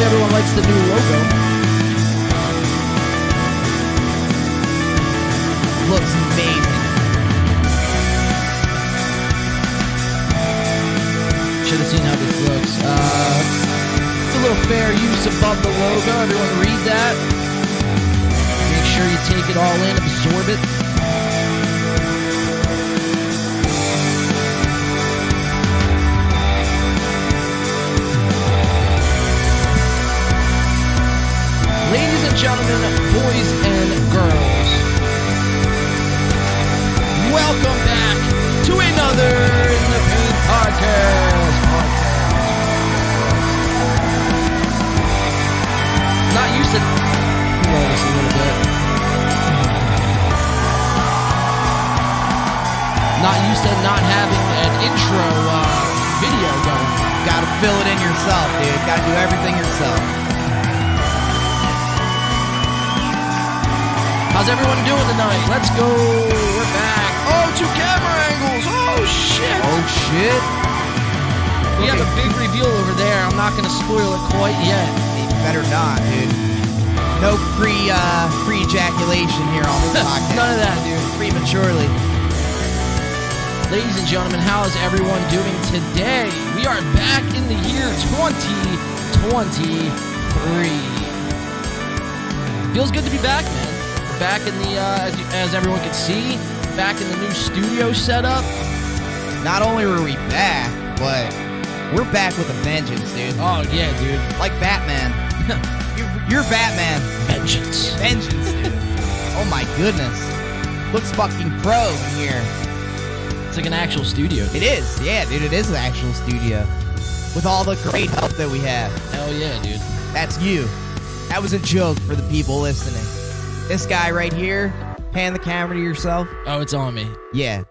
Hopefully everyone likes the new logo. Looks amazing. Should have seen how this looks. It's a little fair use above the logo. Everyone read that. Make sure you take it all in, absorb it. Ladies and gentlemen, boys and girls, welcome back to another In the Paint podcast. Not used to roll this a little bit. Not used to not having an intro video going. Gotta fill it in yourself, dude. Gotta do everything yourself. How's everyone doing tonight? Let's go. We're back. Oh, 2 camera angles. Oh, shit. Oh, shit. We have a big reveal over there. I'm not going to spoil it quite yet. You better not, dude. No free ejaculation here on this podcast. None of that, dude. Prematurely. Ladies and gentlemen, how is everyone doing today? We are back in the year 2023. Feels good to be back, man. We're back in the, as everyone can see, back in the new studio setup. Not only were we back, but we're back with a vengeance, dude. Oh, yeah, dude. Like Batman. You're Batman. Vengeance. Vengeance, dude. Oh, my goodness. Looks fucking pro in here. It's like an actual studio. It is. Yeah, dude, it is an actual studio. With all the great help that we have. Hell yeah, dude. That's you. That was a joke for the people listening. This guy right here, pan the camera to yourself. Oh, it's on me. Yeah.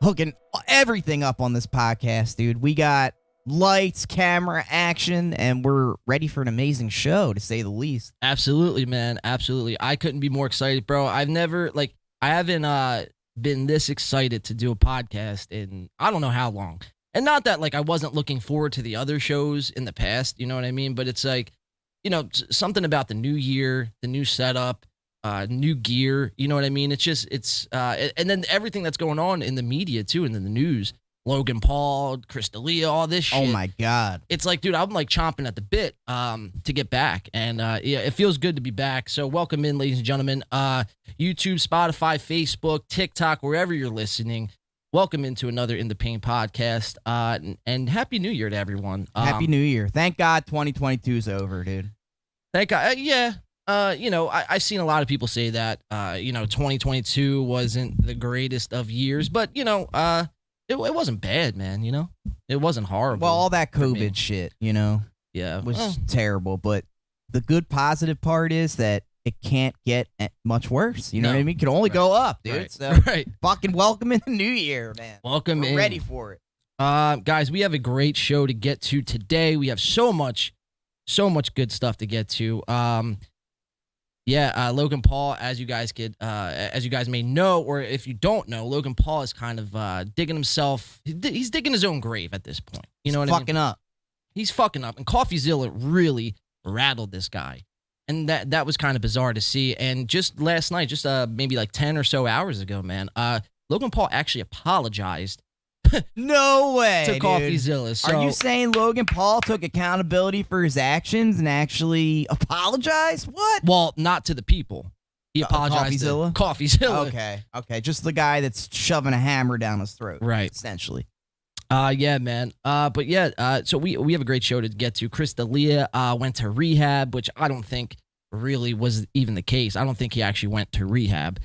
Hooking everything up on this podcast, dude. We got lights, camera, action, and we're ready for an amazing show, to say the least. Absolutely, man. Absolutely. I couldn't be more excited, bro. I haven't been this excited to do a podcast in I don't know how long. And not that like I wasn't looking forward to the other shows in the past, you know what I mean? But it's like, you know, something about the new year, the new setup, new gear, you know what I mean? It's just, and then everything that's going on in the media too, and in the news, Logan Paul, Cryptozoo, all this shit. Oh my God. It's like, dude, I'm like chomping at the bit to get back. And yeah, it feels good to be back. So welcome in, ladies and gentlemen. YouTube, Spotify, Facebook, TikTok, wherever you're listening. Welcome into another In the Paint podcast. And Happy New Year to everyone. Happy New Year. Thank God 2022 is over, dude. Thank God. Yeah. You know, I've seen a lot of people say that, you know, 2022 wasn't the greatest of years. But, you know, it wasn't bad, man, you know? It wasn't horrible. Well, all that COVID shit, you know, was terrible. But the good positive part is that it can't get much worse. You know what I mean? It can only go up, dude. Right. So fucking welcome in the new year, man. Welcome in. We're ready for it. Guys, we have a great show to get to today. We have so much good stuff to get to. Logan Paul, as you guys may know, or if you don't know, Logan Paul is kind of digging himself. He's digging his own grave at this point. You know what I mean? Fucking up. He's fucking up. And Coffeezilla really rattled this guy. And that was kind of bizarre to see. And just last night, just maybe like 10 or so hours ago, man, Logan Paul actually apologized. No way, to Coffeezilla. So, are you saying Logan Paul took accountability for his actions and actually apologized? What? Well, not to the people. He apologized to Coffeezilla. Okay. Just the guy that's shoving a hammer down his throat. Right. Essentially. Yeah, man. But yeah, so we have a great show to get to. Cryptozilla went to rehab, which I don't think really was even the case. I don't think he actually went to rehab.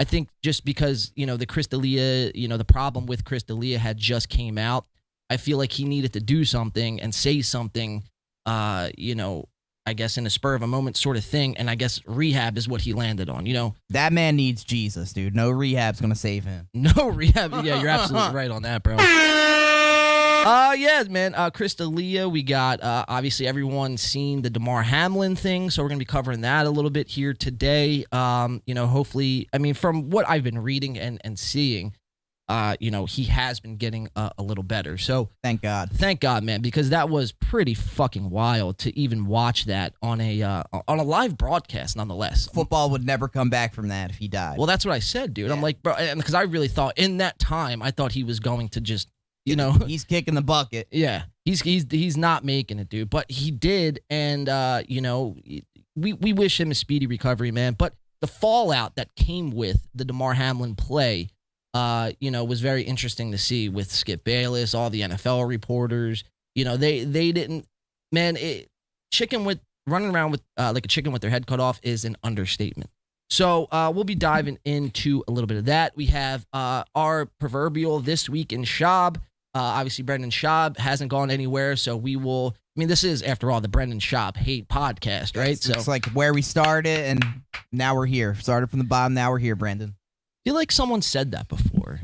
I think just because, you know, the Cryptozilla, you know, the problem with Cryptozilla had just came out, I feel like he needed to do something and say something, you know, I guess in a spur of a moment sort of thing. And I guess rehab is what he landed on, you know. That man needs Jesus, dude. No rehab's going to save him. No rehab. Yeah, you're absolutely right on that, bro. Yeah, man. Cryptozilla, we got, obviously everyone's seen the Damar Hamlin thing, so we're going to be covering that a little bit here today. You know, hopefully, I mean, from what I've been reading and seeing, he has been getting a little better. So thank God, man, because that was pretty fucking wild to even watch that on a live broadcast. Nonetheless, football would never come back from that if he died. Well, that's what I said, dude. Yeah. I'm like, bro, because I really thought in that time, I thought he was going to just, he's kicking the bucket. Yeah, he's not making it, dude. But he did, and we wish him a speedy recovery, man. But the fallout that came with the Damar Hamlin play. Was very interesting to see with Skip Bayless, all the NFL reporters. They didn't, man, running around with like a chicken with their head cut off is an understatement. So we'll be diving into a little bit of that. We have our proverbial This Week in Schaub. Obviously, Brendan Schaub hasn't gone anywhere, so we will. I mean, this is, after all, the Brendan Schaub hate podcast, right? It's like where we started, and now we're here. Started from the bottom, now we're here, Brendan. I feel like someone said that before.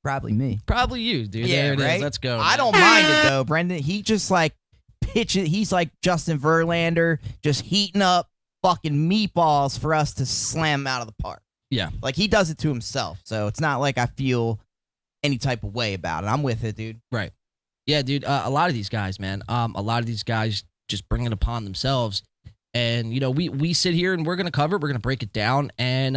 Probably me. Probably you, dude. Yeah, there it right? is. Let's go. Man. I don't mind it, though, Brendan. He just, pitches. He's like Justin Verlander, just heating up fucking meatballs for us to slam him out of the park. Yeah. Like, he does it to himself, so it's not like I feel any type of way about it. I'm with it, dude. Right. Yeah, dude. A lot of these guys, man. A lot of these guys just bring it upon themselves. And, we sit here and we're going to cover it. We're going to break it down and,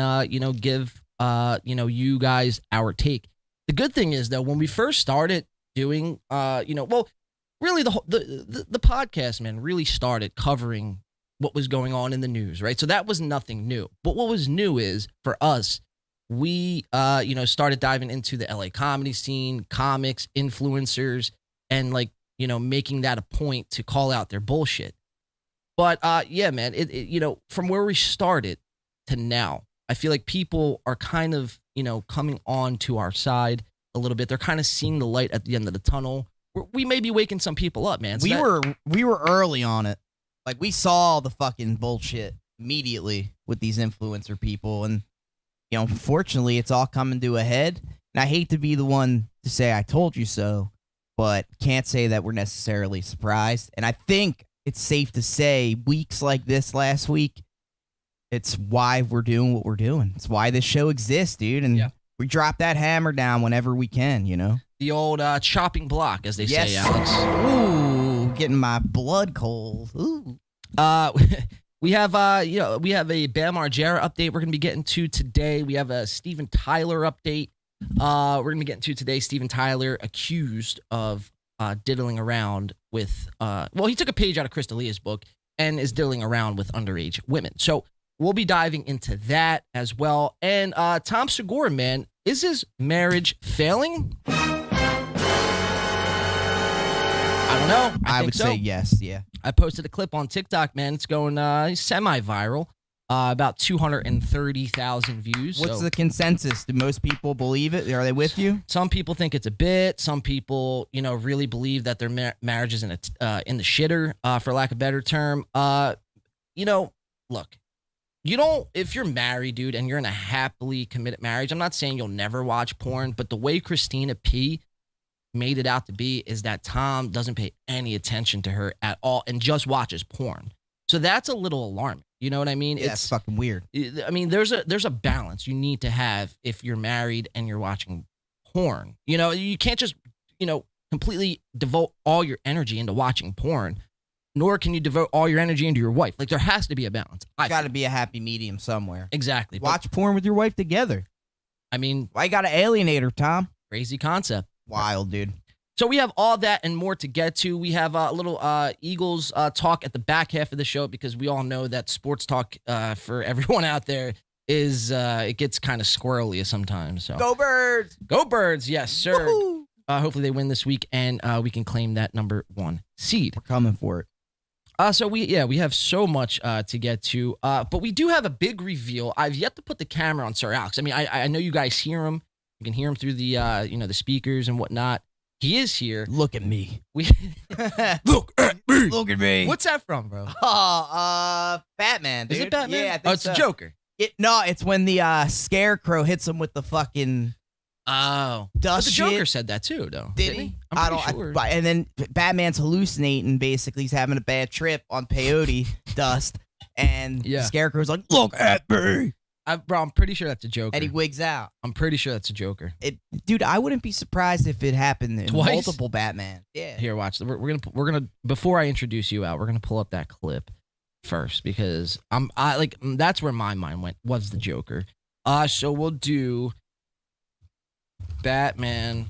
give you guys our take. The good thing is, though, when we first started doing, really the podcast, man, really started covering what was going on in the news, right? So that was nothing new. But what was new is, for us, we, started diving into the LA comedy scene, comics, influencers, and, making that a point to call out their bullshit. But, yeah, man, from where we started to now, I feel like people are kind of, coming on to our side a little bit. They're kind of seeing the light at the end of the tunnel. We may be waking some people up, man. So we were early on it. Like, we saw the fucking bullshit immediately with these influencer people. And, unfortunately, it's all coming to a head. And I hate to be the one to say I told you so, but can't say that we're necessarily surprised. And I think it's safe to say weeks like this last week, it's why we're doing what we're doing. It's why this show exists, dude. And we drop that hammer down whenever we can, The old chopping block, as they say, Alex. Ooh, getting my blood cold. Ooh. We have a Bam Margera update we're going to be getting to today. We have a Steven Tyler update. We're going to be getting to today. Steven Tyler accused of diddling around with, he took a page out of Chris D'Elia's book and is diddling around with underage women. So we'll be diving into that as well. And Tom Segura, man, is his marriage failing? I don't know. I would say yes, yeah. I posted a clip on TikTok, man. It's going semi-viral. About 230,000 views. What's the consensus? Do most people believe it? Are they with you? Some people think it's a bit. Some people, really believe that their marriage is in the shitter, for lack of a better term. Look, if you're married, dude, and you're in a happily committed marriage, I'm not saying you'll never watch porn, but the way Christina P. made it out to be is that Tom doesn't pay any attention to her at all and just watches porn. So that's a little alarming. You know what I mean? Yeah, it's fucking weird. I mean, there's a balance you need to have if you're married and you're watching porn. You can't just, completely devote all your energy into watching porn, nor can you devote all your energy into your wife. Like, there has to be a balance. There's got to be a happy medium somewhere. Exactly. Watch porn with your wife together. I mean, why you got to alienate her, Tom? Crazy concept. Wild, dude. So we have all that and more to get to. We have a little Eagles talk at the back half of the show because we all know that sports talk for everyone out there is it gets kind of squirrely sometimes. So go Birds! Go Birds! Yes, sir. Hopefully they win this week and we can claim that number 1 seed. We're coming for it. So we have so much to get to, but we do have a big reveal. I've yet to put the camera on Sir Alex. I mean, I know you guys hear him. You can hear him through the the speakers and whatnot. He is here. Look at me. Look at me. Look at me. What's that from, bro? Batman, dude. Is it Batman? Yeah, I think it's Joker. It's when the Scarecrow hits him with the fucking dust but the Joker said that too, though. Did he? I'm pretty sure. And then Batman's hallucinating. Basically, he's having a bad trip on peyote dust, and the Scarecrow's like, "Look at me." Bro, I'm pretty sure that's a Joker. And he wigs out. I'm pretty sure that's a Joker. Dude, I wouldn't be surprised if it happened in Twice? multiple Batman. Yeah. Here, watch. We're gonna before I introduce you out, we're gonna pull up that clip first because that's where my mind went, was the Joker. So we'll do Batman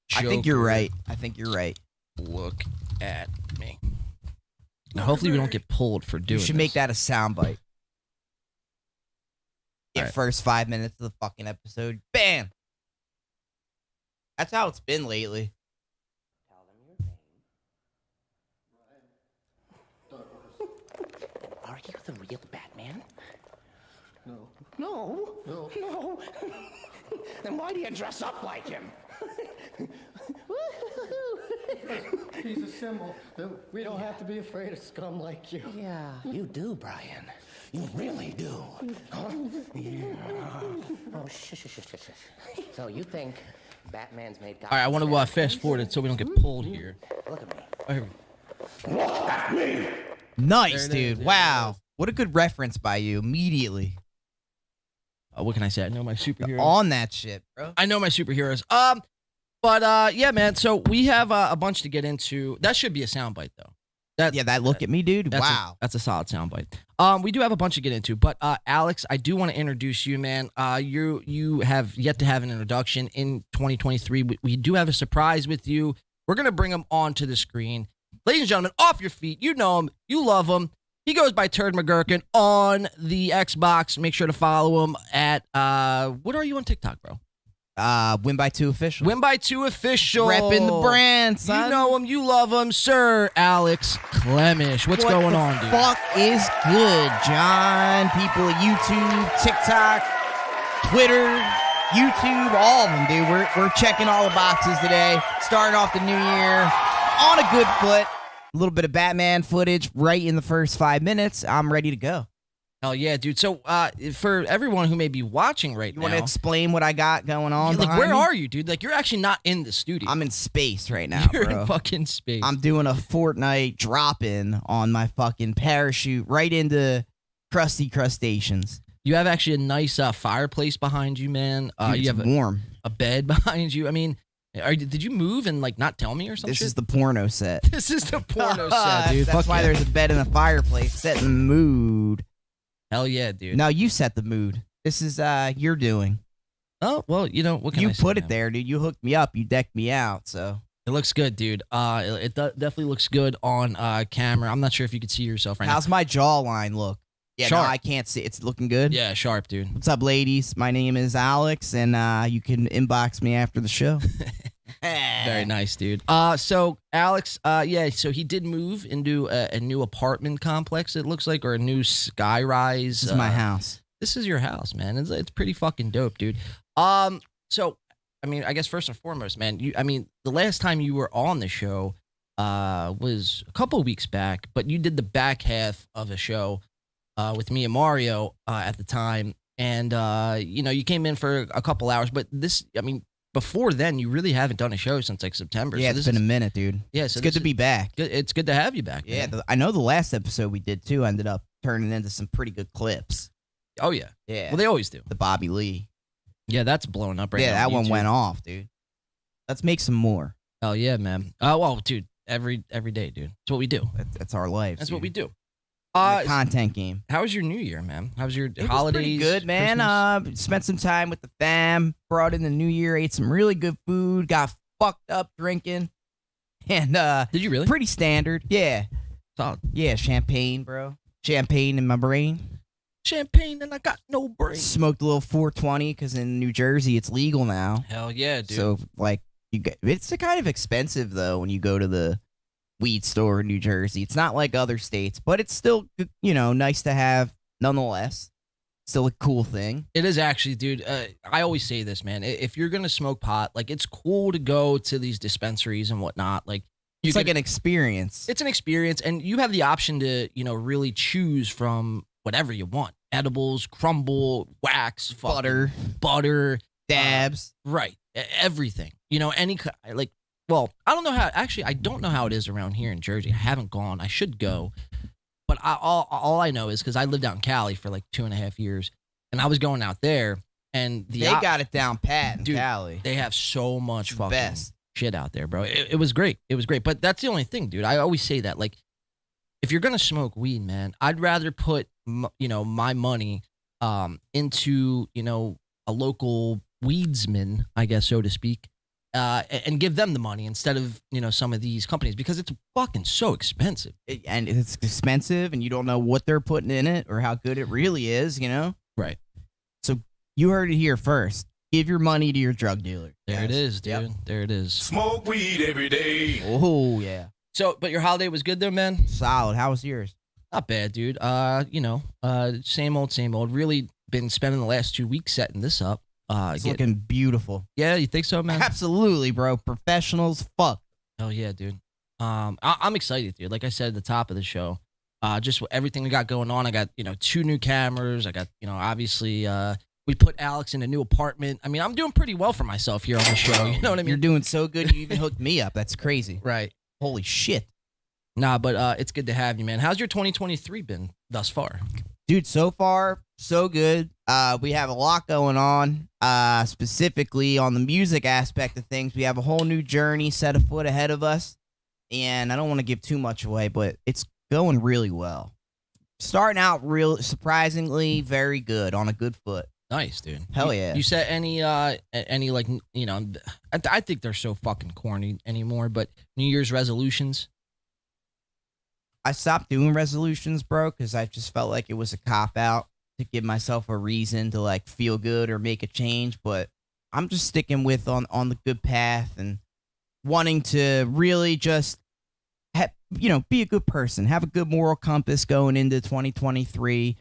Joker. I think you're right. Look at me. Now, hopefully we don't get pulled for doing You should this. make that a soundbite. Yeah, Right. first 5 minutes of the fucking episode. Bam! That's how it's been lately. Tell them your name. Are you the real Batman? No. No. No. No. Then why do you dress up like him? He's a symbol that we don't have to be afraid of scum like you. Yeah, you do, Brian. You really do. Huh? Yeah. Oh, shush. So you think Batman's made All right, I want to fast forward it so we don't get pulled here. Look at me. Oh, here we go. Look at me. Nice, There it is, dude. there it Wow. is. What a good reference by you immediately. What can I say? I know my superheroes. On that shit, bro. I know my superheroes. But yeah, man. So we have a bunch to get into. That should be a soundbite, though. That look at me, dude. That's Wow. that's a solid soundbite. We do have a bunch to get into, but Alex, I do want to introduce you, man. You have yet to have an introduction in 2023. We do have a surprise with you. We're gonna bring him onto the screen, ladies and gentlemen. Off your feet. You know him. You love him. He goes by Turd McGurkin on the Xbox. Make sure to follow him at what are you on TikTok, bro? Win by 2 official. Win by 2 official. Repping the brand, son. You know him. You love him, Sir Alex Clemish. What's going on, dude? Fuck is good, John. People at YouTube, TikTok, Twitter, YouTube, all of them, dude. We're checking all the boxes today. Starting off the new year on a good foot. A little bit of Batman footage right in the first 5 minutes. I'm ready to go. Hell yeah, dude. So for everyone who may be watching right You now, want to explain what I got going on? like, behind where me? are you, dude? Like, you're actually not in the studio. I'm in space right now, You're bro. in fucking space. I'm doing a Fortnite drop-in on my fucking parachute right into crusty crustaceans. You have actually a nice fireplace behind you, man. Dude, You it's have warm. a bed behind you. I mean, did you move and like not tell me or something? This is the porno set. This is the porno set, dude. That's Fuck why yeah. there's a bed in the fireplace, setting the mood. Hell yeah, dude. No, you set the mood. This is your doing. Oh well, you know what can You I say, put it man? there, dude. You hooked me up. You decked me out. So It looks good, dude. It definitely looks good on camera. I'm not sure if you can see yourself right how's my jawline look? Yeah, no, Sharp. I can't see. It's looking good. now. Yeah, sharp, dude. What's up, ladies? My name is Alex, and you can inbox me after the show. Very nice, dude. So Alex, yeah, so he did move into a new apartment complex. It looks like, or a new sky rise. This is my house. This is your house, man. It's pretty fucking dope, dude. So I mean, I guess first and foremost, man, the last time you were on the show was a couple weeks back, but you did the back half of a show with me and Mario at the time, and you came in for a couple hours, but before then, you really haven't done a show since like September. Yeah, so it's been a minute, dude. Yeah, so It's this good to is be back. good. It's good to have you back. Yeah, man. I know the last episode we did too ended up turning into some pretty good clips. Oh yeah. Yeah, Well, they always do. the Bobby Lee. Yeah, that's blowing up right now. Yeah, that on one YouTube. went off, dude. Let's make some more. Oh yeah, man. Well, dude, every day, dude. That's what we do. That's our life. That's what we do. The content game. How was your New Year, man? How was your It was holidays? pretty good, man. Christmas? Spent some time with the fam. Brought in the New Year. Ate some really good food. Got fucked up drinking, and Did you really? pretty standard. Yeah, Solid. yeah. Champagne, bro. Champagne in my brain. Champagne and I got no brain. Smoked a little 420 because in New Jersey it's legal now. Hell yeah, dude. So like it's kind of expensive though when you go to the weed store in New Jersey. It's not like other states, but it's still nice to have nonetheless. Still a cool thing. It is actually, dude. I always say this, man. If you're gonna smoke pot, like it's cool to go to these dispensaries and whatnot. Like It's like an experience. It's an experience, and you have the option to, really choose from whatever you want: edibles, crumble, wax, fucking butter, Dabs. right? Everything. Any like. Well, I don't know how. Actually, I don't know how it is around here in Jersey. I haven't gone. I should go, but all I know is because I lived out in Cali for like 2.5 years, And I was going out there, and they got it down pat in dude, Cali. They have so much fucking best shit out there, bro. It was great. It was great. But that's the only thing, dude. I always say that, like, if you're gonna smoke weed, man, I'd rather put my money into a local weedsman, I guess, so to speak, and give them the money instead of some of these companies, because it's fucking so expensive. And it's expensive, and you don't know what they're putting in it or how good it really is, Right. So you heard it here first. Give your money to your drug dealer. There it is, dude. Yep. There it is. Smoke weed every day. Oh, yeah. So, but your holiday was good though, man? Solid. How was yours? Not bad, dude. Same old. Really been spending the last 2 weeks setting this up. It's looking beautiful. Yeah, you think so, man? Absolutely, bro. Professionals, fuck. Oh yeah, dude. I'm excited, dude. Like I said at the top of the show, just everything we got going on. I got 2 new cameras. I got obviously we put Alex in a new apartment. I mean, I'm doing pretty well for myself here on the show. You know what I mean? You're doing so good. You even hooked me up. That's crazy. Right. Holy shit. Nah, but it's good to have you, man. How's your 2023 been thus far? Dude, so far, so good. We have a lot going on, specifically on the music aspect of things. We have a whole new journey set afoot ahead of us, and I don't want to give too much away, but it's going really well. Starting out real surprisingly very good, on a good foot. Nice, dude. Hell yeah. You set any like, I think they're so fucking corny anymore, but New Year's resolutions? I stopped doing resolutions, bro, because I just felt like it was a cop-out to give myself a reason to, like, feel good or make a change. But I'm just sticking with on the good path and wanting to really just, be a good person, have a good moral compass going into 2023,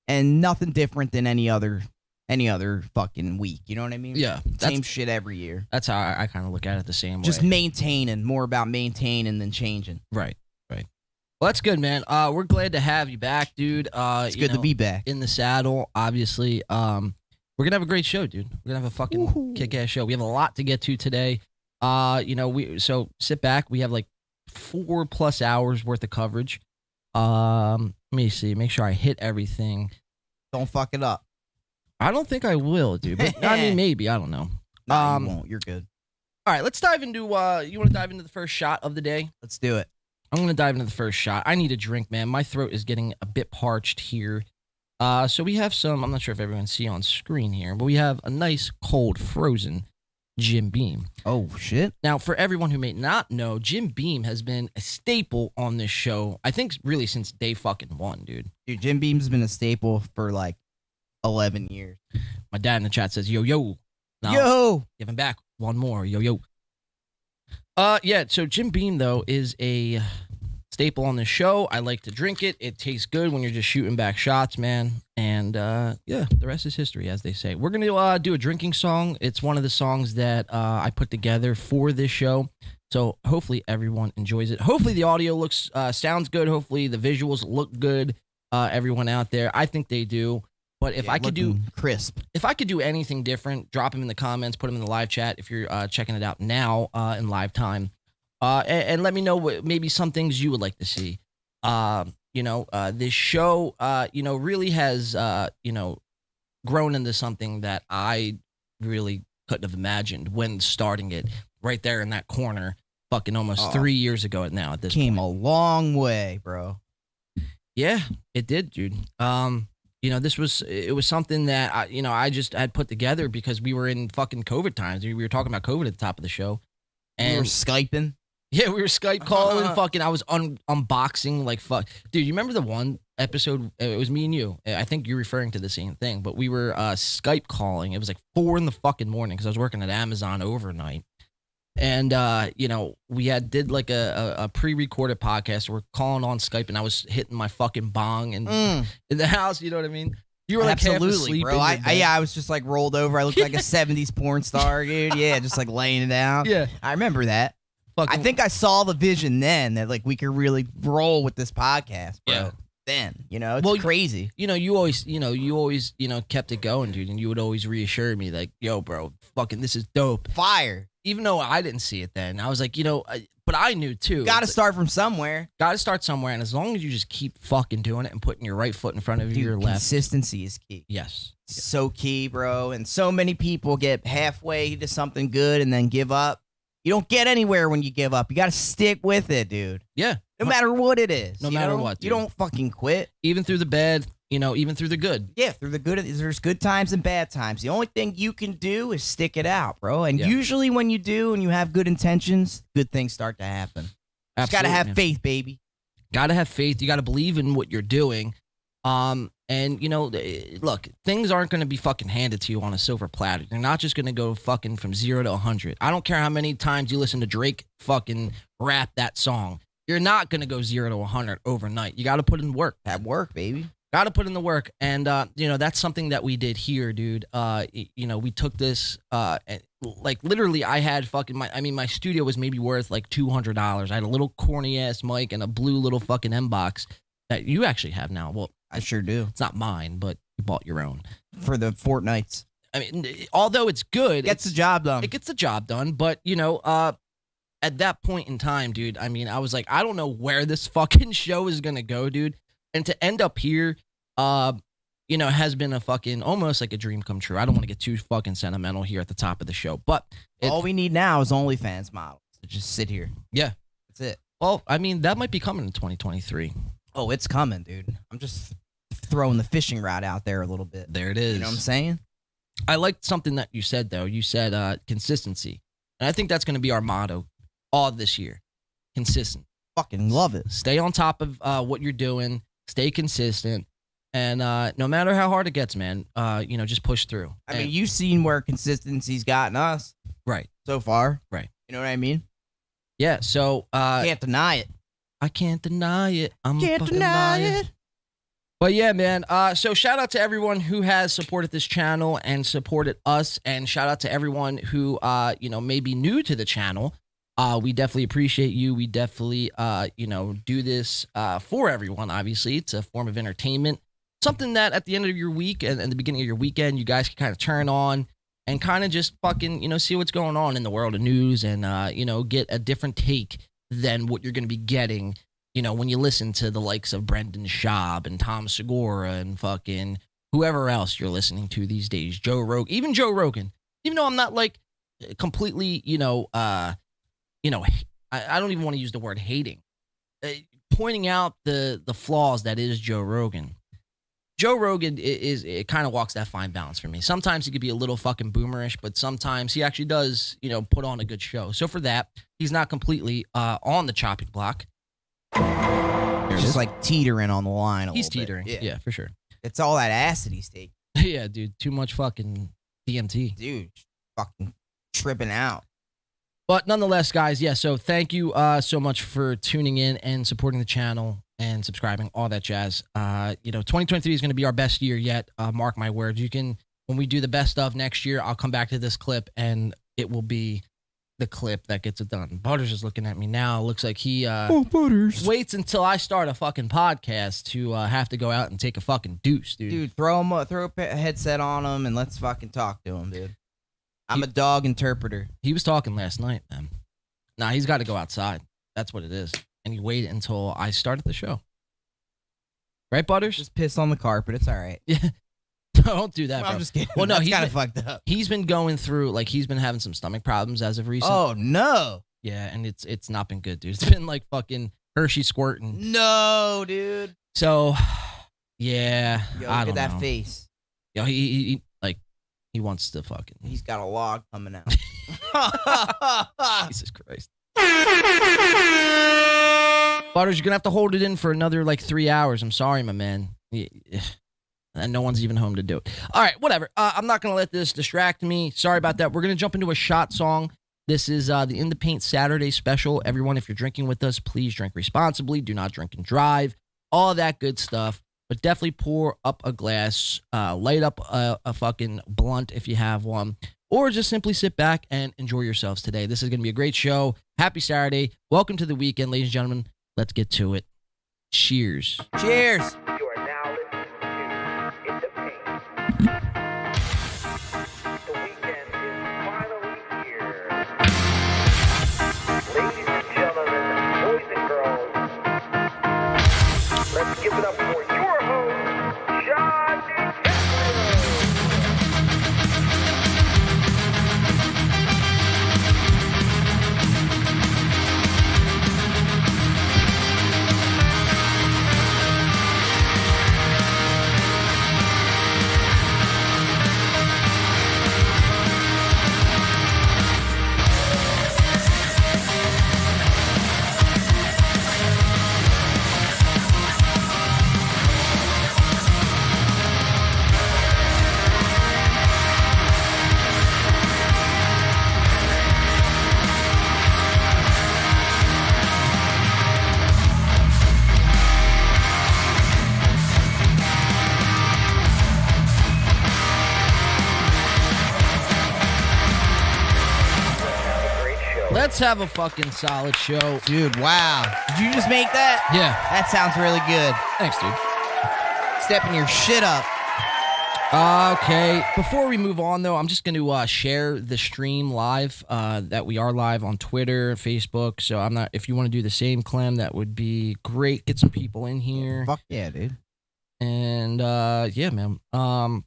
and nothing different than any other fucking week. You know what I mean? Yeah. Same shit every year. That's how I kind of look at it the same way. Just maintaining, more about maintaining than changing. Right. Well, that's good, man. We're glad to have you back, dude. It's good to be back. In the saddle, obviously. We're gonna have a great show, dude. We're gonna have a fucking kick-ass show. We have a lot to get to today. So sit back. We have like 4+ hours worth of coverage. Let me see. Make sure I hit everything. Don't fuck it up. I don't think I will, dude. But I mean, maybe. I don't know. No, you won't. You're good. All right, let's dive into. You want to dive into the first shot of the day? Let's do it. I'm going to dive into the first shot. I need a drink, man. My throat is getting a bit parched here. So we have some, I'm not sure if everyone see on screen here, but we have a nice cold frozen Jim Beam. Oh, shit. Now, for everyone who may not know, Jim Beam has been a staple on this show, I think really since day fucking one, dude. Dude, Jim Beam's been a staple for like 11 years. My dad in the chat says, yo. Now, Yo! give him back. One more. Yo. Yeah, so Jim Beam, though, is a staple on the show. I like to drink it. It tastes good when you're just shooting back shots, man. And, yeah, the rest is history, as they say. We're going to do a drinking song. It's one of the songs that I put together for this show. So hopefully everyone enjoys it. Hopefully the audio sounds good. Hopefully the visuals look good, everyone out there. I think they do. But if I could do crisp, if I could do anything different, drop them in the comments, put them in the live chat if you're checking it out now in live time, and let me know maybe some things you would like to see. This show, really has grown into something that I really couldn't have imagined when starting it right there in that corner, fucking almost 3 years ago. Now at this came point. a long way, bro. Yeah, it did, dude. It was something that I just had put together because we were in fucking COVID times. We were talking about COVID at the top of the show. And we were Skyping. Yeah, we were Skype calling. Fucking, I was unboxing like fuck. Dude, you remember the one episode? It was me and you. I think you're referring to the same thing, but we were Skype calling. It was like 4 a.m. because I was working at Amazon overnight. And, we did like a pre-recorded podcast. We're calling on Skype, and I was hitting my fucking bong and in the house. You know what I mean? You were like absolutely, half asleep, bro. I was just like rolled over. I looked like a 70s porn star, dude. Yeah, just like laying it down. Yeah. I remember that. I think I saw the vision then that like we could really roll with this podcast, bro. Yeah. Then, it's crazy. You always kept it going, dude, and you would always reassure me like, yo, bro, fucking this is dope. Fire. Even though I didn't see it then, I was like, But I knew too. Got to start from somewhere. Got to start somewhere, and as long as you just keep fucking doing it and putting your right foot in front of your left. Consistency is key. Yes. So key, bro. And so many people get halfway to something good and then give up. You don't get anywhere when you give up. You got to stick with it, dude. Yeah. No matter what it is. No matter what, dude. You don't fucking quit. Even through the bad, even through the good. Yeah, through the good. There's good times and bad times. The only thing you can do is stick it out, bro. And usually when you do and you have good intentions, good things start to happen. Just got to have faith, baby. Got to have faith. You got to believe in what you're doing. And, look, things aren't going to be fucking handed to you on a silver platter. They're not just going to go fucking from 0 to 100. I don't care how many times you listen to Drake fucking rap that song. You're not going to go 0 to 100 overnight. You got to put in work. Have work, baby. Got to put in the work. And, that's something that we did here, dude. We took this, like literally I had my studio was maybe worth like $200. I had a little corny ass mic and a blue little fucking M-box that you actually have now. Well, I sure do. It's not mine, but you bought your own. For the fortnights. I mean, although it's good. Gets the job done. It gets the job done, but, at that point in time, dude, I mean, I was like, I don't know where this fucking show is going to go, dude. And to end up here, has been a fucking, almost like a dream come true. I don't want to get too fucking sentimental here at the top of the show, but. All we need now is OnlyFans models to just sit here. Yeah. That's it. Well, I mean, that might be coming in 2023. Oh, it's coming, dude. I'm just throwing the fishing rod out there a little bit. There it is. You know what I'm saying? I liked something that you said, though. You said consistency. And I think that's going to be our motto all this year. Consistent. Fucking love it. Stay on top of what you're doing. Stay consistent. And no matter how hard it gets, man, just push through. I mean, you've seen where consistency's gotten us. Right. So far. Right. You know what I mean? Yeah, so. Can't deny it. I can't deny it. Can't deny it. But yeah, man. So shout out to everyone who has supported this channel and supported us, and shout out to everyone who may be new to the channel. We definitely appreciate you. We definitely do this for everyone. Obviously, it's a form of entertainment, something that at the end of your week and the beginning of your weekend, you guys can kind of turn on and kind of just fucking see what's going on in the world of news and get a different take than what you're going to be getting, when you listen to the likes of Brendan Schaub and Tom Segura and fucking whoever else you're listening to these days. Joe Rogan, even though I'm not like completely, I don't even want to use the word hating, pointing out the flaws that is Joe Rogan. Joe Rogan it kind of walks that fine balance for me. Sometimes he could be a little fucking boomerish, but sometimes he actually does, put on a good show. So for that, he's not completely on the chopping block. Just like teetering on the line a He's little teetering. bit. Yeah, for sure. It's all that acid he's taking. Yeah, dude. Too much fucking DMT. Dude, fucking tripping out. But nonetheless, guys, yeah, so thank you so much for tuning in and supporting the channel and subscribing, all that jazz. 2023 is going to be our best year yet. Mark my words. When we do the best of next year, I'll come back to this clip and it will be the clip that gets it done. Butters is looking at me now. Looks like he waits until I start a fucking podcast to have to go out and take a fucking deuce, dude. Dude, throw a headset on him and let's fucking talk to him, dude. I'm a dog interpreter. He was talking last night, man. Nah, he's got to go outside. That's what it is. And he waited until I started the show. Right, Butters? Just piss on the carpet. It's all right. Yeah. Don't do that, bro. I'm just kidding. Well, no, he's kind of fucked up. He's been going through, he's been having some stomach problems as of recent. Oh, no. Yeah, and it's not been good, dude. It's been like fucking Hershey squirting. No, dude. So, yeah. Yo, I look don't at that know. face. Yo, he wants to fucking. He's got a log coming out. Jesus Christ. Butters, you're gonna have to hold it in for another 3 hours. I'm sorry, my man. And no one's even home to do it. All right, whatever. I'm not gonna let this distract me. Sorry about that. We're gonna jump into a shot song. This is the In the Paint Saturday special. Everyone, if you're drinking with us, please drink responsibly. Do not drink and drive. All that good stuff. But definitely pour up a glass, light up a fucking blunt if you have one, or just simply sit back and enjoy yourselves today. This is going to be a great show. Happy Saturday. Welcome to the weekend, ladies and gentlemen. Let's get to it. Cheers. Cheers. You are now listening to In the Paint. The weekend is finally here. Ladies and gentlemen, Let's have a fucking solid show. Dude, wow. Did you just make that? Yeah. That sounds really good. Thanks, dude. Stepping your shit up. Okay. Before we move on, though, I'm just going to share the stream live, that we are live on Twitter, Facebook. So I'm not, if you want to do the same, Clem, that would be great. Get some people in here. Fuck yeah, dude. And, yeah, man.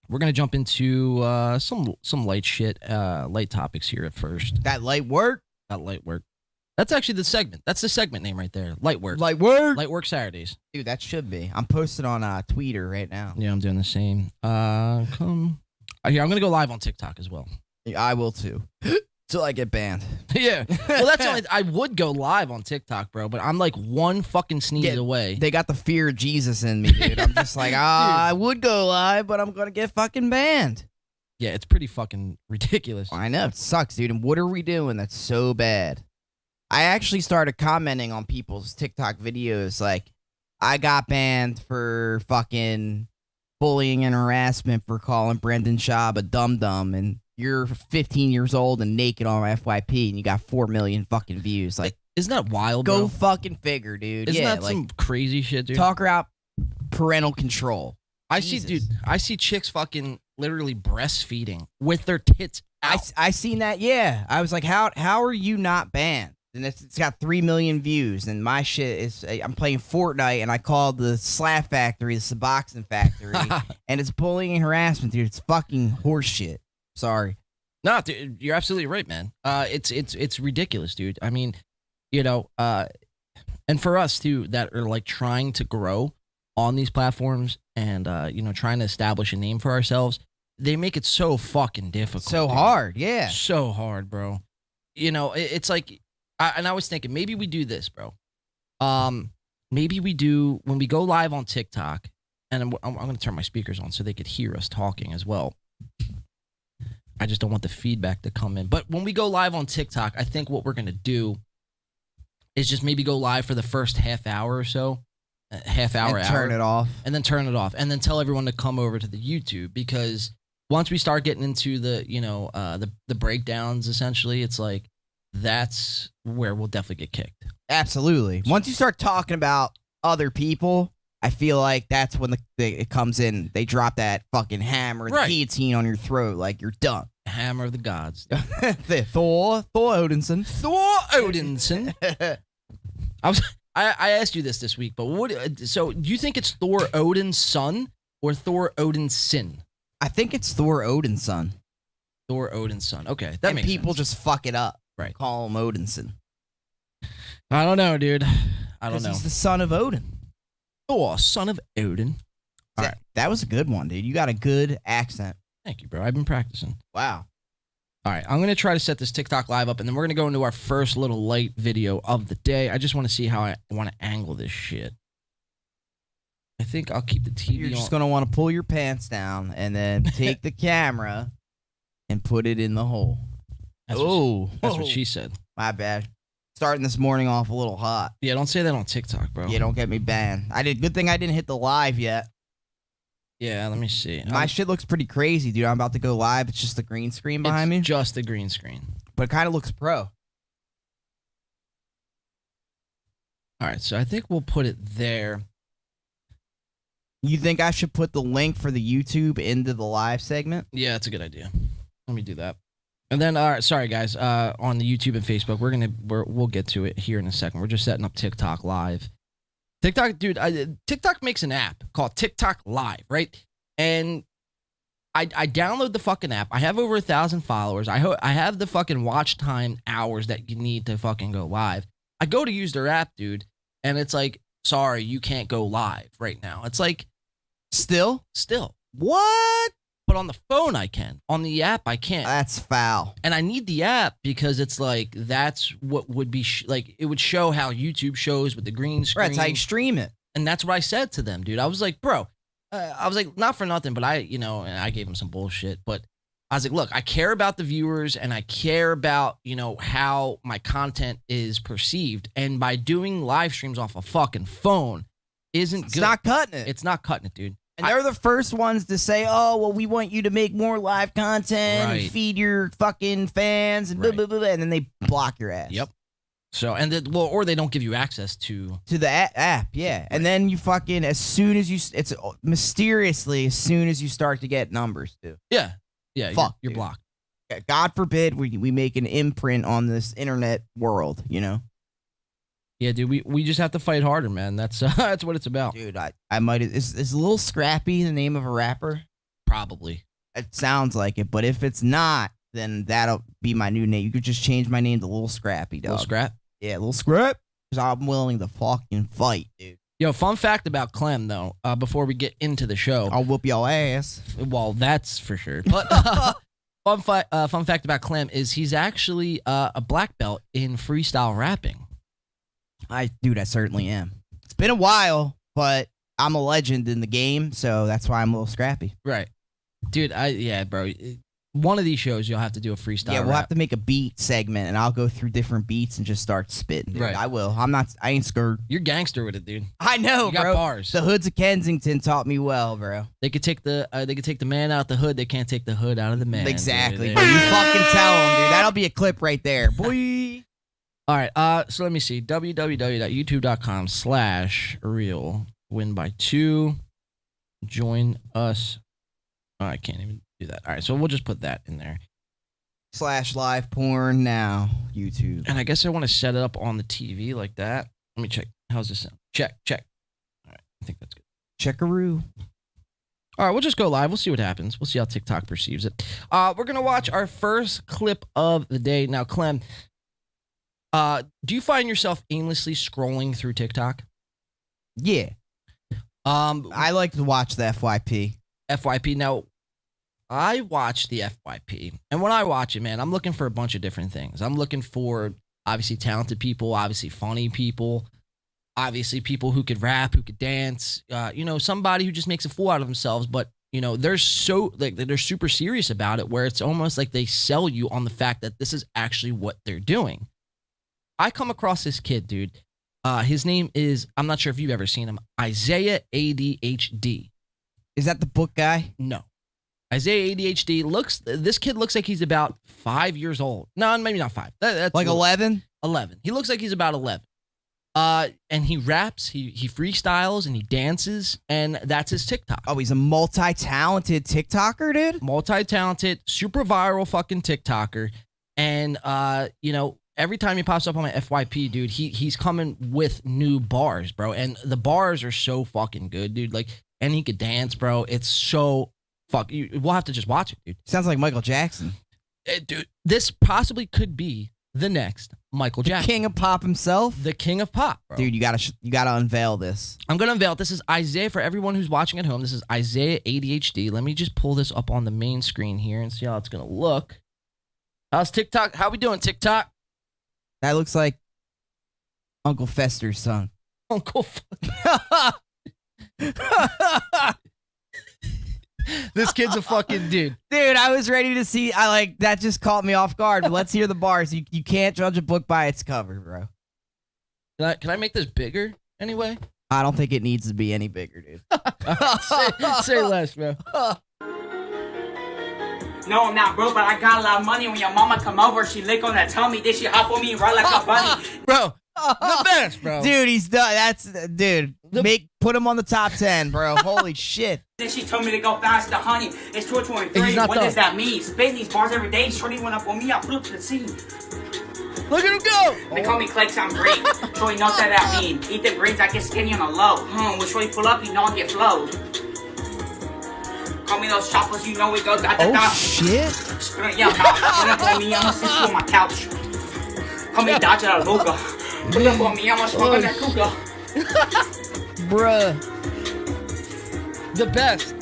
We're going to jump into some light shit, light topics here at first. That light work? Not light work. That's actually the segment. That's the segment name right there. Light work. Light work? Light work Saturdays. Dude, that should be. I'm posted on Twitter right now. Yeah, I'm doing the same. Here, I'm going to go live on TikTok as well. I will too. Till I get banned. Yeah. Well, that's only, I would go live on TikTok, bro, but I'm like one fucking sneeze away. They got the fear of Jesus in me, dude. I'm just like, I would go live, but I'm going to get fucking banned. Yeah, it's pretty fucking ridiculous. I know. It sucks, dude. And what are we doing that's so bad? I actually started commenting on people's TikTok videos like, I got banned for fucking bullying and harassment for calling Brendan Schaub a dum-dum, and you're 15 years old and naked on FYP, and you got 4 million fucking views. Like, isn't that wild, go bro? fucking figure, dude. Isn't yeah, that like, some crazy shit, dude? talk about parental control. I see chicks fucking literally breastfeeding with their tits out. I seen that, yeah. I was like, how are you not banned? And it's got 3 million views, and my shit is, I'm playing Fortnite, and I called the Slap Factory the Suboxone Factory, and it's bullying and harassment, dude. It's fucking horseshit. Sorry. No, dude, you're absolutely right, man. It's ridiculous, dude. I mean, you know, and for us too, that are like trying to grow on these platforms and you know, trying to establish a name for ourselves, they make it so fucking difficult. So dude. hard, yeah. So hard, bro. You know, it's like, and I was thinking maybe we do this, bro. Maybe we do when we go live on TikTok, and I'm going to turn my speakers on so they could hear us talking as well. I just don't want the feedback to come in. But when we go live on TikTok, I think what we're going to do is just maybe go live for the first half hour or so, hour, Turn it off. and then turn it off, and then tell everyone to come over to the YouTube, because once we start getting into the, you know, the breakdowns, essentially, it's like that's where we'll definitely get kicked. Absolutely. Once you start talking about other people, I feel like that's when it comes in. They drop that fucking hammer, Right. guillotine on your throat, like you're done. Hammer of the gods. Thor Odinson. Thor Odinson. I asked you this week, but so do you think it's Thor Odin's son or Thor Odin's sin? I think it's Thor Odin's son. Thor Odin's son. Okay, that And makes people sense. just fuck it up. Right. Call him Odinson. I don't know, dude. I don't 'Cause know. he's the son of Odin. Thor, son of Odin. All right. That was a good one, dude. You got a good accent. Thank you, bro. I've been practicing. Wow. All right, I'm going to try to set this TikTok live up, and then we're going to go into our first little light video of the day. I just want to see how I want to angle this shit. I think I'll keep the TV You're on. just going to want to pull your pants down and then take the camera and put it in the hole. That's what she said. My bad. Starting this morning off a little hot. Yeah, don't say that on TikTok, bro. Yeah, don't get me banned. Good thing I didn't hit the live yet. Yeah, let me see. My shit looks pretty crazy, dude. I'm about to go live. It's just the green screen behind me. Just the green screen. But it kind of looks pro. All right, so I think we'll put it there. You think I should put the link for the YouTube into the live segment? Yeah, that's a good idea. Let me do that. And then, all right, sorry guys, on the YouTube and Facebook, we'll get to it here in a second. We're just setting up TikTok live. TikTok, dude, TikTok makes an app called TikTok Live, right? And I download the fucking app. I have over 1,000 followers. I have the fucking watch time hours that you need to fucking go live. I go to use their app, dude, and it's like, sorry, you can't go live right now. It's like, Still? what? But on the phone, I can. On the app, I can't. That's foul. And I need the app because it's like, that's what would be, like, it would show how YouTube shows with the green screen. Right, that's how you stream it. And that's what I said to them, dude. I was like, bro, I was like, not for nothing, but and I gave him some bullshit. But I was like, look, I care about the viewers and I care about, how my content is perceived. And by doing live streams off a fucking phone isn't It's good. not cutting it. It's not cutting it, dude. And they're the first ones to say, "Oh, well, we want you to make more live content Right. and feed your fucking fans and blah, Right. blah, blah, blah," and then they block your ass. Yep. So and then, well, or they don't give you access to. To the app, yeah. And then you fucking as soon as it's mysteriously as soon as you start to get numbers too. Yeah. Yeah. Fuck, you're dude. blocked. God forbid we make an imprint on this internet world, you know. Yeah, dude. We just have to fight harder, man. That's that's what it's about. Dude, I might is a little Scrappy the name of a rapper? Probably. It sounds like it, but if it's not, then that'll be my new name. You could just change my name to Little Scrappy, dog. Little scrap. Yeah, Little Scrap. Because I'm willing to fucking fight, dude. Yo, fun fact about Clem though. Before we get into the show. I'll whoop y'all ass. Well, that's for sure. But fun fact about Clem is he's actually a black belt in freestyle rapping. I certainly am. It's been a while, but I'm a legend in the game, so that's why I'm a little scrappy. Right. Dude, bro. One of these shows you'll have to do a freestyle Yeah, we'll rap. have to make a beat segment, and I'll go through different beats and just start spitting. Dude. Right. I will. I ain't scared. You're gangster with it, dude. I know, You got bro. bars. The hoods of Kensington taught me well, bro. They could take the man out the hood. They can't take the hood out of the man. Exactly. Dude. Bro. You fucking tell them, dude. That'll be a clip right there. Boy. All right. So let me see. www.youtube.com/real win by 2. Join us. Oh, I can't even do that. All right. So we'll just put that in there. /live porn now. YouTube. And I guess I want to set it up on the TV like that. Let me check. How's this sound? Check. All right. I think that's good. Checkaroo. All right, we'll just go live. We'll see what happens. We'll see how TikTok perceives it. We're going to watch our first clip of the day. Now, Clem, do you find yourself aimlessly scrolling through TikTok? Yeah. I like to watch the FYP. FYP. Now, I watch the FYP, and when I watch it, man, I'm looking for a bunch of different things. I'm looking for, obviously, talented people, obviously, funny people, obviously, people who could rap, who could dance, somebody who just makes a fool out of themselves, but, they're super serious about it, where it's almost like they sell you on the fact that this is actually what they're doing. I come across this kid, dude. His name is, I'm not sure if you've ever seen him, Isaiah ADHD. Is that the book guy? No. Isaiah ADHD this kid looks like he's about 5 years old. No, maybe not 5. That's Like 11? 11. He looks like he's about 11. And he raps, he freestyles, and he dances, and that's his TikTok. Oh, he's a multi-talented TikToker, dude? Multi-talented, super viral fucking TikToker. And, every time he pops up on my FYP, dude, he's coming with new bars, bro. And the bars are so fucking good, dude. Like, and he could dance, bro. It's so we'll have to just watch it, dude. Sounds like Michael Jackson. Dude, this possibly could be the next Michael Jackson. King of pop himself? The king of pop, bro. Dude, you gotta unveil this. I'm gonna unveil it. This is Isaiah, for everyone who's watching at home. This is Isaiah ADHD. Let me just pull this up on the main screen here and see how it's gonna look. How's TikTok? How we doing, TikTok? That looks like Uncle Fester's son. Uncle This kid's a fucking dude. Dude, I was ready to see. That just caught me off guard. But let's hear the bars. You can't judge a book by its cover, bro. Can I make this bigger anyway? I don't think it needs to be any bigger, dude. say less, bro. No, I'm not broke, but I got a lot of money. When your mama come over, she lick on that tummy, then she hop on me and ride like a bunny. Bro, the best, bro. Dude, he's done. Put him on the top 10, bro. Holy shit. Then she told me to go fast to honey. It's 2023. He's not What done. does that mean? Spitting these bars every day. Shorty went up on me. I flew to the scene. Look at him go. They call me Clex, I'm great. Shorty knows that I mean. Eat the greens, I get skinny on the low. When Shorty pull up, you know I get flowed. Call me those choppers, you know we go da da da. Oh, shit. Yeah, pull up on me, I'ma sit you on my couch. Call me Dodger La Luga. Pull up on me, I'ma smoke on that cougar. Bruh. The best.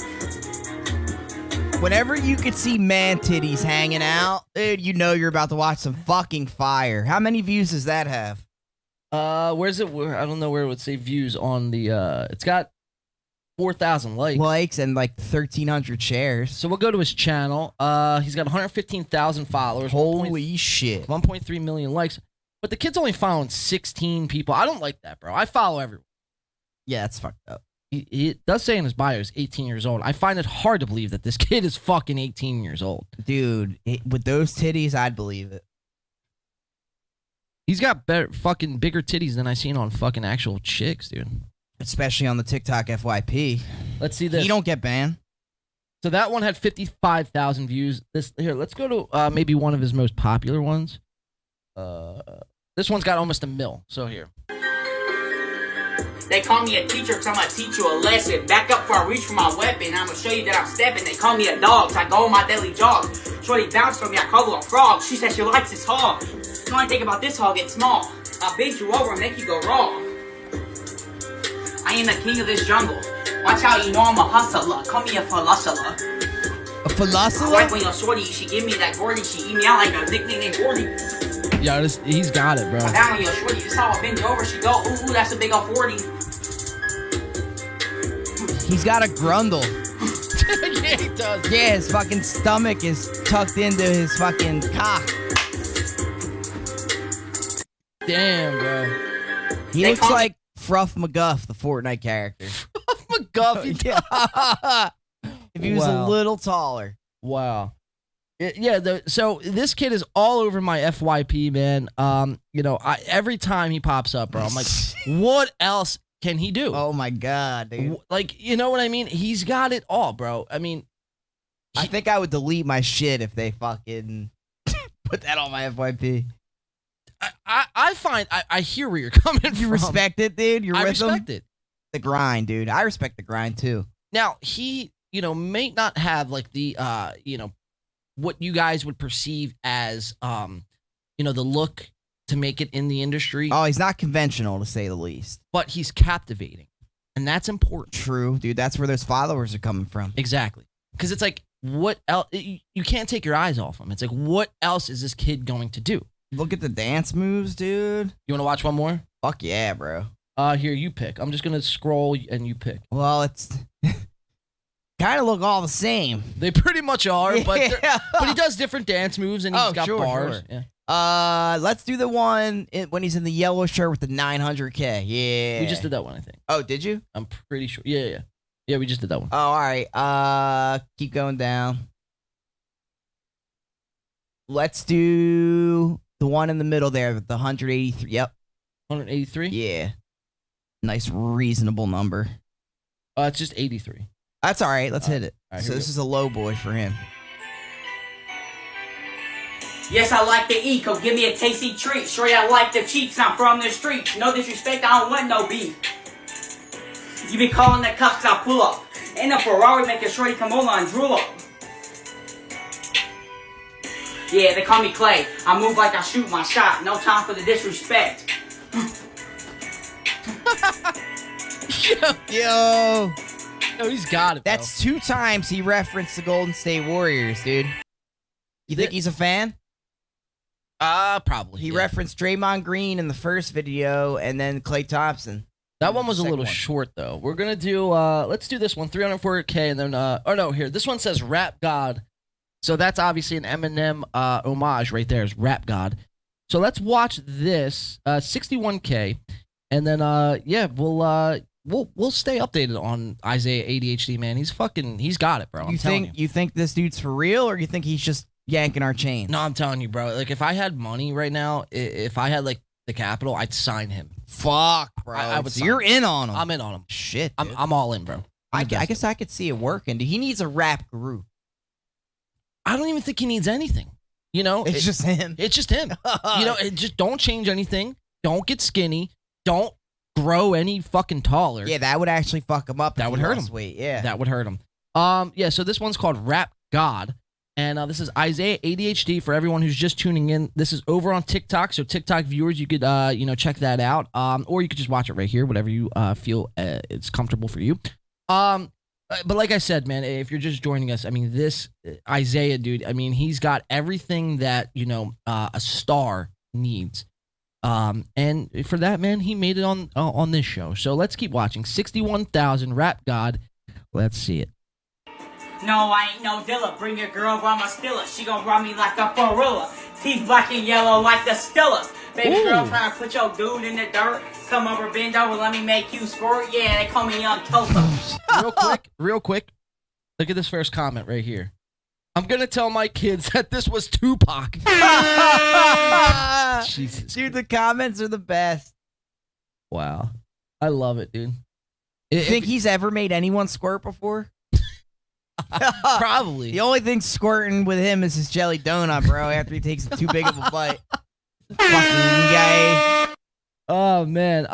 Whenever you could see man titties hanging out, dude, you know you're about to watch some fucking fire. How many views does that have? Where's it? I don't know where it would say views on the. It's got 4,000 likes. Likes and like 1,300 shares. So we'll go to his channel. He's got 115,000 followers. Holy shit. 1.3 million likes. But the kid's only following 16 people. I don't like that, bro. I follow everyone. Yeah, that's fucked up. He does say in his bio he's 18 years old. I find it hard to believe that this kid is fucking 18 years old. Dude, with those titties, I'd believe it. He's got fucking bigger titties than I seen on fucking actual chicks, dude. Especially on the TikTok FYP. Let's see this. He don't get banned. So that one had 55,000 views. Let's go to maybe one of his most popular ones. This one's got almost 1 mil. So here. They call me a teacher because I'm going to teach you a lesson. Back up before I reach for my weapon. I'm going to show you that I'm stepping. They call me a dog, so I go on my daily jog. Shorty bounced from me, I call her a frog. She said she likes this hog. The only thing about this hog, it's small. I'll bend you over and make you go wrong. I am the king of this jungle. Watch out, you know I'm a hustler. Call me a philosopher. A philosopher? Like when your shorty, she give me that Gordy. She eat me out like a nickname named Gordy. Yeah, he's got it, bro. Down when your shorty, this how I bend you over. She go, ooh, that's a big old 40. He's got a grundle. Yeah, he does. Yeah, his fucking stomach is tucked into his fucking cock. Damn, bro. He looks like Fruff McGuff, the Fortnite character. McGuff, he does. If he was a little taller. Wow. Yeah, so this kid is all over my FYP, man. Every time he pops up, bro, I'm like, what else can he do? Oh my god, dude. Like, you know what I mean? He's got it all, bro. I mean, I think I would delete my shit if they fucking put that on my FYP. I hear where you're coming from. You respect it, dude? You're I with respect him? it. The grind, dude. I respect the grind too. Now, he, may not have like the, what you guys would perceive as, the look to make it in the industry. Oh, he's not conventional to say the least. But he's captivating. And that's important. True, dude. That's where those followers are coming from. Exactly. Because it's like, what else? You can't take your eyes off him. It's like, what else is this kid going to do? Look at the dance moves, dude. You want to watch one more? Fuck yeah, bro. Here, you pick. I'm just going to scroll and you pick. Well, it's kind of look all the same. They pretty much are, Yeah. but he does different dance moves and he's got bars. Sure. Yeah. Let's do the one when he's in the yellow shirt with the 900K. Yeah. We just did that one, I think. Oh, did you? I'm pretty sure. Yeah. Yeah, we just did that one. Oh, all right. Keep going down. Let's do the one in the middle there with the 183. Yep. 183? Yeah. Nice, reasonable number. It's just 83. That's all right. Let's hit it. All right, So this is a low boy for him. Yes, I like to eat. Come give me a tasty treat. Sure, I like the cheeks. I'm from the street. No disrespect. I don't want no beef. You be calling the cuffs 'cause I pull up. In a Ferrari, make a shorty come over and drool up. Yeah, they call me Clay. I move like I shoot my shot. No time for the disrespect. Yo. No, he's got it, bro. That's 2 times he referenced the Golden State Warriors, dude. You think he's a fan? Probably. He yeah. referenced Draymond Green in the first video and then Klay Thompson. That one was a Second little one. short, though. We're going to do, let's do this one, 304K, and then, here, this one says Rap God. So that's obviously an Eminem homage right there is Rap God. So let's watch this, 61K, and then, we'll stay updated on Isaiah ADHD, man. He's got it, bro. I'm telling you. You think this dude's for real, or you think he's just yanking our chain? No, I'm telling you, bro. Like, if I had money right now, if I had, like, the capital, I'd sign him. Fuck, bro. I would So you're in on him. I'm in on him. Shit, dude. I'm all in, bro. I guess I could see it working. He needs a rap group. I don't even think he needs anything. It's just him. It's just him. Just don't change anything. Don't get skinny. Don't grow any fucking taller. Yeah, that would actually fuck him up. That would hurt him. Weight. Yeah, That would hurt him. So this one's called Rap God. And this is Isaiah ADHD for everyone who's just tuning in. This is over on TikTok. So TikTok viewers, you could, check that out. Or you could just watch it right here, whatever you feel it's comfortable for you. But like I said, man, if you're just joining us, I mean, this Isaiah dude, I mean, he's got everything that, a star needs. And for that, man, he made it on this show. So let's keep watching. 61,000 Rap God. Let's see it. No, I ain't no dealer. Bring your girl while I'm a stiller. She gon' ride me like a gorilla. Teeth black and yellow like the Stillers. Baby girl Ooh. trying to put your dude in the dirt. Come over, bend over, let me make you squirt. Yeah, they call me Young Topo. Real quick. Look at this first comment right here. I'm gonna tell my kids that this was Tupac. Jesus. Dude, the comments are the best. Wow. I love it, dude. You think he's ever made anyone squirt before? Probably. The only thing squirting with him is his jelly donut, bro, after he takes too big of a bite. Fucking guy. Oh man.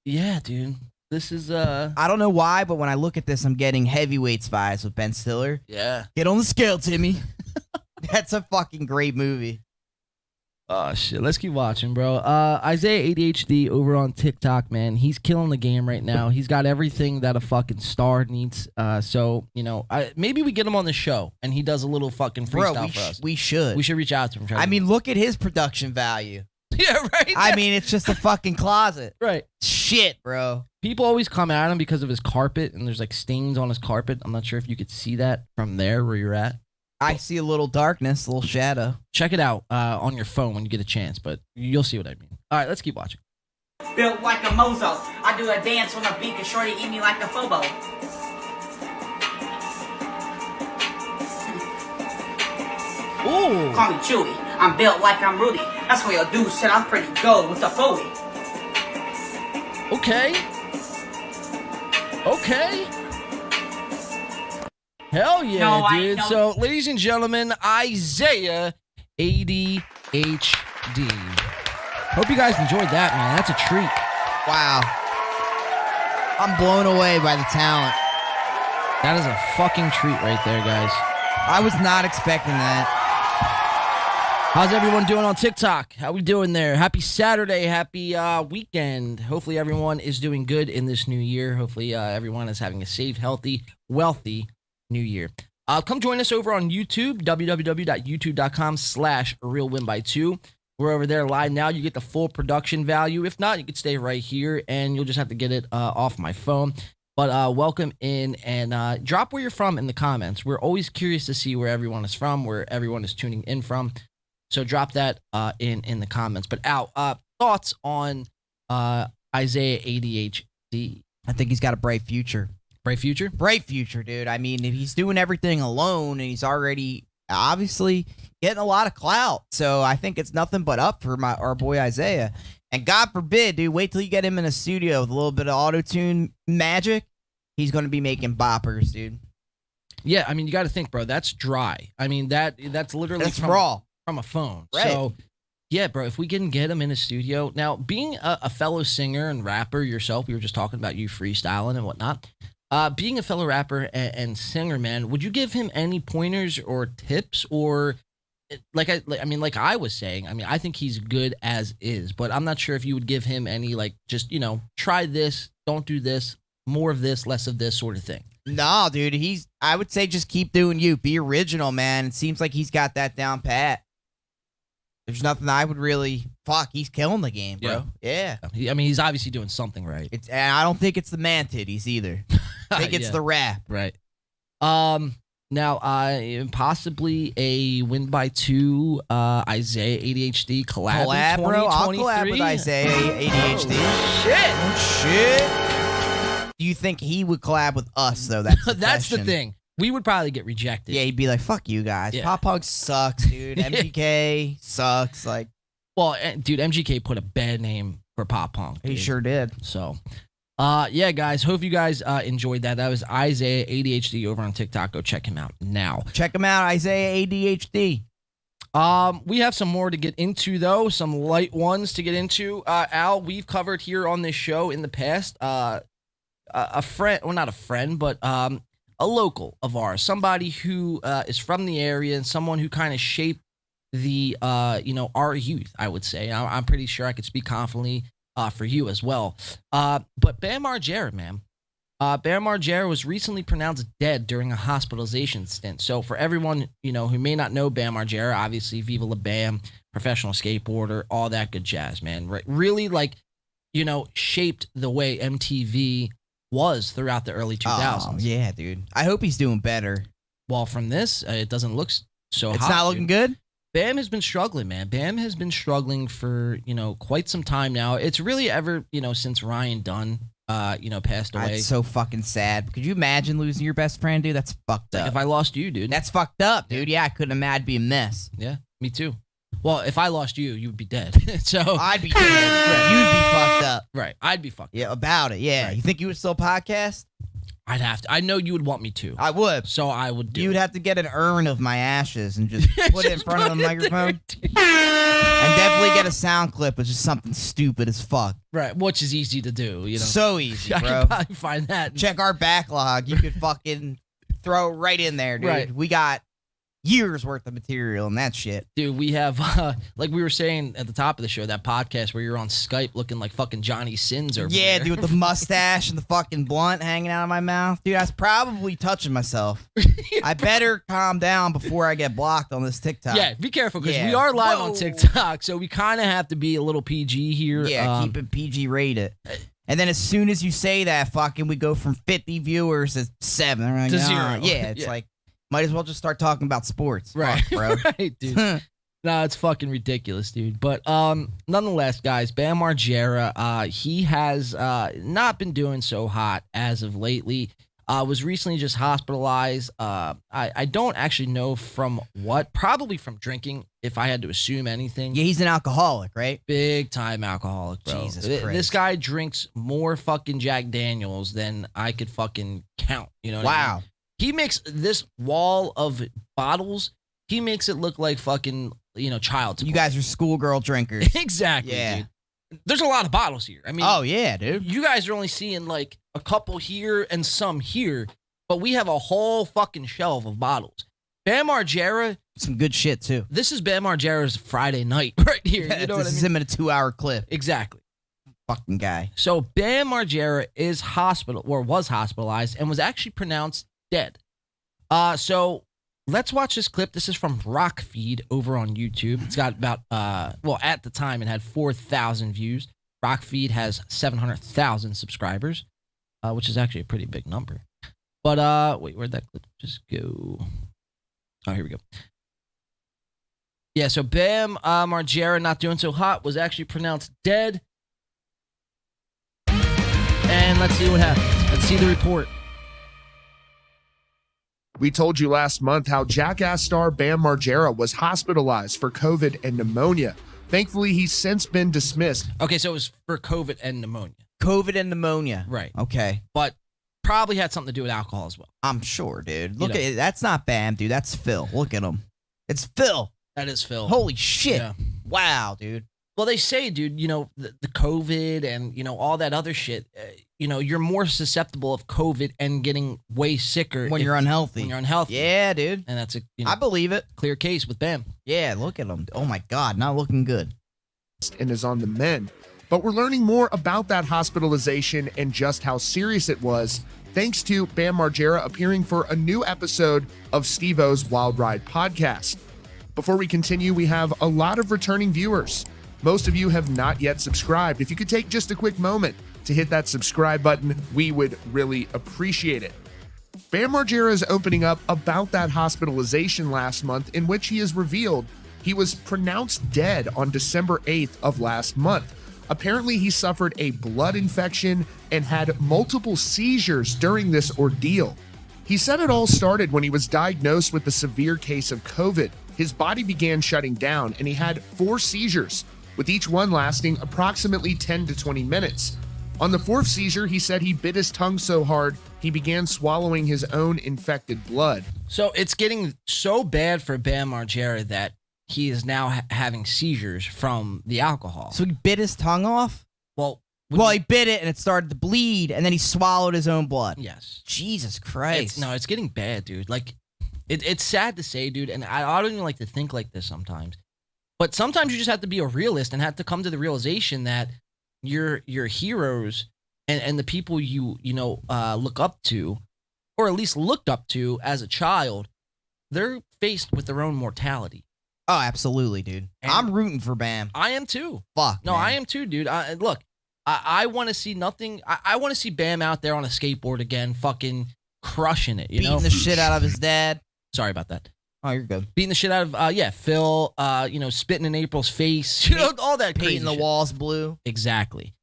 Yeah, dude. This is I don't know why, but when I look at this, I'm getting heavyweights vibes with Ben Stiller. yeah. Get on the scale, Timmy. That's a fucking great movie. Oh shit. Let's keep watching, bro. Isaiah ADHD over on TikTok, man. He's killing the game right now. He's got everything that a fucking star needs. So, you know, maybe we get him on the show and he does a little fucking freestyle Bro, for us. we should. We should reach out to him. I mean, look at his production value. yeah, right. I mean, it's just a fucking closet. right. Shit, bro. People always come at him because of his carpet, and there's like stains on his carpet. I'm not sure if you could see that from there where you're at. I see a little darkness, a little shadow. Check it out on your phone when you get a chance, but you'll see what I mean. All right, let's keep watching. Built like a mozo. I do a dance on a beat and shorty eat me like a phobo. Ooh. Call me Chewy. I'm built like I'm Rudy. That's why your dude said I'm pretty gold with the Foley. Okay. Okay. Hell yeah, No, I dude. don't. So, ladies and gentlemen, Isaiah ADHD. Hope you guys enjoyed that, man. That's a treat. Wow. I'm blown away by the talent. That is a fucking treat right there, guys. I was not expecting that. How's everyone doing on TikTok? How we doing there? Happy Saturday. Happy weekend. Hopefully everyone is doing good in this new year. Hopefully everyone is having a safe, healthy, wealthy new year. Come join us over on YouTube, www.youtube.com/realwinby2. We're over there live now. You get the full production value. If not, you could stay right here and you'll just have to get it off my phone. But welcome in and drop where you're from in the comments. We're always curious to see where everyone is from, where everyone is tuning in from. So drop that in the comments. But Al, thoughts on Isaiah ADHD? I think he's got a bright future. Bright future? Bright future, dude. I mean, if he's doing everything alone and he's already obviously getting a lot of clout. So I think it's nothing but up for our boy Isaiah. And God forbid, dude, wait till you get him in a studio with a little bit of auto-tune magic. He's going to be making boppers, dude. Yeah, I mean, you got to think, bro. That's dry. I mean, that's literally That's raw. From a phone. Right. So, yeah, bro, if we can get him in a studio. Now, being a fellow singer and rapper yourself, we were just talking about you freestyling and whatnot. Being a fellow rapper and singer, man, would you give him any pointers or tips? Or, like I was saying, I mean, I think he's good as is, but I'm not sure if you would give him any, like, just, you know, try this, don't do this, more of this, less of this sort of thing. No, dude, I would say just keep doing you. Be original, man. It seems like he's got that down pat. There's nothing I would really... Fuck, he's killing the game, bro. Yeah. I mean, he's obviously doing something right. And I don't think it's the man titties either. I think it's Yeah. the rap. Right. Now, possibly a win by 2 Isaiah ADHD collab. Collab, in bro. I'll 2023. collab with Isaiah ADHD. Shit. Do you think he would collab with us, though? That's the That's the question. thing. We would probably get rejected. Yeah, he'd be like, fuck you guys. Yeah. Pop Punk sucks, dude. MGK sucks. Like, Well, dude, MGK put a bad name for pop punk. he dude. sure did. So, yeah, guys. Hope you guys enjoyed that. That was Isaiah ADHD over on TikTok. Go check him out now. Check him out, Isaiah ADHD. We have some more to get into, though. Some light ones to get into. Al, we've covered here on this show in the past. A friend, well, not a friend, but a local of ours, somebody who is from the area and someone who kind of shaped the, our youth, I would say. I'm pretty sure I could speak confidently for you as well. But Bam Margera, man. Bam Margera was recently pronounced dead during a hospitalization stint. So for everyone, who may not know Bam Margera, obviously Viva La Bam, professional skateboarder, all that good jazz, man. Right? Really, shaped the way MTV was throughout the early 2000s. Oh, yeah, dude. I hope he's doing better. Well, from this, it doesn't look so It's hot. not looking good? Bam has been struggling, man. Bam has been struggling for, quite some time now. It's really ever, since Ryan Dunn, passed away. That's so fucking sad. Could you imagine losing your best friend, dude? That's fucked up. Like if I lost you, dude. That's fucked up, dude. Yeah, I couldn't imagine. It'd be a mess. Yeah, me too. Well, if I lost you, you would be dead. So I'd be dead. You'd be fucked up. Right. I'd be fucked up. Yeah, about it. Yeah. Right. You think you would still podcast? I'd have to. I know you would want me to. I would. So I would do You'd it. have to get an urn of my ashes and just put it in front of the microphone. There, And definitely get a sound clip with just something stupid as fuck. right, which is easy to do, So easy, I bro. could probably find that. Check our backlog. You could fucking throw it right in there, dude. Right. We got years worth of material and that shit. Dude, we have, like we were saying at the top of the show, that podcast where you're on Skype looking like fucking Johnny Sins over Yeah, there. dude, with the mustache and the fucking blunt hanging out of my mouth. Dude, I was probably touching myself. I better calm down before I get blocked on this TikTok. Yeah, be careful because Yeah. we are live on Whoa. TikTok, so we kind of have to be a little PG here. Yeah, keep it PG rated. And then as soon as you say that, fucking, we go from 50 viewers to 7. I'm like, To "Ah." 0. Yeah, it's like, might as well just start talking about sports. Right, Fuck, bro. right, dude. No, it's fucking ridiculous, dude. But nonetheless, guys, Bam Margera, he has not been doing so hot as of lately. Was recently just hospitalized. I don't actually know from what. Probably from drinking, if I had to assume anything. Yeah, he's an alcoholic, right? Big time alcoholic, bro. Jesus This Christ. guy drinks more fucking Jack Daniels than I could fucking count. You know what I mean? Wow. He makes this wall of bottles, he makes it look like fucking, child support. You guys are schoolgirl drinkers. Exactly, Yeah. dude. There's a lot of bottles here. I mean, Oh, yeah, dude. you guys are only seeing like a couple here and some here, but we have a whole fucking shelf of bottles. Bam Margera, Some good shit, too. this is Bam Margera's Friday night right here. You know what I This is mean? him in a 2-hour clip. Exactly. Fucking guy. So Bam Margera was hospitalized and was actually pronounced dead. So let's watch this clip. This is from Rock Feed over on YouTube. It's got about at the time it had 4,000 views. Rock Feed has 700,000 subscribers, which is actually a pretty big number. But wait, where'd that clip just go? Oh, here we go. Yeah, so Bam Margera, not doing so hot, was actually pronounced dead. And let's see what happens. Let's see the report. We told you last month how Jackass star Bam Margera was hospitalized for COVID and pneumonia. Thankfully, he's since been dismissed. Okay, so it was for COVID and pneumonia. COVID and pneumonia. Right. Okay. But probably had something to do with alcohol as well. I'm sure, dude. Look know. at it. That's not Bam, dude. That's Phil. Look at him. It's Phil. That is Phil. Holy shit. Yeah. Wow, dude. Well, they say, dude, the COVID and, all that other shit, you're more susceptible of COVID and getting way sicker When if- you're unhealthy. When you're unhealthy. Yeah, dude. And that's a I believe it. clear case with Bam. Yeah, look at him. Oh my God, not looking good. And is on the mend. But we're learning more about that hospitalization and just how serious it was, thanks to Bam Margera appearing for a new episode of Steve-O's Wild Ride podcast. Before we continue, we have a lot of returning viewers. Most of you have not yet subscribed. If you could take just a quick moment to hit that subscribe button, we would really appreciate it. Bam Margera is opening up about that hospitalization last month, in which he has revealed he was pronounced dead on December 8th of last month. Apparently, he suffered a blood infection and had multiple seizures during this ordeal. He said it all started when he was diagnosed with a severe case of COVID. His body began shutting down and he had 4 seizures, with each one lasting approximately 10 to 20 minutes. On the 4th seizure, he said he bit his tongue so hard he began swallowing his own infected blood. So it's getting so bad for Bam Margera that he is now having seizures from the alcohol. So he bit his tongue off? Well, He bit it and it started to bleed and then he swallowed his own blood. yes. Jesus Christ. It's getting bad, dude. Like, it's sad to say, dude, and I don't even like to think like this sometimes. But sometimes you just have to be a realist and have to come to the realization that your heroes and the people you look up to, or at least looked up to as a child, they're faced with their own mortality. Oh, absolutely, dude. And- I'm rooting for Bam. I am too. Fuck. No, man. I am too, dude. Look, I want to see nothing. I want to see Bam out there on a skateboard again, fucking crushing it. You Beating know, the shit out of his dad. Sorry about that. Oh, you're good. Beating the shit out of Phil, spitting in April's face, all that crazy Painting the shit. walls blue. Exactly.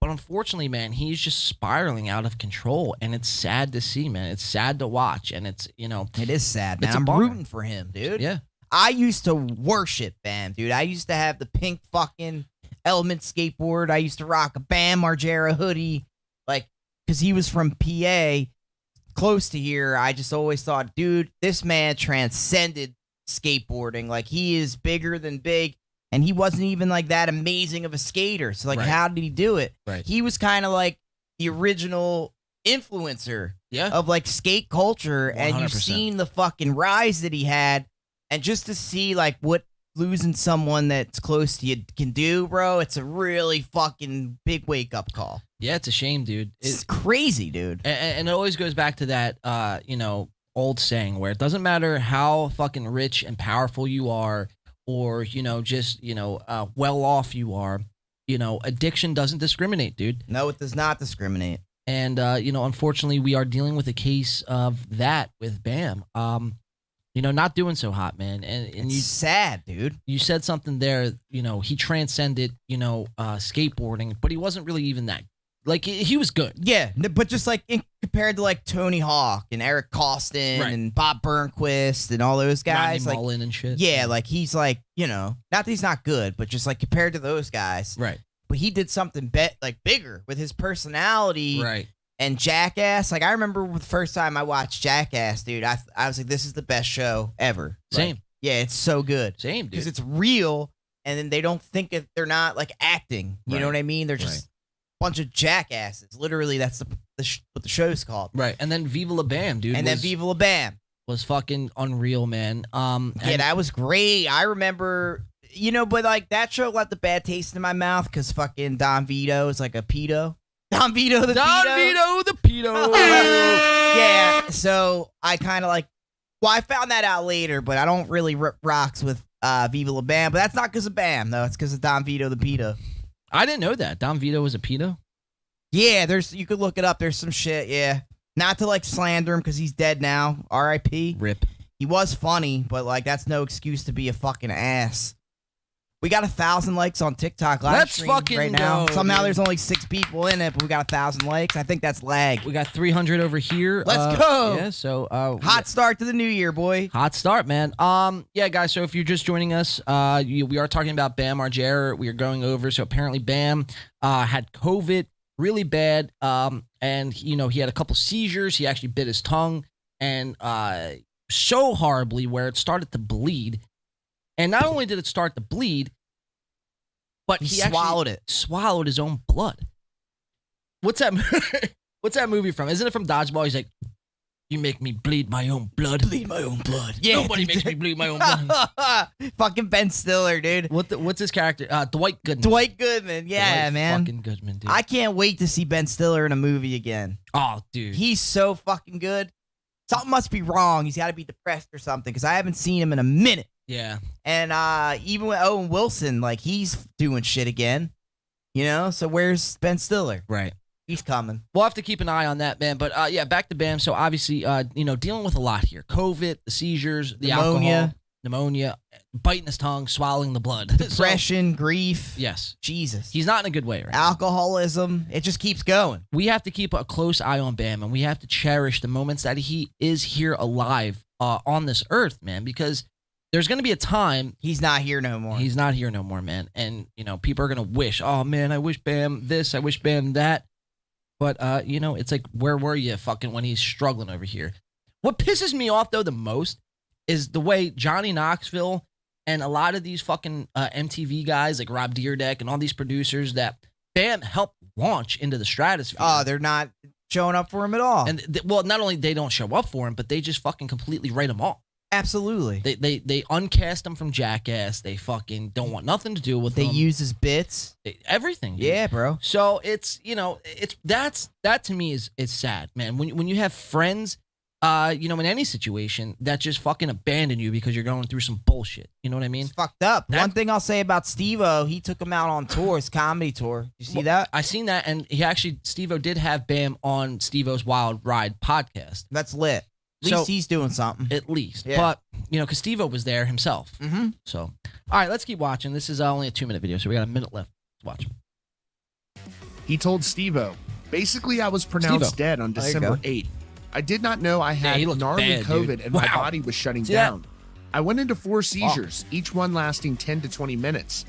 But unfortunately, man, he's just spiraling out of control, and it's sad to see, man. It's sad to watch, and it's, It is sad, man. It's a I'm bummer. rooting for him, dude. Yeah. I used to worship Bam, dude. I used to have the pink fucking Element skateboard. I used to rock a Bam Margera hoodie, because he was from PA, close to here. I just always thought, dude, this man transcended skateboarding. Like, he is bigger than big, and he wasn't even that amazing of a skater. So, Right. how did he do it? Right. He was kind of like the original influencer Yeah. of skate culture, and 100%. you've seen the fucking rise that he had, and just to see what losing someone that's close to you can do, bro, it's a really fucking big wake up call. Yeah, it's a shame, dude. It's crazy, dude. And it always goes back to that, old saying where it doesn't matter how fucking rich and powerful you are, or just well off you are. Addiction doesn't discriminate, dude. No, it does not discriminate. And unfortunately, we are dealing with a case of that with Bam. Not doing so hot, man. And It's sad, dude. you said something there. He transcended skateboarding, but he wasn't really even that. He was good. Yeah, but just compared to Tony Hawk and Eric Costin Right. and Bob Burnquist and all those guys, Rodney Mullen and shit. yeah, he's not that he's not good, but just compared to those guys, Right. but he did something bigger with his personality Right. and Jackass. I remember the first time I watched Jackass, dude. I was like, this is the best show ever. Same. Yeah, it's so good Same, because dude. it's real, and then they don't think they're not acting. You Right. know what I mean? They're just a bunch of jackasses. Literally, that's what the show's called. Right. And then Viva La Bam, dude. And then was, Viva La Bam. was fucking unreal, man. Yeah, and- that was great. I remember, but that show left a bad taste in my mouth because fucking Don Vito is a pedo. Don Vito the Don pedo. Vito the pedo. Yeah, so I kind of I found that out later, but I don't really rip rocks with Viva La Bam. But that's not because of Bam, though. It's because of Don Vito the pedo. I didn't know that. Don Vito was a pedo? Yeah, you could look it up. There's some shit, yeah. Not to slander him because he's dead now. R.I.P. Rip. He was funny, but that's no excuse to be a fucking ass. We got 1,000 likes on TikTok live Let's stream fucking right now. go, Somehow dude. there's only 6 people in it, but we got 1,000 likes. I think that's lag. We got 300 over here. Let's go. Yeah, so Hot start to the new year, boy. hot start, man. Yeah, guys. So if you're just joining us, we are talking about Bam Margera. We are going over. So apparently, Bam had COVID really bad. And he had a couple seizures. He actually bit his tongue, and so horribly where it started to bleed. And not only did it start to bleed, but He actually swallowed it. swallowed his own blood. What's that? What's that movie from? Isn't it from Dodgeball? He's like, "You make me bleed my own blood. Bleed my own blood. Yeah, Nobody makes me bleed my own blood." Fucking Ben Stiller, dude. What's his character? Dwight Goodman. Dwight Goodman. Yeah, Dwight man. Fucking Goodman, dude. I can't wait to see Ben Stiller in a movie again. Oh, dude. He's so fucking good. Something must be wrong. He's got to be depressed or something because I haven't seen him in a minute. Yeah. And even with Owen Wilson, he's doing shit again. So where's Ben Stiller? Right. He's coming. We'll have to keep an eye on that, man. But yeah, back to Bam. So obviously, dealing with a lot here: COVID, the seizures, the alcohol, pneumonia, biting his tongue, swallowing the blood, Depression, grief. Yes, Jesus. he's not in a good way right now. Alcoholism. It just keeps going. We have to keep a close eye on Bam, and we have to cherish the moments that he is here alive on this earth, man, because there's going to be a time He's not here no more. he's not here no more, man. And, people are going to wish, oh, man, I wish Bam this, I wish Bam that. But, it's like, where were you fucking when he's struggling over here? What pisses me off, though, the most is the way Johnny Knoxville and a lot of these fucking MTV guys like Rob Dyrdek and all these producers that Bam helped launch into the stratosphere. Oh, they're not showing up for him at all. And, well, not only they don't show up for him, but they just fucking completely write him off. Absolutely. They uncast him from Jackass. They fucking don't want nothing to do with They him. use his bits. Everything. Dude. Yeah, bro. So it's that to me is sad, man. When you have friends, in any situation that just fucking abandon you because you're going through some bullshit. You know what I mean? It's fucked up. That- One thing I'll say about Steve-O, he took him out on tour, his comedy tour. You see that? I seen that, and Steve-O did have Bam on Steve-O's Wild Ride podcast. That's lit. At least he's doing something. At least. Yeah. But, because Steve-O was there himself. Mm-hmm. So, all right, let's keep watching. This is only a 2-minute video, so we got a minute left. Let's watch. He told Steve-O, basically I was pronounced Steve-O. dead on There you December go. 8th. I did not know I had he looked gnarly bad, COVID dude. and my Wow. body was shutting See that? down. I went into 4 seizures, each one lasting 10 to 20 minutes.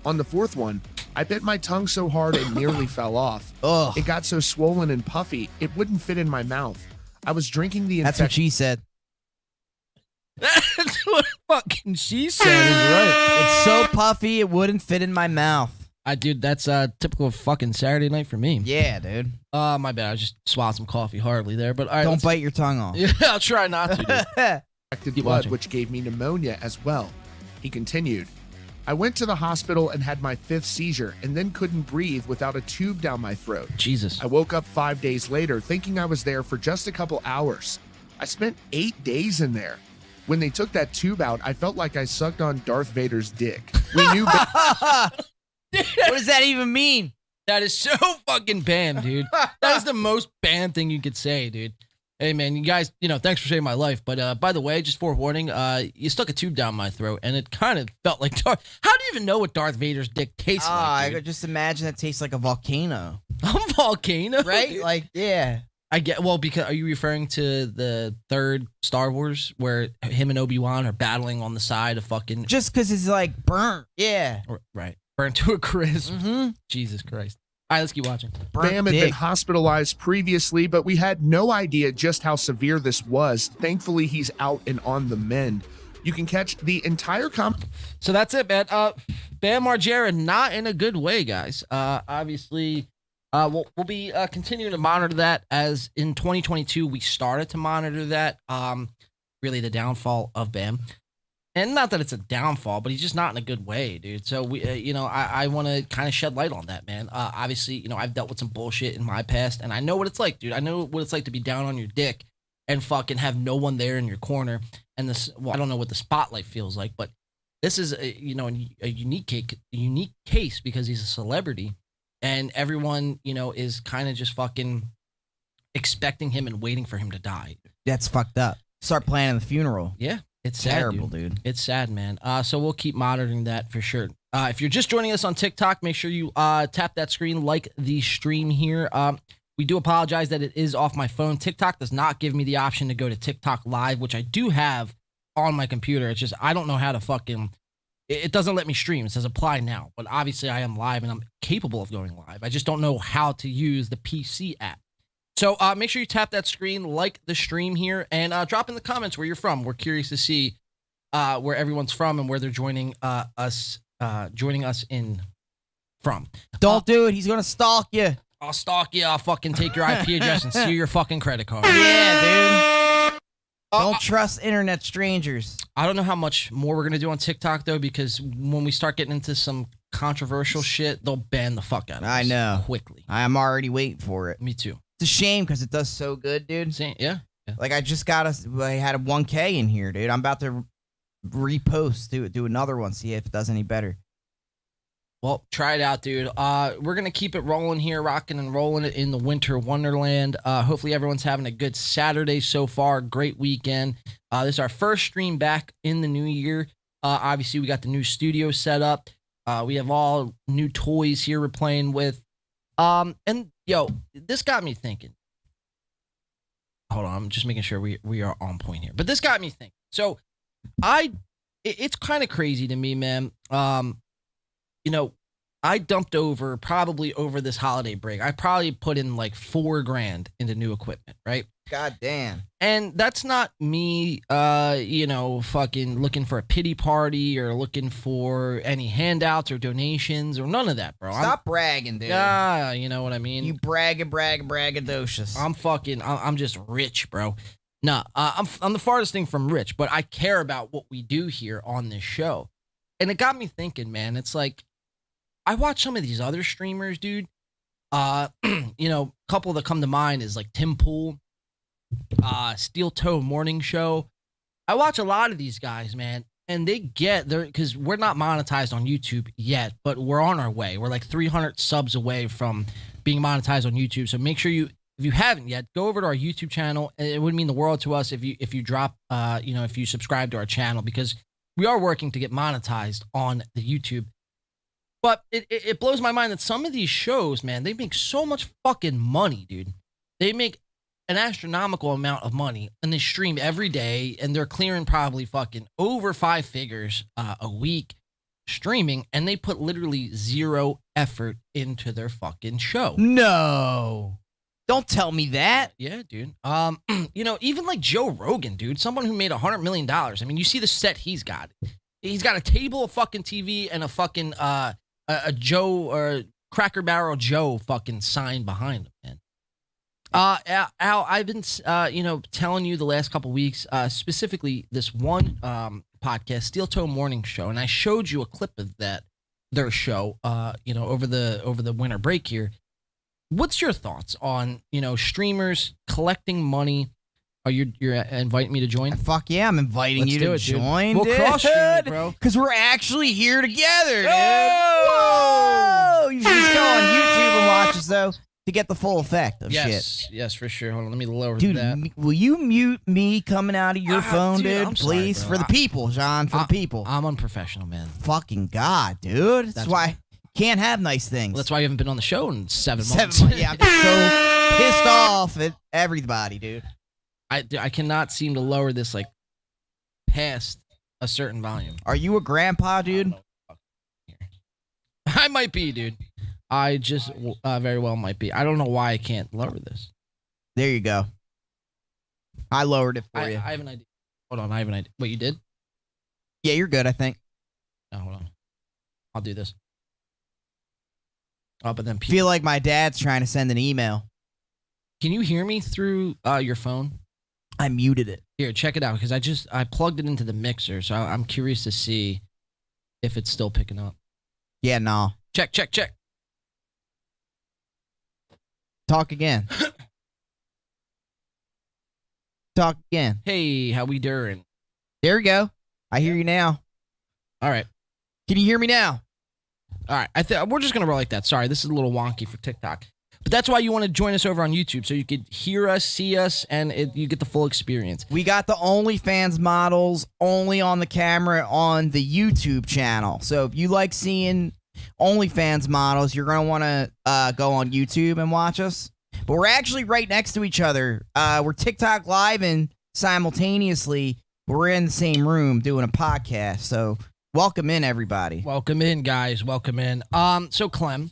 On the 4th one, I bit my tongue so hard it nearly fell off. Ugh. It got so swollen and puffy, it wouldn't fit in my mouth. I was drinking the That's what infection. she said. That's what fucking she said is right. It's so puffy, it wouldn't fit in my mouth. Dude, that's typical of fucking Saturday night for me. Yeah, dude. My bad. I just swallowed some coffee hardly there, but all right. Don't bite your tongue off. Yeah, I'll try not to, dude. Infected Keep blood, watching. which gave me pneumonia as well. He continued, I went to the hospital and had my 5th seizure and then couldn't breathe without a tube down my throat. Jesus. I woke up 5 days later thinking I was there for just a couple hours. I spent 8 days in there. When they took that tube out, I felt like I sucked on Darth Vader's dick. We knew What does that even mean? That is so fucking Bam, dude. That is the most Bam thing you could say, dude. Hey, man, you guys, thanks for saving my life. But by the way, just forewarning, you stuck a tube down my throat, and it kind of felt like Darth. How do you even know what Darth Vader's dick tastes like? I Dude? could just imagine that tastes like a volcano. A volcano, Right? dude. Like, yeah. I get because are you referring to the 3rd Star Wars where him and Obi-Wan are battling on the side of fucking Just because it's like burnt. Yeah. right, burnt to a crisp? Mm-hmm. Jesus Christ! All right, let's keep watching. Burnt Bam had been dick. hospitalized previously, but we had no idea just how severe this was. Thankfully, he's out and on the mend. You can catch the entire So that's it, man. Bam Margera not in a good way, guys. Obviously, we'll be continuing to monitor that as in 2022 we started to monitor that. Really the downfall of Bam, and not that it's a downfall, but he's just not in a good way, dude. So we, I want to kind of shed light on that, man. Obviously, I've dealt with some bullshit in my past, and I know what it's like, dude. I know what it's like to be down on your dick and fucking have no one there in your corner. And this, well, I don't know what the spotlight feels like, but this is a unique case because he's a celebrity, and everyone is kind of just fucking expecting him and waiting for him to die. That's fucked up. Start planning the funeral. Yeah, it's sad, Terrible, dude. It's sad, man. So we'll keep monitoring that for sure. If you're just joining us on TikTok, make sure you tap that screen, like the stream here. We do apologize that it is off my phone. TikTok does not give me the option to go to TikTok Live, which I do have on my computer. It's just I don't know how to fucking. It doesn't let me stream. It says apply now, but obviously I am live and I'm capable of going live. I just don't know how to use the PC app. So make sure you tap that screen, like the stream here, and drop in the comments where you're from. We're curious to see where everyone's from and where they're joining us in from. Don't do it. He's going to stalk you. I'll stalk you. I'll fucking take your IP address and steal your fucking credit card. Yeah, dude. Don't trust internet strangers. I don't know how much more we're going to do on TikTok, though, because when we start getting into some controversial shit, they'll ban the fuck out of us. I know. Quickly. I'm already waiting for it. Me too. It's a shame because it does so good, dude. Yeah. Like, I had a 1K in here, dude. I'm about to repost, do another one, see if it does any better. Well, try it out, dude. We're going to keep it rolling here, rocking and rolling it in the winter wonderland. Hopefully everyone's having a good Saturday so far. Great weekend. This is our first stream back in the new year. Obviously, we got the new studio set up. We have all new toys here we're playing with. And, yo, this got me thinking. Hold on, I'm just making sure we are on point here. But this got me thinking. So, it's kind of crazy to me, man. I dumped probably over this holiday break. I probably put in like $4,000 into new equipment, right? God damn. And that's not me, fucking looking for a pity party or looking for any handouts or donations or none of that, bro. Stop bragging, dude. Yeah, you know what I mean? You braggadocious. I'm just rich, bro. Nah, I'm the farthest thing from rich, but I care about what we do here on this show. And it got me thinking, man. It's like, I watch some of these other streamers, dude. A couple that come to mind is like Tim Pool, Steel Toe Morning Show. I watch a lot of these guys, man, and they get there because we're not monetized on YouTube yet, but we're on our way. We're like 300 subs away from being monetized on YouTube. So make sure you if you haven't yet, go over to our YouTube channel. It would mean the world to us if you drop, if you subscribe to our channel, because we are working to get monetized on the YouTube. But it blows my mind that some of these shows, man, they make so much fucking money, dude. They make an astronomical amount of money, and they stream every day, and they're clearing probably fucking over 5 figures a week streaming, and they put literally zero effort into their fucking show. No. Don't tell me that. Yeah, dude. Even like Joe Rogan, dude, someone who made $100 million. I mean, you see the set he's got. He's got a table of fucking TV and a fucking a Joe or Cracker Barrel Joe fucking sign behind him, man. Al, I've been telling you the last couple weeks, specifically this one podcast, Steel Toe Morning Show, and I showed you a clip of their show over the winter break here. What's your thoughts on, streamers collecting money? Are you're inviting me to join? Fuck yeah, I'm inviting you to join. We'll cross stream it, bro. Because we're actually here together, dude. Whoa! You just go on YouTube and watch us, though, to get the full effect of shit. Yes, for sure. Hold on, let me lower dude, that. Will you mute me coming out of your phone, dude? I'm please? sorry, for the people, John, for the people. I'm unprofessional, man. Fucking God, dude. That's why... Can't have nice things. Well, that's why you haven't been on the show in 7 months. Yeah, I'm just so pissed off at everybody, dude. I cannot seem to lower this like past a certain volume. Are you a grandpa, dude? I might be, dude. I just very well might be. I don't know why I can't lower this. There you go. I lowered it for you. I have an idea. Hold on, I have an idea. Wait, you did? Yeah, you're good, I think. No, hold on. I'll do this. Oh, but then feel like my dad's trying to send an email. Can you hear me through your phone? I muted it. Here, check it out, because I plugged it into the mixer, so I'm curious to see if it's still picking up. Yeah, no. Check. Talk again. Talk again. Hey, how we doing? There we go. I hear you now. All right. Can you hear me now? All right, we're just going to roll like that. Sorry, this is a little wonky for TikTok. But that's why you want to join us over on YouTube, so you could hear us, see us, and you get the full experience. We got the OnlyFans models only on the camera on the YouTube channel. So if you like seeing OnlyFans models, you're going to want to go on YouTube and watch us. But we're actually right next to each other. We're TikTok live and simultaneously we're in the same room doing a podcast. So... welcome in, everybody. Welcome in, guys. Welcome in. So Clem,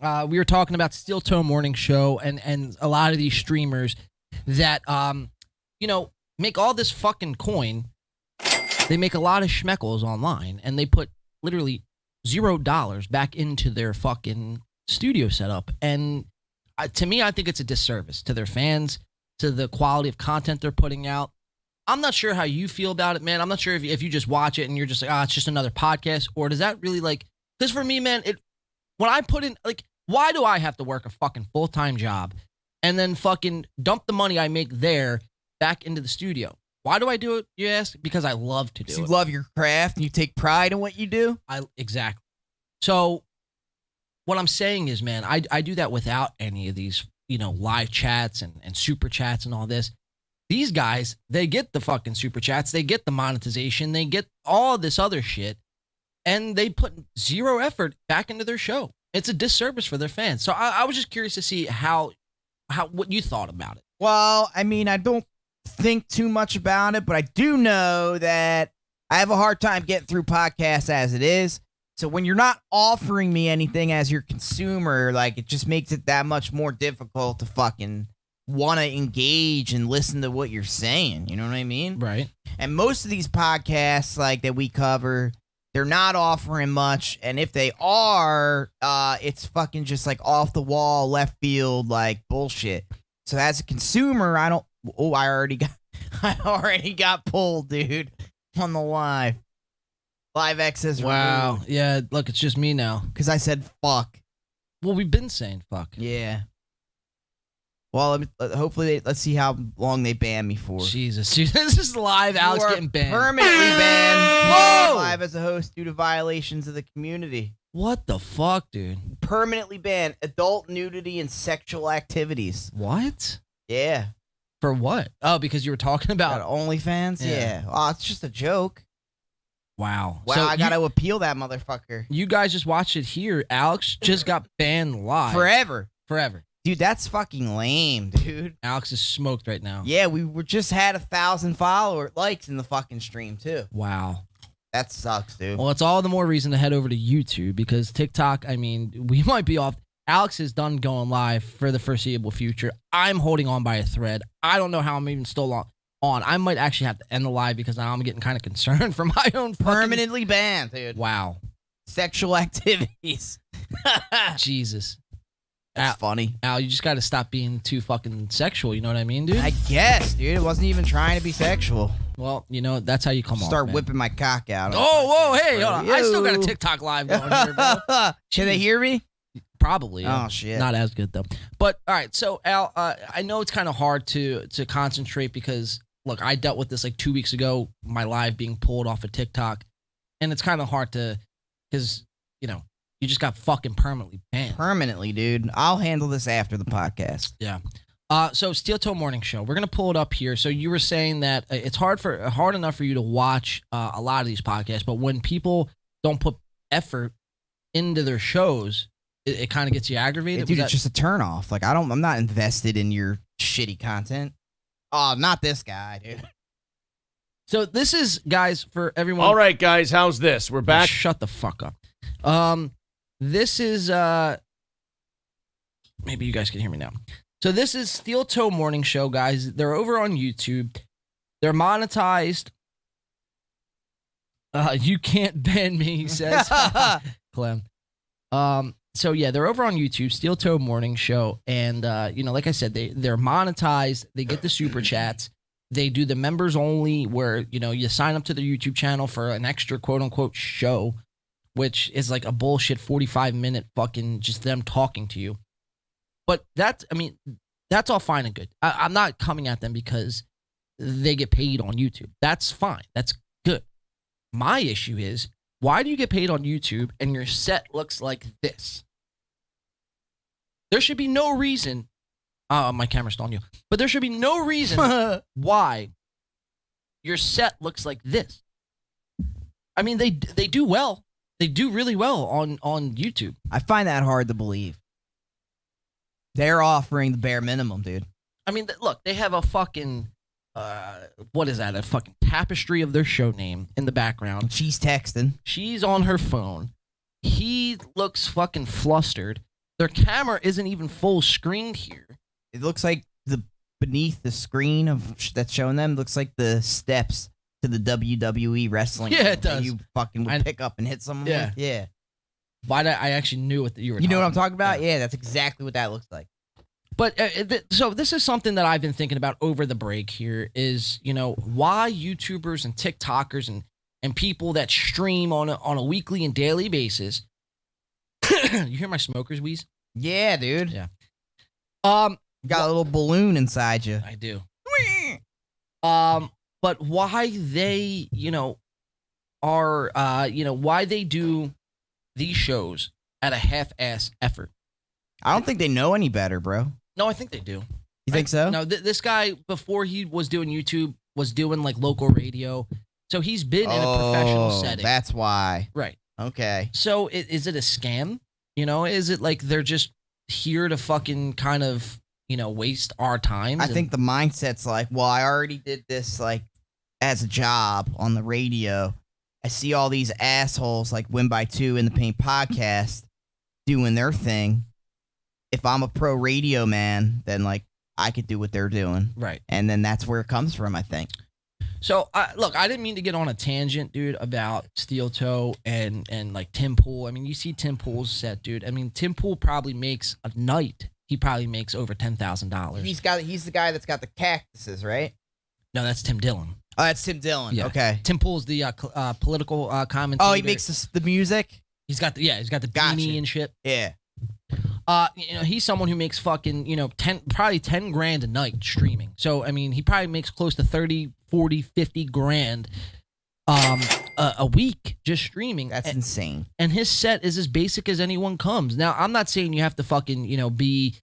we were talking about Steel Toe Morning Show and a lot of these streamers that make all this fucking coin. They make a lot of schmeckles online, and they put literally $0 back into their fucking studio setup. And to me, I think it's a disservice to their fans, to the quality of content they're putting out. I'm not sure how you feel about it, man. I'm not sure if you just watch it and you're just like, it's just another podcast, or does that really because for me, man, when I put in, why do I have to work a fucking full-time job and then fucking dump the money I make there back into the studio? Why do I do it, you ask? Because I love to do it. You love your craft and you take pride in what you do? Exactly. So what I'm saying is, man, I do that without any of these, live chats and super chats and all this. These guys, they get the fucking super chats, they get the monetization, they get all this other shit, and they put zero effort back into their show. It's a disservice for their fans. So I was just curious to see what you thought about it. Well, I mean, I don't think too much about it, but I do know that I have a hard time getting through podcasts as it is. So when you're not offering me anything as your consumer, it just makes it that much more difficult to fucking want to engage and listen to what you're saying. You know what I mean? Right. And most of these podcasts that we cover, they're not offering much. And if they are, it's fucking just off the wall, left field, bullshit. So as a consumer, I already got pulled, dude, on the live access. Wow. Removed. Yeah. Look, it's just me now. Because I said fuck. Well, we've been saying fuck. Yeah. Well, hopefully, let's see how long they ban me for. Jesus. This is live. Alex getting banned. Permanently banned. Whoa! Live as a host due to violations of the community. What the fuck, dude? Permanently banned adult nudity and sexual activities. What? Yeah. For what? Oh, because you were talking Got about. OnlyFans? Yeah. Yeah. Oh, it's just a joke. Wow. Wow, So I got to appeal that motherfucker. You guys just watched it here. Alex just got banned live. Forever. Dude, That's fucking lame, dude. Alex is smoked right now. Yeah, we were just had 1,000 likes in the fucking stream, too. Wow. That sucks, dude. Well, it's all the more reason to head over to YouTube because TikTok, I mean, we might be off. Alex is done going live for the foreseeable future. I'm holding on by a thread. I don't know how I'm even still on. I might actually have to end the live because now I'm getting kind of concerned for my own Permanently banned, dude. Wow. Sexual activities. Jesus. That's funny. Al, you just got to stop being too fucking sexual. You know what I mean, dude? I guess, dude. It wasn't even trying to be sexual. Well, you know, that's how you come off, Start man. whipping my cock out. Oh, whoa, hey, hold on. I still got a Yo. TikTok live going here, bro. Can they hear me? Probably. Oh, shit. Not as good, though. But, all right, so, Al, I know it's kind of hard to concentrate because, look, I dealt with this like 2 weeks ago, my live being pulled off of TikTok, and it's kind of hard to, because, you know, you just got fucking permanently banned. Permanently, dude. I'll handle this after the podcast. Yeah. So Steel Toe Morning Show. We're gonna pull it up here. So you were saying that it's hard enough for you to watch a lot of these podcasts, but when people don't put effort into their shows, it kind of gets you aggravated. Dude, it's just a turnoff. Like I'm not invested in your shitty content. Oh, not this guy, dude. So this is, guys, for everyone. All right, guys, how's this? We're back. Shut the fuck up. This is maybe you guys can hear me now. So this is Steel Toe Morning Show, guys. They're over on YouTube. They're monetized. You can't ban me, he says. Clem. So yeah, they're over on YouTube, Steel Toe Morning Show, and you know, like I said, they're monetized. They get the super chats. They do the members only, where you know you sign up to their YouTube channel for an extra quote unquote show, which is like a bullshit 45-minute fucking just them talking to you. But that's all fine and good. I'm not coming at them because they get paid on YouTube. That's fine. That's good. My issue is, why do you get paid on YouTube and your set looks like this? There should be no reason. My camera's still on you. But there should be no reason why your set looks like this. I mean, they do well. They do really well on YouTube. I find that hard to believe. They're offering the bare minimum, dude. I mean, look, they have a fucking, what is that? A fucking tapestry of their show name in the background. She's texting. She's on her phone. He looks fucking flustered. Their camera isn't even full screened here. It looks like beneath the screen that's showing them looks like the steps to the WWE wrestling. Yeah, it that does. You fucking would pick up and hit someone. Yeah. With. Yeah. Why did I actually knew what you were? You know what I'm talking about? Yeah, that's exactly what that looks like. But so this is something that I've been thinking about over the break here is, you know, why YouTubers and TikTokers and people that stream on a weekly and daily basis. You hear my smoker's wheeze? Yeah, dude. Yeah. Got a little balloon inside you. I do. But why they, you know, are, why they do these shows at a half-ass effort. I don't think they know any better, bro. No, I think they do. You think so? No, this guy, before he was doing YouTube, was doing like local radio. So he's been in a professional setting. That's why. Right. Okay. So is it a scam? You know, is it like they're just here to fucking kind of, you know, waste our time? I think the mindset's like, well, I already did this like as a job on the radio. I see all these assholes like Win by Two in the Paint podcast doing their thing. If I'm a pro radio man, then like I could do what they're doing. Right. And then that's where it comes from, I think. So, look, I didn't mean to get on a tangent, dude, about Steel Toe and like Tim Pool. I mean, you see Tim Pool's set, dude. I mean, Tim Pool probably makes a night. He probably makes over $10,000. He's the guy that's got the cactuses, right? No, that's Tim Dillon. Oh, that's Tim Dillon. Yeah. Okay. Tim Pool's the political commentator. Oh, he makes the music? He's got the beanie Gotcha. and shit. Yeah. You know, he's someone who makes fucking, you know, probably 10 grand a night streaming. So, I mean, he probably makes close to 30, 40, 50 grand a week just streaming. That's insane. And his set is as basic as anyone comes. Now, I'm not saying you have to fucking, be,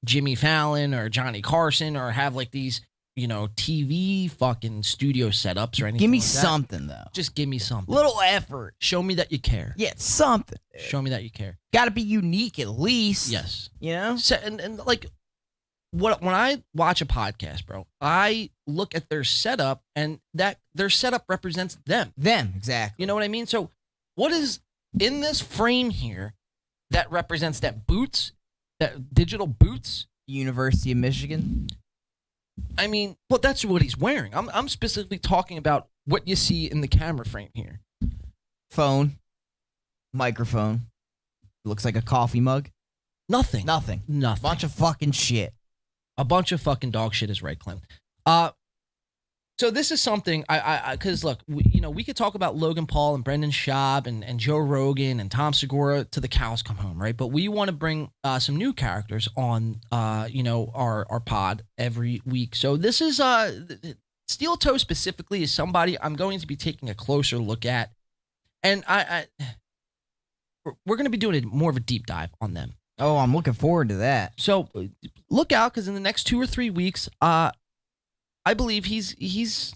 Jimmy Fallon or Johnny Carson or have like these, TV fucking studio setups or anything. Give me like that. something, though. Just give me something. Little effort. Show me that you care. Yeah, something. Show me that you care. Got to be unique at least. Yes. So, and like, when I watch a podcast, bro, I look at their setup and that their setup represents them. Them, exactly. You know what I mean? So what is in this frame here that represents that boots, that digital boots? University of Michigan. I mean, well, that's what he's wearing. I'm specifically talking about what you see in the camera frame here. Phone. Microphone. Looks like a coffee mug. Nothing. Nothing. Bunch of fucking shit. A bunch of fucking dog shit is right, Clem. So this is something because look, we could talk about Logan Paul and Brendan Schaub and Joe Rogan and Tom Segura to the cows come home, right? But we want to bring some new characters on, our pod every week. So this is Steel Toe specifically is somebody I'm going to be taking a closer look at, and we're going to be doing more of a deep dive on them. Oh, I'm looking forward to that. So look out, because in the next 2 or 3 weeks, I believe he's.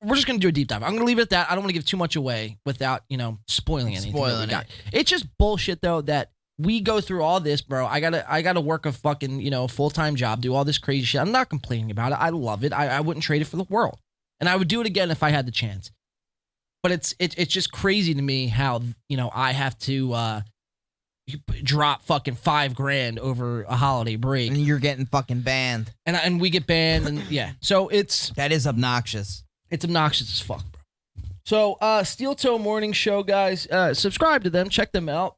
We're just gonna do a deep dive. I'm gonna leave it at that. I don't want to give too much away without spoiling anything. It's just bullshit though that we go through all this, bro. I gotta work a fucking full-time job, do all this crazy shit. I'm not complaining about it. I love it. I wouldn't trade it for the world, and I would do it again if I had the chance. But it's just crazy to me how I have to drop fucking $5,000 over a holiday break, and you're getting fucking banned, and we get banned, and yeah, so that is obnoxious. It's obnoxious as fuck, bro. So Steel Toe Morning Show, guys, subscribe to them, check them out.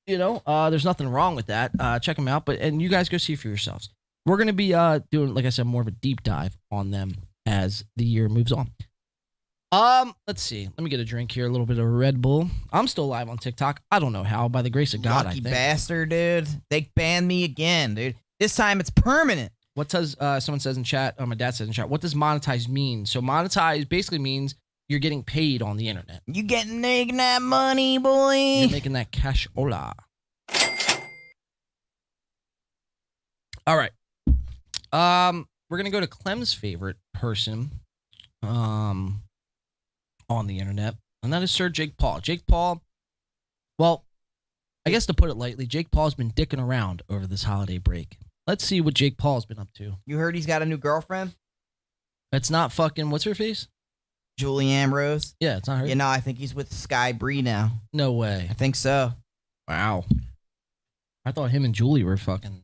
There's nothing wrong with that. Check them out, and you guys go see for yourselves. We're gonna be doing, like I said, more of a deep dive on them as the year moves on. Let's see. Let me get a drink here. A little bit of Red Bull. I'm still live on TikTok. I don't know how. By the grace of God, Lucky I think. bastard, dude. They banned me again, dude. This time it's permanent. What does someone says in chat? Oh, my dad says in chat. What does monetize mean? So monetize basically means you're getting paid on the internet. You making that money, boy. You're making that cash. Hola. All right. We're gonna go to Clem's favorite person. On the internet, and that is Sir Jake Paul. Jake Paul, well, I guess to put it lightly, Jake Paul's been dicking around over this holiday break. Let's see what Jake Paul's been up to. You heard he's got a new girlfriend? It's not fucking, what's her face? Julie Ambrose. Yeah, it's not her. I think he's with Sky Bree now. No way. I think so. Wow. I thought him and Julie were fucking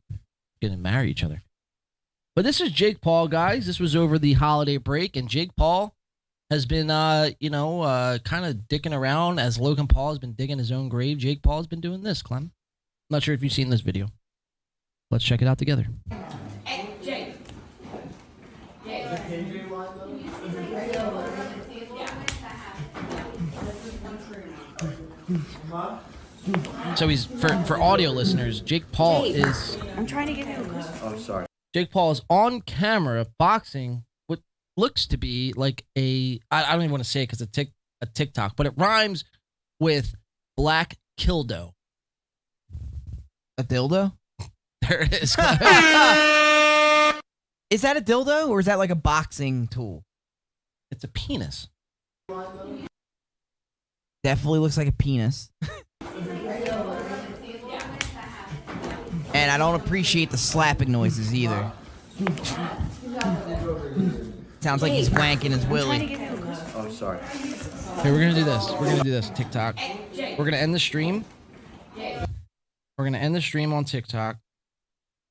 gonna marry each other. But this is Jake Paul, guys. This was over the holiday break, and Jake Paul has been, kind of dicking around as Logan Paul has been digging his own grave. Jake Paul has been doing this, Clem. I'm not sure if you've seen this video. Let's check it out together. Hey, Jake. So he's, for audio listeners, Jake Paul is... I'm trying to get him. Oh, sorry. Jake Paul is on camera boxing what looks to be like I don't even want to say it because it's a TikTok, but it rhymes with black kildo. A dildo? There it is. Is that a dildo or is that like a boxing tool? It's a penis. Definitely looks like a penis. And I don't appreciate the slapping noises either. Sounds like he's wanking his willy. Oh, sorry. Okay, we're gonna do this. TikTok. We're gonna end the stream. We're gonna end the stream on TikTok.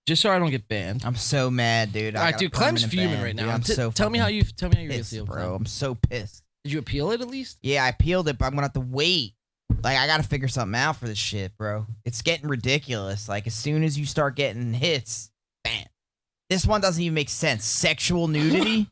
Just so I don't get banned. I'm so mad, dude. All right, dude. Clem's fuming right now. Tell me how you feel, bro. Clem. I'm so pissed. Did you appeal it at least? Yeah, I appealed it, but I'm gonna have to wait. Like, I gotta figure something out for this shit, bro. It's getting ridiculous. Like, as soon as you start getting hits, bam. This one doesn't even make sense. Sexual nudity.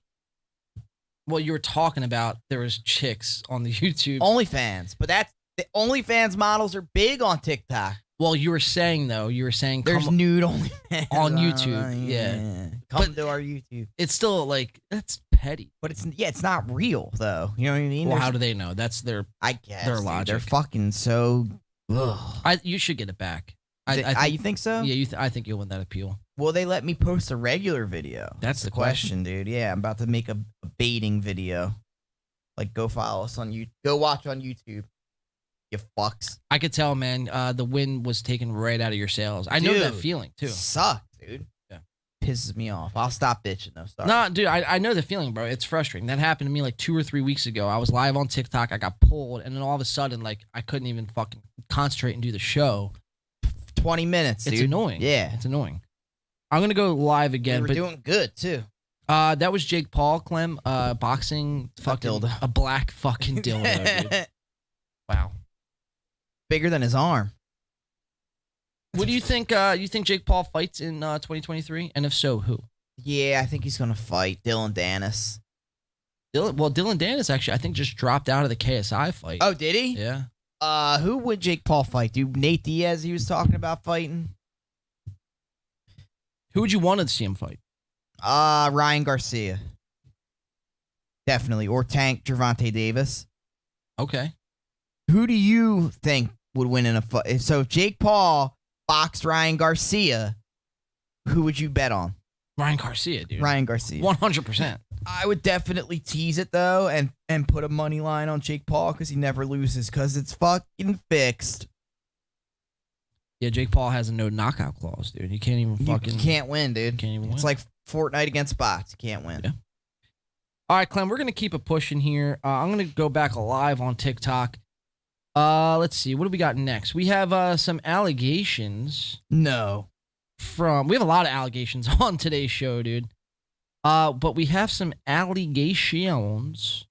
Well, you were talking about there was chicks on the YouTube. OnlyFans, but the OnlyFans models are big on TikTok. Well, you were saying there's nude OnlyFans on YouTube. Yeah. Come to our YouTube. It's still like that's petty. But it's not real though. You know what I mean? Well, how do they know? That's their I guess their dude, logic. They're fucking so. Ugh. You should get it back. You think so? Yeah, I think you'll win that appeal. Will they let me post a regular video? That's the question, dude. Yeah, I'm about to make a baiting video. Like, go follow us on YouTube. Go watch on YouTube. You fucks. I could tell, man. The wind was taken right out of your sails. I know that Dude, feeling too. Sucks, dude. Yeah. Pisses me off. I'll stop bitching though. Sorry. No, dude, I know the feeling, bro. It's frustrating. That happened to me like 2 or 3 weeks ago. I was live on TikTok. I got pulled, and then all of a sudden, like, I couldn't even fucking concentrate and do the show. 20 minutes, dude. It's annoying. Yeah. It's annoying. I'm gonna go live again. We were doing good too. That was Jake Paul, Clem. Boxing, fucking dildo. a black fucking dildo, dude. Wow. Bigger than his arm. What do you think? You think Jake Paul fights in 2023? And if so, who? Yeah, I think he's gonna fight Dylan Dennis. Dylan Dennis actually, I think, just dropped out of the KSI fight. Oh, did he? Yeah. Who would Jake Paul fight? Dude, Nate Diaz he was talking about fighting? Who would you want to see him fight? Ryan Garcia. Definitely. Or Tank Gervonta Davis. Okay. Who do you think would win in a fight? So if Jake Paul boxed Ryan Garcia, who would you bet on? Ryan Garcia, dude. Ryan Garcia. 100%. I would definitely tease it though and put a money line on Jake Paul because he never loses because it's fucking fixed. Yeah, Jake Paul has a no knockout clause, dude. He can't even fucking. You can't win, dude. Can't even win. It's like Fortnite against bots. You can't win. Yeah. All right, Clem, we're going to keep it pushing here. I'm going to go back live on TikTok. Let's see. What do we got next? We have some allegations. No. We have a lot of allegations on today's show, dude. But we have some allegations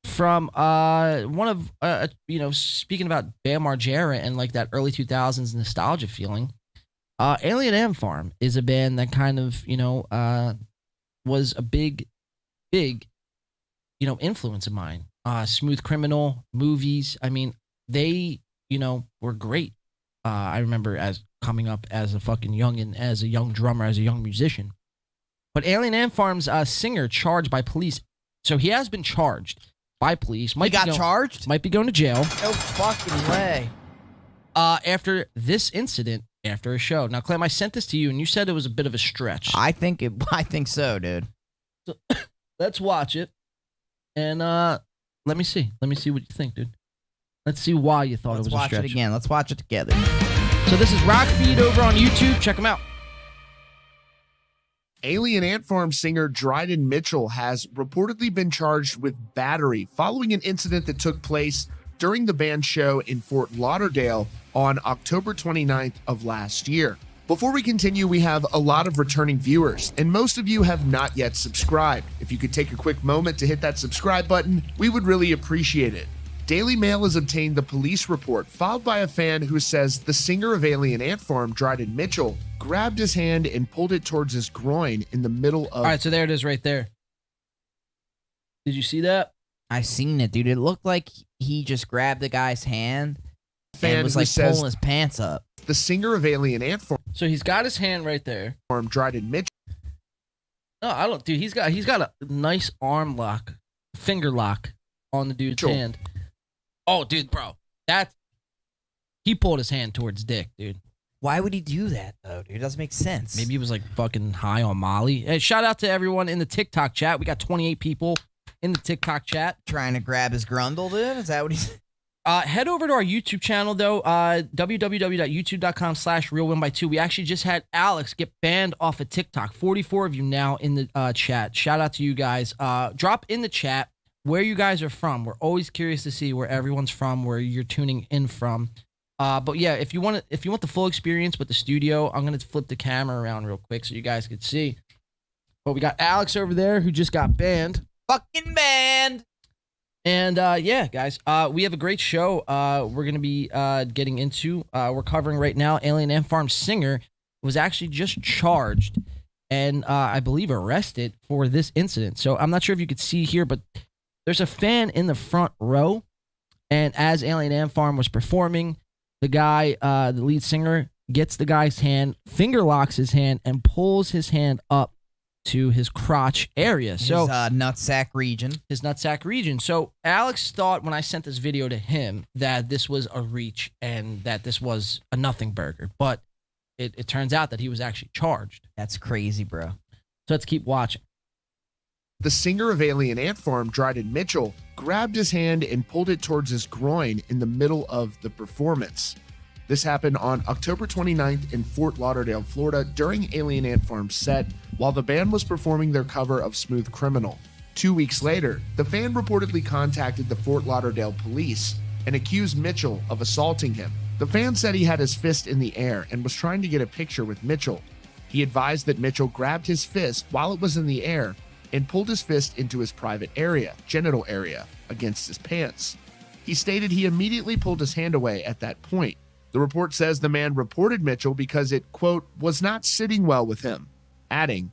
from one of, speaking about Bam Margera and like that early 2000s nostalgia feeling. Alien Ant Farm is a band that kind of, was a big, influence of mine. Smooth Criminal, movies. I mean, they, were great. I remember as coming up as a fucking youngin', as a young drummer, as a young musician. But Alien Ant Farm's singer charged by police. So he has been charged by police. He got charged? Might be going to jail. No fucking way. After this incident, after a show. Now, Clem, I sent this to you, and you said it was a bit of a stretch. I think so, dude. So, let's watch it, and let me see. Let me see what you think, dude. Let's see why you thought it was a stretch. Let's watch it again. Let's watch it together. So this is Rock Feed over on YouTube. Check them out. Alien Ant Farm singer Dryden Mitchell has reportedly been charged with battery following an incident that took place during the band's show in Fort Lauderdale on October 29th of last year. Before we continue, we have a lot of returning viewers, and most of you have not yet subscribed. If you could take a quick moment to hit that subscribe button, we would really appreciate it. Daily Mail has obtained the police report filed by a fan who says the singer of Alien Ant Farm, Dryden Mitchell, grabbed his hand and pulled it towards his groin in the middle of... All right, so there it is right there. Did you see that? I seen it, dude. It looked like he just grabbed the guy's hand fan and was who like says pulling his pants up. The singer of Alien Ant So he's got his hand right there. Farm, Dryden Mitchell. No, I don't, dude. He's got a nice arm lock, finger lock on the dude's hand. Oh, dude, bro, he pulled his hand towards Dick, dude. Why would he do that though, dude? It doesn't make sense. Maybe he was like fucking high on Molly. Hey, shout out to everyone in the TikTok chat. We got 28 people in the TikTok chat trying to grab his grundle, dude. Is that what he's? Head over to our YouTube channel though, www.youtube.com/realwinby2. We actually just had Alex get banned off of TikTok. 44 of you now in the chat. Shout out to you guys. Drop in the chat where you guys are from. We're always curious to see where everyone's from, where you're tuning in from. But yeah, if you want the full experience with the studio, I'm gonna flip the camera around real quick so you guys can see. But we got Alex over there who just got banned. Fucking banned. And yeah, guys, we have a great show. We're gonna be getting into. We're covering right now. Alien Ant Farm singer was actually just charged and I believe arrested for this incident. So I'm not sure if you could see here, but there's a fan in the front row, and as Alien Ant Farm was performing, the guy, the lead singer, gets the guy's hand, finger locks his hand, and pulls his hand up to his crotch area. So His nutsack region. his nutsack region. So Alex thought when I sent this video to him that this was a reach and that this was a nothing burger, but it turns out that he was actually charged. That's crazy, bro. So let's keep watching. The singer of Alien Ant Farm, Dryden Mitchell, grabbed his hand and pulled it towards his groin in the middle of the performance. This happened on October 29th in Fort Lauderdale, Florida, during Alien Ant Farm's set while the band was performing their cover of Smooth Criminal. 2 weeks later, the fan reportedly contacted the Fort Lauderdale police and accused Mitchell of assaulting him. The fan said he had his fist in the air and was trying to get a picture with Mitchell. He advised that Mitchell grabbed his fist while it was in the air and pulled his fist into his private area, genital area, against his pants. He stated he immediately pulled his hand away at that point. The report says the man reported Mitchell because it, quote, was not sitting well with him, adding,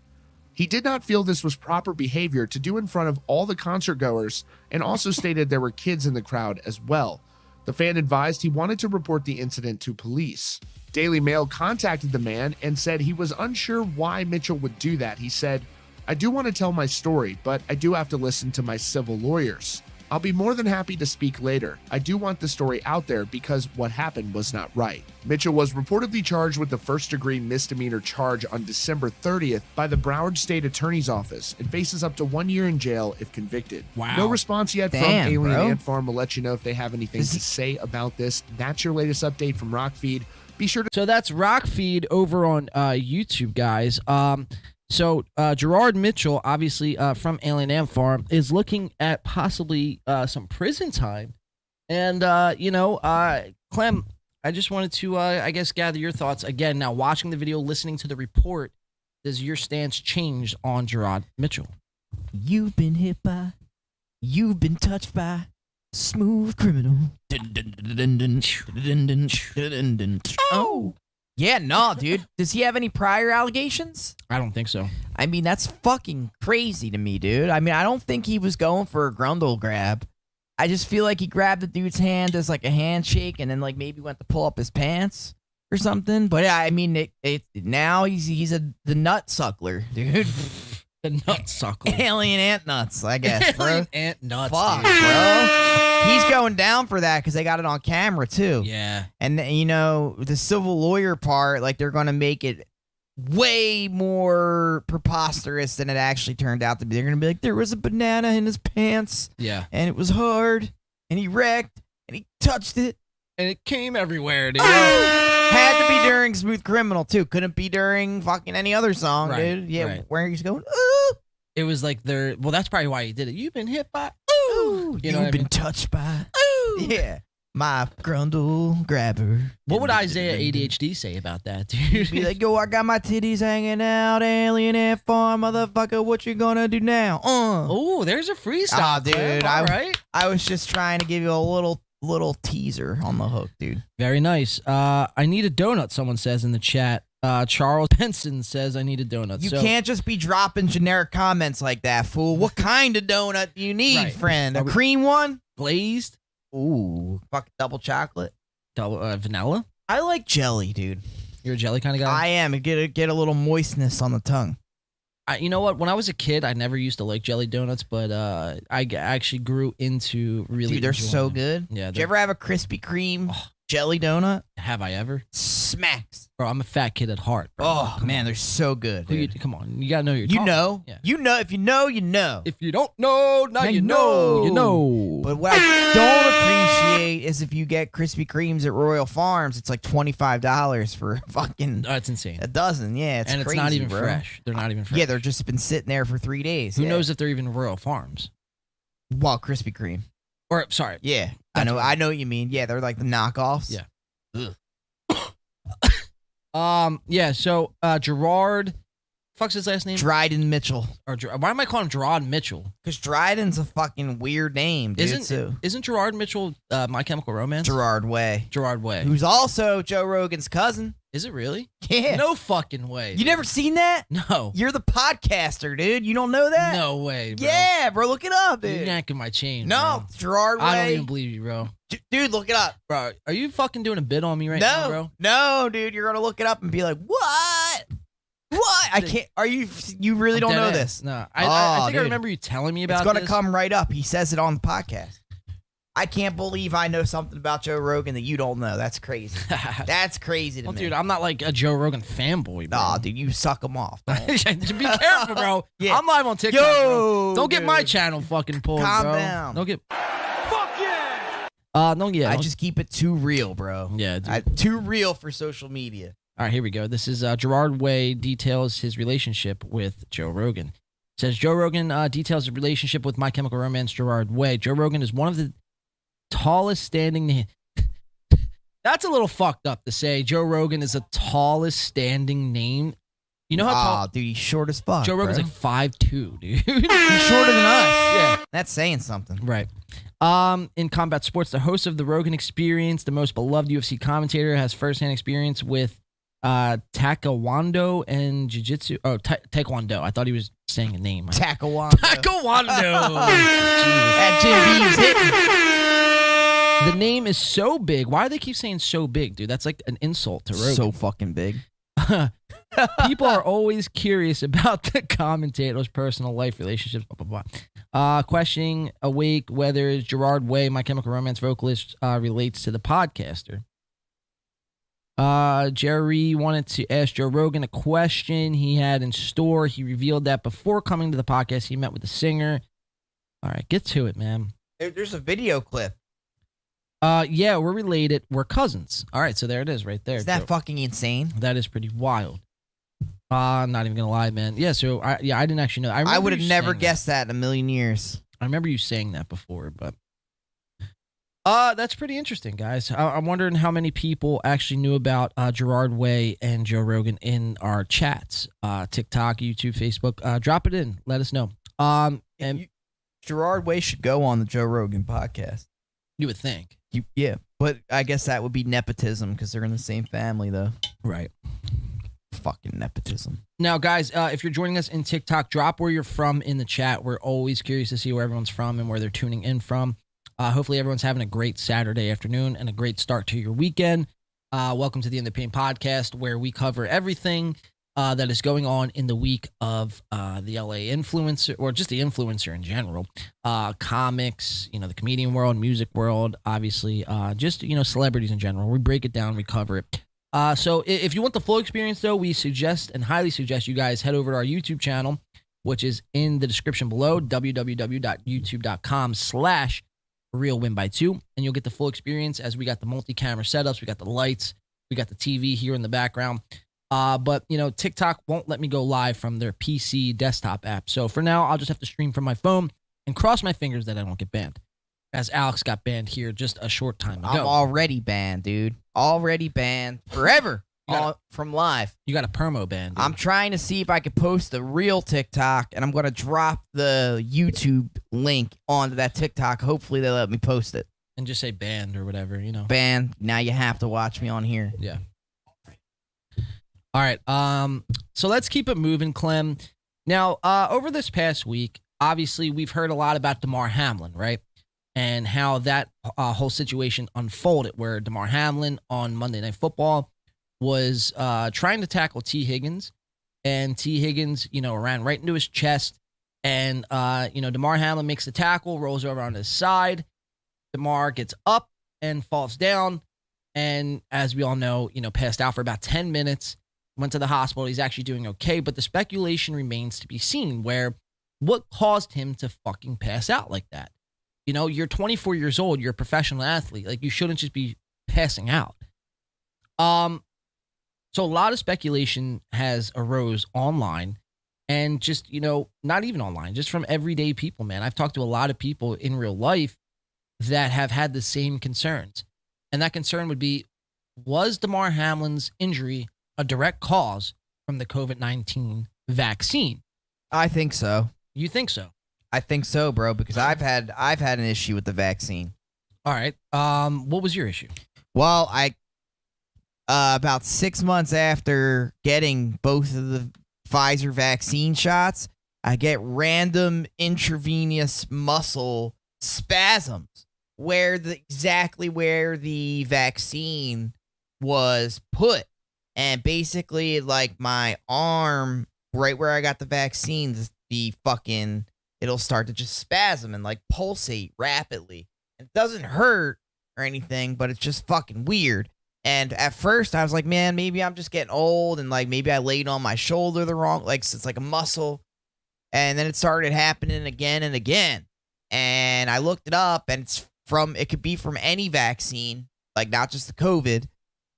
he did not feel this was proper behavior to do in front of all the concert goers and also stated there were kids in the crowd as well. The fan advised he wanted to report the incident to police. Daily Mail contacted the man and said he was unsure why Mitchell would do that. He said, I do want to tell my story, but I do have to listen to my civil lawyers. I'll be more than happy to speak later. I do want the story out there because what happened was not right. Mitchell was reportedly charged with the first-degree misdemeanor charge on December 30th by the Broward State Attorney's Office and faces up to 1 year in jail if convicted. Wow. No response yet from Damn, Alien bro. Ant Farm. We'll let you know if they have anything to say about this. That's your latest update from Rockfeed. Be sure to So that's Rockfeed over on YouTube, guys. So Gerard Mitchell, obviously from Alien Ant Farm, is looking at possibly some prison time. And, Clem, I just wanted to, I guess, gather your thoughts. Again, now watching the video, listening to the report, does your stance change on Gerard Mitchell? You've been hit by, you've been touched by, smooth criminal. Oh. Yeah, no, dude. Does he have any prior allegations? I don't think so. I mean, that's fucking crazy to me, dude. I mean, I don't think he was going for a grundle grab. I just feel like he grabbed the dude's hand as like a handshake and then like maybe went to pull up his pants or something. But yeah, I mean, now he's the nut suckler, dude. The nut suckler. Alien ant nuts, I guess, bro. Alien ant nuts, Fuck, dude. bro. He's going down for that because they got it on camera too. Yeah. And the civil lawyer part, like they're gonna make it way more preposterous than it actually turned out to be. They're gonna be like, there was a banana in his pants, Yeah. and it was hard, and he wrecked, and he touched it. And it came everywhere, dude. Had to be during Smooth Criminal too. Couldn't be during fucking any other song, Right, dude. Yeah, right. where he's going, ooh, It was like well, that's probably why he did it. You've been hit by, ooh, You know what I you've been mean? touched by, ooh. yeah, my grundle grabber. What would Isaiah ADHD say about that, dude? Be like, yo, I got my titties hanging out, Alien Ant Farm, motherfucker. What you gonna do now? Oh, there's a freestyle, Ah, dude, Clem. I- All right. I was just trying to give you a little teaser on the hook, dude. Very nice. I need a donut, someone says in the chat. Charles Benson says I need a donut. You So- can't just be dropping generic comments like that, fool. What kind of donut do you need, Right. friend? A Are we- cream one? glazed, Ooh, fuck double chocolate. double vanilla. I like jelly, dude. You're a jelly kind of guy. I am. It get a little moistness on the tongue. You know what? When I was a kid, I never used to like jelly donuts, but actually grew into really. Dude, they're enjoying so them. good. Yeah. Did you ever have a Krispy Kreme jelly donut? Have I ever? Smacks. Bro, I'm a fat kid at heart. Bro. Oh, Come man, on. they're so good. Who you, dude. come on, you gotta know your. You know. Yeah. You know. If you know, you know. If you don't know, now you know. You know. But what I don't appreciate is if you get Krispy Kremes at Royal Farms, it's like $25 for fucking That's insane. a dozen. Yeah, it's And crazy, it's not even bro. fresh. They're not even fresh. Yeah, they're just been sitting there for 3 days. Who yeah. knows if they're even Royal Farms? Well, Krispy Kreme. Or sorry. Yeah, That's I know what you mean. Yeah, they're like the knockoffs. Yeah. Yeah. So Gerard, fuck's his last name? Dryden Mitchell. Or why am I calling him Gerard Mitchell? Because Dryden's a fucking weird name, dude. Isn't Gerard Mitchell My Chemical Romance? Gerard Way. Gerard Way. Who's also Joe Rogan's cousin. Is it really? Yeah. No fucking way. You never seen that? No. You're the podcaster, dude. You don't know that? No way, bro. Yeah, bro. Look it up, You're dude. yanking my chain. No, bro. it's Gerard Way. I don't even believe you, bro. Dude, look it up. Bro, are you fucking doing a bit on me right now, bro? No, dude. You're gonna look it up and be like, what? What? I can't. Are you? You really don't know this? No, I think dude. I remember you telling me about. It's gonna this. come right up. He says it on the podcast. I can't believe I know something about Joe Rogan that you don't know. That's crazy. That's crazy to Well, me. dude, I'm not like a Joe Rogan fanboy, bro. Nah, dude, you suck him off. Be careful, bro. Yeah. I'm live on TikTok. Yo, bro. Don't get my dude. channel fucking pulled, Calm bro. down. Don't get. Fuck yeah! No, yeah. I don't- just keep it too real, bro. Yeah, dude. Too real for social media. All right, here we go. This is Gerard Way details his relationship with Joe Rogan. It says Joe Rogan details his relationship with My Chemical Romance Gerard Way. Joe Rogan is one of the tallest standing. That's a little fucked up to say. Joe Rogan is the tallest standing name. You know how tall? Dude, he's short as fuck. Joe Rogan's bro. like 5'2", dude. He's shorter than us. Yeah. That's saying something. Right. In combat sports, the host of the Rogan Experience, the most beloved UFC commentator, has firsthand experience with taekwondo and jiu-jitsu. Oh, taekwondo. I thought he was saying a name. Taekwondo. Taekwondo. That Jim Beam's hitting. The name is so big. Why do they keep saying so big, dude? That's like an insult to Rogan. So fucking big. People are always curious about the commentator's personal life, relationships, blah, blah, blah. Questioning awake whether Gerard Way, My Chemical Romance vocalist, relates to the podcaster. Jerry wanted to ask Joe Rogan a question he had in store. He revealed that before coming to the podcast, he met with the singer. All right, get to it, man. There's a video clip. Yeah, we're related. We're cousins. All right, so there it is right there. Is that Joe. fucking insane? That is pretty wild. I'm not even gonna lie, man. Yeah, so I didn't actually know. I would have you never saying guessed that in a million years. I remember you saying that before, but that's pretty interesting, guys. I'm wondering how many people actually knew about Gerard Way and Joe Rogan in our chats, TikTok, YouTube, Facebook. Drop it in. Let us know. And Gerard Way should go on the Joe Rogan podcast. you would think, Yeah, but I guess that would be nepotism because they're in the same family, though. right? Fucking nepotism. Now, guys, if you're joining us in TikTok, drop where you're from in the chat. We're always curious to see where everyone's from and where they're tuning in from. Hopefully, everyone's having a great Saturday afternoon and a great start to your weekend. Welcome to the In the Pain podcast, where we cover everything that is going on in the week of the LA influencer, or just the influencer in general. Comics, the comedian world, music world, obviously, just, celebrities in general. We break it down, we cover it. So if you want the full experience, though, we suggest and highly suggest you guys head over to our YouTube channel, which is in the description below, www.youtube.com/RealWinBy2, and you'll get the full experience as we got the multi-camera setups, we got the lights, we got the TV here in the background. But TikTok won't let me go live from their PC desktop app. So for now, I'll just have to stream from my phone and cross my fingers that I don't get banned, as Alex got banned here just a short time ago. I'm already banned, dude. Already banned forever from live. You got a permo ban, dude. I'm trying to see if I can post a real TikTok, and I'm going to drop the YouTube link onto that TikTok. Hopefully they let me post it. And just say banned or whatever, Banned. Now you have to watch me on here. Yeah. All right. So let's keep it moving, Clem. Now, over this past week, obviously, we've heard a lot about Damar Hamlin, right? And how that whole situation unfolded, where Damar Hamlin on Monday Night Football was trying to tackle T. Higgins, and T. Higgins, ran right into his chest, and Damar Hamlin makes the tackle, rolls over on his side. Damar gets up and falls down, and as we all know, passed out for about 10 minutes. Went to the hospital. He's actually doing okay, but the speculation remains to be seen. What caused him to fucking pass out like that? You're 24 years old. You're a professional athlete. Like, you shouldn't just be passing out. So a lot of speculation has arose online, and just, not even online, just from everyday people, man. I've talked to a lot of people in real life that have had the same concerns. And that concern would be, was Damar Hamlin's injury a direct cause from the COVID-19 vaccine? I think so. You think so? I think so, bro, because I've had an issue with the vaccine. All right. What was your issue? Well, I about 6 months after getting both of the Pfizer vaccine shots, I get random intravenous muscle spasms exactly where the vaccine was put. And basically, like, my arm, right where I got the vaccine, it'll start to just spasm and, like, pulsate rapidly. It doesn't hurt or anything, but it's just fucking weird. And at first, I was like, man, maybe I'm just getting old, and, like, maybe I laid on my shoulder the wrong, like, it's like a muscle. And then it started happening again and again. And I looked it up, and it could be from any vaccine, like, not just the COVID,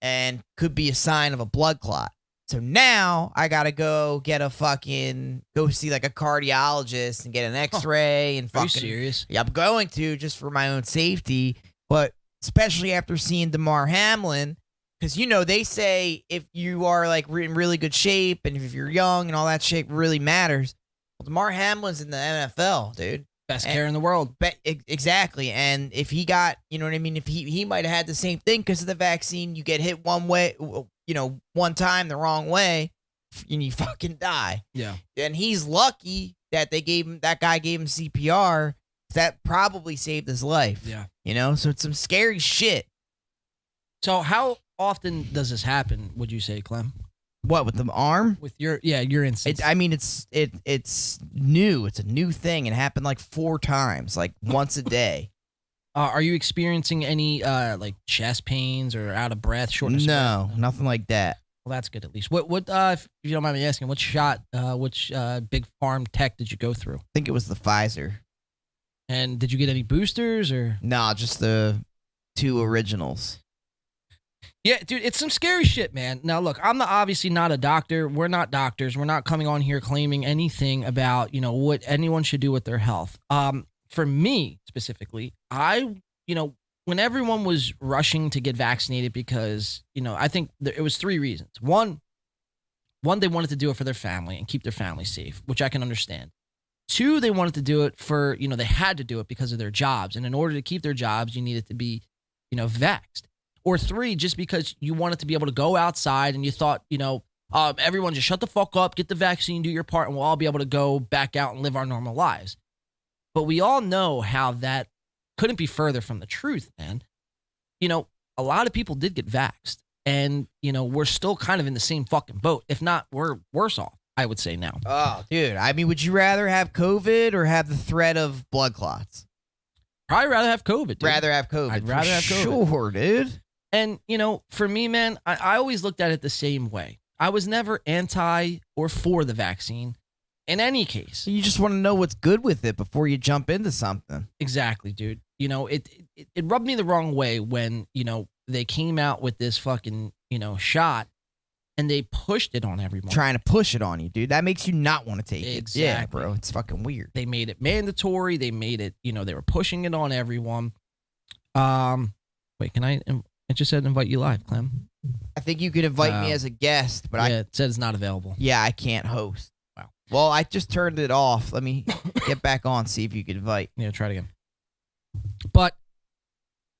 and could be a sign of a blood clot. So now I gotta go see like a cardiologist and get an X-ray and fucking. Are you serious? Yeah, I'm going to, just for my own safety, but especially after seeing Damar Hamlin, because they say if you are like in really good shape and if you're young and all that shit really matters. Well, Damar Hamlin's in the NFL, dude. Best care in the world. Exactly. And if he got, you know what I mean? If he might have had the same thing because of the vaccine, you get hit one way, one time the wrong way, and you fucking die. Yeah. And he's lucky that that guy gave him CPR. That probably saved his life. Yeah. So it's some scary shit. So how often does this happen, would you say, Clem? What, with the arm? With your instance. It's new. It's a new thing. It happened like 4 times, like once a day. Are you experiencing any like chest pains or out of breath, shortness? No, nothing like that. Well, that's good at least. What if you don't mind me asking, which big farm tech did you go through? I think it was the Pfizer. And did you get any boosters or? No, just the 2 originals. Yeah, dude, it's some scary shit, man. Now, look, I'm obviously not a doctor. We're not doctors. We're not coming on here claiming anything about, what anyone should do with their health. For me, specifically, when everyone was rushing to get vaccinated because, I think it was 3 reasons. One, they wanted to do it for their family and keep their family safe, which I can understand. 2, they wanted to do it for, they had to do it because of their jobs. And in order to keep their jobs, you needed to be, vaxxed. Or 3, just because you wanted to be able to go outside and you thought, everyone just shut the fuck up, get the vaccine, do your part, and we'll all be able to go back out and live our normal lives. But we all know how that couldn't be further from the truth, man. A lot of people did get vaxxed, and, we're still kind of in the same fucking boat. If not, we're worse off, I would say now. Oh, dude. I mean, would you rather have COVID or have the threat of blood clots? Probably rather have COVID, dude. Rather have COVID. I'd rather have COVID. Sure, dude. And, for me, man, I always looked at it the same way. I was never anti or for the vaccine in any case. You just want to know what's good with it before you jump into something. Exactly, dude. It rubbed me the wrong way when, they came out with this fucking, shot and they pushed it on everyone. Trying to push it on you, dude. That makes you not want to take it. Yeah, Exactly. bro. It's fucking weird. They made it mandatory. They made it, they were pushing it on everyone. Wait, can I just said invite you live, Clem. I think you could invite me as a guest, but it said it's not available. I can't host. Wow. Well, I just turned it off. Let me get back on, see if you could invite. Yeah, try it again. But,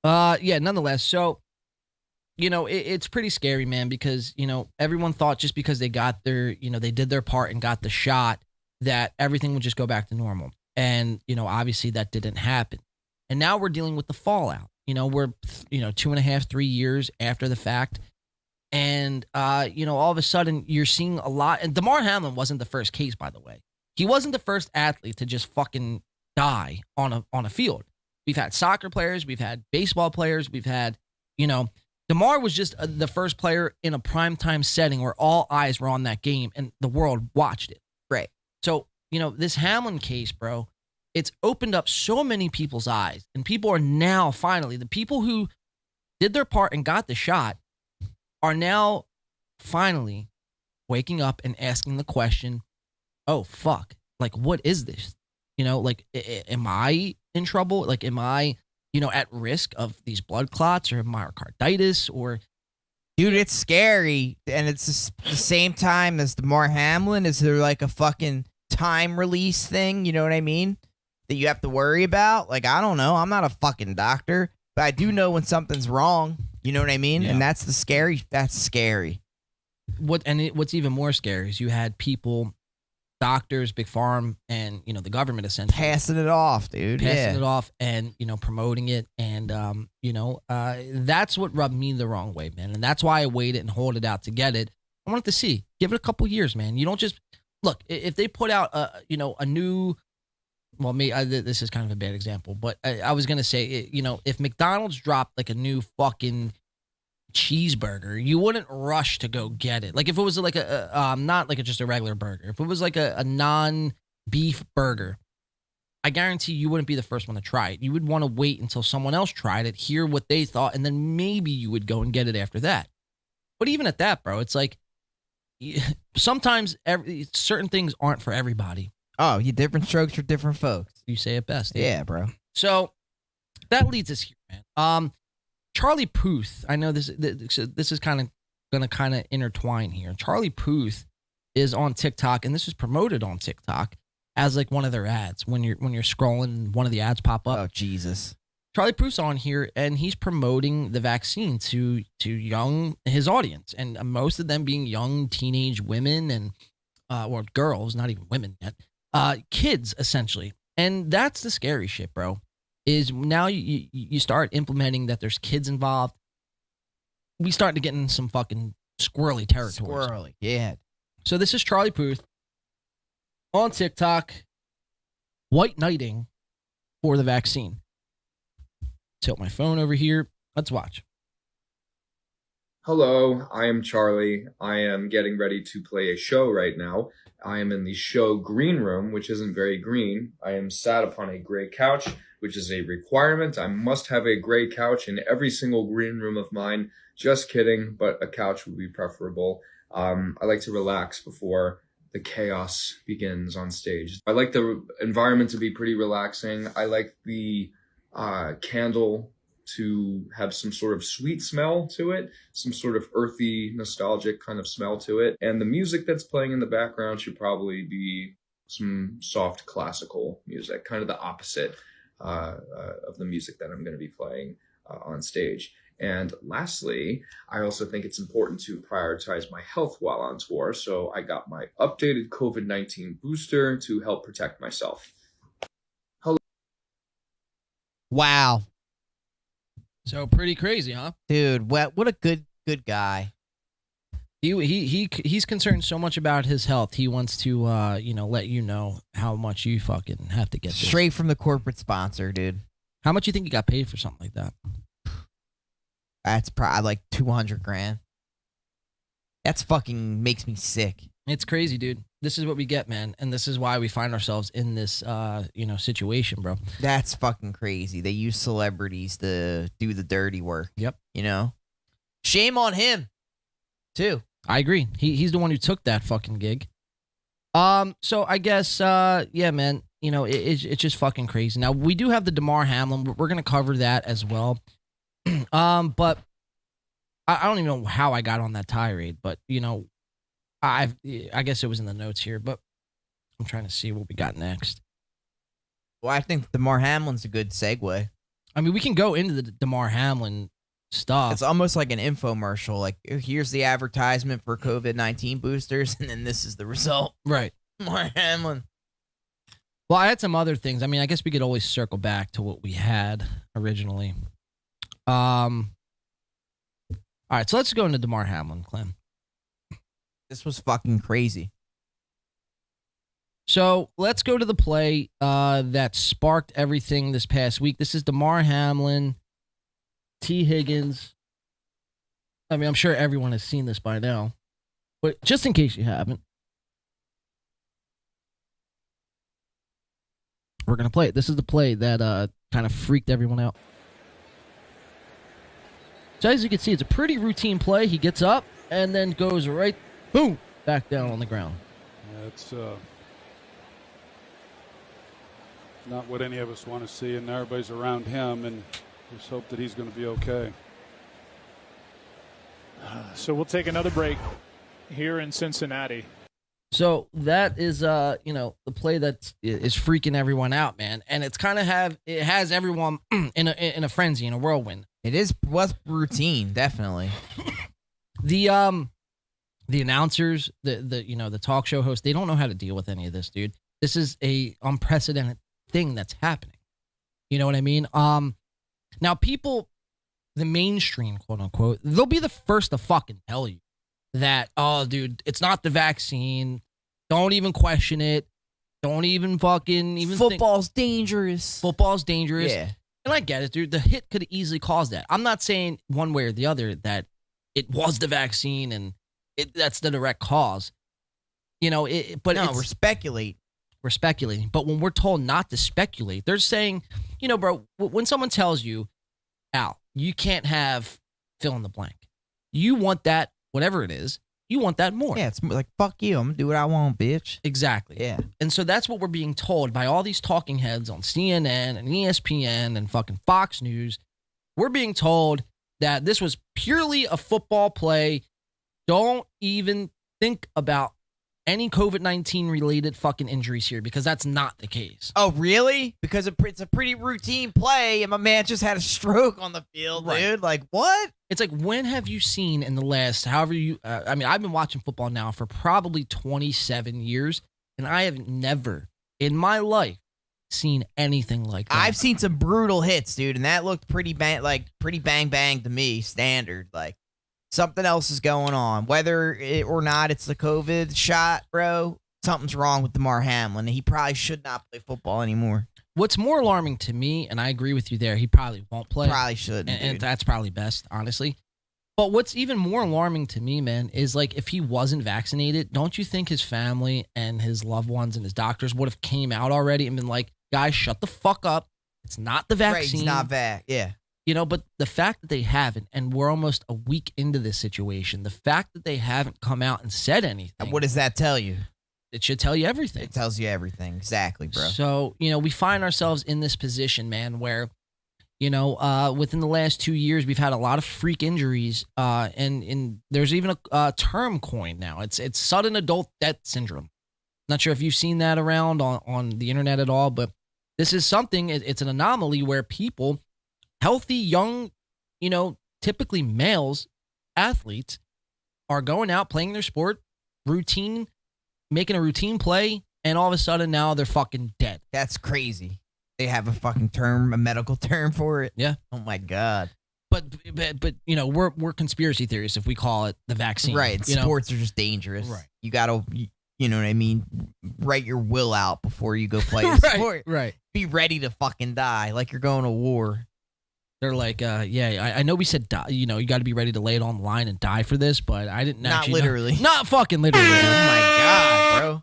nonetheless, so, it's pretty scary, man, because, everyone thought just because they got their, they did their part and got the shot that everything would just go back to normal. And, obviously that didn't happen. And now we're dealing with the fallout. We're, 2.5, 3 years after the fact. And, all of a sudden you're seeing a lot. And Damar Hamlin wasn't the first case, by the way. He wasn't the first athlete to just fucking die on a field. We've had soccer players. We've had baseball players. We've had, Damar was just the first player in a primetime setting where all eyes were on that game and the world watched it. Right. So, this Hamlin case, bro, it's opened up so many people's eyes, and people are now finally, the people who did their part and got the shot are now finally waking up and asking the question, oh, fuck, like, what is this? Am I in trouble? Like, am I, at risk of these blood clots or myocarditis or... Dude, it's scary, and it's the same time as Damar Hamlin. Is there like a fucking time release thing? You know what I mean? That you have to worry about? Like, I don't know. I'm not a fucking doctor, but I do know when something's wrong. You know what I mean? Yeah. And that's scary. What's even more scary is you had people doctors, big farm, and the government essentially Passing it off, dude. passing it off and promoting it, and that's what rubbed me the wrong way, man. And that's why I waited and hold it out to get it. I wanted to see, give it a couple years, man. You don't just look if they put out a new. Well, this is kind of a bad example, but I was gonna say, if McDonald's dropped like a new fucking cheeseburger, you wouldn't rush to go get it. Like if it was like not like just a regular burger, if it was like a non-beef burger, I guarantee you wouldn't be the first one to try it. You would want to wait until someone else tried it, hear what they thought, and then maybe you would go and get it after that. But even at that, bro, it's like sometimes certain things aren't for everybody. Oh, you different strokes for different folks. You say it best. Dude. Yeah, bro. So that leads us here, man. Charlie Puth. I know this is kind of going to intertwine here. Charlie Puth is on TikTok, and this is promoted on TikTok as like one of their ads. When you're scrolling, one of the ads pop up. Oh, Jesus. Charlie Puth's on here, and he's promoting the vaccine to his audience, and most of them being young teenage women and or girls, not even women yet. Kids, essentially. And that's the scary shit, bro, is now you start implementing that there's kids involved. We start to get in some fucking squirrely territory. Squirrely, yeah. So this is Charlie Puth on TikTok, white knighting for the vaccine. Tilt my phone over here. Let's watch. Hello, I am Charlie. I am getting ready to play a show right now. I am in the show green room, which isn't very green. I am sat upon a gray couch, which is a requirement. I must have a gray couch in every single green room of mine. Just kidding, but a couch would be preferable. I like to relax before the chaos begins on stage. I like the environment to be pretty relaxing. I like the candle to have some sort of sweet smell to it, some sort of earthy, nostalgic kind of smell to it. And the music that's playing in the background should probably be some soft classical music, kind of the opposite of the music that I'm going to be playing on stage. And lastly, I also think it's important to prioritize my health while on tour. So I got my updated COVID-19 booster to help protect myself. Hello. Wow. So pretty crazy, huh? Dude, what a good guy. He's concerned so much about his health. He wants to let you know how much you fucking have to get this. Straight from the corporate sponsor, dude. How much you think you got paid for something like that? That's probably like $200,000. That's fucking makes me sick. It's crazy, dude. This is what we get, man, and this is why we find ourselves in this situation, bro. That's fucking crazy. They use celebrities to do the dirty work. Yep. Shame on him, too. I agree. He's the one who took that fucking gig. So I guess, yeah, man. It's just fucking crazy. Now we do have the Damar Hamlin. We're gonna cover that as well. But I don't even know how I got on that tirade, but I guess it was in the notes here, but I'm trying to see what we got next. Well, I think Damar Hamlin's a good segue. I mean, we can go into the Damar Hamlin stuff. It's almost like an infomercial. Like, here's the advertisement for COVID-19 boosters, and then this is the result. Right. Damar Hamlin. Well, I had some other things. I mean, I guess we could always circle back to what we had originally. All right, so let's go into Damar Hamlin, Clem. This was fucking crazy. So let's go to the play that sparked everything this past week. This is Damar Hamlin, T. Higgins. I mean, I'm sure everyone has seen this by now, but just in case you haven't, we're going to play it. This is the play that kind of freaked everyone out. So as you can see, it's a pretty routine play. He gets up and then goes right, boom, back down on the ground. That's not what any of us want to see, and everybody's around him, and just hope that he's going to be okay. So we'll take another break here in Cincinnati. So that is, the play that is freaking everyone out, man, and it's kind of has everyone in a frenzy, in a whirlwind. It was routine, definitely. the announcers, the talk show hosts, they don't know how to deal with any of this, dude. This is a unprecedented thing that's happening. You know what I mean? Now people, the mainstream, quote unquote, they'll be the first to fucking tell you that, oh, dude, it's not the vaccine. Don't even question it. Don't even fucking even Football's dangerous. Football's dangerous. Yeah. And I get it, dude. The hit could easily cause that. I'm not saying one way or the other that it was the vaccine and that's the direct cause. You know, but no, we're speculating. We're speculating. But when we're told not to speculate, they're saying, you know, bro, when someone tells you, Al, you can't have fill in the blank. You want that, whatever it is, you want that more. Yeah, it's like, fuck you. I'm going to do what I want, bitch. Exactly. Yeah. And so that's what we're being told by all these talking heads on CNN and ESPN and fucking Fox News. We're being told that this was purely a football play. Don't even think about any COVID-19 related fucking injuries here because that's not the case. Oh, really? Because it's a pretty routine play and my man just had a stroke on the field, right. Dude. Like, what? It's like, when have you seen in the last, however you, I mean, I've been watching football now for probably 27 years, and I have never in my life seen anything like that. I've seen some brutal hits, dude, and that looked pretty bang to me, standard. Like, something else is going on. Whether or not it's the COVID shot, bro, something's wrong with Damar Hamlin. He probably should not play football anymore. What's more alarming to me, and I agree with you there, he probably won't play. Probably shouldn't, and that's probably best, honestly. But what's even more alarming to me, man, is like if he wasn't vaccinated, don't you think his family and his loved ones and his doctors would have came out already and been like, guys, shut the fuck up. It's not the vaccine. Right, it's not vac. Yeah. You know, but the fact that they haven't, and we're almost a week into this situation, the fact that they haven't come out and said anything. What does that tell you? It should tell you everything. It tells you everything. Exactly, bro. So, you know, we find ourselves in this position, man, where, you know, within the last 2 years, we've had a lot of freak injuries. And there's even a term coined now. It's sudden adult death syndrome. Not sure if you've seen that around on the internet at all, but this is something, it's an anomaly where people, healthy, young, you know, typically males, athletes, are going out, playing their sport, making a routine play, and all of a sudden now they're fucking dead. That's crazy. They have a fucking term, a medical term for it. Yeah. Oh my God. But you know, we're conspiracy theorists if we call it the vaccine. Right. Sports are just dangerous. Right. You gotta, you know what I mean? Write your will out before you go play a sport. Right. Be ready to fucking die like you're going to war. They're like, yeah, I know we said, you know, you got to be ready to lay it on the line and die for this, but I didn't Not actually literally. Not fucking literally. Oh my God, bro.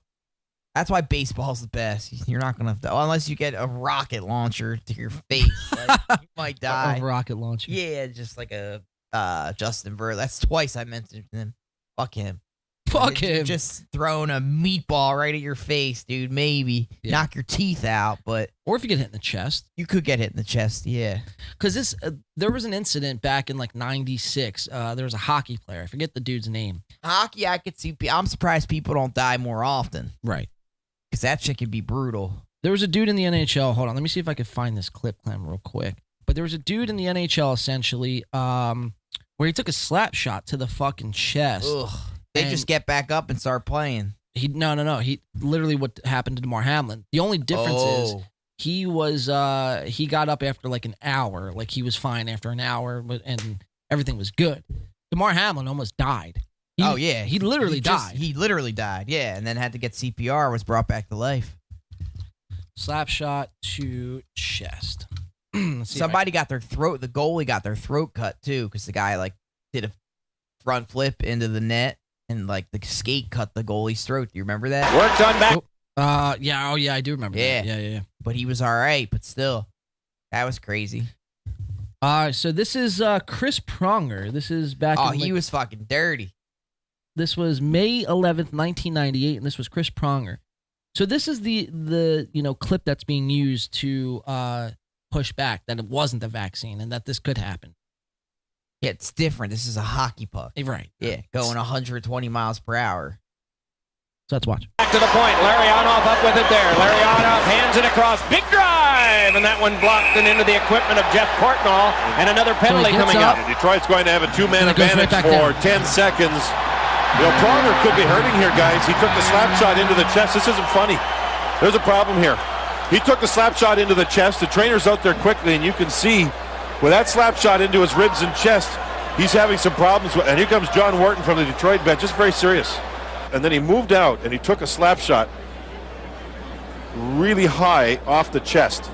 That's why baseball's the best. You're not going to, unless you get a rocket launcher to your face. Like, you might die. A rocket launcher. Yeah, just like a Justin Verlander. That's twice I mentioned him. Fuck him. Fuck him. Just throwing a meatball right at your face, dude. Maybe knock your teeth out, but or if you get hit in the chest, you could get hit in the chest. Yeah, because there was an incident back in like '96. There was a hockey player. I forget the dude's name. Hockey, I could see. I'm surprised people don't die more often. Right, because that shit could be brutal. There was a dude in the NHL. Hold on, let me see if I could find this clip, Clem, real quick. But there was a dude in the NHL essentially, where he took a slap shot to the fucking chest. Ugh. They just get back up and start playing. No. He literally what happened to Damar Hamlin. The only difference is he got up after like an hour. Like he was fine after an hour, and everything was good. Damar Hamlin almost died. He literally died. He literally died. Yeah, and then had to get CPR. Was brought back to life. Slap shot to chest. Somebody got their throat. The goalie got their throat cut too, because the guy like did a front flip into the net. And, like, the skate cut the goalie's throat. Do you remember that? Work done back. Yeah. Oh, yeah, I do remember that. Yeah. But he was all right, but still. That was crazy. So this is Chris Pronger. This is back in... he was fucking dirty. This was May 11th, 1998, and this was Chris Pronger. So this is the you know, clip that's being used to push back that it wasn't the vaccine and that this could happen. Yeah, it's different. This is a hockey puck. Right. Yeah, going 120 miles per hour. So let's watch. Back to the point. Larionov up with it there. Larionov hands it across. Big drive! And that one blocked and into the equipment of Jeff Portnoy. And another penalty coming up. Detroit's going to have a two-man advantage for 10 seconds. Pronger could be hurting here, guys. He took the slap shot into the chest. This isn't funny. There's a problem here. He took the slap shot into the chest. The trainer's out there quickly, and you can see with that slap shot into his ribs and chest, he's having some problems. And here comes John Wharton from the Detroit bench, just very serious. And then he moved out, and he took a slap shot really high off the chest.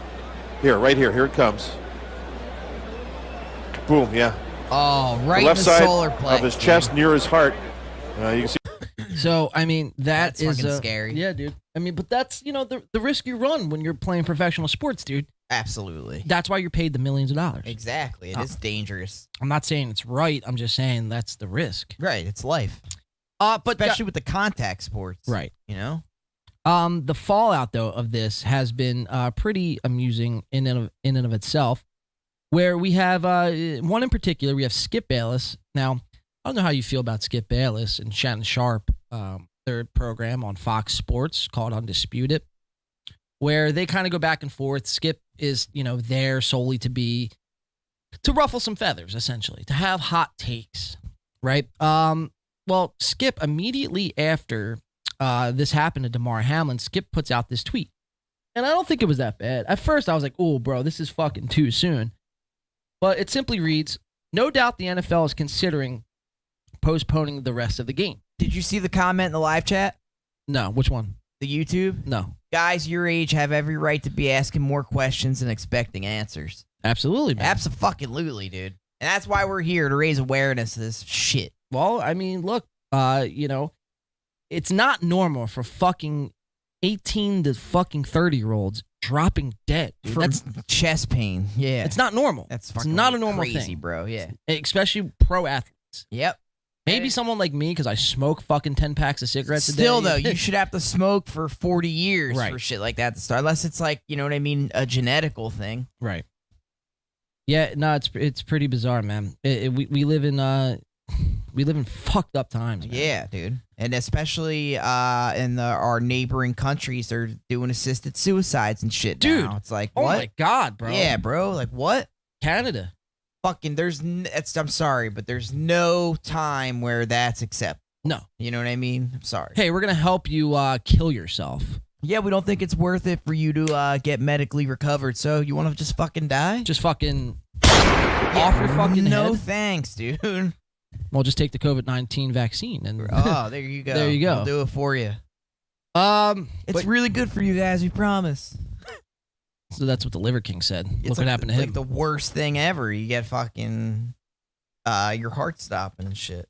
Here, right here. Here it comes. Boom, yeah. Oh, right the left in the side solar plex, of his chest near his heart. You can see. So, I mean, that's fucking scary. Yeah, dude. I mean, but that's, the risk you run when you're playing professional sports, dude. Absolutely. That's why you're paid the millions of dollars. Exactly. It is dangerous. I'm not saying it's right. I'm just saying that's the risk. Right. It's life. But especially with the contact sports. Right. The fallout, though, of this has been pretty amusing in and of itself, where we have one in particular. We have Skip Bayless. Now, I don't know how you feel about Skip Bayless and Shannon Sharp, their program on Fox Sports called Undisputed, where they kind of go back and forth. Skip is, there solely to ruffle some feathers, essentially, to have hot takes, right? Well, Skip, immediately after this happened to Damar Hamlin, Skip puts out this tweet. And I don't think it was that bad. At first, I was like, oh, bro, this is fucking too soon. But it simply reads, no doubt the NFL is considering postponing the rest of the game. Did you see the comment in the live chat? No. Which one? The YouTube? No. Guys your age have every right to be asking more questions and expecting answers. Absolutely, man. Absolutely, dude. And that's why we're here, to raise awareness of this shit. Well, I mean, look, it's not normal for fucking 18 to fucking 30-year-olds dropping dead. Dude. That's chest pain. Yeah. It's not normal. That's it's fucking not a normal crazy, thing, bro. Yeah. Especially pro athletes. Yep. Maybe someone like me, because I smoke fucking 10 packs of cigarettes a day. Still, though, you should have to smoke for 40 years Right. for shit like that to start. Unless it's like, you know what I mean, a genetical thing. Right. Yeah, no, it's pretty bizarre, man. We live in fucked up times, man. Yeah, dude. And especially in our neighboring countries, they're doing assisted suicides and shit Dude, now. It's like, oh what? my God, bro. Yeah, bro. Like, what? Canada. Fucking, I'm sorry, but there's no time where that's acceptable. No. You know what I mean? I'm sorry. Hey, we're going to help you kill yourself. Yeah, we don't think it's worth it for you to get medically recovered, so you want to just fucking die? Just fucking off your fucking No head? thanks, dude. Well, just take the COVID-19 vaccine. And Oh, there you go. There you go. We'll do it for you. It's but- really good for you guys, we promise. So that's what the Liver King said. It's Look what happened to like him. the worst thing ever. You get fucking your heart stopping and shit.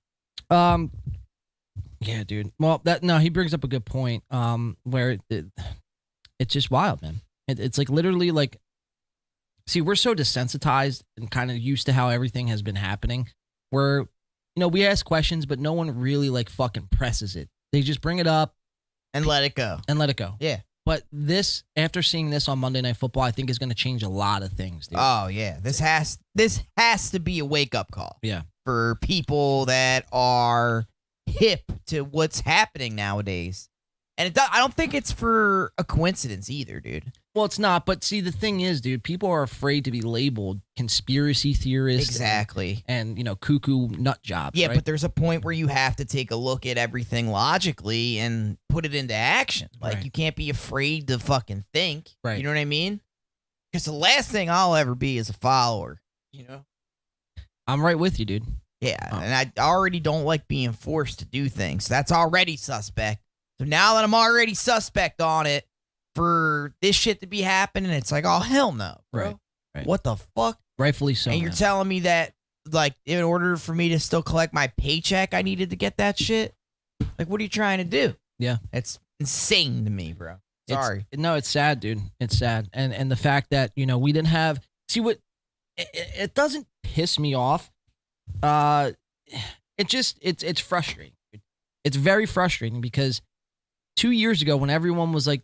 Yeah, dude. Well, he brings up a good point. Where it's just wild, man. It's like literally like, see, we're so desensitized and kind of used to how everything has been happening. Where, we ask questions, but no one really like fucking presses it. They just bring it up and let it go. Yeah. But after seeing this on Monday Night Football, I think is going to change a lot of things, dude. Oh yeah, this has to be a wake up call. Yeah. For people that are hip to what's happening nowadays, and I don't think it's for a coincidence either, dude. Well, it's not. But see, the thing is, dude, people are afraid to be labeled conspiracy theorists. Exactly. And cuckoo nut jobs. Yeah, right? but there's a point where you have to take a look at everything logically and put it into action. Like, Right. you can't be afraid to fucking think. Right. You know what I mean? Because the last thing I'll ever be is a follower. I'm right with you, dude. Yeah, and I already don't like being forced to do things. That's already suspect. So now that I'm already suspect on it, for this shit to be happening, it's like, oh, hell no, bro. Right. What the fuck? Rightfully so. And you're man. telling me that, like, in order for me to still collect my paycheck, I needed to get that shit? Like, what are you trying to do? Yeah. It's insane to me, bro. Sorry. It's sad, dude. It's sad. And the fact that, we didn't have, see what, it doesn't piss me off. It's frustrating. It's very frustrating because 2 years ago when everyone was like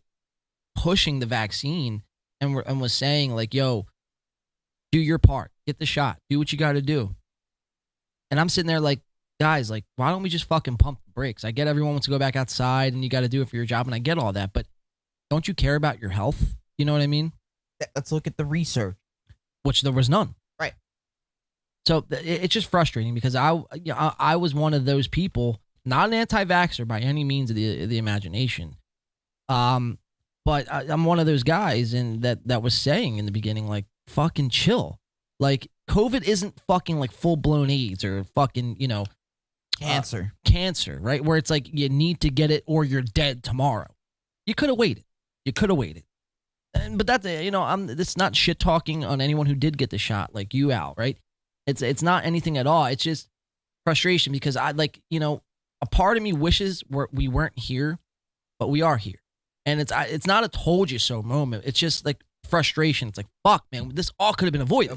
pushing the vaccine and was saying like, yo, do your part, get the shot, do what you got to do. And I'm sitting there like, guys, like, why don't we just fucking pump the brakes? I get everyone wants to go back outside and you got to do it for your job. And I get all that, but don't you care about your health? You know what I mean? Let's look at the research. Which there was none. Right. So it's just frustrating because I was one of those people not an anti-vaxxer by any means of the imagination. But I'm one of those guys that was saying in the beginning, like, fucking chill. Like, COVID isn't fucking like full-blown AIDS or fucking, Cancer. Cancer, right? Where it's like you need to get it or you're dead tomorrow. You could have waited. But that's, it's not shit talking on anyone who did get the shot, like you, Al, right? It's not anything at all. It's just frustration because a part of me wishes we weren't here, but we are here. And it's not a told you so moment. It's just like frustration. It's like, fuck, man, this all could have been avoided.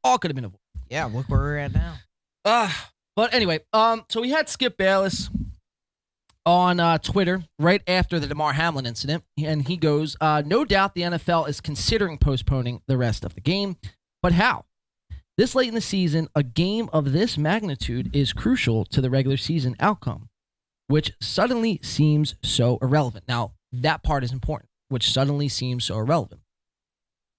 All could have been avoided. Yeah, look where we're at now. But anyway, so we had Skip Bayless on Twitter right after the Damar Hamlin incident, and he goes, no doubt the NFL is considering postponing the rest of the game, but how? This late in the season, a game of this magnitude is crucial to the regular season outcome, which suddenly seems so irrelevant. Now, that part is important, which suddenly seems so irrelevant.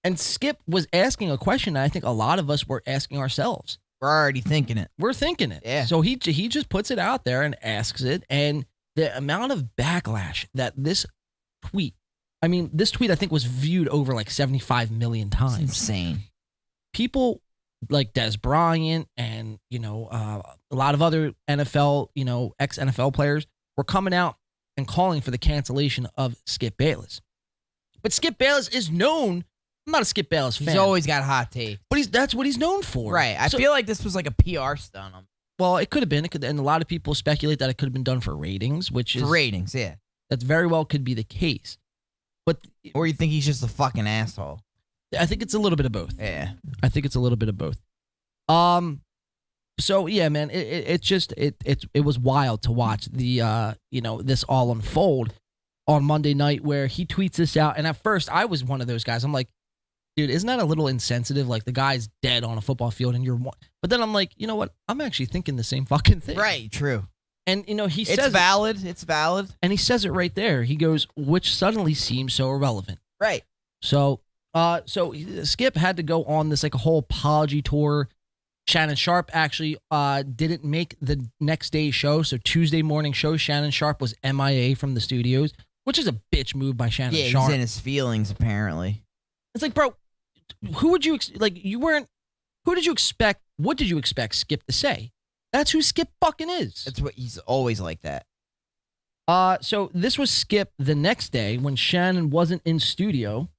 And Skip was asking a question that I think a lot of us were asking ourselves. We're already thinking it. We're thinking it. Yeah. So he just puts it out there and asks it, and the amount of backlash that this tweet I think was viewed over like 75 million times. It's insane. People like Des Bryant and, a lot of other NFL, ex-NFL players were coming out and calling for the cancellation of Skip Bayless. But Skip Bayless is known. I'm not a Skip Bayless fan. He's always got hot take. But that's what he's known for. Right. I feel like this was like a PR stunt. Well, it could have been. And a lot of people speculate that it could have been done for ratings, which is... For ratings, yeah. That very well could be the case. Or you think he's just a fucking asshole? I think it's a little bit of both. Yeah. I think it's a little bit of both. So yeah, man, it was wild to watch the this all unfold on Monday night where he tweets this out. And at first I was one of those guys. I'm like, dude, isn't that a little insensitive? Like the guy's dead on a football field and you're one. But then I'm like, you know what? I'm actually thinking the same fucking thing. Right, true. And he says it's valid. And he says it right there. He goes, which suddenly seems so irrelevant. Right. So Skip had to go on this like a whole apology tour. Shannon Sharp actually didn't make the next day's show. So Tuesday morning show, Shannon Sharp was MIA from the studios, which is a bitch move by Shannon Sharp. Yeah, he's in his feelings apparently. It's like, bro, who did you expect? What did you expect Skip to say? That's who Skip fucking is. That's what he's always like that. So this was Skip the next day when Shannon wasn't in studio.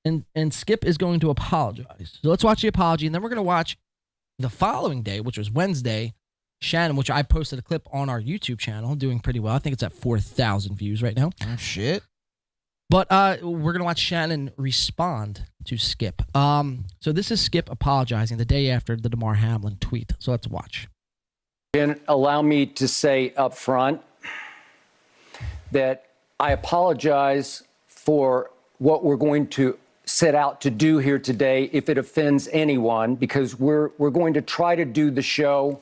And Skip is going to apologize. So let's watch the apology, and then we're going to watch the following day, which was Wednesday, Shannon, which I posted a clip on our YouTube channel, doing pretty well. I think it's at 4,000 views right now. Oh, shit. But we're going to watch Shannon respond to Skip. So this is Skip apologizing the day after the Damar Hamlin tweet. So let's watch. And allow me to say up front that I apologize for what we're going to set out to do here today if it offends anyone, because we're going to try to do the show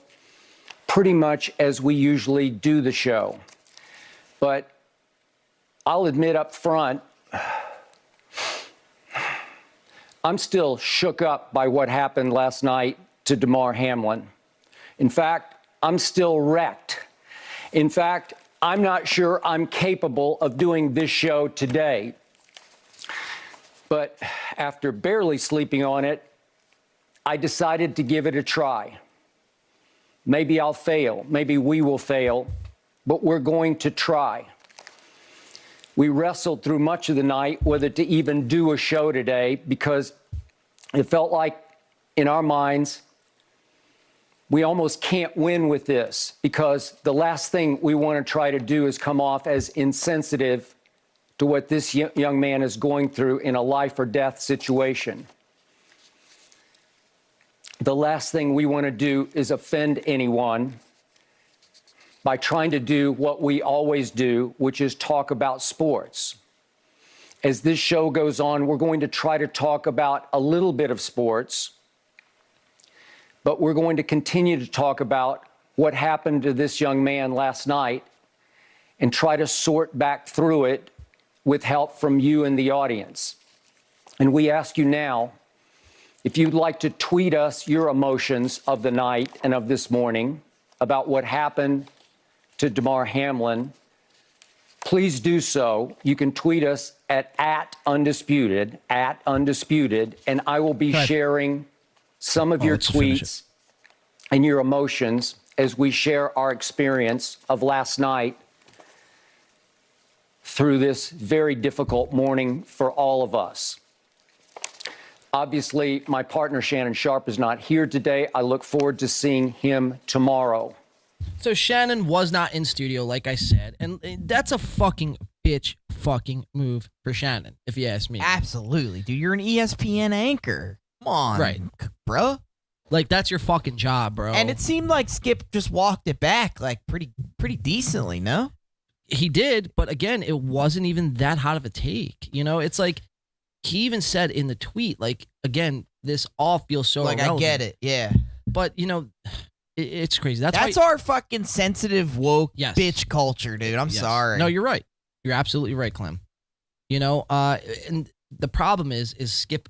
pretty much as we usually do the show. But I'll admit up front, I'm still shook up by what happened last night to Damar Hamlin. In fact, I'm still wrecked. In fact, I'm not sure I'm capable of doing this show today. But after barely sleeping on it, I decided to give it a try. Maybe I'll fail. Maybe we will fail, but we're going to try. We wrestled through much of the night whether to even do a show today because it felt like in our minds, we almost can't win with this because the last thing we want to try to do is come off as insensitive to what this young man is going through in a life or death situation. The last thing we want to do is offend anyone by trying to do what we always do, which is talk about sports. As this show goes on, we're going to try to talk about a little bit of sports, but we're going to continue to talk about what happened to this young man last night and try to sort back through it with help from you and the audience. And we ask you now, if you'd like to tweet us your emotions of the night and of this morning about what happened to Damar Hamlin, please do so. You can tweet us at @undisputed, and I will be sharing some of your tweets and your emotions as we share our experience of last night through this very difficult morning for all of us. Obviously, my partner Shannon Sharpe is not here today. I look forward to seeing him tomorrow. So Shannon was not in studio, like I said, and that's a fucking bitch fucking move for Shannon, if you ask me. Absolutely, dude. You're an ESPN anchor. Come on, Right. bro. Like, that's your fucking job, bro. And it seemed like Skip just walked it back, like, pretty decently, no? He did, but again, it wasn't even that hot of a take. You know, it's like, he even said in the tweet, like, again, this all feels so Like, irrelevant. I get it, yeah. But, you know, it's crazy. That's why, our fucking sensitive, woke bitch culture, dude. I'm sorry. No, you're right. You're absolutely right, Clem. You know, and the problem is Skip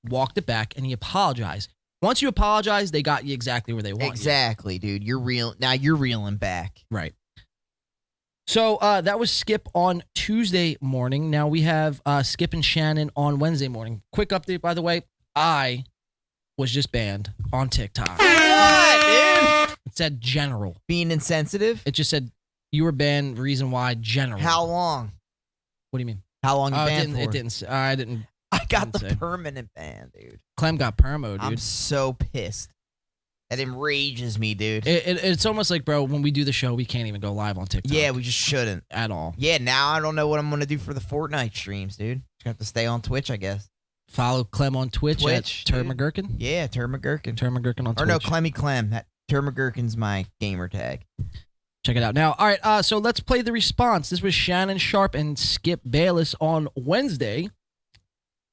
walked it back and he apologized. Once you apologize, they got you exactly where they want Exactly, dude. You're real. Now you're reeling back. Right. So that was Skip on Tuesday morning. Now we have Skip and Shannon on Wednesday morning. Quick update, by the way. I was just banned on TikTok. What, dude? It said general. Being insensitive? It just said you were banned, reason why, general. How long? What do you mean? How long you banned for? It didn't say. I didn't. I got the say. permanent ban, dude. Clem got permo, dude. I'm so pissed. That enrages me, dude. It's almost like, bro, when we do the show, we can't even go live on TikTok. Yeah, we just shouldn't. At all. Yeah, now I don't know what I'm going to do for the Fortnite streams, dude. Just have to stay on Twitch, I guess. Follow Clem on Twitch at Termagurkin. Yeah, Termagurkin. Termagurkin on Twitch. Or no, Clemmy Clem. That Termagurkin's my gamer tag. Check it out. Now, all right, so let's play the response. This was Shannon Sharpe and Skip Bayless on Wednesday.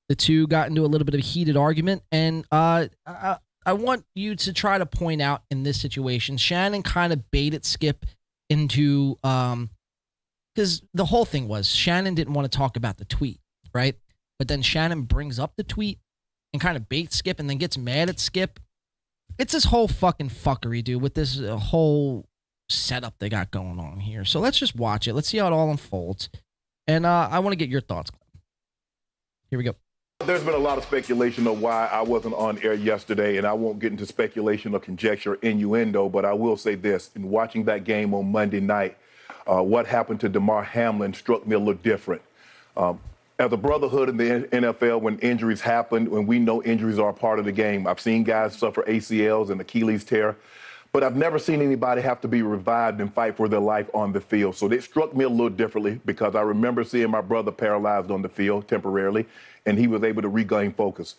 The two got into a little bit of a heated argument, and I want you to try to point out in this situation, Shannon kind of baited Skip into, because the whole thing was Shannon didn't want to talk about the tweet, right? But then Shannon brings up the tweet and kind of baits Skip and then gets mad at Skip. It's this whole fucking fuckery, dude, with this whole setup they got going on here. So let's just watch it. Let's see how it all unfolds. And I want to get your thoughts. Here we go. There's been a lot of speculation of why I wasn't on air yesterday, and I won't get into speculation or conjecture or innuendo, but I will say this. In watching that game on Monday night, what happened to Damar Hamlin struck me a little different. As a brotherhood in the NFL, when injuries happen, when we know injuries are a part of the game, I've seen guys suffer ACLs and Achilles tear, but I've never seen anybody have to be revived and fight for their life on the field. So it struck me a little differently because I remember seeing my brother paralyzed on the field temporarily, and he was able to regain focus.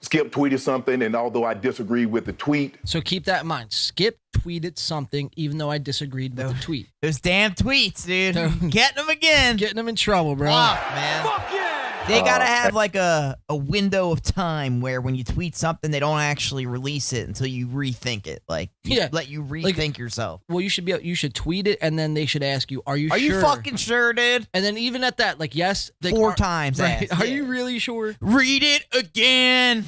Skip tweeted something, and although I disagree with the tweet. So keep that in mind. Skip tweeted something, even though I disagreed with the tweet. Those damn tweets, dude. Getting them again. Getting them in trouble, bro. Fuck, man. Fuck yeah. They got to have like a window of time where when you tweet something, they don't actually release it until you rethink it. Like, let you rethink yourself. Well, you should tweet it, and then they should ask you, are you sure? Are you fucking sure, dude? And then even at that, like, yes. 4 times. Right. Are you really sure? Read it again.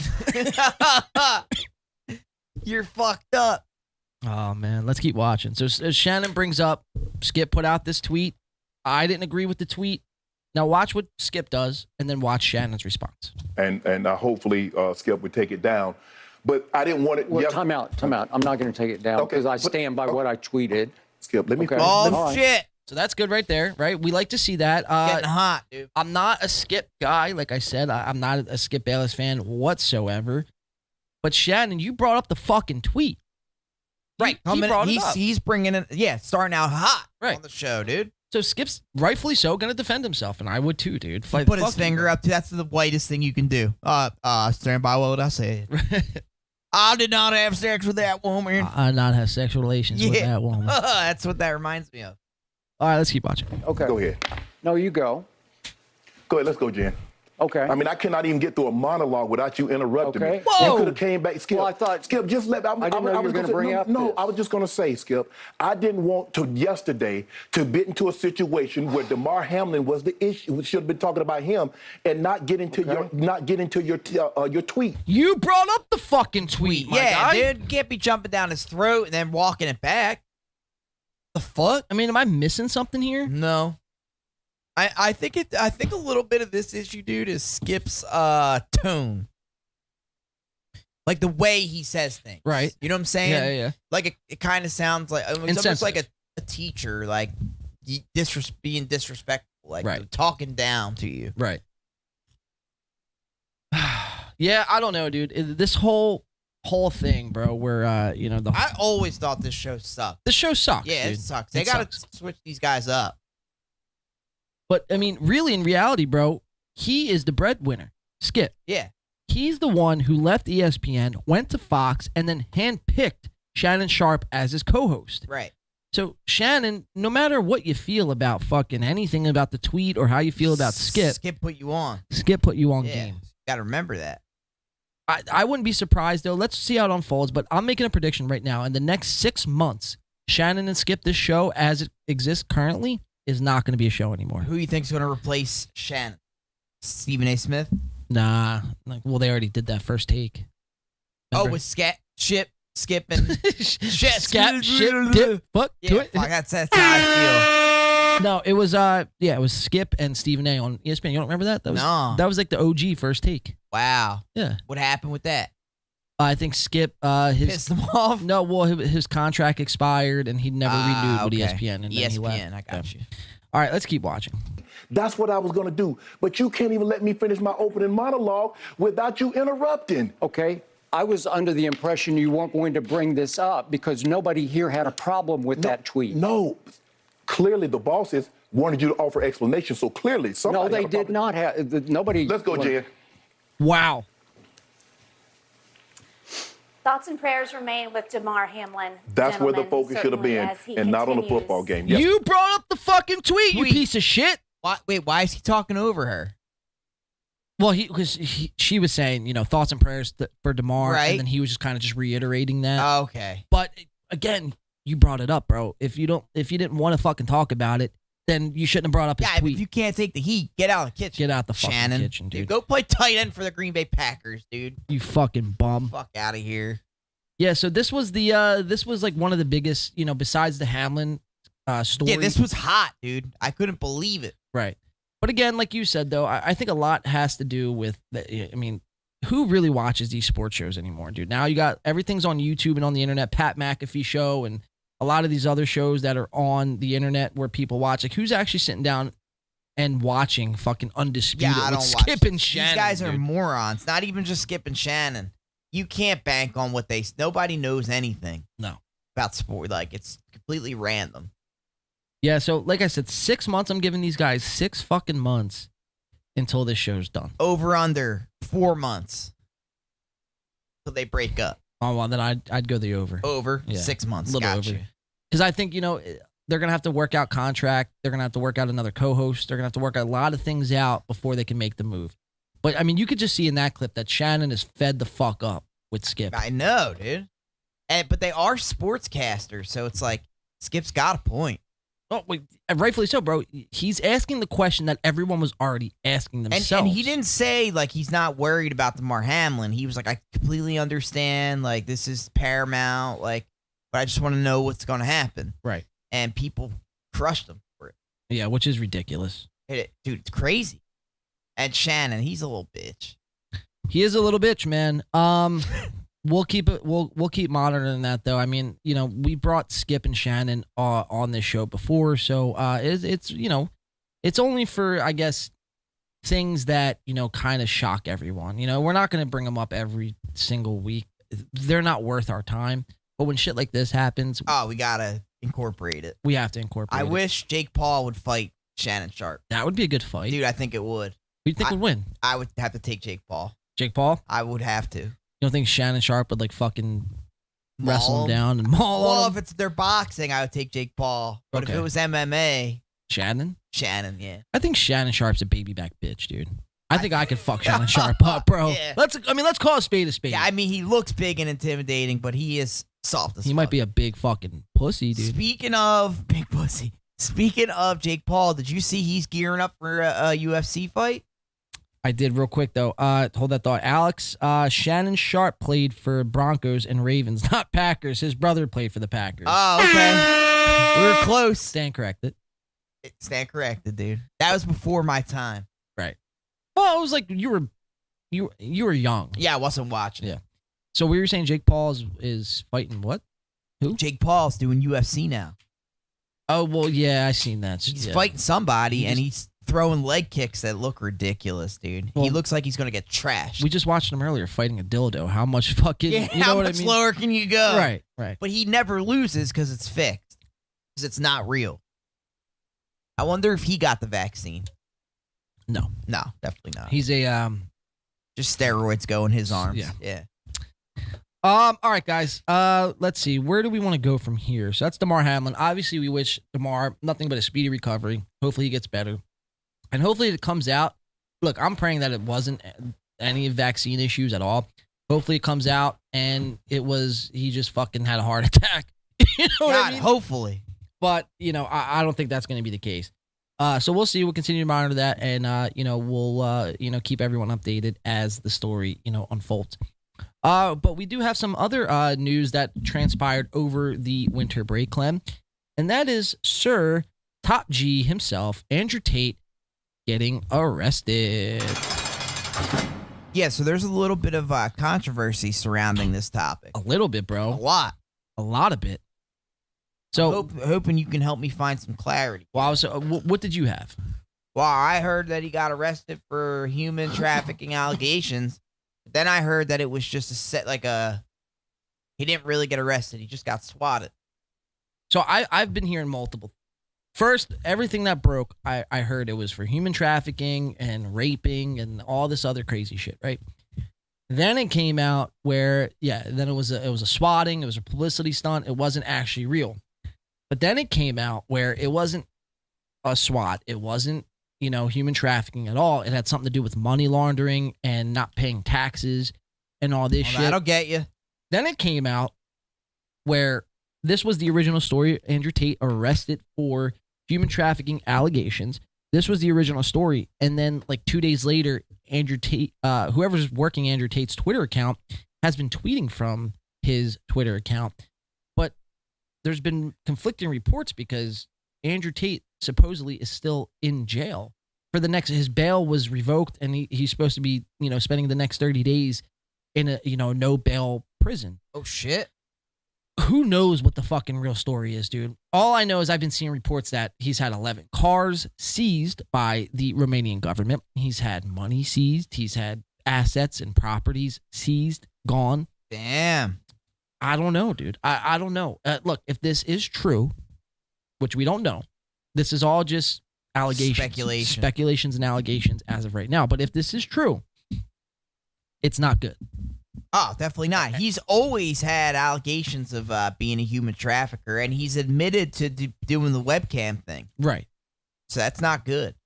You're fucked up. Oh, man. Let's keep watching. So Shannon brings up, Skip put out this tweet. I didn't agree with the tweet. Now watch what Skip does, and then watch Shannon's response. And hopefully Skip would take it down. But I didn't want it. Well, time out. I'm not going to take it down because I stand by what I tweeted. Skip, let me. Okay. Oh, shit. So that's good right there, right? We like to see that. Getting hot, dude. I'm not a Skip guy. Like I said, I'm not a Skip Bayless fan whatsoever. But Shannon, you brought up the fucking tweet. Right. He's bringing it. Yeah, starting out hot on the show, dude. So Skip's rightfully so going to defend himself, and I would too, dude. Put his finger up. That's the whitest thing you can do. Stand by what I said. I did not have sex with that woman. I did not have sexual relations with that woman. That's what that reminds me of. All right, let's keep watching. Okay. Go ahead. No, you go. Go ahead. Let's go, Jen. Okay. I mean, I cannot even get through a monologue without you interrupting me. Whoa. You could have came back, Skip. Well, I thought, Skip, just let me. I didn't know you were going to bring up No, this. I was just going to say, Skip, I didn't want to yesterday to get into a situation where Damar Hamlin was the issue. We should have been talking about him and not get into your tweet. You brought up the fucking tweet, my guy. Dude. You can't be jumping down his throat and then walking it back. The fuck? I mean, am I missing something here? No. I think a little bit of this issue, dude, is Skip's tone. Like the way he says things. Right. You know what I'm saying? Yeah. Like it kind of sounds like it's almost Insensitive. like a teacher, like being disrespectful, like Right. talking down to you. Right. Yeah, I don't know, dude. This whole thing, bro, where I always thought this show sucked. this show sucks. Yeah, dude. it sucks. They It gotta sucks. switch these guys up. But I mean, really, in reality, bro, he is the breadwinner. Skip. Yeah. He's the one who left ESPN, went to Fox, and then handpicked Shannon Sharp as his co-host. Right. So Shannon, no matter what you feel about fucking anything about the tweet or how you feel about Skip, Skip put you on. Skip put you on Yeah. game. Gotta remember that. I wouldn't be surprised, though. Let's see how it unfolds, but I'm making a prediction right now. In the next 6 months, Shannon and Skip, this show as it exists currently, is not going to be a show anymore. Who you think's gonna replace Shannon? Stephen A. Smith? Nah. Well, they already did that first take. Oh, Remember? with Skip, and shit, Scat, shit, dip, fuck, yeah, to it. fuck, that's how I No, it was it was Skip and Stephen A on ESPN. You don't remember that? That was No. that was like the OG first take. feel. Wow. Yeah. What happened with that? I think Skip Pissed him off. No, well his contract expired and he never renewed with ESPN and then he left. ESPN, I got you. All right, let's keep watching. That's what I was going to do. But you can't even let me finish my opening monologue without you interrupting. Okay? I was under the impression you weren't going to bring this up because nobody here had a problem with that tweet. No. Clearly, the bosses wanted you to offer explanations, so clearly somebody No, they had a did problem. not have. Nobody. Let's go, Jen. Wow. Thoughts and prayers remain with Damar Hamlin. That's where the gentlemen, focus should have certainly, been, as he and not on the continues. football game. Yes. You brought up the fucking tweet, you Tweet. piece of shit. Why is he talking over her? Well, she was saying, thoughts and prayers for Damar, Right. and then he was just kind of just reiterating that. Oh, okay. But again, you brought it up, bro. If you didn't want to fucking talk about it, then you shouldn't have brought up his Yeah, tweet. if you can't take the heat, get out of the kitchen. Get out the fucking Shannon. kitchen, dude. Go play tight end for the Green Bay Packers, dude. You fucking bum. Fuck out of here. Yeah, so this was like one of the biggest, besides the Hamlin story. Yeah, this was hot, dude. I couldn't believe it. Right. But again, like you said, though, I think a lot has to do with, who really watches these sports shows anymore, dude? Now you got everything's on YouTube and on the internet, Pat McAfee show and a lot of these other shows that are on the internet where people watch. Like, who's actually sitting down and watching fucking Undisputed Yeah, I with don't Skip watch. and Shannon? These guys are dude. morons. Not even just Skip and Shannon. You can't bank on what nobody knows anything. No. About sport. Like, it's completely random. Yeah, so like I said, 6 months. I'm giving these guys 6 fucking months until this show's done. Over under 4 months. Till they break up. Oh, well, then I'd go the over. Over Yeah. 6 months. A little Gotcha. over. Because I think, they're going to have to work out contract. They're going to have to work out another co-host. They're going to have to work a lot of things out before they can make the move. But, you could just see in that clip that Shannon is fed the fuck up with Skip. I know, dude. But they are sportscasters, so it's like Skip's got a point. Oh, wait, rightfully so, bro. He's asking the question that everyone was already asking themselves. And he didn't say, like, he's not worried about Damar Hamlin. He was like, I completely understand. Like, this is paramount. Like, but I just want to know what's going to happen. Right. And people crushed him for it. Yeah, which is ridiculous. Dude, it's crazy. And Shannon, he's a little bitch. He is a little bitch, man. We'll keep it. We'll keep monitoring that, though. We brought Skip and Shannon on this show before, so it's only for, I guess, things that kind of shock everyone. We're not going to bring them up every single week. They're not worth our time. But when shit like this happens, we gotta incorporate it. We have to incorporate. I it. wish Jake Paul would fight Shannon Sharp. That would be a good fight, dude. I think it would. Who do you think would win? I would have to take Jake Paul. Jake Paul? I would have to. You don't think Shannon Sharp would fucking wrestle him down and maul Well, him? if it's their boxing, I would take Jake Paul. But Okay. if it was MMA, Shannon, yeah. I think Shannon Sharp's a baby back bitch, dude. I think I could fuck Shannon Sharp up, bro. Yeah. Let's call a spade a spade. Yeah, he looks big and intimidating, but he is soft as He fuck. might be a big fucking pussy, dude. Speaking of big pussy, speaking of Jake Paul, did you see he's gearing up for a UFC fight? I did real quick, though. Hold that thought. Alex, Shannon Sharp played for Broncos and Ravens, not Packers. His brother played for the Packers. Oh, okay. We were close. Stand corrected. Stand corrected, dude. That was before my time. Right. Well, it was like you were young. Yeah, I wasn't watching. Yeah. So we were saying Jake Paul is fighting what? Who? Jake Paul's doing UFC now. Oh, well, yeah, I seen that. He's Yeah. fighting somebody, and he's throwing leg kicks that look ridiculous, dude. Well, he looks like he's going to get trashed. We just watched him earlier fighting a dildo. How much fucking... Yeah, you know how what much I mean? lower can you go? Right, right. But he never loses because it's fixed. Because it's not real. I wonder if he got the vaccine. No. No, definitely not. He's a... Just steroids go in his arms. Yeah. All right, guys. Let's see. Where do we want to go from here? So that's Damar Hamlin. Obviously, we wish Damar nothing but a speedy recovery. Hopefully, he gets better, and hopefully, it comes out. Look, I'm praying that it wasn't any vaccine issues at all. Hopefully, it comes out and he just fucking had a heart attack. You know what I mean? Hopefully, but I don't think that's going to be the case. So we'll see. We'll continue to monitor that, and we'll keep everyone updated as the story unfolds. But we do have some other news that transpired over the winter break, Clem, and that is Sir Top G himself, Andrew Tate, getting arrested. Yeah, so there's a little bit of controversy surrounding this topic. A little bit, bro. A lot of it. So hoping you can help me find some clarity. Wow. So what did you have? Well, I heard that he got arrested for human trafficking allegations. Then I heard that it was just he didn't really get arrested. He just got swatted. So I've been hearing multiple. First, everything that broke, I heard it was for human trafficking and raping and all this other crazy shit, right? Then it came out where, then it was a swatting, it was a publicity stunt, it wasn't actually real. But then it came out where it wasn't a swat, it wasn't human trafficking at all. It had something to do with money laundering and not paying taxes and all this shit. That'll get you. Then it came out where this was the original story. Andrew Tate arrested for human trafficking allegations. This was the original story. And then like 2 days later, Andrew Tate, whoever's working Andrew Tate's Twitter account, has been tweeting from his Twitter account. But there's been conflicting reports because Andrew Tate supposedly is still in jail for his bail was revoked, and he's supposed to be, spending the next 30 days in a, no bail prison. Oh shit. Who knows what the fucking real story is, dude? All I know is I've been seeing reports that he's had 11 cars seized by the Romanian government. He's had money seized. He's had assets and properties seized, gone. Damn. I don't know, dude. I don't know. Look, if this is true, which we don't know, this is all just allegations, speculations and allegations as of right now. But if this is true, it's not good. Oh, definitely not. He's always had allegations of being a human trafficker, and he's admitted to doing the webcam thing. Right. So that's not good.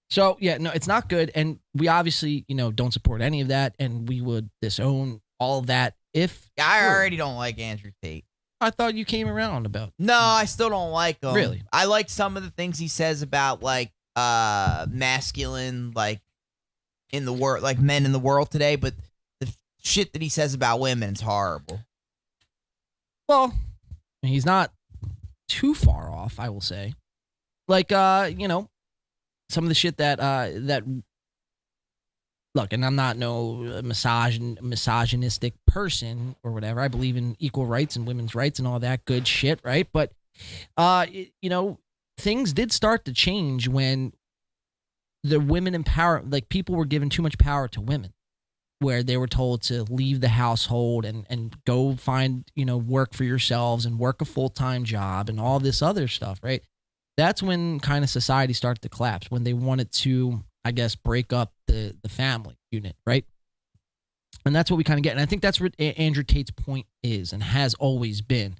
So, no, it's not good. And we obviously, don't support any of that. And we would disown all of that if... I already don't like Andrew Tate. I thought you came around about... No, I still don't like him. Really? I like some of the things he says about, masculine, in the world, men in the world today, but the shit that he says about women is horrible. Well, he's not too far off, I will say. Some of the shit that... Look, and I'm not no misogynistic person or whatever. I believe in equal rights and women's rights and all that good shit, right? But, things did start to change when the women people were given too much power to women, where they were told to leave the household and go find, work for yourselves and work a full-time job and all this other stuff, right? That's when kind of society started to collapse, when they wanted to, I guess, break up the family unit, right? And that's what we kind of get. And I think that's what Andrew Tate's point is and has always been.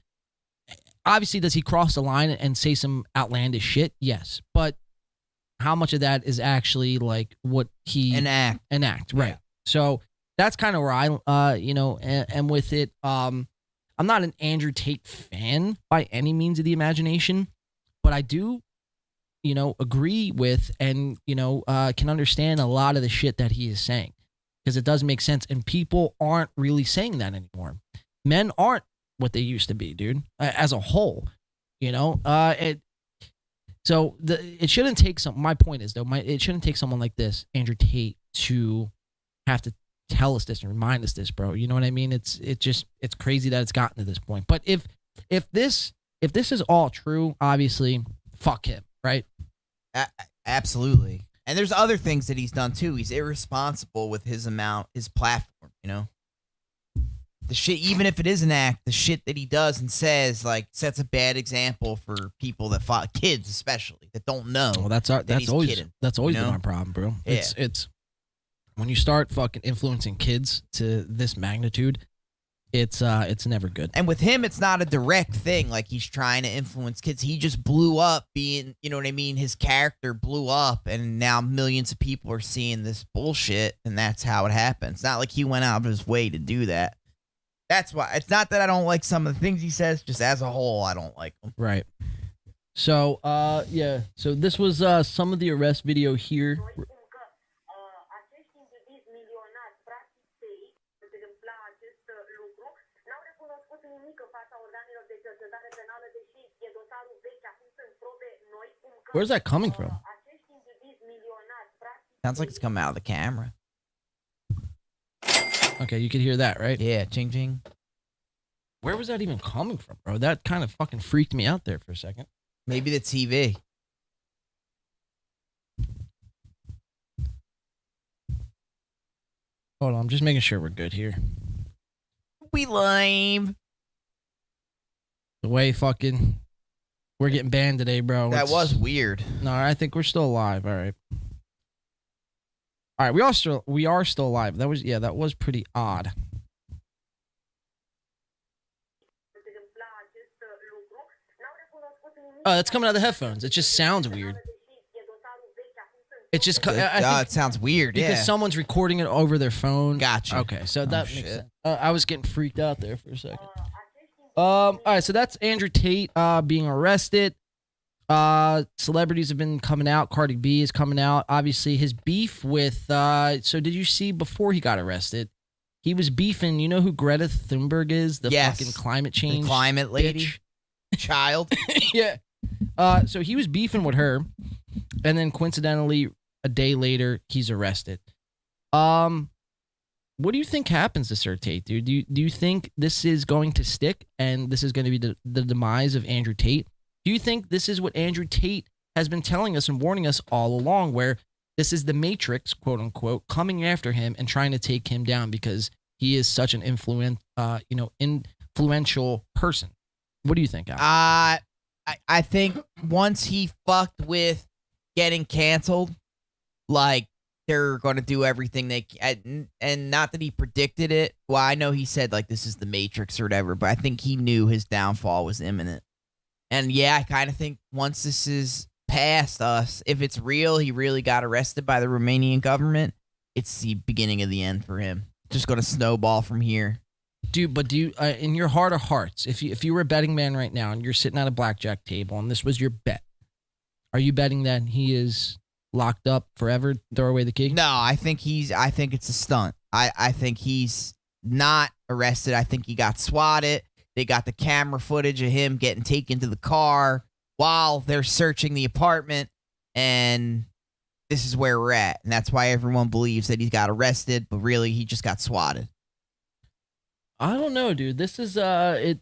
Obviously, does he cross the line and say some outlandish shit? Yes. But how much of that is actually what he... An act. Right. Yeah. So that's kind of where I, am with it. I'm not an Andrew Tate fan by any means of the imagination, but I do agree with and, can understand a lot of the shit that he is saying because it does make sense. And people aren't really saying that anymore. Men aren't what they used to be, dude, as a whole. You know, it shouldn't take my point is though, it shouldn't take someone like this, Andrew Tate, to have to tell us this and remind us this, bro. You know what I mean? It's crazy that it's gotten to this point. But if this is all true, obviously, fuck him, right? Absolutely. And there's other things that he's done too. He's irresponsible with his platform, you know? The shit, even if it is an act, the shit that he does and says, like, sets a bad example for people that kids especially, that don't know. Well, that's always kidding, been our problem, bro. Yeah. It's when you start fucking influencing kids to this magnitude, it's never good. And with him, it's not a direct thing. Like, he's trying to influence kids. He just blew up being, you know what I mean? His character blew up, and now millions of people are seeing this bullshit, and that's how it happens. It's not like he went out of his way to do that. That's why. It's not that I don't like some of the things he says, just as a whole, I don't like them. Right. So, yeah. So this was some of the arrest video here. Where's that coming from? Sounds like it's coming out of the camera. Okay, you could hear that, right? Yeah, ching ching. Where was that even coming from, bro? That kind of fucking freaked me out there for a second. Maybe the TV. Hold on, I'm just making sure we're good here. We lame. The way fucking we're getting banned today, bro. That was weird. No, I think we're still alive. All right. All right, we are still alive. That was pretty odd. Oh, that's coming out of the headphones. It just sounds weird. It just it sounds weird, because someone's recording it over their phone. Gotcha. Okay, so that makes sense. I was getting freaked out there for a second. All right, so that's Andrew Tate being arrested. Celebrities have been coming out. Cardi B is coming out. Obviously, his beef with. So, did you see before he got arrested? He was beefing. You know who Greta Thunberg is? The fucking climate change, the climate lady, child. Yeah. So he was beefing with her, and then coincidentally, a day later, he's arrested. What do you think happens to Sir Tate, dude? Do you think this is going to stick, and this is going to be the demise of Andrew Tate? Do you think this is what Andrew Tate has been telling us and warning us all along, where this is the Matrix, quote unquote, coming after him and trying to take him down because he is such an influential person? What do you think, Al? I think once he fucked with getting canceled, like, they're going to do everything they can. And not that he predicted it. Well, I know he said, like, this is the Matrix or whatever, but I think he knew his downfall was imminent. And yeah, I kind of think once this is past us, if it's real, he really got arrested by the Romanian government, it's the beginning of the end for him. Just going to snowball from here. Dude, but do you, in your heart of hearts, if you were a betting man right now and you're sitting at a blackjack table and this was your bet, are you betting that he is locked up forever, throw away the key? No, I think it's a stunt. I think he's not arrested. I think he got swatted. They got the camera footage of him getting taken to the car while they're searching the apartment, and this is where we're at. And that's why everyone believes that he got arrested, but really he just got swatted. I don't know, dude. This is I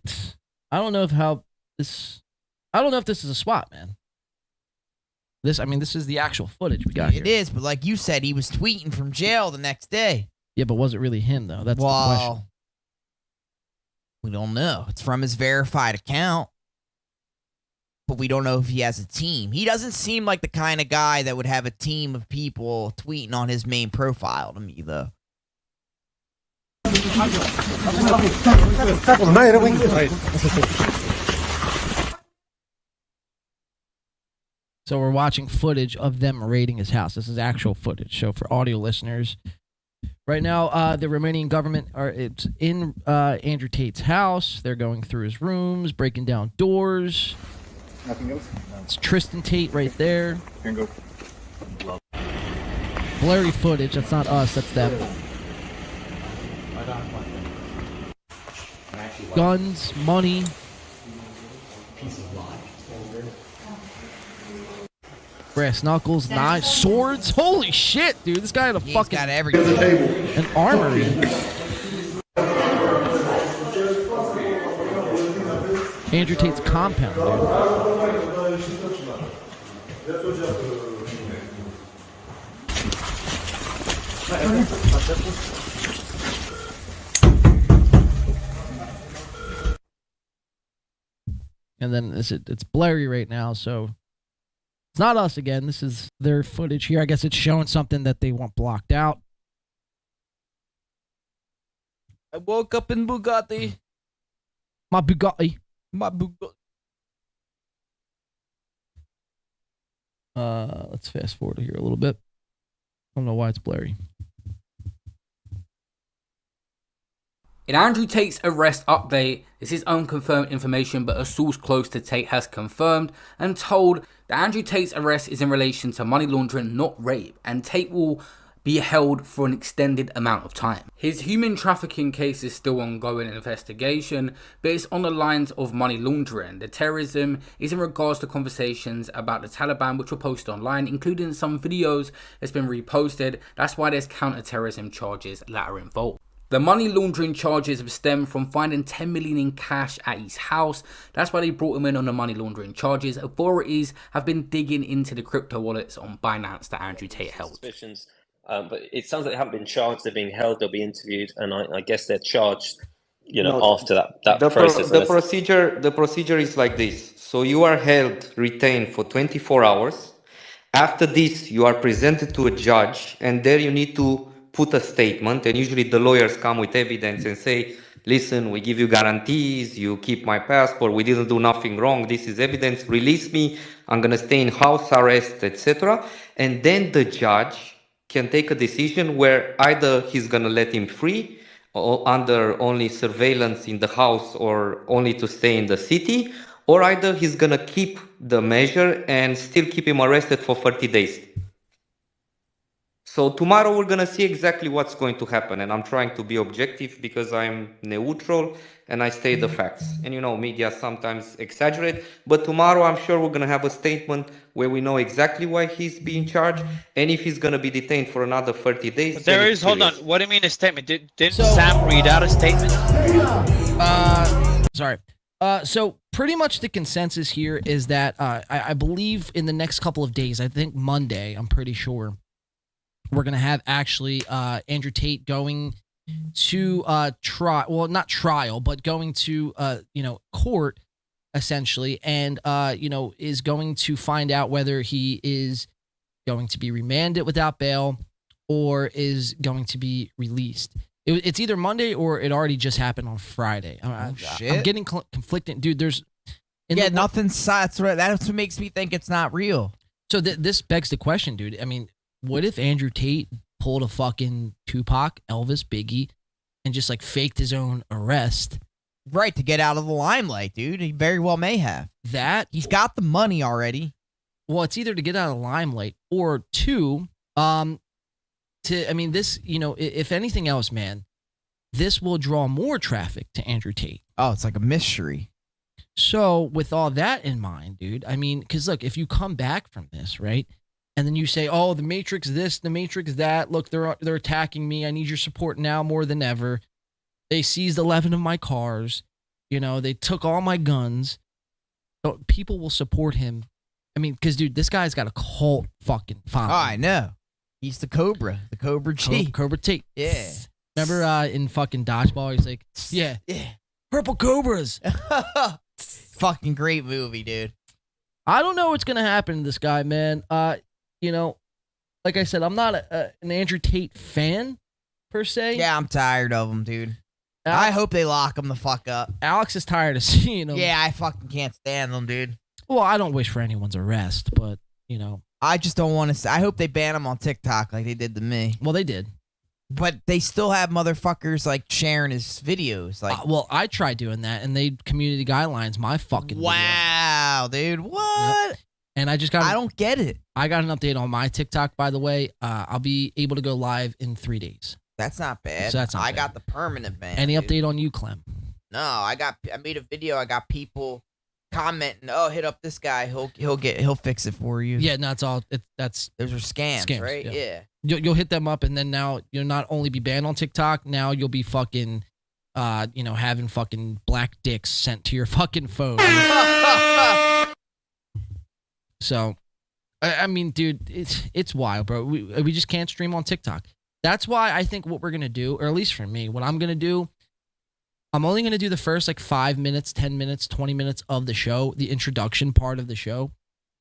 don't know if this is a swat, man. This is the actual footage we got here. It is, but like you said, he was tweeting from jail the next day. Yeah, but was it really him, though? That's the question. We don't know. It's from his verified account, but we don't know if he has a team. He doesn't seem like the kind of guy that would have a team of people tweeting on his main profile to me, though. So we're watching footage of them raiding his house. This is actual footage. So for audio listeners, right now, the Romanian government it's in Andrew Tate's house. They're going through his rooms, breaking down doors. Nothing else? It's Tristan Tate right there. Here you go. Blurry footage. That's not us. That's them. Guns, money. Piece of life. Brass knuckles, knives, swords. Holy shit, dude! This guy had a fucking got everything. An armory. Andrew Tate's compound, and then it's blurry right now, so it's not us again. This is their footage here. I guess it's showing something that they want blocked out. I woke up in Bugatti. My Bugatti. My Bugatti. Let's fast forward here a little bit. I don't know why it's blurry. In Andrew Tate's arrest update, this is unconfirmed information, but a source close to Tate has confirmed and told that Andrew Tate's arrest is in relation to money laundering, not rape, and Tate will be held for an extended amount of time. His human trafficking case is still ongoing investigation, but it's on the lines of money laundering. The terrorism is in regards to conversations about the Taliban which were posted online, including some videos that's been reposted. That's why there's counter-terrorism charges that are involved. The money laundering charges have stemmed from finding 10 million in cash at his house. That's why they brought him in on the money laundering charges. Authorities have been digging into the crypto wallets on Binance that Andrew Tate held. Suspicions, but it sounds like they haven't been charged. They're being held. They'll be interviewed, and I guess they're charged. After that process. The procedure is like this. So you are held, retained for 24 hours. After this, you are presented to a judge, and there you need to put a statement, and usually the lawyers come with evidence and say, listen, we give you guarantees, you keep my passport, we didn't do nothing wrong, this is evidence, release me, I'm going to stay in house arrest, etc. And then the judge can take a decision where either he's going to let him free or under only surveillance in the house or only to stay in the city, or either he's going to keep the measure and still keep him arrested for 30 days. So tomorrow we're going to see exactly what's going to happen, and I'm trying to be objective because I'm neutral and I state the facts. And media sometimes exaggerate, but tomorrow I'm sure we're going to have a statement where we know exactly why he's being charged and if he's going to be detained for another 30 days. But there is, hold on, what do you mean a statement? Didn't Sam read out a statement? Sorry. So pretty much the consensus here is that I believe in the next couple of days, I think Monday, I'm pretty sure, we're going to have actually Andrew Tate going to trial, well, not trial, but going to, court essentially, and, is going to find out whether he is going to be remanded without bail or is going to be released. It's either Monday or it already just happened on Friday. Shit. I'm getting conflicting. Dude, there's... nothing's... That's what makes me think it's not real. So this begs the question, dude. I mean, what if Andrew Tate pulled a fucking Tupac, Elvis, Biggie, and just faked his own arrest? Right, to get out of the limelight, dude. He very well may have. He's got the money already. Well, it's either to get out of the limelight or two, this, if anything else, man, this will draw more traffic to Andrew Tate. Oh, it's like a mystery. So with all that in mind, dude, because look, if you come back from this, right, and then you say, oh, the Matrix this, the Matrix that, look, they're attacking me, I need your support now more than ever. They seized 11 of my cars, they took all my guns. So people will support him. Because, dude, this guy's got a cult fucking following. Oh, I know. He's the Cobra G. Cobra Tate. Yeah. Remember in fucking Dodgeball, he's like, yeah, purple cobras. Fucking great movie, dude. I don't know what's going to happen to this guy, man. Like I said, I'm not an Andrew Tate fan, per se. Yeah, I'm tired of him, dude. I hope they lock him the fuck up. Alex is tired of seeing him. Yeah, I fucking can't stand them, dude. Well, I don't wish for anyone's arrest, but, I just don't want to... I hope they ban him on TikTok like they did to me. Well, they did. But they still have motherfuckers, sharing his videos. Well, I tried doing that, and they community guidelines my fucking wow, video. Dude, what? Yep. And I don't get it. I got an update on my TikTok, by the way. I'll be able to go live in 3 days. That's not bad. So that's not I bad. got the permanent ban. Any dude. update on you, Clem? No, I made a video. I got people commenting, "Oh, hit up this guy. He'll fix it for you." Yeah, no, it's all those are scams, right? Yeah. You'll hit them up, and then now you'll not only be banned on TikTok. Now you'll be fucking, having fucking black dicks sent to your fucking phone. So, I mean, dude, it's wild, bro. We just can't stream on TikTok. That's why I think what we're gonna do, or at least for me, what I'm gonna do, I'm only gonna do the first like 5 minutes, 10 minutes, 20 minutes of the show, the introduction part of the show,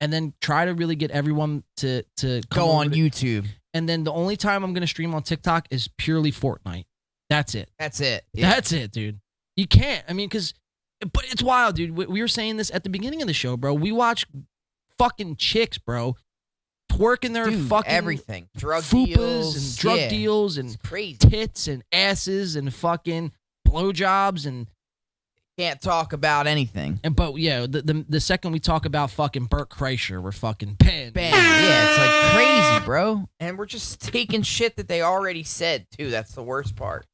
and then try to really get everyone to go on YouTube. And then the only time I'm gonna stream on TikTok is purely Fortnite. That's it. Yeah. That's it, dude. You can't. I mean, but it's wild, dude. We were saying this at the beginning of the show, bro. We watch fucking chicks, bro, twerking their fucking everything, drug fupas deals and drug deals and crazy tits and asses and fucking blowjobs and can't talk about anything. But the second we talk about fucking Burt Kreischer, we're fucking banned. Yeah, it's like crazy, bro. And we're just taking shit that they already said too. That's the worst part.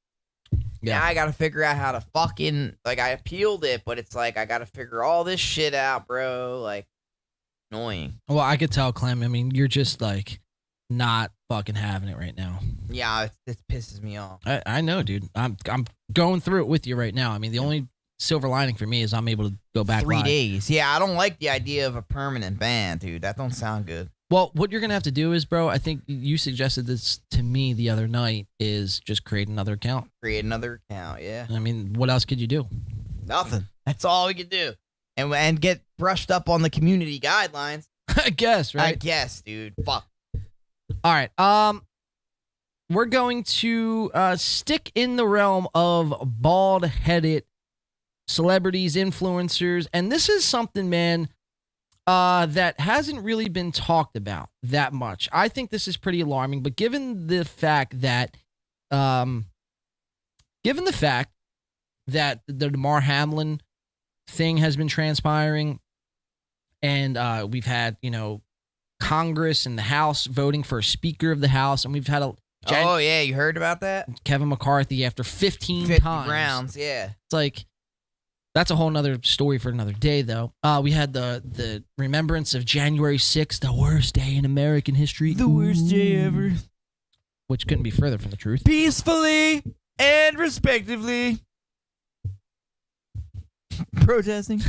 Yeah, now I gotta figure out how to fucking I appealed it, but it's like I gotta figure all this shit out, bro. Like annoying. Well, I could tell, Clem. I mean, you're just like not fucking having it right now. Yeah, it pisses me off. I know, dude. I'm going through it with you right now. I mean, the only silver lining for me is I'm able to go back 3 live. days. Yeah, I don't like the idea of a permanent ban, dude. That don't sound good. Well, what you're gonna have to do is, bro, I think you suggested this to me the other night, is just create another account. Create another account, yeah. I mean, what else could you do? Nothing. That's all we could do. And get brushed up on the community guidelines. I guess, right? I guess, dude. Fuck. All right. We're going to stick in the realm of bald-headed celebrities, influencers, and this is something, man, that hasn't really been talked about that much. I think this is pretty alarming, but given the fact that the Damar Hamlin thing has been transpiring, and we've had, Congress and the House voting for a Speaker of the House, and we've had oh yeah, you heard about that? Kevin McCarthy after 50 times. rounds, yeah. It's like, that's a whole nother story for another day, though. We had the remembrance of January 6th, the worst day in American history. The worst day ever. Which couldn't be further from the truth. Peacefully and respectively. Protesting.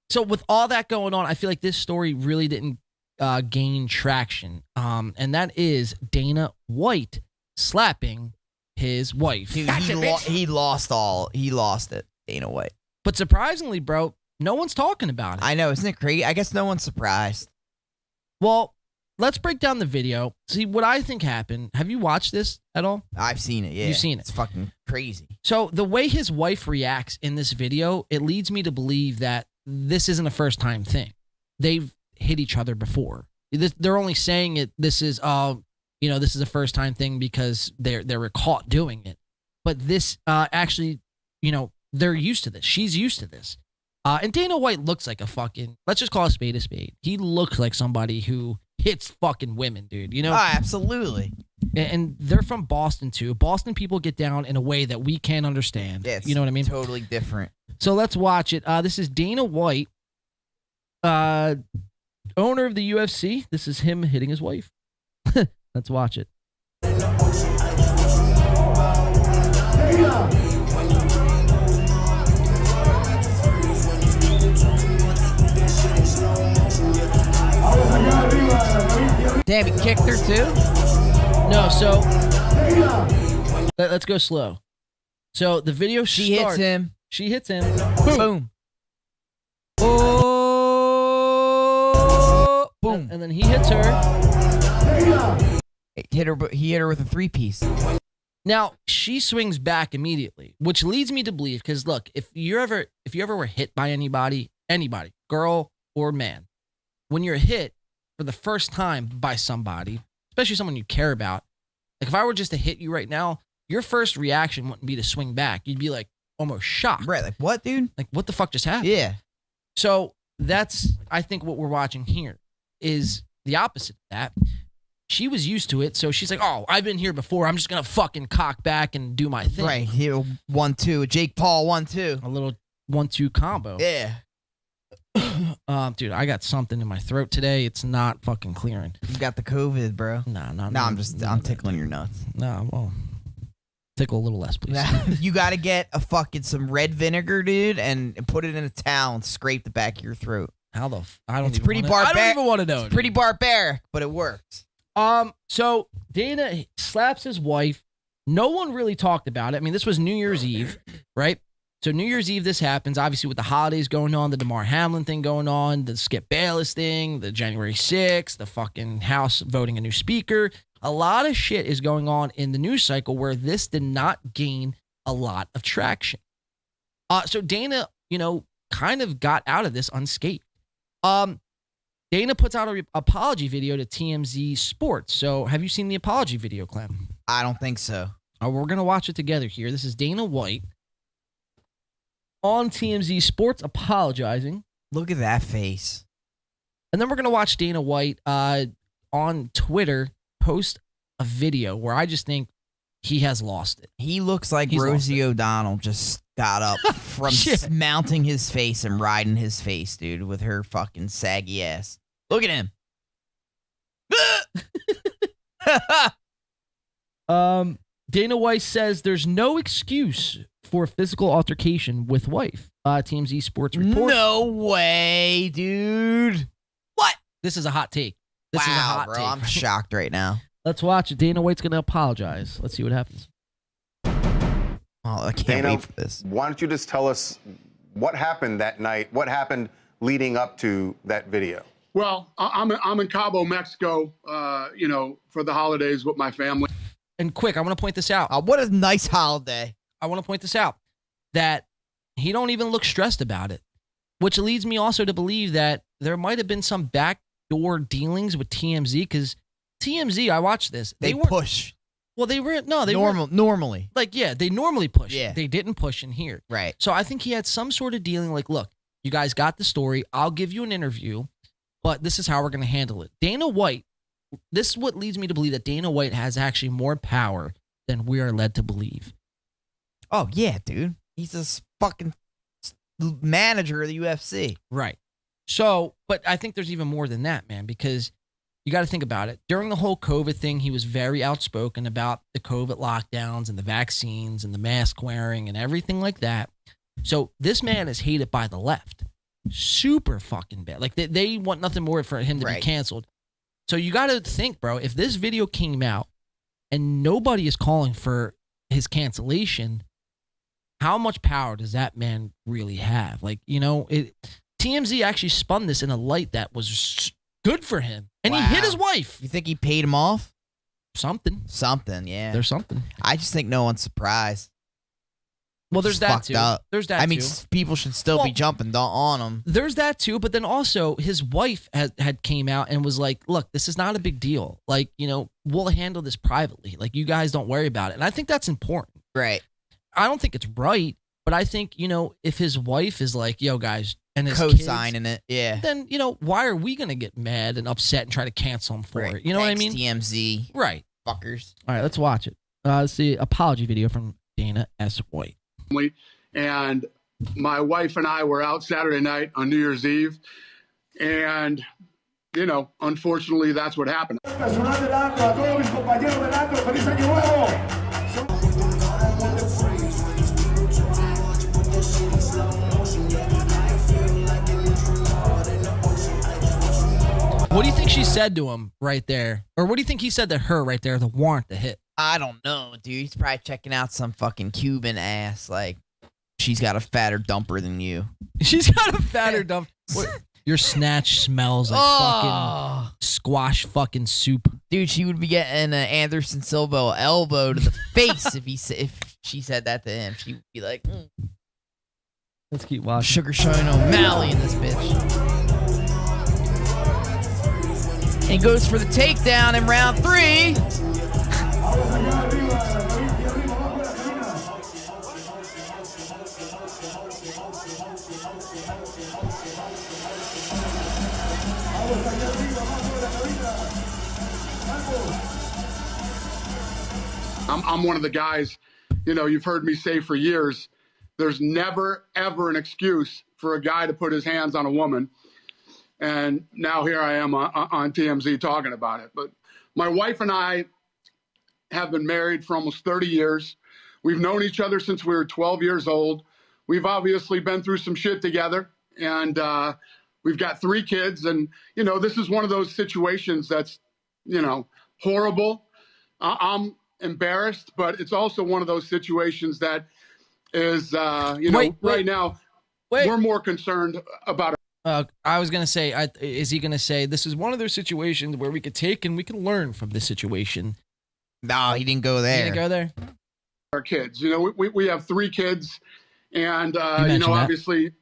So with all that going on, I feel like this story really didn't gain traction. And that is Dana White slapping his wife. Dude, he lost it, Dana White. But surprisingly, bro, no one's talking about it. I know, isn't it crazy? I guess no one's surprised. Well, let's break down the video. See what I think happened. Have you watched this at all? I've seen it, yeah. You've seen it. It's fucking crazy. So the way his wife reacts in this video, it leads me to believe that this isn't a first time thing. They've hit each other before. They're only saying it. This is this is a first time thing because they were caught doing it. But this actually, they're used to this. She's used to this. And Dana White looks like a fucking, let's just call a spade a spade. He looks like somebody who hits fucking women, dude. Oh, absolutely. And they're from Boston too. Boston people get down in a way that we can't understand. Yeah, you know what I mean? Totally different. So let's watch it. This is Dana White, owner of the UFC. This is him hitting his wife. Let's watch it. Damn, he kicked her too? No, so let's go slow. So the video She hits him. She hits him. Boom. Oh, boom. And then he hits her. He hit her with a 3-piece. Now she swings back immediately, which leads me to believe, because look, if you ever were hit by anybody, girl or man, when you're hit for the first time by somebody, especially someone you care about, like if I were just to hit you right now, your first reaction wouldn't be to swing back. You'd be like almost shocked. Right, like what, dude? Like what the fuck just happened? Yeah. So that's, I think what we're watching here is the opposite of that. She was used to it, so she's like, oh, I've been here before. I'm just going to fucking cock back and do my thing. Right, here, 1-2. Jake Paul, 1-2. A little 1-2 combo. Yeah. Dude, I got something in my throat today. It's not fucking clearing. You got the COVID, bro. No, I'm tickling your nuts. No, well, tickle a little less, please. You got to get some red vinegar, dude, and put it in a towel and scrape the back of your throat. How the? I don't even want to know. It's pretty barbaric, but it works. So Dana slaps his wife. No one really talked about it. I mean, this was New Year's Eve, right? So New Year's Eve, this happens. Obviously, with the holidays going on, the Damar Hamlin thing going on, the Skip Bayless thing, the January 6th, the fucking House voting a new speaker. A lot of shit is going on in the news cycle where this did not gain a lot of traction. So Dana, kind of got out of this unscathed. Dana puts out an apology video to TMZ Sports. So have you seen the apology video, Clem? I don't think so. We're going to watch it together here. This is Dana White on TMZ Sports apologizing. Look at that face. And then we're going to watch Dana White on Twitter post a video where I just think he has lost it. He looks like Rosie O'Donnell just got up from mounting his face and riding his face, dude, with her fucking saggy ass. Look at him. Dana White says there's no excuse for physical altercation with wife. TMZ Sports report. No way, dude. What? This is a hot take. This is a hot take. I'm shocked right now. Let's watch it. Dana White's going to apologize. Let's see what happens. Oh, I can't wait for this. Why don't you just tell us what happened that night? What happened leading up to that video? Well, I'm in Cabo, Mexico, for the holidays with my family. And quick, I want to point this out. What a nice holiday. I want to point this out, that he don't even look stressed about it, which leads me also to believe that there might have been some backdoor dealings with TMZ, because TMZ, I watched this. They push. Well, they were normally. They normally push. Yeah. They didn't push in here. Right. So I think he had some sort of dealing like, look, you guys got the story. I'll give you an interview, but this is how we're going to handle it. Dana White, this is what leads me to believe that Dana White has actually more power than we are led to believe. Oh, yeah, dude. He's a fucking manager of the UFC. Right. So, but I think there's even more than that, man, because you got to think about it. During the whole COVID thing, he was very outspoken about the COVID lockdowns and the vaccines and the mask wearing and everything like that. So this man is hated by the left. Super fucking bad. Like they want nothing more for him to be canceled. So you got to think, bro, if this video came out and nobody is calling for his cancellation, how much power does that man really have? Like, TMZ actually spun this in a light that was good for him. And he hit his wife. You think he paid him off? Something, yeah. There's something. I just think no one's surprised. Well, there's that too. There's that too. I mean, people should still be jumping on him. There's that too, but then also his wife had came out and was like, look, this is not a big deal. Like, we'll handle this privately. Like, you guys don't worry about it. And I think that's important. Right. I don't think it's right, but I think, if his wife is like, yo, guys, and his co-signing kids, it, yeah. Then, why are we going to get mad and upset and try to cancel him for it? You know what I mean? TMZ. Right. Fuckers. All right, let's watch it. Let's see apology video from Dana S. White. And my wife and I were out Saturday night on New Year's Eve. And, unfortunately, that's what happened. What do you think she said to him right there? Or what do you think he said to her right there to warrant the hit? I don't know, dude. He's probably checking out some fucking Cuban ass. Like, she's got a fatter dumper than you. She's got a fatter dumper. Your snatch smells like fucking squash fucking soup. Dude, she would be getting an Anderson Silva elbow to the face if she said that to him. She would be like, Let's keep watching. Sugar Shane O'Malley in this bitch. And goes for the takedown in round 3. I'm one of the guys, you've heard me say for years, there's never, ever an excuse for a guy to put his hands on a woman. And now here I am on TMZ talking about it. But my wife and I have been married for almost 30 years. We've known each other since we were 12 years old. We've obviously been through some shit together, and we've got 3 kids. And, you know, this is one of those situations that's, you know, horrible. I'm embarrassed, but it's also one of those situations that is, right now, we're more concerned about I was going to say, is he going to say this is one of those situations where we could take and we can learn from this situation? No, he didn't go there. He didn't go there? Our kids. You know, we have 3 kids. And, you know, obviously,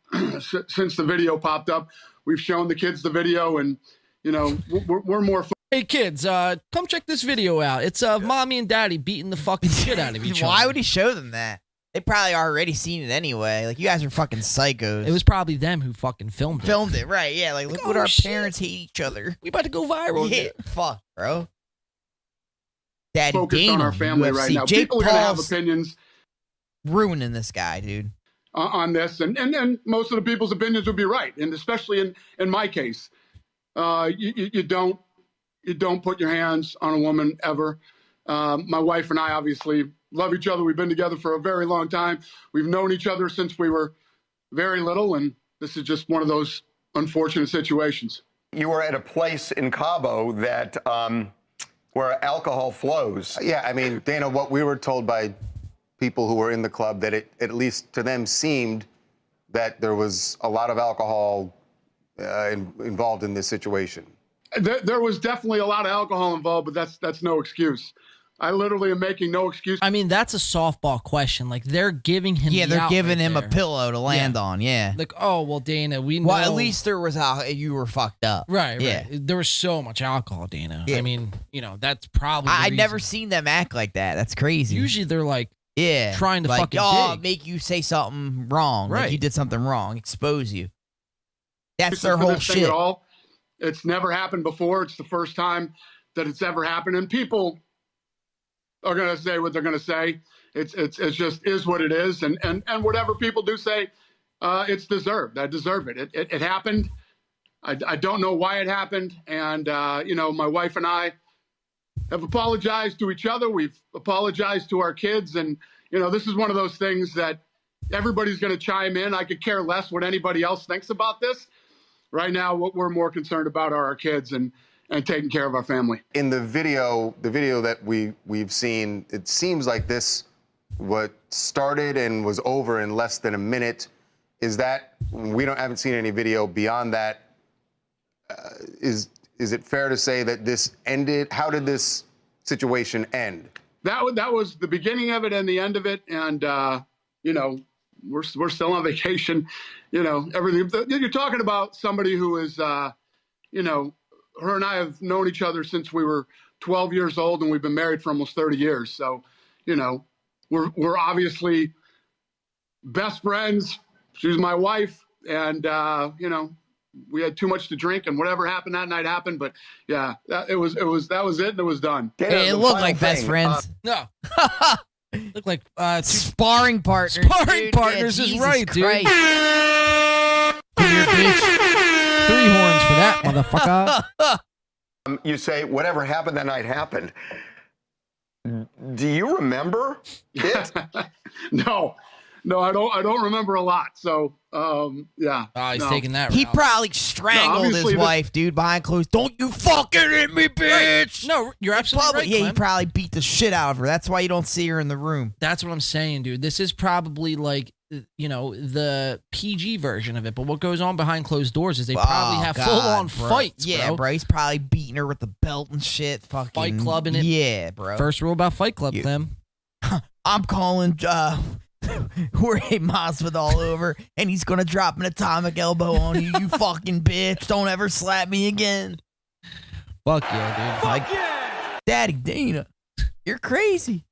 since the video popped up, we've shown the kids the video. And, you know, we're more... Hey, kids, come check this video out. It's mommy and daddy beating the fucking shit out of each other. Why would he show them that? They probably already seen it anyway. Like, you guys are fucking psychos. It was probably them who fucking filmed it. Right, yeah. Like, look what our parents hate each other. We about to go viral. Yeah, fuck, bro. Daddy focused Dana, on our family UFC. right now. Jake People are going to have Paul's opinions. Ruining this guy, dude. On this. And most of the people's opinions would be right. And especially in my case, you don't put your hands on a woman ever. My wife and I obviously love each other. We've been together for a very long time. We've known each other since we were very little, and this is just one of those unfortunate situations. You were at a place in Cabo that where alcohol flows. Yeah, I mean, Dana, what we were told by people who were in the club, that it, at least to them, seemed that there was a lot of alcohol involved in this situation. There was definitely a lot of alcohol involved, but that's no excuse. I literally am making no excuse. I mean, that's a softball question. Like, they're giving him they're giving him a pillow to land on, Like, oh, well, Dana, we know. Well, at least there was you were fucked up. Right, yeah. Right. There was so much alcohol, Dana. Yeah. I mean, you know, that's probably the I'd reason. never seen them act like that. That's crazy. Usually they're like, yeah, trying to like, fucking dig. make you say something wrong. Right. Like you did something wrong, expose you. That's For their whole this thing shit. At all. It's never happened before. It's the first time that it's ever happened. And people are going to say what they're going to say. It's just is what it is. And whatever people do say, it's deserved. I deserve it. It happened. I don't know why it happened. And, you know, my wife and I have apologized to each other. We've apologized to our kids. And, you know, this is one of those things that everybody's going to chime in. I could care less what anybody else thinks about this. Right now, what we're more concerned about are our kids and taking care of our family. In the video that we've seen, it seems like this what started and was over in less than a minute. Is that haven't seen any video beyond that? Is it fair to say that this ended? How did this situation end? That was the beginning of it and the end of it, and you know, we're still on vacation. You know, everything. You're talking about somebody who is, you know, her and I have known each other since we were 12 years old, and we've been married for almost 30 years. So, you know, we're obviously best friends. She's my wife, and you know, we had too much to drink, and whatever happened that night happened. But yeah, that was it, and it was done. Hey, it looked like best friends. No. Look like sparring partners. Sparring partners is Jesus right, Christ. dude. Come here, bitch. 3 horns for that, motherfucker. You say whatever happened that night happened. Do you remember it? No, I don't remember a lot. So, yeah. Oh, he's taking that He route. probably strangled his wife, dude, behind closed. Don't you fucking hit me, bitch! No, you're absolutely right, Yeah, he Clem. probably beat the shit out of her. That's why you don't see her in the room. That's what I'm saying, dude. This is probably like, you know, the PG version of it. But what goes on behind closed doors is they probably have full-on fights, Yeah, bro. bro. He's probably beating her with the belt and shit. Fucking Fight Club in it. Yeah, bro. First rule about Fight Club, Clem. I'm calling Jorge Masvidal over, and he's gonna drop an atomic elbow on you, you fucking bitch. Don't ever slap me again. Fuck yeah, dude. Like, Daddy Dana, you're crazy.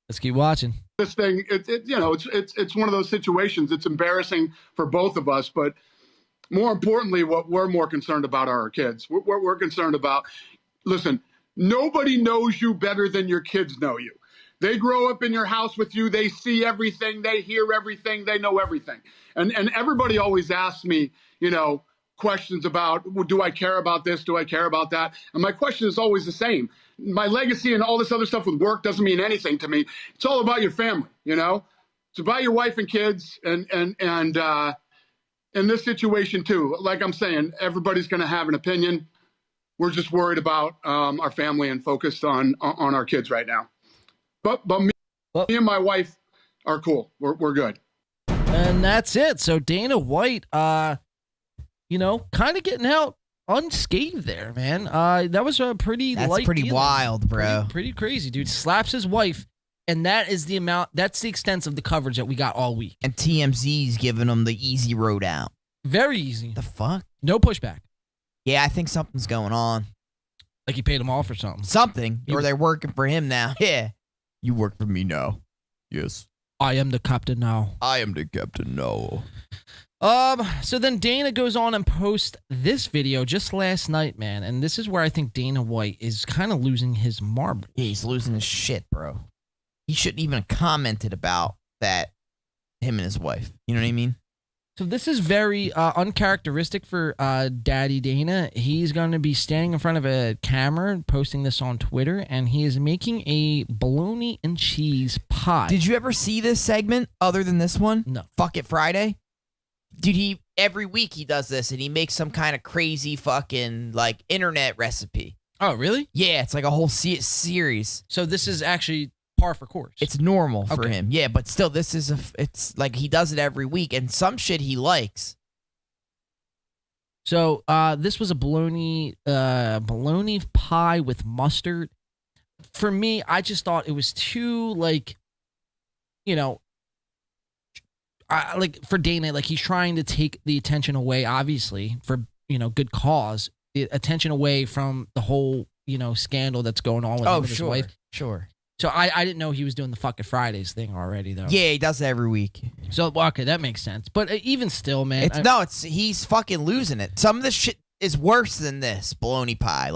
Let's keep watching. This thing, you know, it's one of those situations. It's embarrassing for both of us, but more importantly, what we're more concerned about are our kids. We're concerned about. Listen, nobody knows you better than your kids know you. They grow up in your house with you. They see everything. They hear everything. They know everything. And everybody always asks me, questions about, well, do I care about this? Do I care about that? And my question is always the same. My legacy and all this other stuff with work doesn't mean anything to me. It's all about your family, It's about your wife and kids. And in this situation too, like I'm saying, everybody's going to have an opinion. We're just worried about our family and focused on our kids right now. But me and my wife are cool. We're good. And that's it. So Dana White, kind of getting out unscathed there, man. That was a pretty That's pretty wild, bro. Pretty crazy, dude. Slaps his wife, and that's the extent of the coverage that we got all week. And TMZ's giving him the easy road out. Very easy. The fuck? No pushback. Yeah, I think something's going on. Like he paid them off or something. Something. Or they're working for him now. Yeah. You work for me now. Yes. I am the captain now. I am the captain now. So then Dana goes on and posts this video just last night, man. And this is where I think Dana White is kind of losing his marbles. Yeah, he's losing his shit, bro. He shouldn't even have commented about that, him and his wife. You know what I mean? So this is very uncharacteristic for Daddy Dana. He's going to be standing in front of a camera, posting this on Twitter, and he is making a bologna and cheese pie. Did you ever see this segment other than this one? No. Fuck It Friday? Dude, every week he does this, and he makes some kind of crazy fucking, internet recipe. Oh, really? Yeah, it's like a whole series. So this is actually par for course. It's normal for him. Yeah, but still, it's like he does it every week, and some shit he likes. So this was a bologna pie with mustard. For me, I just thought it was too, for Dana, he's trying to take the attention away, obviously, for, good cause, the attention away from the whole, scandal that's going on with him and his wife. Sure. So I didn't know he was doing the fucking Fridays thing already, though. Yeah, he does it every week. So, okay, that makes sense. But even still, man. He's fucking losing it. Some of this shit is worse than this bologna pie.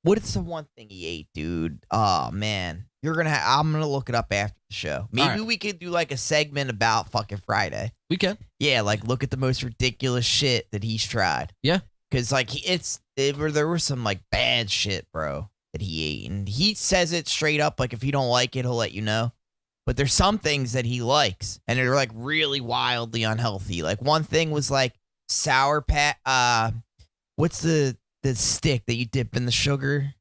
What is the one thing he ate, dude? Oh, man. I'm going to look it up after the show. Maybe we could do a segment about fucking Friday. We can. Yeah, look at the most ridiculous shit that he's tried. Yeah. Because, there was some, bad shit, bro, that he ate. And he says it straight up, if you don't like it, he'll let you know. But there's some things that he likes, and they're, really wildly unhealthy. One thing was, sour pat, what's the stick that you dip in the sugar?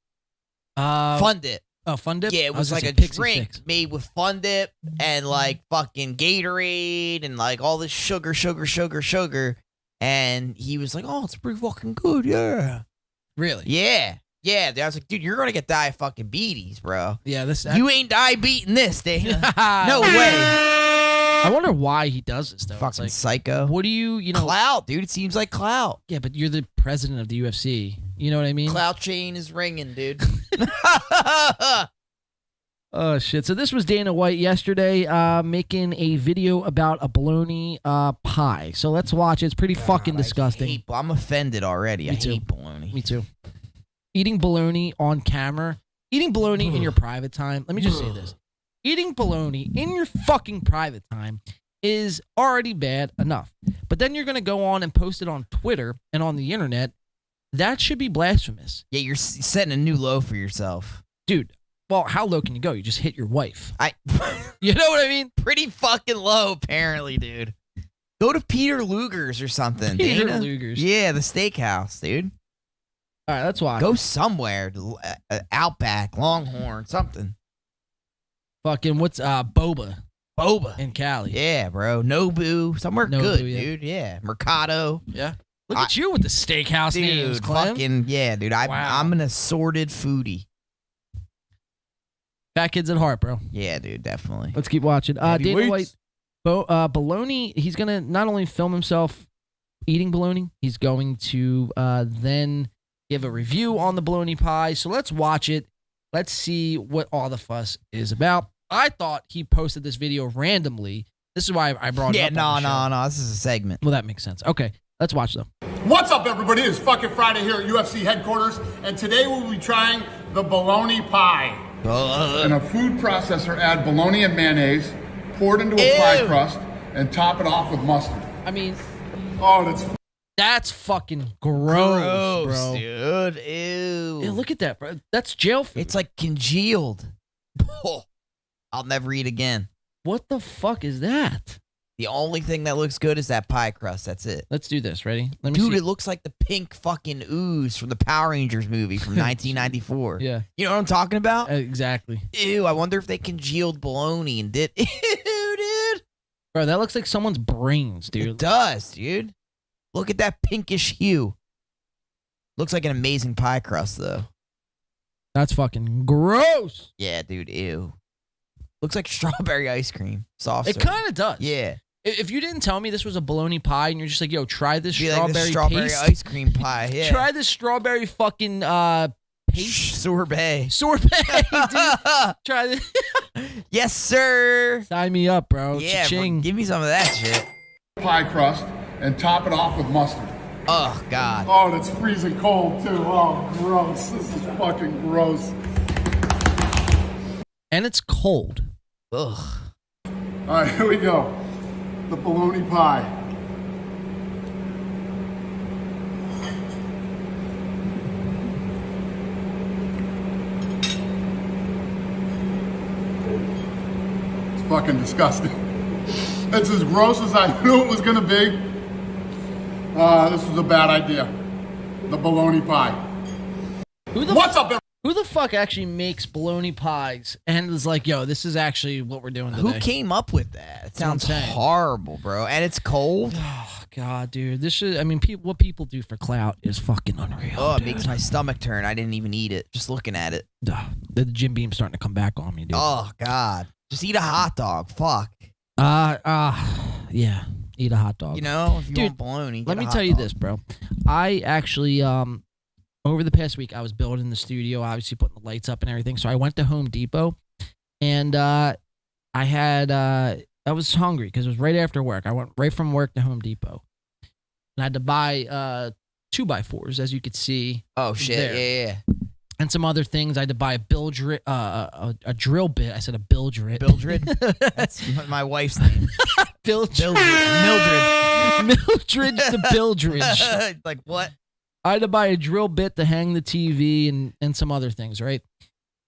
Fun Dip. Oh, Fun Dip? Yeah, it was a drink made with Fun Dip and fucking Gatorade and all this sugar. And he was like, oh, it's pretty fucking good, yeah. Really? Yeah. Yeah, I was like, dude, you're going to get diabetes, bro. Yeah, you ain't diabeting this, Dana. No way. I wonder why he does this, though. Fucking psycho. What do you Clout, dude. It seems like clout. Yeah, but you're the president of the UFC. You know what I mean? Clout chain is ringing, dude. Oh, shit. So this was Dana White yesterday making a video about a bologna pie. So let's watch it. It's pretty fucking disgusting. I'm offended already. I hate bologna. Me too. Eating bologna on camera. Eating bologna in your private time. Let me just say this. Eating bologna in your fucking private time is already bad enough. But then you're going to go on and post it on Twitter and on the internet. That should be blasphemous. Yeah, you're setting a new low for yourself. Dude, well, how low can you go? You just hit your wife. You know what I mean? Pretty fucking low, apparently, dude. Go to Peter Luger's or something. Peter Luger's. Yeah, the steakhouse, dude. All right, let's watch. Go somewhere. Outback, Longhorn, something. Fucking what's Boba? Boba in Cali. Yeah, bro. Nobu. Somewhere good, dude. Yeah. Mercado. Yeah. Look at you with the steakhouse dude, names, Clem. Fucking, yeah, dude. I'm an assorted foodie. Fat kids at heart, bro. Yeah, dude, definitely. Let's keep watching. Dana White, bologna. He's going to not only film himself eating bologna, he's going to then give a review on the bologna pie. So let's watch it. Let's see what all the fuss is about. I thought he posted this video randomly. This is why I brought it up. Yeah, no. This is a segment. Well, that makes sense. Okay, let's watch them. What's up, everybody? It's fucking Friday here at UFC headquarters, and today we'll be trying the bologna pie. In a food processor, add bologna and mayonnaise, pour it into a pie crust, and top it off with mustard. I mean, that's fucking gross, bro. Dude. Ew. Yeah, look at that, bro. That's jail food. It's like congealed. Oh, I'll never eat again. What the fuck is that? The only thing that looks good is that pie crust. That's it. Let's do this. Ready? Let me Dude, see. it looks like the pink fucking ooze from the Power Rangers movie from 1994. Yeah. You know what I'm talking about? Exactly. Ew, I wonder if they congealed bologna and did. Ew, dude. Bro, that looks like someone's brains, dude. It does, dude. Look at that pinkish hue. Looks like an amazing pie crust, though. That's fucking gross. Yeah, dude, ew. Looks like strawberry ice cream. Soft It serve. kind of does. Yeah. If you didn't tell me this was a bologna pie and you're just like, yo, try this Be strawberry, like this strawberry paste. ice cream pie, yeah. Try this strawberry fucking paste. Sorbet. Sorbet, dude. Try this. Yes, sir. Sign me up, bro. Yeah, Cha-ching. bro, give me some of that shit. Pie crust and top it off with mustard. Oh, God. Oh, and it's freezing cold, too. Oh, gross. This is fucking gross. And it's cold. Ugh. All right, here we go. The bologna pie. It's fucking disgusting. It's as gross as I knew it was gonna be. This was a bad idea. The bologna pie. What's up, Who the fuck actually makes bologna pies and is like, yo, this is actually what we're doing today? Who came up with that? It sounds insane. horrible, bro. And it's cold. Oh, God, dude. This is, I mean, what people do for clout is fucking unreal. Oh, it dude. makes my stomach turn. I didn't even eat it. Just looking at it. The Jim Beam's starting to come back on me, dude. Oh, God. Just eat a hot dog. Fuck. Yeah. Eat a hot dog. You know, if you Dude, want bologna, get let a me hot tell you dog. this, bro. I actually, over the past week, I was building the studio, obviously putting the lights up and everything. So I went to Home Depot, and I was hungry because it was right after work. I went right from work to Home Depot, and I had to buy 2x4s, as you could see. Oh shit! there. Yeah. And some other things. I had to buy a a drill bit. I said a Bildrit. Bildred? That's my wife's name. Mildred. Mildred the Bildridge. Like what? I had to buy a drill bit to hang the TV and some other things, right?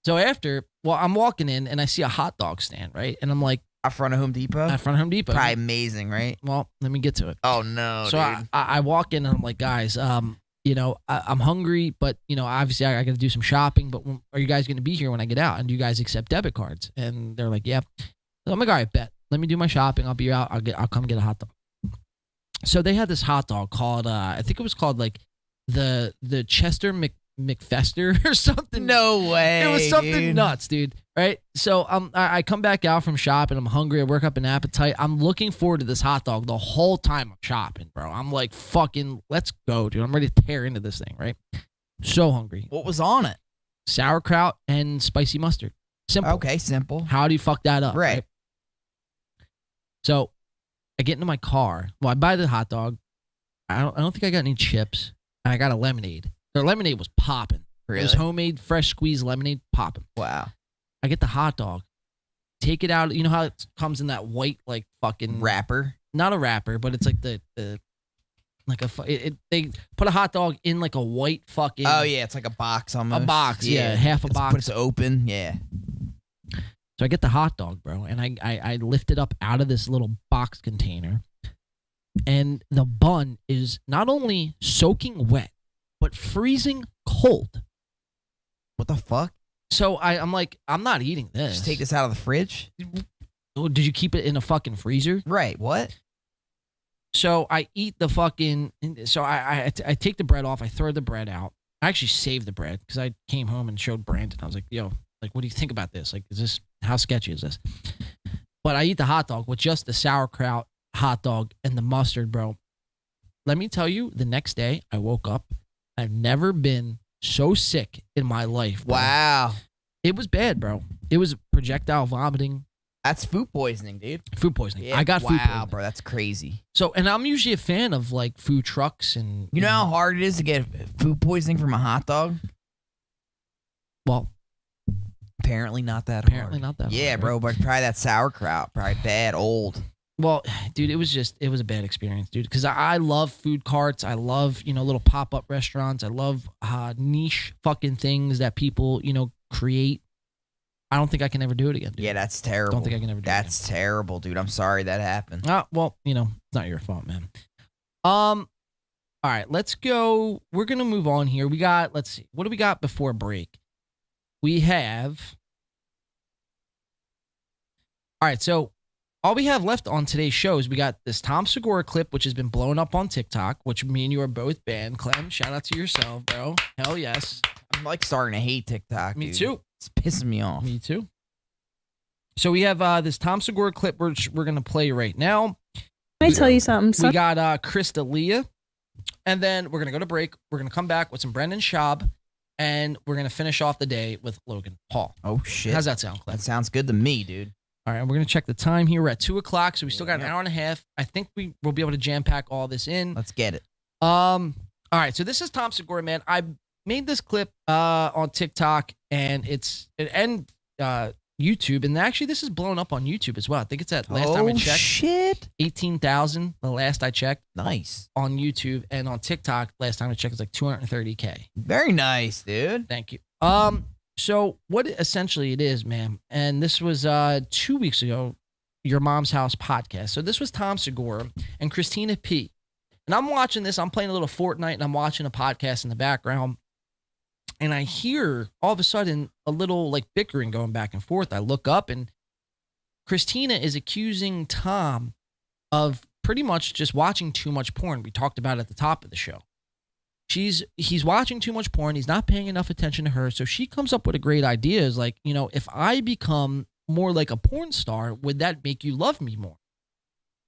So I'm walking in and I see a hot dog stand, right? And I'm like, Out front of Home Depot? Out front of Home Depot. Probably amazing, right? Well, let me get to it. Oh no, So dude. I walk in and I'm like, guys, I'm hungry, but obviously I got to do some shopping. But are you guys going to be here when I get out? And do you guys accept debit cards? And they're like, yeah. So I'm like, all right, bet. Let me do my shopping. I'll be out. I'll come get a hot dog. So they had this hot dog called I think it was called like the Chester McFester or something. No way. It was something dude. nuts, dude. Right? So I come back out from shopping. I'm hungry. I work up an appetite. I'm looking forward to this hot dog the whole time I'm shopping, bro. I'm like, fucking, let's go, dude. I'm ready to tear into this thing, right? So hungry. What was on it? Sauerkraut and spicy mustard. Simple. Okay, simple. How do you fuck that up? Right. So I get into my car. Well, I buy the hot dog. I don't think I got any chips. And I got a lemonade. Their lemonade was popping. Really? It was homemade, fresh squeezed lemonade popping. Wow. I get the hot dog. Take it out. You know how it comes in that white, like, fucking wrapper? Not a wrapper, but it's like the like they put a hot dog in like a white fucking. Oh yeah, it's like a box almost. A box, yeah, half a box. But it's open, yeah. So I get the hot dog, bro, and I lift it up out of this little box container, and the bun is not only soaking wet, but freezing cold. What the fuck? So I'm like, I'm not eating this. Just take this out of the fridge? Oh, did you keep it in a fucking freezer? Right, what? So I eat the fucking, so I take the bread off, I throw the bread out. I actually saved the bread because I came home and showed Brandon. I was like, yo, like, what do you think about this? Like, how sketchy is this? But I eat the hot dog with just the sauerkraut hot dog and the mustard, bro. Let me tell you, the next day I woke up. I've never been so sick in my life, bro. Wow. It was bad, bro. It was projectile vomiting. That's food poisoning, dude. Food poisoning. Yeah, I got food poisoning. Wow, bro, that's crazy. So, and I'm usually a fan of like food trucks and. You know how hard it is to get food poisoning from a hot dog? Well, Apparently not that hard. Apparently not that Yeah, hard, bro, right? but try that sauerkraut. Probably bad, old. Well, dude, it was a bad experience, dude. Because I love food carts. I love, little pop-up restaurants. I love niche fucking things that people, create. I don't think I can ever do it again, dude. Yeah, that's terrible. Don't think I can ever do it again. That's terrible, dude. I'm sorry that happened. Well, it's not your fault, man. All right, let's go. We're going to move on here. Let's see. What do we got before break? We have. All right, so all we have left on today's show is we got this Tom Segura clip, which has been blowing up on TikTok, which me and you are both banned. Clem, shout out to yourself, bro. Hell yes. I'm like starting to hate TikTok. Me dude. too. It's pissing me off. Me too. So we have this Tom Segura clip which we're going to play right now. Let me tell you something. We got Cryptozilla, and then we're going to go to break. We're going to come back with some Brendan Schaub, and we're going to finish off the day with Logan Paul. Oh, shit. How's that sound, Clem? That sounds good to me, dude. All right, we're going to check the time here. We're at 2 o'clock, so we still got an hour and a half. I think we will be able to jam-pack all this in. Let's get it. All right, so this is Tom Segura, man. I made this clip on TikTok and YouTube, and actually this is blown up on YouTube as well. I think it's at last time I checked. Shit. 18,000 the last I checked. Nice. On YouTube, and on TikTok last time I checked it's like 230K. Very nice, dude. Thank you. So what essentially it is, man, and this was 2 weeks ago, Your Mom's House podcast. So this was Tom Segura and Christina P. And I'm watching this. I'm playing a little Fortnite, and I'm watching a podcast in the background. And I hear all of a sudden a little like bickering going back and forth. I look up, and Christina is accusing Tom of pretty much just watching too much porn. We talked about it at the top of the show. He's watching too much porn. He's not paying enough attention to her. So she comes up with a great idea. Is like, if I become more like a porn star, would that make you love me more?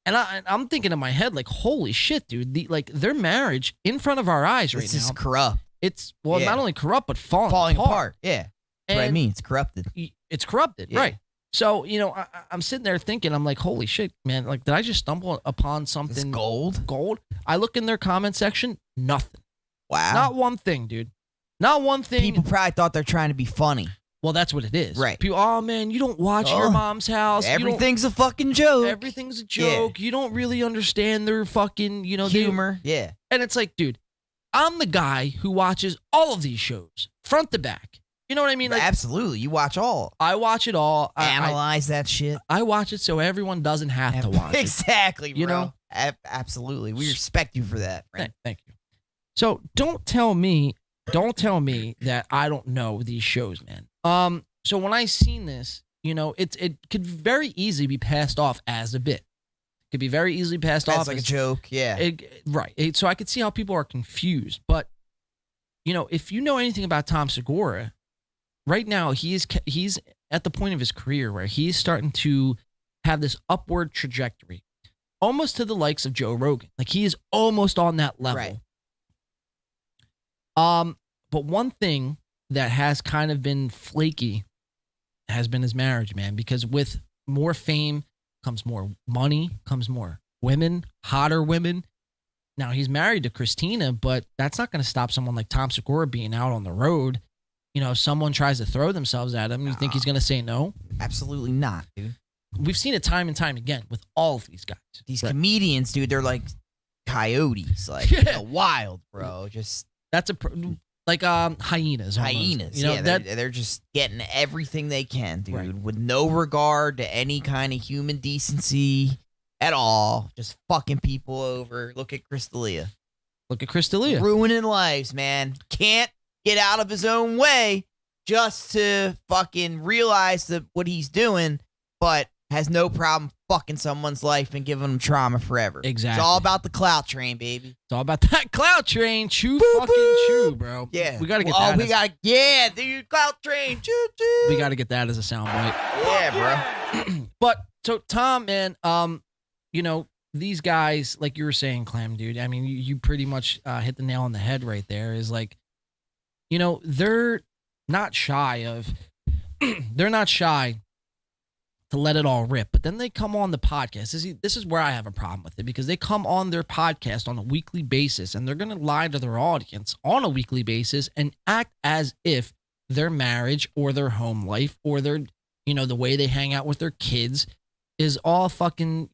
And I'm thinking in my head, like, holy shit, dude. Their marriage in front of our eyes right now. This is corrupt. It's, not only corrupt, but falling apart. Yeah. That's what I mean. It's corrupted. It's corrupted, right. So, I'm sitting there thinking, I'm like, holy shit, man. Like, did I just stumble upon something? It's gold? Gold? I look in their comment section, nothing. Wow. Not one thing, dude. Not one thing. People probably thought they're trying to be funny. Well, that's what it is. Right. People, oh, man, you don't watch Your Mom's House. Everything's a fucking joke. Everything's a joke. Yeah. You don't really understand their fucking, humor. Yeah. And it's like, dude, I'm the guy who watches all of these shows, front to back. You know what I mean? Like, absolutely. You watch all. I watch it all. Analyze that shit. I watch it so everyone doesn't have to watch it. Exactly, bro. You know? Absolutely. We respect you for that, friend. Thank you. So don't tell me that I don't know these shows, man. So when I seen this, it could very easily be passed off as a bit. Could be very easily passed off like a joke, yeah. Right. So I could see how people are confused. But, if you know anything about Tom Segura, right now he's at the point of his career where he's starting to have this upward trajectory, almost to the likes of Joe Rogan. Like, he is almost on that level. Right. But one thing that has kind of been flaky has been his marriage, man, because with more fame comes more money, comes more women, hotter women. Now, he's married to Christina, but that's not going to stop someone like Tom Segura being out on the road. If someone tries to throw themselves at him, you think he's going to say no? Absolutely not, dude. We've seen it time and time again with all of these guys. These comedians, dude, they're like coyotes, like in the wild, bro. Just that's like hyenas. Hyenas, they're just getting everything they can, dude, with no regard to any kind of human decency at all. Just fucking people over. Look at Cryptozilla. Ruining lives, man. Can't get out of his own way just to fucking realize that what he's doing, but has no problem fucking someone's life and giving them trauma forever. Exactly. It's all about the clout train, baby. It's all about that clout train. Chew, bro. Yeah. We got to get that. Dude, clout train. Choo, choo. We got to get that as a soundbite. Yeah, bro. But, so, Tom, man, these guys, like you were saying, Clem, dude, I mean, you pretty much hit the nail on the head right there. Is like, they're not shy to let it all rip. But then they come on the podcast. This is where I have a problem with it, because they come on their podcast on a weekly basis, and they're going to lie to their audience on a weekly basis and act as if their marriage or their home life or their, the way they hang out with their kids is all fucking,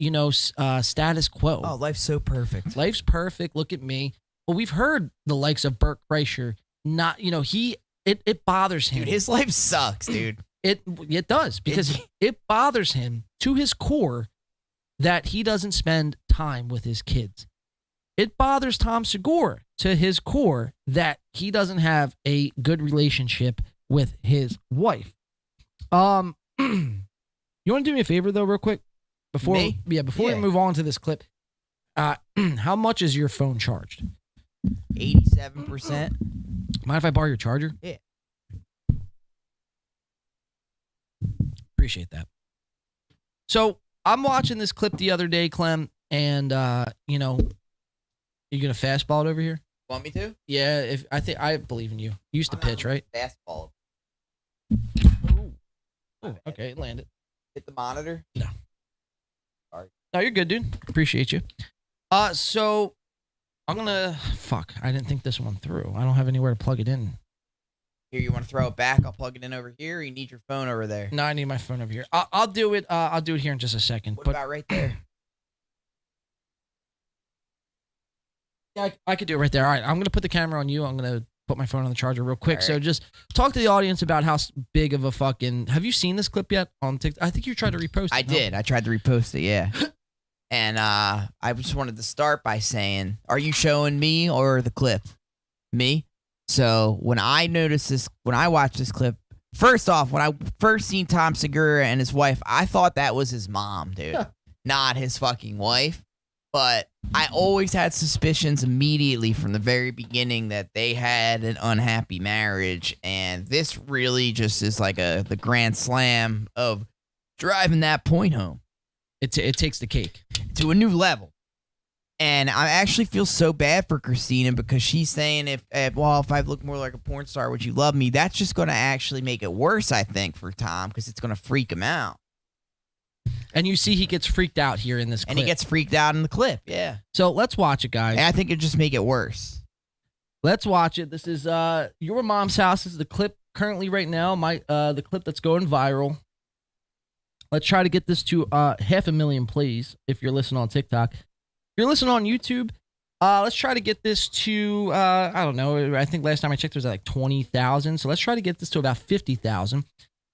status quo. Oh, life's so perfect. Life's perfect. Look at me. Well, we've heard the likes of Bert Kreischer. Not, it bothers him. Dude, his life sucks, dude. It does, because it bothers him to his core that he doesn't spend time with his kids. It bothers Tom Segura to his core that he doesn't have a good relationship with his wife. You want to do me a favor though, real quick? Before we move on to this clip, how much is your phone charged? 87%. Mind if I borrow your charger? Yeah. Appreciate that. So I'm watching this clip the other day, Clem, and you gonna fastball it over here? Want me to? Yeah, I believe in you. You used to pitch, right? Fastball. Ooh, okay, land it. Hit the monitor? No. Sorry. No, you're good, dude. Appreciate you. So I'm gonna I didn't think this one through. I don't have anywhere to plug it in. Here, you want to throw it back? I'll plug it in over here. Or you need your phone over there? No, I need my phone over here. I'll do it. I'll do it here in just a second. What about right there? Yeah, I could do it right there. All right, I'm gonna put the camera on you. I'm gonna put my phone on the charger real quick. All right. So just talk to the audience about how big of a fucking. Have you seen this clip yet on TikTok? I think you tried to repost it. I did. I tried to repost it. Yeah. And I just wanted to start by saying, are you showing me or the clip? Me. So when I watched this clip, first off, when I first seen Tom Segura and his wife, I thought that was his mom, dude, not his fucking wife. But I always had suspicions immediately from the very beginning that they had an unhappy marriage, and this really just is like the grand slam of driving that point home. It takes the cake to a new level. And I actually feel so bad for Christina because she's saying if I look more like a porn star, would you love me? That's just going to actually make it worse, I think, for Tom, because it's going to freak him out. And you see he gets freaked out here in this clip. And he gets freaked out in the clip, yeah. So let's watch it, guys. And I think it'd just make it worse. Let's watch it. This is Your Mom's House. This is the clip currently right now, the clip that's going viral. Let's try to get this to 500,000 plays if you're listening on TikTok. If you're listening on YouTube, let's try to get this to, I don't know, I think last time I checked it was like 20,000. So let's try to get this to about 50,000.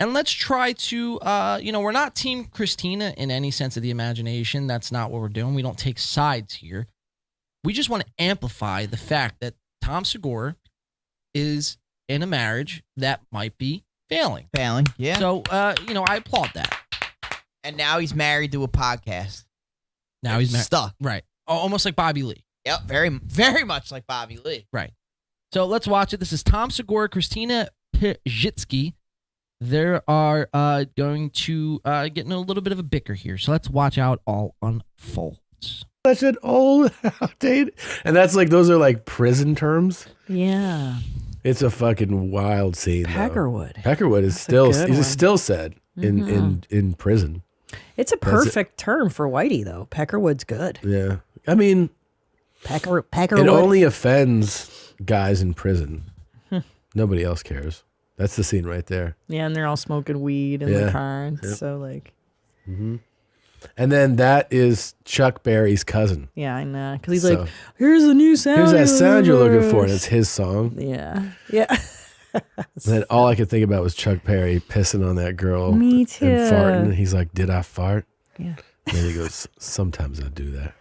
And let's try to, we're not Team Christina in any sense of the imagination. That's not what we're doing. We don't take sides here. We just want to amplify the fact that Tom Segura is in a marriage that might be failing. Failing, yeah. So, I applaud that. And now he's married to a podcast. Now he's stuck. Right. Almost like Bobby Lee. Yep, very, very much like Bobby Lee. Right. So let's watch it. This is Tom Segura, Christina Pajitsky. They are going to get in a little bit of a bicker here. So let's watch how it all unfolds. That shit all out, Tate. And that's like, those are like prison terms. Yeah. It's a fucking wild scene. Peckerwood. Peckerwood is still said in prison. It's a perfect term for Whitey, though. Peckerwood's good. Yeah. I mean, Peckerwood. It only offends guys in prison. Nobody else cares. That's the scene right there. Yeah, and they're all smoking weed in the car. And so, like. Mm-hmm. And then that is Chuck Berry's cousin. Yeah, I know. Because he's like, here's the new sound. Here's that sound you're looking for, and it's his song. Yeah. Yeah. And then all I could think about was Chuck Berry pissing on that girl. Me too. And farting. And he's like, did I fart? Yeah. And then he goes, sometimes I do that.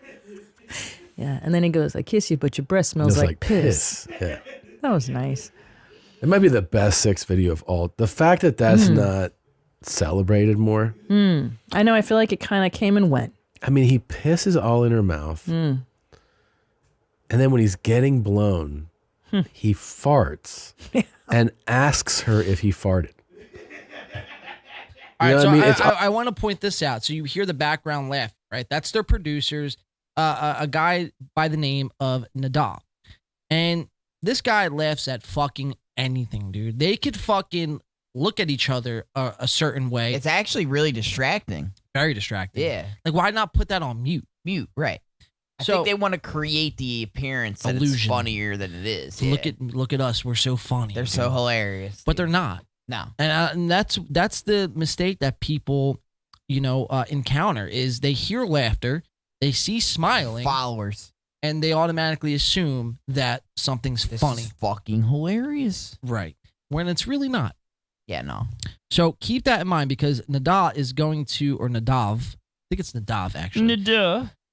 Yeah. And then he goes, I kiss you, but your breath smells like piss. Yeah. That was nice. It might be the best sex video of all. The fact that that's not celebrated more. I know. I feel like it kind of came and went. I mean, he pisses all in her mouth. And then when he's getting blown, he farts and asks her if he farted. All right, so I want to point this out. So you hear the background laugh, right? That's their producers, a guy by the name of Nadav. And this guy laughs at fucking anything, dude. They could fucking look at each other a certain way. It's actually really distracting. Very distracting. Yeah. Like, why not put that on mute? Mute, right. I think they want to create the appearance that it's funnier than it is. Look at us. We're so funny. They're so hilarious. But they're not. No. And that's the mistake that people, encounter is they hear laughter, they see smiling. Followers. And they automatically assume that something's funny. Is fucking hilarious. Right. When it's really not. Yeah, no. So keep that in mind because Nadav, I think it's Nadav actually.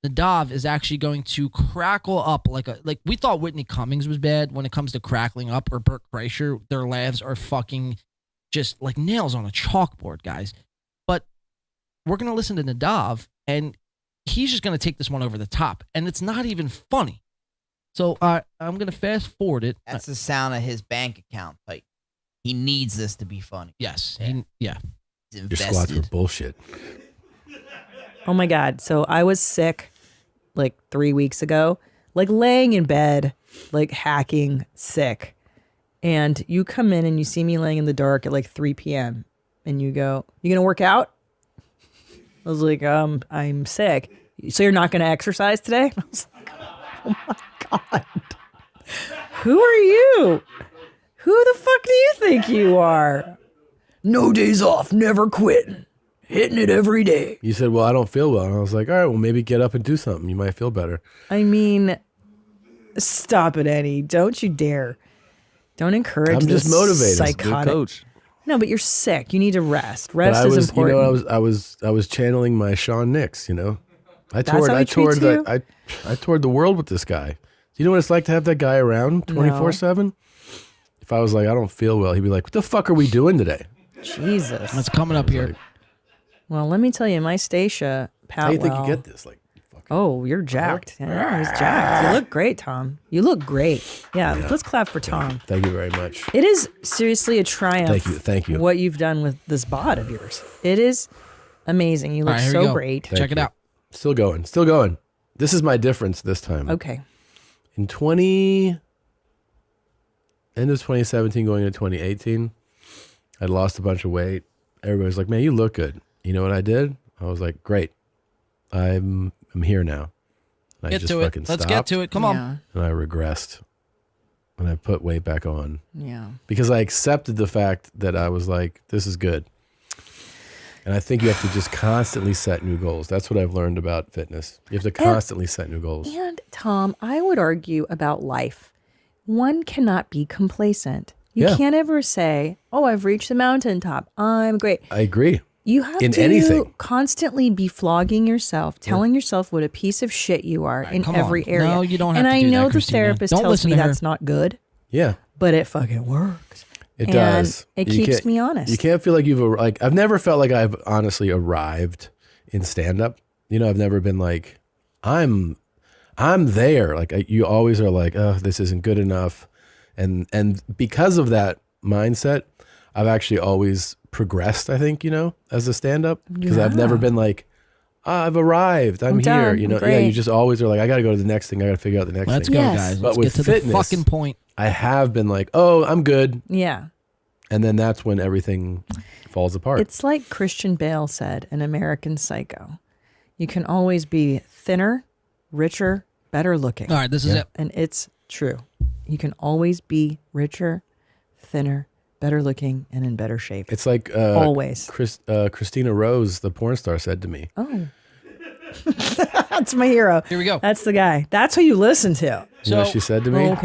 Nadav is actually going to crackle up like we thought Whitney Cummings was bad when it comes to crackling up, or Bert Kreischer. Their laughs are fucking just like nails on a chalkboard, guys. But we're going to listen to Nadav, and he's just going to take this one over the top, and it's not even funny. So I'm going to fast forward it. That's the sound of his bank account. Like, he needs this to be funny. Yes. He's Your squats were bullshit. Oh my God. So I was sick like 3 weeks ago, like laying in bed, like hacking sick. And you come in and you see me laying in the dark at like 3 p.m. and you go, "You going to work out?" I was like, "I'm sick." "So you're not going to exercise today?" I was like, oh my God. Who are you? Who the fuck do you think you are? "No days off, never quit. Hitting it every day." You said, "Well, I don't feel well." And I was like, "All right, well, maybe get up and do something. You might feel better." I mean, stop it, Eddie. Don't you dare. Don't encourage I'm this just motivated. psychotic. Good coach. No, but you're sick. You need to rest. Rest is important. I was channeling my Sean Nix, I That's how he treats you? I toured the world with this guy. Do you know what it's like to have that guy around 24/7? If I was like, "I don't feel well," he'd be like, "What the fuck are we doing today?" Jesus. What's coming up here? Well, let me tell you, my Stacia Patwell. How do you think you get this? Oh, you're jacked. Yeah, he's jacked. You look great, Tom. You look great. Yeah, let's clap for Tom. Thank you very much. It is seriously a triumph. Thank you. What you've done with this bod of yours. It is amazing. You look so great. Check it out. Still going. This is my difference this time. Okay. In end of 2017 going into 2018, I'd lost a bunch of weight. Everybody's like, "Man, you look good." You know what I did? I was like, "Great. I'm here now." And Get to it. Let's get to it. Come on. And I regressed. And I put weight back on. Yeah. Because I accepted the fact that I was like, this is good. And I think you have to just constantly set new goals. That's what I've learned about fitness. You have to constantly set new goals. And Tom, I would argue about life. One cannot be complacent. You can't ever say, "Oh, I've reached the mountaintop. I'm great." I agree. You have to constantly be flogging yourself, telling yourself what a piece of shit you are in every area. No, you don't have and to do I know that, the Christina. therapist Don't tells listen me to her. that's not good. Yeah. But it fucking works. It does. It keeps me honest. You can't feel like I've never felt like I've honestly arrived in stand up. I've never been like, I'm there. Like you always are like, "Oh, this isn't good enough." And because of that mindset, I've actually always progressed, I think, as a stand up, because I've never been like, "I've arrived. I'm here." done. Yeah, you just always are like, "I got to go to the next thing. I got to figure out the next Let's thing." go, guys. But Let's with get to fitness, the fucking point. I have been like, "Oh, I'm good." Yeah. And then that's when everything falls apart. It's like Christian Bale said in American Psycho. You can always be thinner, richer, better looking. All right, this is it. And it's true. You can always be richer, thinner, better looking, and in better shape. It's like always. Christina Rose, the porn star, said to me. Oh. That's my hero. Here we go. That's the guy. That's who you listen to. You know what she said to me? Okay.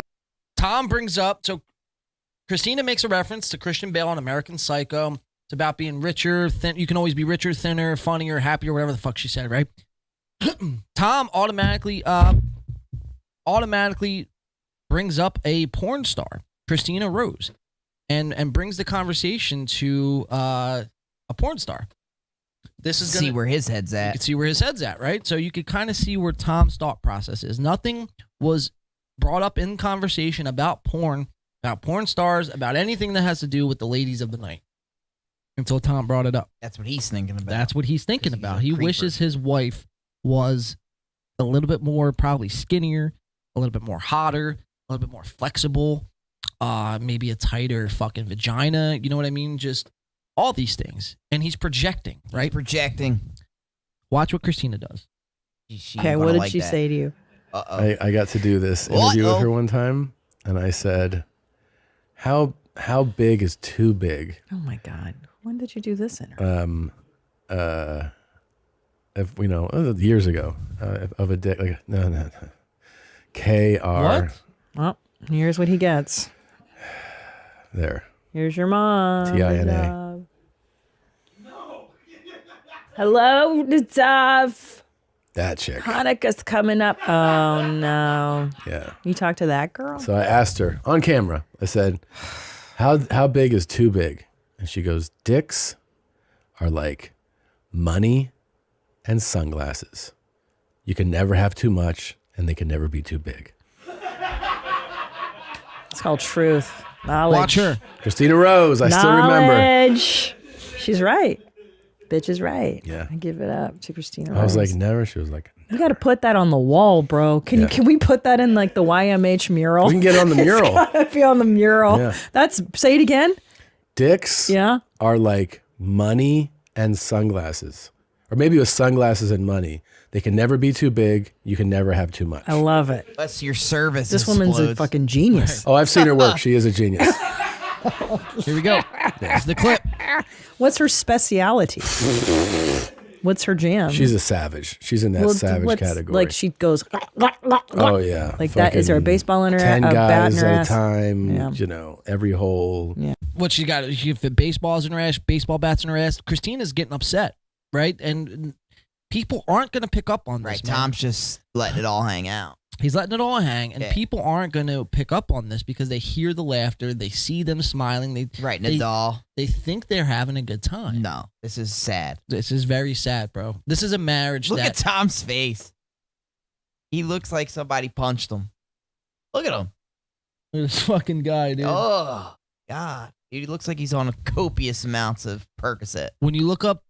Tom brings up, so Christina makes a reference to Christian Bale on American Psycho. It's about being richer, thin. You can always be richer, thinner, funnier, happier, whatever the fuck she said, right? Tom automatically brings up a porn star, Christina Rose, and brings the conversation to a porn star. This is see where his head's at. You can see where his head's at, right? So you could kind of see where Tom's thought process is. Nothing was brought up in conversation about porn stars, about anything that has to do with the ladies of the night, until Tom brought it up. That's what he's thinking about. That's what he's thinking about. He wishes his wife was a little bit more, probably skinnier, a little bit more hotter, a little bit more flexible, maybe a tighter fucking vagina. You know what I mean? Just all these things. And he's projecting, right? Projecting. Watch what Christina does. Okay, what did she say to you? I got to do this interview with her one time, and I said, "How big is too big?" Oh my God! When did you do this in? If we know years ago, of a dick, like no. KR. What? Well, here's what he gets. There. Here's your mom. TINA. Hello, Nadav. That chick. Hanukkah's coming up. Oh no. Yeah. You talked to that girl? So I asked her on camera. I said, "How big is too big?" And she goes, "Dicks are like money and sunglasses. You can never have too much, and they can never be too big." It's called truth. Knowledge. Watch her. Christina Rose. I still remember. Knowledge. She's right. Bitch is right. Yeah. I give it up to Christina Rose. I was like, never. She was like, you got to put that on the wall, bro. Can we put that in like the YMH mural? We can get it on the mural. It's gotta be on the mural. Yeah. Say it again. dicks are like money and sunglasses. Or maybe it was sunglasses and money. They can never be too big. You can never have too much. I love it. Unless your service This woman's a fucking genius. Oh, I've seen her work. She is a genius. Here we go. There's the clip. What's her speciality? What's her jam? She's a savage. She's in that savage category. Like she goes. Oh yeah, Like that. Is there a baseball in her? 10 a bat guys in her at ass? a time. Yeah. You know, every hole. Yeah. What she got? She fit baseballs in her ass, baseball bats in her ass. Christina's getting upset, right? And people aren't going to pick up on this. Right, man. Tom's just letting it all hang out. He's letting it all hang, and Yeah. people aren't going to pick up on this because they hear the laughter, they see them smiling, they Nadal. They think they're having a good time. No, this is sad. This is very sad, bro. This is a marriage. Look that at Tom's face. He looks like somebody punched him. Look at him. Look at this fucking guy, dude. Oh God, dude, he looks like he's on copious amounts of Percocet. When you look up,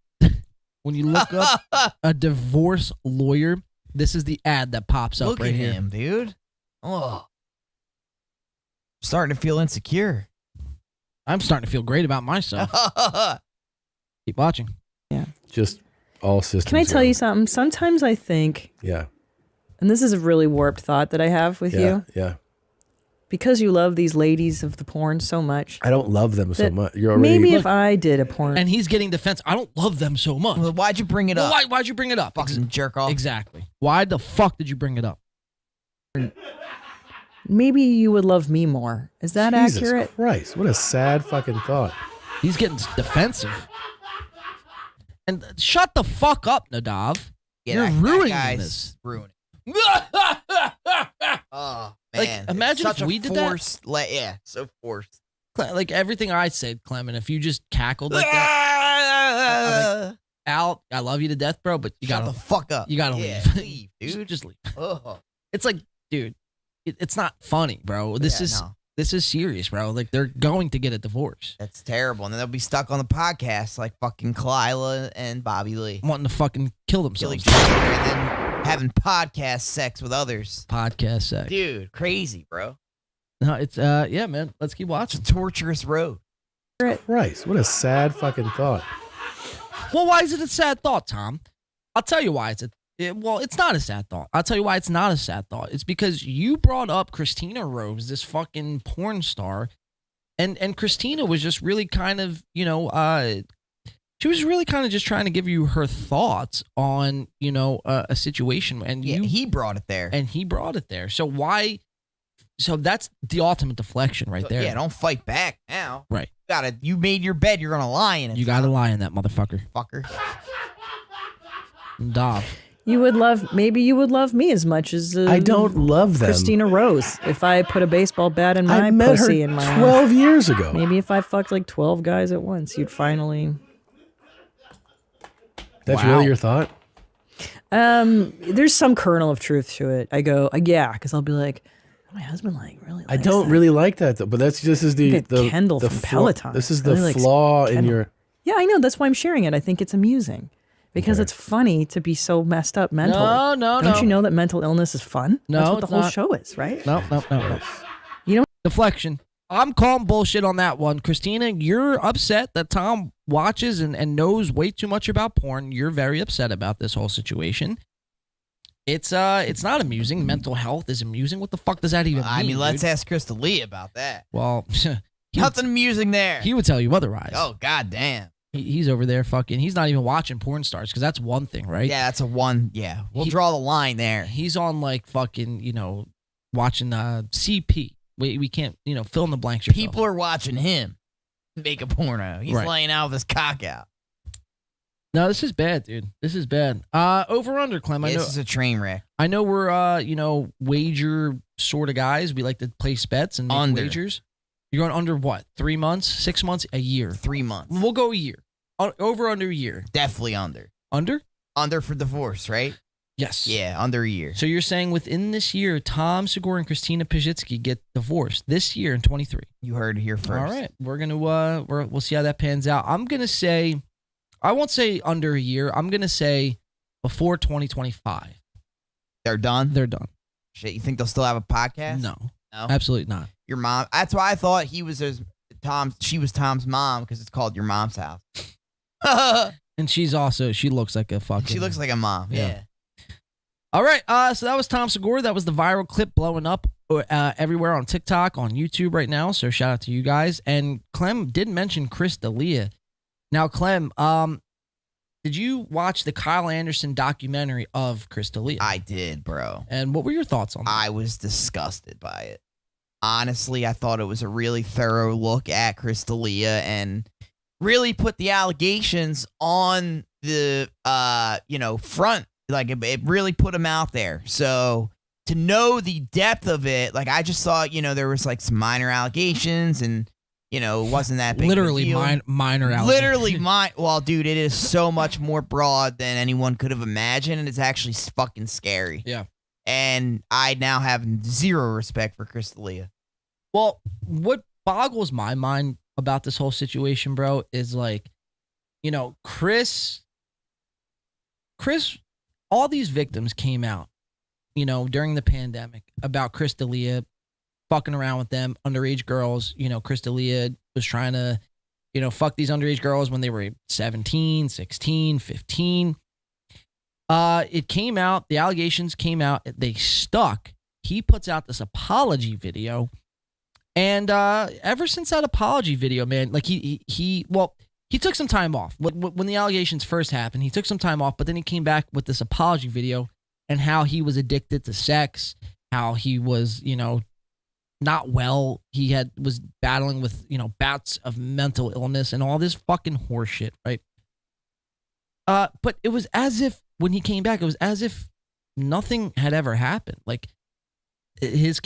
a divorce lawyer, this is the ad that pops up Look right at here. him, dude. Oh, starting to feel insecure. I'm starting to feel great about myself. Keep watching. Yeah. Just all systems. Can I tell go. you something? Sometimes I think, Yeah. and this is a really warped thought that I have with Yeah. you, Yeah. because you love these ladies of the porn so much. I don't love them so that much. You're already. maybe if I did a porn, And he's getting defense. I don't love them so much. Well, why'd you bring it up? Why'd you bring it up? Fucking jerk off. Exactly. Why the fuck did you bring it up? maybe you would love me more. Is that Jesus accurate? Christ, what a sad fucking thought. He's getting defensive. And shut the fuck up, Nadav. Yeah, You're that ruining guy's this. ruining. Oh Like, man, imagine It's if such we a did that. forced, yeah, so forced. Like everything I said, Clement, if you just cackled like that. I'm like, Al, I love you to death, bro, but you Shut gotta the fuck up. You gotta Yeah, leave. dude. Just leave. Ugh. It's like, dude, it's not funny, bro. This Yeah, is no. this is serious, bro. Like they're going to get a divorce. That's terrible. And then they'll be stuck on the podcast like fucking Kalila and Bobby Lee. Wanting to fucking kill Kill themselves. each other and then having podcast sex with others. Podcast sex. Dude, crazy, bro. No, it's yeah, man. Let's keep watching. It's a torturous road. Christ, what a sad fucking thought. Well, why is it a sad thought, Tom? I'll tell you why it's not a sad thought. I'll tell you why it's not a sad thought. It's because you brought up Christina Rose, this fucking porn star, and Christina was just really kind of, she was really kind of just trying to give you her thoughts on, a situation, and he brought it there. And he brought it there. So why? So that's the ultimate deflection right there. Yeah, don't fight back now. Right. You made your bed, you're gonna lie in it. You gotta lie in that motherfucker. Fucker. Dov. Maybe you would love me as much as I don't love them. Christina Rose. If I put a baseball bat in my I met pussy her in my 12 years ago. Maybe if I fucked like 12 guys at once, you'd finally. That's really your thought? There's some kernel of truth to it. I go, yeah, because I'll be like, my husband really. I don't really like that though, but this is the Kendall the from flaw- Peloton. This is I the really like flaw in Kendall. your. Yeah, I know. That's why I'm sharing it. I think it's amusing because it's funny to be so messed up mentally. No. Don't you know that mental illness is fun? No, That's what it's the whole not. show is, right? No. You know, Deflection. I'm calling bullshit on that one. Christina, you're upset that Tom watches and knows way too much about porn. You're very upset about this whole situation. It's not amusing. Mental health is amusing. What the fuck does that even mean? I mean, let's dude? ask Crystalia about that. Well, nothing amusing there. He would tell you otherwise. Oh, goddamn. He's over there fucking. He's not even watching porn stars because that's one thing, right? Yeah, that's a one. Yeah, we'll draw the line there. He's on like fucking, watching CP. We can't, fill in the blanks. Yourself. People are watching him make a porno. He's Right. laying out with his cock out. No, this is bad, dude. This is bad. Over under, Clem. I know This is a train wreck. I know we're wager sort of guys. We like to place bets and make Under. wagers. You're going under what? 3 months, 6 months, a year? 3 months. We'll go a year. Over under a year. Definitely under. Under? Under for divorce, right? Yes. Yeah, under a year. So you're saying within this year, Tom Segura and Christina Pajitsky get divorced this year in 23. You heard it here first. All right, we're gonna we'll see how that pans out. I'm gonna say, I won't say under a year. I'm gonna say before 2025. They're done? They're done. Shit, you think they'll still have a podcast? No, No? absolutely not. Your mom. That's why I thought she was Tom's mom because it's called Your Mom's House. And she looks like a fucking. She looks like a mom. Yeah. All right, so that was Tom Segura. That was the viral clip blowing up everywhere on TikTok, on YouTube right now. So shout out to you guys. And Clem did mention Crystalia. Now, Clem, did you watch the Kyle Anderson documentary of Crystalia? I did, bro. And what were your thoughts on that? I was disgusted by it. Honestly, I thought it was a really thorough look at Crystalia and really put the allegations on the front. Like it really put them out there. So to know the depth of it, like I just thought, there was like some minor allegations and it wasn't that big. Literally of a deal. minor allegations. Literally well, dude, it is so much more broad than anyone could have imagined, and it's actually fucking scary. Yeah. And I now have zero respect for Crystalia. Well, what boggles my mind about this whole situation, bro, is like, Chris, all these victims came out, during the pandemic about Crystalia fucking around with them, underage girls. Crystalia was trying to, fuck these underage girls when they were 17, 16, 15. It came out, the allegations came out, they stuck. He puts out this apology video. And ever since that apology video, man, like he took some time off. When the allegations first happened, he took some time off, but then he came back with this apology video and how he was addicted to sex, how he was, not well. He was battling with, bouts of mental illness and all this fucking horse shit, right? But it was as if when he came back, it was as if nothing had ever happened. Like his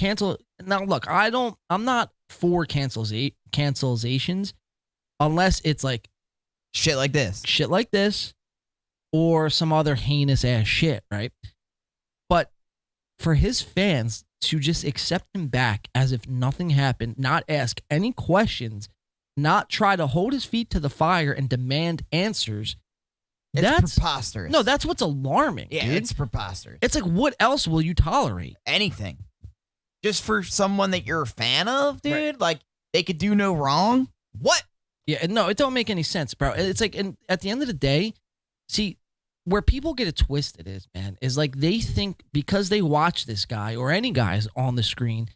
now look, I'm not for cancelizations unless it's like shit like this or some other heinous ass shit, right? But for his fans to just accept him back as if nothing happened, not ask any questions, not try to hold his feet to the fire and demand answers, that's preposterous. No, that's what's alarming. Yeah, dude. it's preposterous. It's like, what else will you tolerate? Anything. Just for someone that you're a fan of, dude? Right. Like, they could do no wrong? What? Yeah, no, it don't make any sense, bro. It's like, and at the end of the day, see, where people get it twisted is like they think because they watch this guy or any guys on the screen,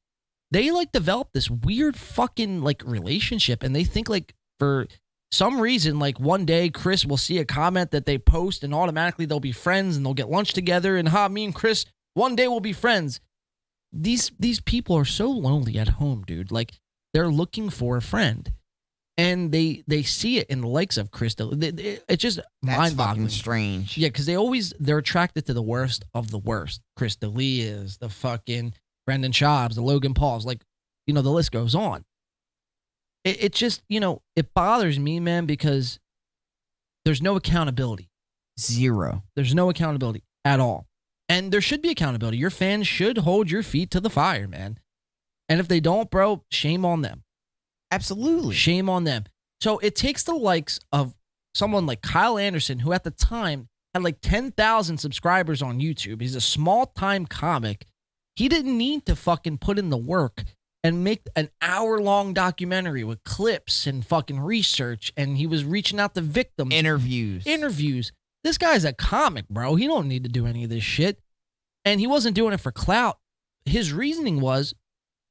they like develop this weird fucking like relationship, and they think like for some reason, like one day Chris will see a comment that they post and automatically they'll be friends and they'll get lunch together and me and Chris one day we'll be friends. These people are so lonely at home, dude. Like they're looking for a friend. And they see it in the likes of Crystal. It's just mind-boggling. Strange. Yeah, because they're attracted to the worst of the worst. Crystalias, the fucking Brendan Schaubs, the Logan Pauls, like, the list goes on. It just, it bothers me, man, because there's no accountability. Zero. There's no accountability at all. And there should be accountability. Your fans should hold your feet to the fire, man. And if they don't, bro, shame on them. Absolutely. Shame on them. So it takes the likes of someone like Kyle Anderson, who at the time had like 10,000 subscribers on YouTube. He's a small-time comic. He didn't need to fucking put in the work and make an hour-long documentary with clips and fucking research, and he was reaching out to victims. Interviews. This guy's a comic, bro. He don't need to do any of this shit. And he wasn't doing it for clout. His reasoning was,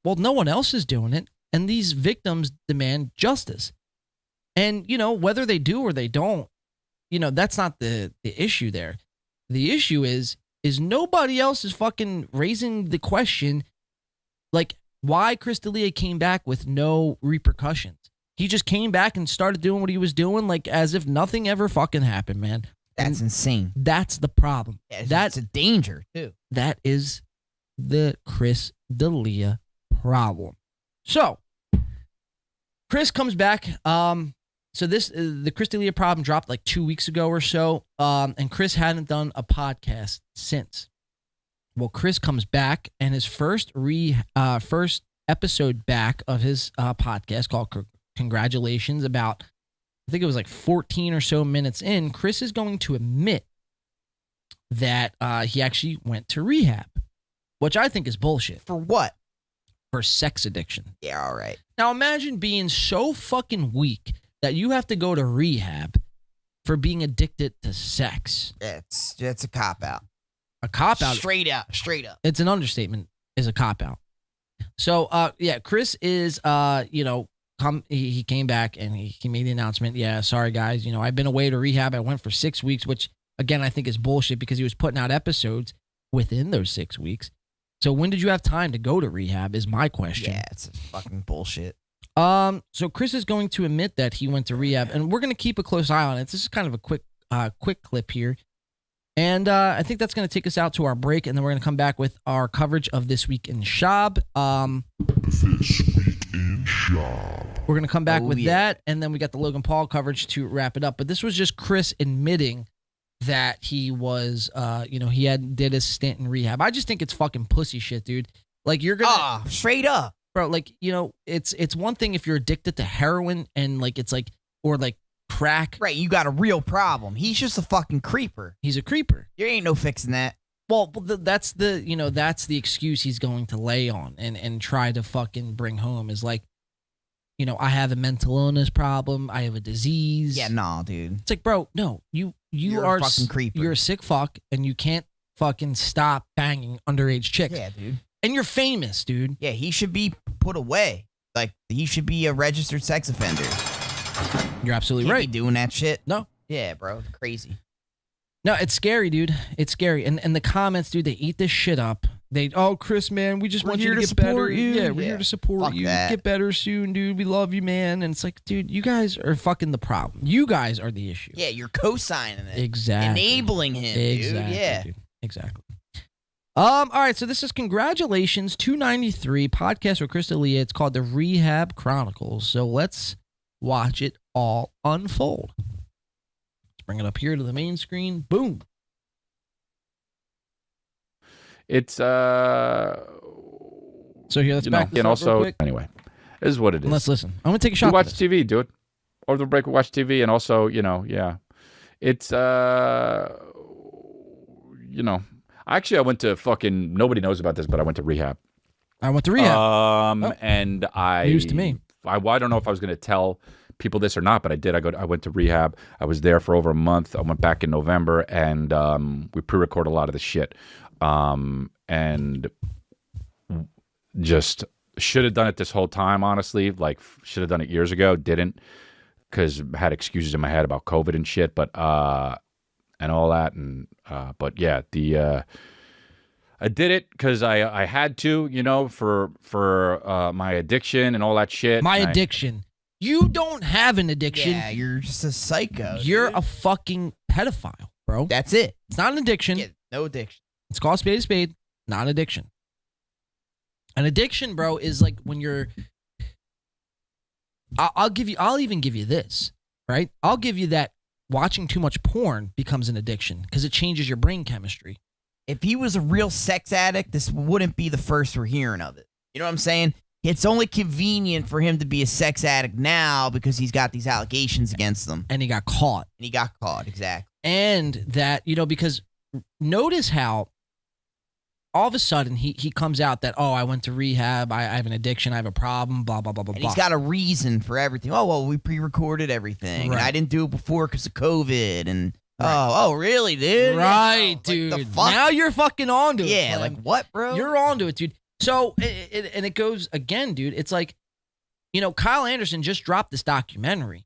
well, no one else is doing it, and these victims demand justice. And, whether they do or they don't, that's not the issue there. The issue is nobody else is fucking raising the question, like, why Chris D'Elia came back with no repercussions. He just came back and started doing what he was doing, like, as if nothing ever fucking happened, man. That's insane. That's the problem. Yeah, that's a danger, too. That is the Chris D'Elia problem. So, Chris comes back. So the Chris D'Elia problem dropped like 2 weeks ago or so, and Chris hadn't done a podcast since. Well, Chris comes back, and his first episode back of his podcast called Congratulations, about, I think it was like 14 or so minutes in, Chris is going to admit that he actually went to rehab, which I think is bullshit. For what? For sex addiction. Yeah, all right. Now imagine being so fucking weak that you have to go to rehab for being addicted to sex. It's a cop-out. A cop-out? Straight up. It's an understatement, is a cop-out. So, Chris is, he came back and he made the announcement, yeah, sorry guys, I've been away to rehab. I went for 6 weeks, which, again, I think is bullshit because he was putting out episodes within those 6 weeks. So when did you have time to go to rehab is my question. Yeah, it's fucking bullshit. So Chris is going to admit that he went to rehab, and we're going to keep a close eye on it. This is kind of a quick clip here. And I think that's going to take us out to our break, and then we're going to come back with our coverage of This Week in Schaub. This Week in Schaub. We're going to come back with that, and then we got the Logan Paul coverage to wrap it up. But this was just Chris admitting that he was, he did his stint in rehab. I just think it's fucking pussy shit, dude. Like, you're going to... straight up. Bro, like, it's one thing if you're addicted to heroin and, like, it's like, or like crack. Right, you got a real problem. He's just a fucking creeper. He's a creeper. There ain't no fixing that. Well, that's the excuse he's going to lay on and try to fucking bring home is like, I have a mental illness problem. I have a disease. Yeah, nah, dude. It's like, bro, no, you're are a fucking creeper. You're a sick fuck, and you can't fucking stop banging underage chicks. Yeah, dude. And you're famous, dude. Yeah, he should be put away. Like, he should be a registered sex offender. You're absolutely Can't right. be doing that shit. No. Yeah, bro. Crazy. No, it's scary, dude. It's scary. And the comments, dude, they eat this shit up. Chris, man, we just want you to get better. Yeah, we're here to support you. Get better soon, dude. We love you, man. And it's like, dude, you guys are fucking the problem. You guys are the issue. Yeah, you're co-signing it. Exactly. Enabling him, exactly, dude. Yeah. Dude. Exactly. All right, so this is Congratulations 293 podcast with Chris D'Elia. It's called The Rehab Chronicles. So let's watch it all unfold. Let's bring it up here to the main screen. Boom. It's So here, let's back this and up also real quick. anyway, this is what it is. Let's listen. I'm gonna take a shot. We watch TV, do it. Over the break, we watch TV, and also, it's Actually, I went to fucking, nobody knows about this, but I went to rehab. I went to rehab. And News to me. I don't know if I was going to tell people this or not, but I did. I went to rehab. I was there for over a month. I went back in November, and we pre-record a lot of the shit. And just should have done it this whole time, honestly. Like, should have done it years ago. Didn't, because I had excuses in my head about COVID and shit. But and all that, and but yeah, I did it because I had to, for my addiction and all that shit. My addiction. You don't have an addiction. Yeah, you're just a psycho. You're a fucking pedophile, bro. That's it. It's not an addiction. Yeah, no addiction. It's called spade a spade, not addiction. An addiction, bro, is like when you're. I'll even give you this, right? I'll give you that. Watching too much porn becomes an addiction because it changes your brain chemistry. If he was a real sex addict, this wouldn't be the first we're hearing of it. You know what I'm saying? It's only convenient for him to be a sex addict now because he's got these allegations against him. And he got caught. Exactly. And that, because notice how all of a sudden he comes out that, I went to rehab, I have an addiction, I have a problem, blah, blah, blah, blah, and blah. He's got a reason for everything. Oh, well, we pre-recorded everything. Right. And I didn't do it before because of COVID. And Oh, really, dude? Right, Like, dude. the fuck? Now you're fucking onto it. Yeah, Clem. like what, bro? You're onto it, dude. So, and it goes again, dude. It's like, Kyle Anderson just dropped this documentary.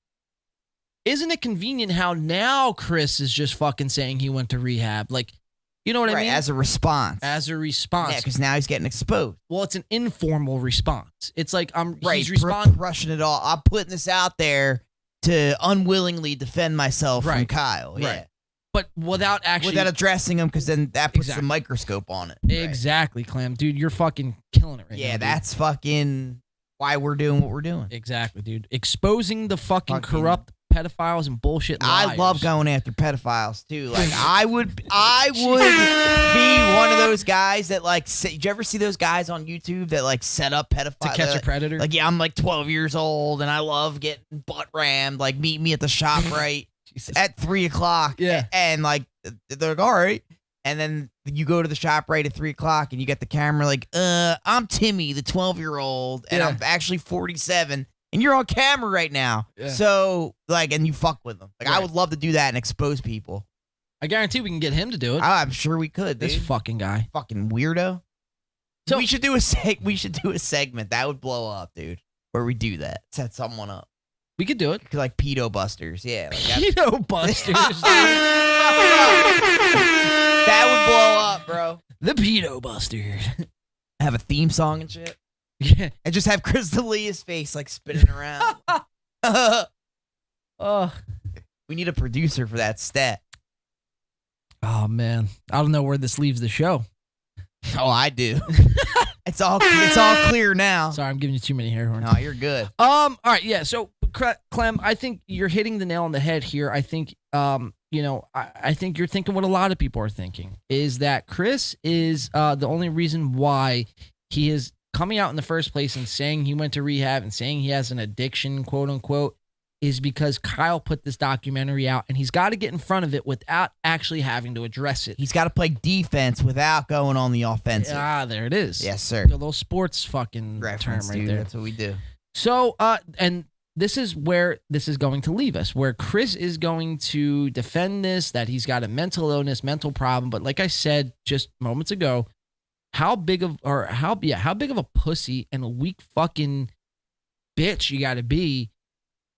Isn't it convenient how now Chris is just fucking saying he went to rehab? Like, you know what I mean? As a response. As a response. Yeah, because now he's getting exposed. Well, it's an informal response. It's like He's he's responding. brushing it all. I'm putting this out there to unwillingly defend myself from Kyle. Yeah. Right. But without actually addressing him, because then that puts the microscope on it. Exactly, Clem. Dude, you're fucking killing it right now. Yeah, dude. that's fucking why we're doing what we're doing. Exactly, dude. Exposing the fucking corrupt pedophiles and bullshit liars. I love going after pedophiles too. Like I would be one of those guys that like. Did you ever see those guys on YouTube that like set up pedophiles To catch a predator? Like, yeah, I'm like 12 years old and I love getting butt rammed. Like, meet me at the shop right at 3:00. Yeah, and like they're like, all right. And then you go to the shop right at 3:00 and you get the camera like, I'm Timmy, the 12-year-old, and I'm actually 47. And you're on camera right now. Yeah. So, like, and you fuck with them. Like, I would love to do that and expose people. I guarantee we can get him to do it. I'm sure we could, dude. This fucking guy. Fucking weirdo. So we should do a segment. That would blow up, dude. Where we do that. Set someone up. We could do it. Like Pedo Busters. Yeah. Like Pedo Busters. That would blow up, bro. The Pedo Busters. Have a theme song and shit. Yeah. And just have Chris D'Elia's face like spinning around. We need a producer for that stat. Oh man, I don't know where this leaves the show. Oh, I do. It's all clear now. Sorry, I'm giving you too many hair horns. No, you're good. All right, yeah. So, Clem, I think you're hitting the nail on the head here. I think, I think you're thinking what a lot of people are thinking is that Chris is the only reason why he is coming out in the first place and saying he went to rehab and saying he has an addiction, quote unquote, is because Kyle put this documentary out and he's got to get in front of it without actually having to address it. He's got to play defense without going on the offensive. There it is. Yes, sir. A little sports fucking Reference, term right dude. there. That's what we do. So, and this is where this is going to leave us, where Chris is going to defend this, that he's got a mental illness, mental problem. But like I said just moments ago, how big of a pussy and a weak fucking bitch you got to be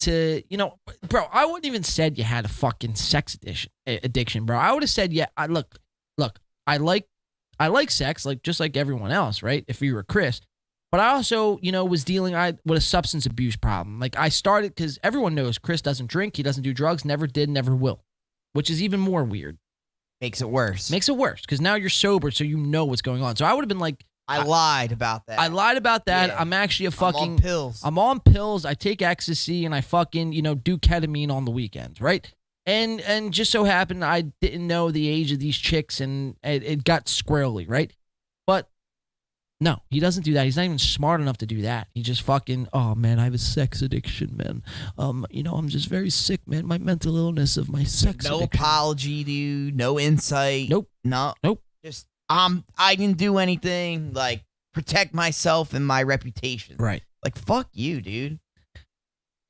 to, bro, I wouldn't even said you had a fucking sex addiction, bro. I would have said, yeah, look, I like sex, like just like everyone else, right? If you were Chris. But I also, was dealing with a substance abuse problem. Like I started, because everyone knows Chris doesn't drink, he doesn't do drugs, never did, never will, which is even more weird. Makes it worse. Because now you're sober, so you know what's going on. So I would have been like, I lied about that. Yeah. I'm actually I'm on pills. I'm on pills. I take ecstasy and I fucking, do ketamine on the weekends, right? And just so happened I didn't know the age of these chicks and it got squirrely, right? But no, he doesn't do that. He's not even smart enough to do that. He just fucking, oh man, I have a sex addiction, man. I'm just very sick, man. My mental illness of my sex addiction. No apology, dude. No insight. Nope. Nope. Just I didn't do anything. Like protect myself and my reputation. Right. Like fuck you, dude.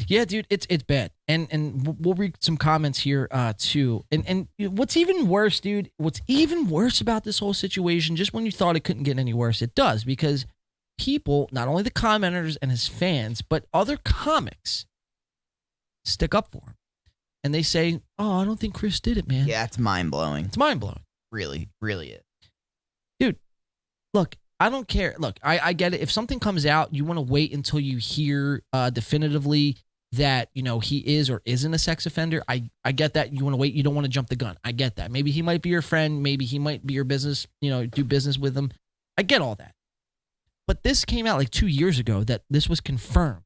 Yeah, dude, it's bad. And we'll read some comments here too. And what's even worse, dude, what's even worse about this whole situation, just when you thought it couldn't get any worse, it does, because people, not only the commenters and his fans, but other comics stick up for him. And they say, oh, I don't think Chris did it, man. Yeah, it's mind-blowing. It's mind-blowing. Really, really is. Dude, look, I don't care. Look, I get it. If something comes out, you want to wait until you hear definitively that, he is or isn't a sex offender. I get that. You want to wait. You don't want to jump the gun. I get that. Maybe he might be your friend. Maybe he might be your business, do business with him. I get all that. But this came out like 2 years ago that this was confirmed.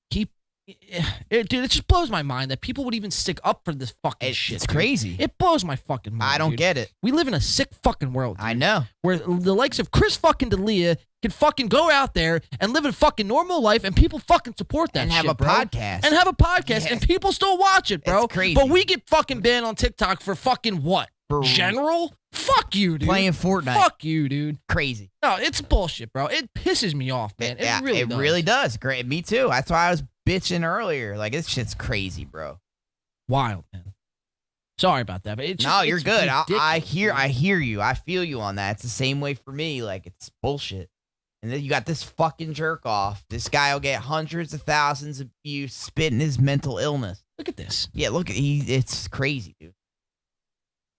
Dude, it just blows my mind that people would even stick up for this fucking shit. It's crazy. It blows my fucking mind. I don't get it. We live in a sick fucking world. Dude, I know. Where the likes of Chris fucking D'Elia can fucking go out there and live a fucking normal life, and people fucking support that and shit, have a bro. podcast. And have a podcast, Yeah. and people still watch it, bro. It's crazy. But we get fucking banned on TikTok for fucking what? General? Fuck you, dude. Playing Fortnite. Fuck you, dude. Crazy. No, it's bullshit, bro. It pisses me off, man. It really does. Great. Me too. That's why I was bitching earlier. Like, this shit's crazy, bro. Wild, man. Sorry about that, but it's just, No, you're it's good. I ridiculous. hear you. I feel you on that. It's the same way for me. Like, it's bullshit. And then you got this fucking jerk off. This guy will get hundreds of thousands of views spitting his mental illness. Look at this. Yeah, it's crazy, dude.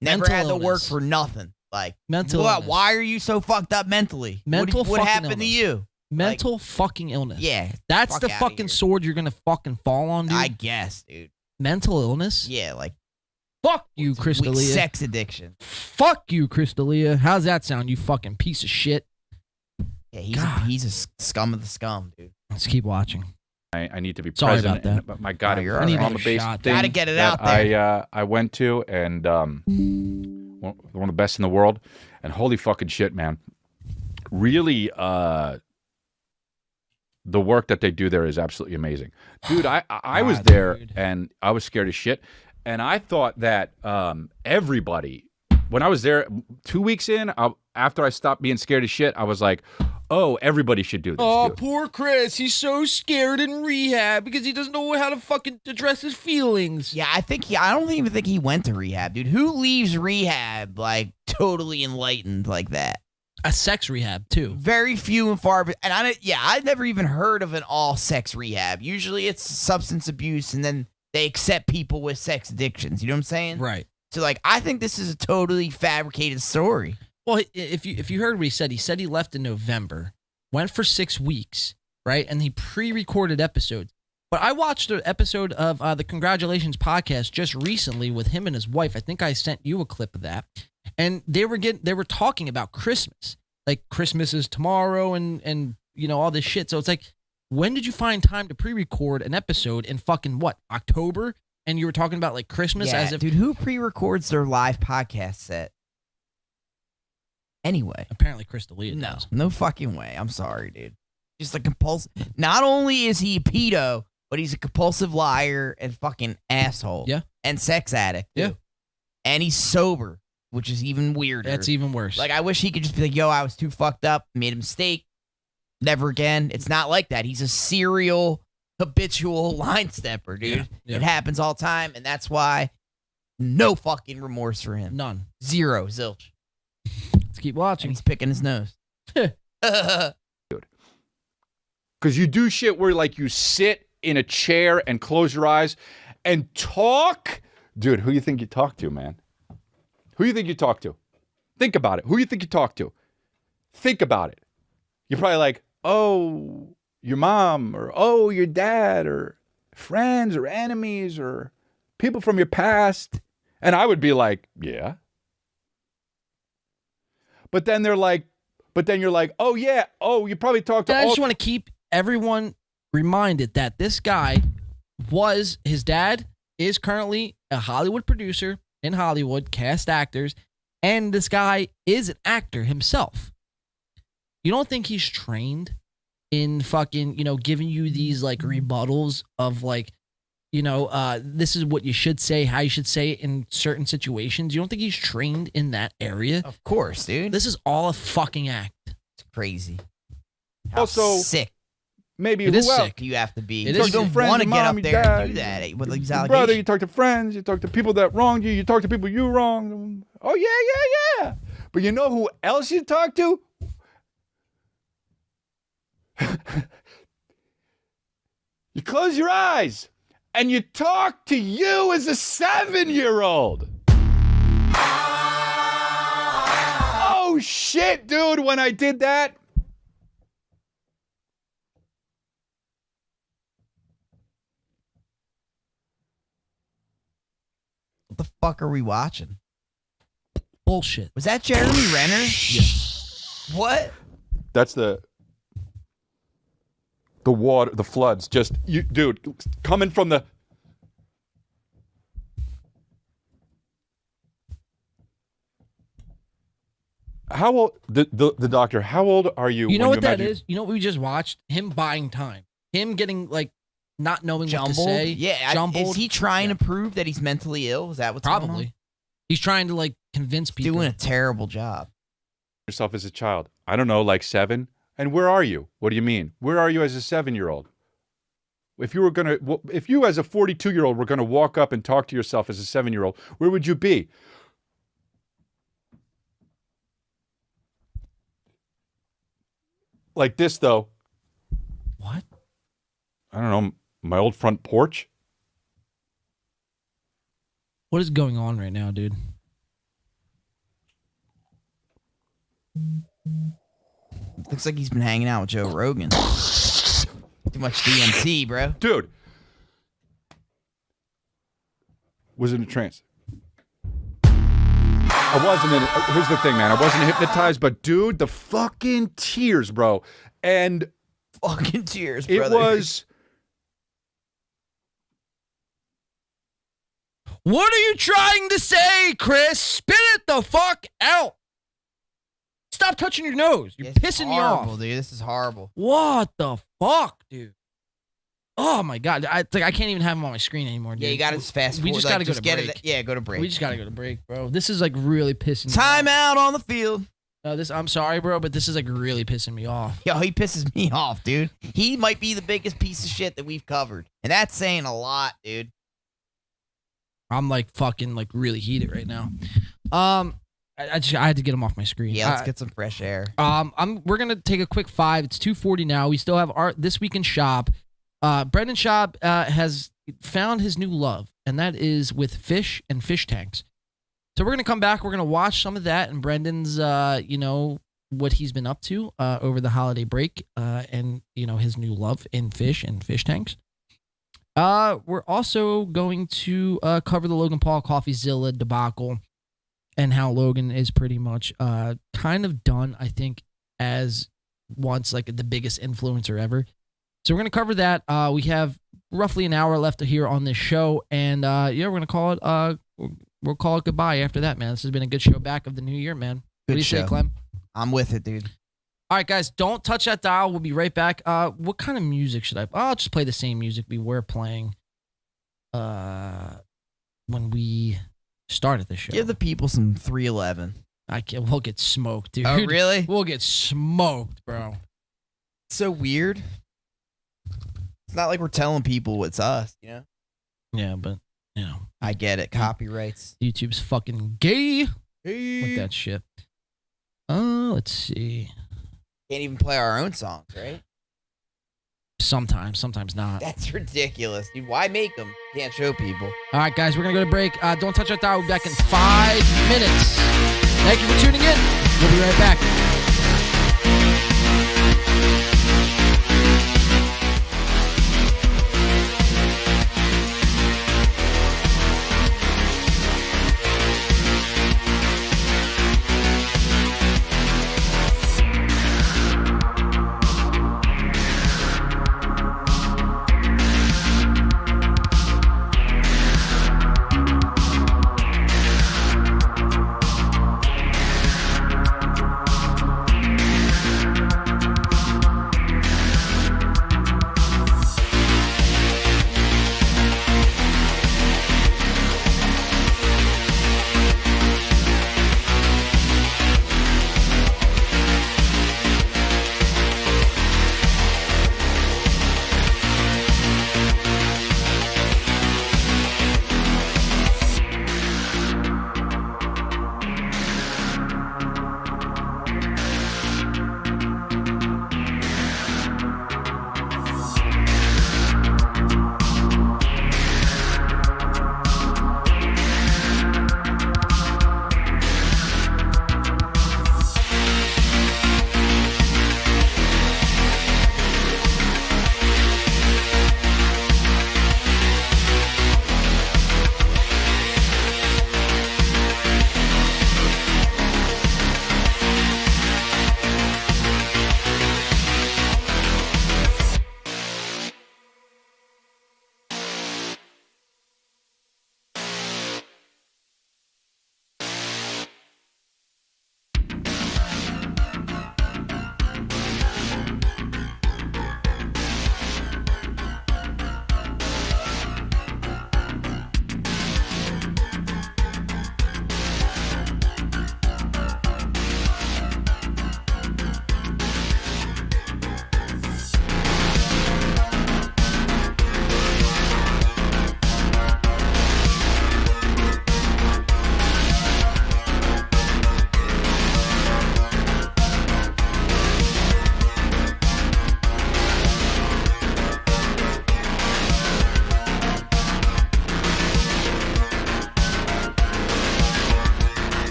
Never Mental had to work illness. for nothing. Like, Mental what? illness. Why are you so fucked up mentally? Mental what fucking happened to illness. you? Mental fucking illness. Yeah, That's fuck the outta fucking here. sword you're gonna fucking fall on, dude. I guess, dude. Mental illness. Yeah, like Fuck you, Crystalia. sex addiction. Fuck you, Crystalia. How's that sound, you fucking piece of shit? Yeah, he's a scum of the scum, dude. Let's keep watching. I need to be Sorry present. about that. But my God, No, it you're was all a right. trauma-based Shot. thing Gotta get it that out there. I went to, and one of the best in the world, and holy fucking shit, man! Really, the work that they do there is absolutely amazing, dude. I was there, and I was scared as shit, and I thought that everybody, when I was there 2 weeks in, after I stopped being scared as shit, I was like, oh, everybody should do this. Oh, dude. poor Chris. He's so scared in rehab because he doesn't know how to fucking address his feelings. Yeah, I don't even think he went to rehab, dude. Who leaves rehab like totally enlightened like that? A sex rehab too. Very few and far. And I've never even heard of an all sex rehab. Usually it's substance abuse, and then they accept people with sex addictions. You know what I'm saying? Right. So like, I think this is a totally fabricated story. Well, if you heard what he said he left in November, went for 6 weeks, right? And he pre-recorded episodes. But I watched an episode of the Congratulations podcast just recently with him and his wife. I think I sent you a clip of that. And they were talking about Christmas. Like Christmas is tomorrow and you know, all this shit. So it's like, when did you find time to pre-record an episode in fucking what, October? And you were talking about like Christmas Yeah, as if dude, who pre-records their live podcast set? Anyway. Apparently Crystalia No, does. no fucking way. I'm sorry, dude. Just a compulsive. Not only is he a pedo, but he's a compulsive liar and fucking asshole. Yeah. And sex addict. Too. Yeah. And he's sober, which is even weirder. That's even worse. Like, I wish he could just be like, yo, I was too fucked up, made a mistake. Never again. It's not like that. He's a serial, habitual line stepper, dude. Yeah, yeah. It happens all the time, and that's why no fucking remorse for him. None. Zero. Zilch. Let's keep watching. And he's picking his nose. Because you do shit where like you sit in a chair and close your eyes and talk. Dude, who you think you talk to, man? Who you think you talk to? Think about it. Who you think you talk to? Think about it. You're probably like, oh, your mom, or oh, your dad, or friends, or enemies, or people from your past. And I would be like, yeah. But then you're like, oh yeah, oh, you probably talked to I all. just want to keep everyone reminded that this guy his dad is currently a Hollywood producer in Hollywood, cast actors, and this guy is an actor himself. You don't think he's trained in fucking, you know, giving you these like rebuttals of like, you know, this is what you should say, how you should say it in certain situations? You don't think he's trained in that area? Of course, dude. This is all a fucking act. It's crazy. How Also, sick maybe It who is else? sick. you have to be. It You is don't sick. want to Friends, get mom, up your there dad, and do that with these your allegations. brother, you talk to friends, you talk to people that wronged you, you talk to people you wronged. Oh, yeah. But you know who else you talk to? You close your eyes and you talk to you as a 7-year-old. Oh, shit, dude, when I did that. What the fuck are we watching? Bullshit. Was that Jeremy Renner? Yeah. What? That's the water, the floods. Just you, dude, coming from the. How old the doctor? How old are you? You know when what that imagine- is? You know what we just watched? Him buying time. Him getting like not knowing what to Jumbled? say. Yeah. Jumbled. Is he trying to prove that he's mentally ill? Is that what's going on? Probably. He's trying to like convince people. Doing a terrible job. yourself as a child? I don't know, like 7. And where are you? What do you mean? Where are you as a 7-year-old? If you as a 42-year-old were gonna walk up and talk to yourself as a 7-year-old, where would you be? Like this, though. What? I don't know. My old front porch. What is going on right now, dude? Looks like he's been hanging out with Joe Rogan. Too much DMT, bro. Dude. Was in a trance. I wasn't in it. Here's the thing, man. I wasn't hypnotized, but dude, the fucking tears, bro. And fucking tears, brother. It was. What are you trying to say, Chris? Spit it the fuck out. Stop touching your nose. You're pissing me off. Dude, this is horrible. What the fuck, dude? Oh my god, I can't even have him on my screen anymore, dude. Yeah, you gotta just fast forward. We just gotta go to break. Go to break. We just gotta go to break, bro. This is like really pissing me Time out on the field. I'm sorry, bro, but this is like really pissing me off. Yo, he pisses me off, dude. He might be the biggest piece of shit that we've covered. And that's saying a lot, dude. I'm like fucking like really heated right now. I had to get him off my screen. Yeah, let's get some fresh air. We're gonna take a quick 5. It's 2:40 now. We still have our This Week in Schaub. Brendan Schaub has found his new love, and that is with fish and fish tanks. So we're gonna come back. We're gonna watch some of that and Brendan's, what he's been up to over the holiday break, and his new love in fish and fish tanks. We're also going to cover the Logan Paul Coffeezilla debacle and how Logan is pretty much kind of done, I think, as once like the biggest influencer ever. So we're going to cover that. We have roughly an hour left here on this show, and we're going to call it we'll call it goodbye after that, man. This has been a good show back of the new year, man. What do you say, Clem? I'm with it, dude. All right, guys, don't touch that dial. We'll be right back. What kind of music should I? I'll just play the same music we were playing when we started the show. Give the people some 311. We'll get smoked, dude. Oh, really? We'll get smoked, bro. So weird. It's not like we're telling people it's us, you know? Yeah, but, I get it. Copyrights. YouTube's fucking gay with that shit. Let's see. Can't even play our own songs, right? Sometimes not. That's ridiculous, dude. Why make them? Can't show people. All right, guys, we're going to go to break. Don't touch that dial. We'll be back in 5 minutes. Thank you for tuning in. We'll be right back.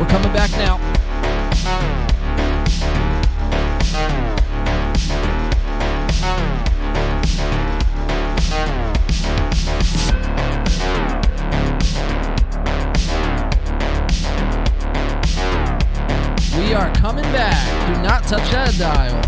We're coming back now. We are coming back. Do not touch that dial.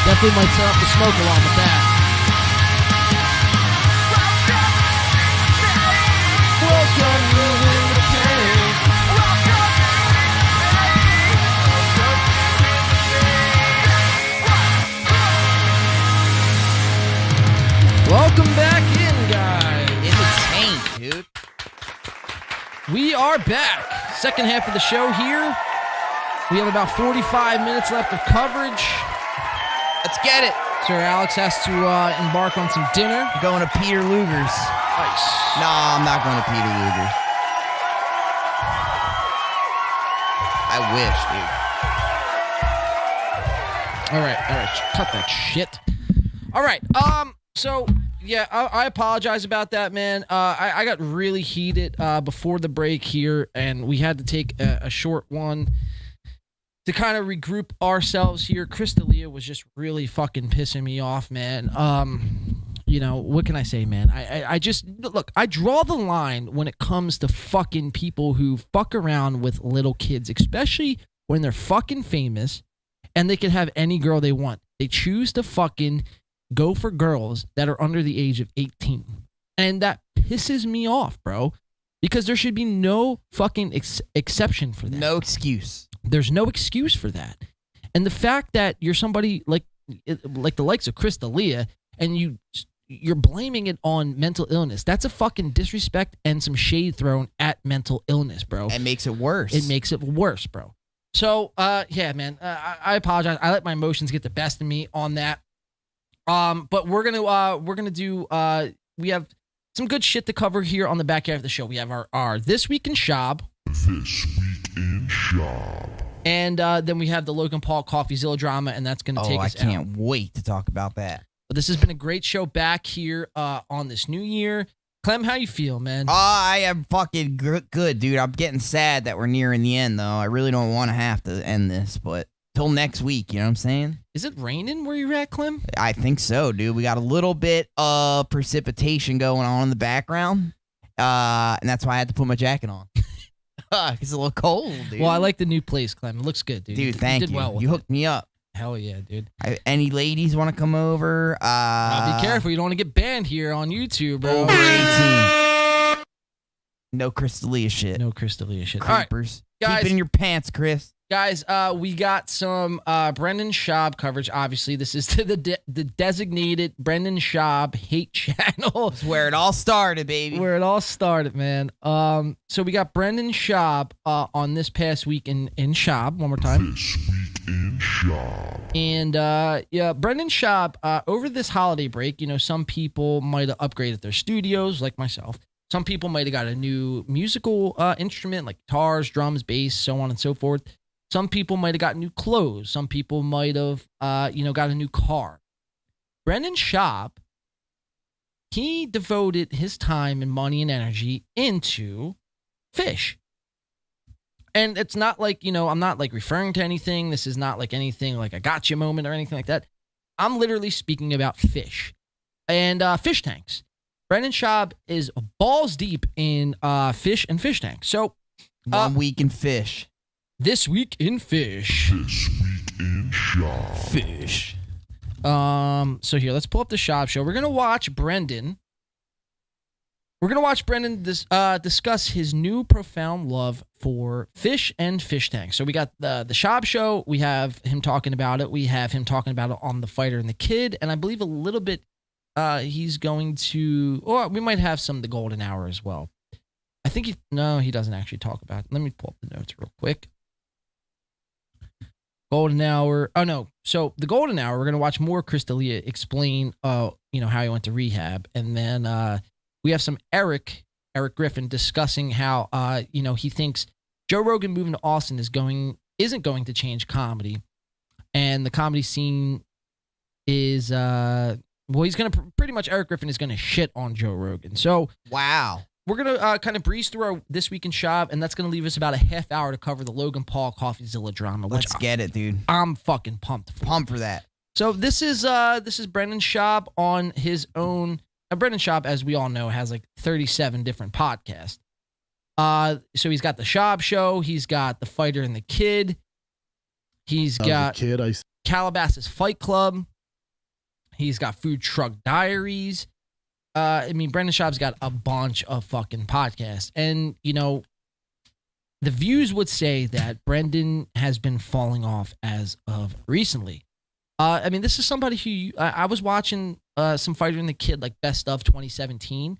Definitely might set up the smoke alarm with that. Welcome back in, guys. It's a Tate, dude. We are back. Second half of the show here. We have about 45 minutes left of coverage. Let's get it. Sir Alex has to embark on some dinner. I'm going to Peter Luger's. Nice. No, I'm not going to Peter Luger's. I wish, dude. All right. Cut that shit. All right. So yeah, I apologize about that, man. I got really heated before the break here, and we had to take a short one to kind of regroup ourselves here. Chris D'Elia was just really fucking pissing me off, man. You know, what can I say, man? I just, look, I draw the line when it comes to fucking people who fuck around with little kids, especially when they're fucking famous and they can have any girl they want. They choose to fucking go for girls that are under the age of 18. And that pisses me off, bro, because there should be no fucking exception for that. No excuse. There's no excuse for that. And the fact that you're somebody like the likes of Chris D'Elia and you're blaming it on mental illness, that's a fucking disrespect and some shade thrown at mental illness, bro. It makes it worse. It makes it worse, bro. So, yeah, man, I apologize. I let my emotions get the best of me on that. But we're gonna do we have some good shit to cover here on the back half of the show. We have our This Week in Schaub. This Week in Schaub. And then we have the Logan Paul Coffeezilla drama, and that's gonna take us out. I can't wait to talk about that. But this has been a great show back here on this new year. Clem, how you feel, man? I am fucking good, dude. I'm getting sad that we're nearing the end, though. I really don't want to have to end this, but till next week, you know what I'm saying? Is it raining where you're at, Clem? I think so, dude. We got a little bit of precipitation going on in the background, and that's why I had to put my jacket on. It's a little cold, dude. Well, I like the new place, Clem. It looks good, dude. Dude, thank you. Well you hooked me up. Hell yeah, dude. Any ladies want to come over? Be careful. You don't want to get banned here on YouTube, bro. Over 18. No Chris D'Elia shit. No Chris D'Elia shit. Creepers. All right, guys, keep it in your pants, Chris. Guys, we got some Brendan Schaub coverage. Obviously, this is to the designated Brendan Schaub hate channel. It's where it all started, baby. Where it all started, man. So we got Brendan Schaub on this past week in Schaub. One more time. This Week in Schaub. And yeah, Brendan Schaub, over this holiday break, you know, some people might have upgraded their studios, like myself. Some people might have got a new musical instrument, like guitars, drums, bass, so on and so forth. Some people might have got new clothes. Some people might have, got a new car. Brendan Schaub, he devoted his time and money and energy into fish. And it's not like, I'm not like referring to anything. This is not like anything like a gotcha moment or anything like that. I'm literally speaking about fish and fish tanks. Brendan Schaub is balls deep in fish and fish tanks. So 1 week in fish. This Week in Fish. This Week in Schaub. Fish. So here, let's pull up the Schaub show. We're going to watch Brendan We're going to watch Brendan discuss his new profound love for fish and fish tanks. So we got the Schaub show. We have him talking about it. We have him talking about it on The Fighter and the Kid. And I believe a little bit he's going to, or we might have some of the Golden Hour as well. I think he doesn't actually talk about it. Let me pull up the notes real quick. Golden Hour. Oh, no. So the Golden Hour, we're going to watch more Chris D'Elia explain, how he went to rehab. And then we have some Eric Griffin discussing how, he thinks Joe Rogan moving to Austin isn't going to change comedy. And the comedy scene is, he's going to pretty much, Eric Griffin is going to shit on Joe Rogan. So, wow. We're going to kind of breeze through our This Week in Schaub, and that's going to leave us about a half hour to cover the Logan Paul Coffeezilla drama. Let's get it, dude. I'm fucking pumped for. Pumped for that. So this is Brendan Schaub on his own. Brendan Schaub, as we all know, has like 37 different podcasts. So he's got the Schaub show. He's got The Fighter and the Kid. He's got Calabasas Fight Club. He's got Food Truck Diaries. Brendan Schaub's got a bunch of fucking podcasts. And, the views would say that Brendan has been falling off as of recently. This is somebody who I was watching some Fighter and the Kid, like Best of 2017,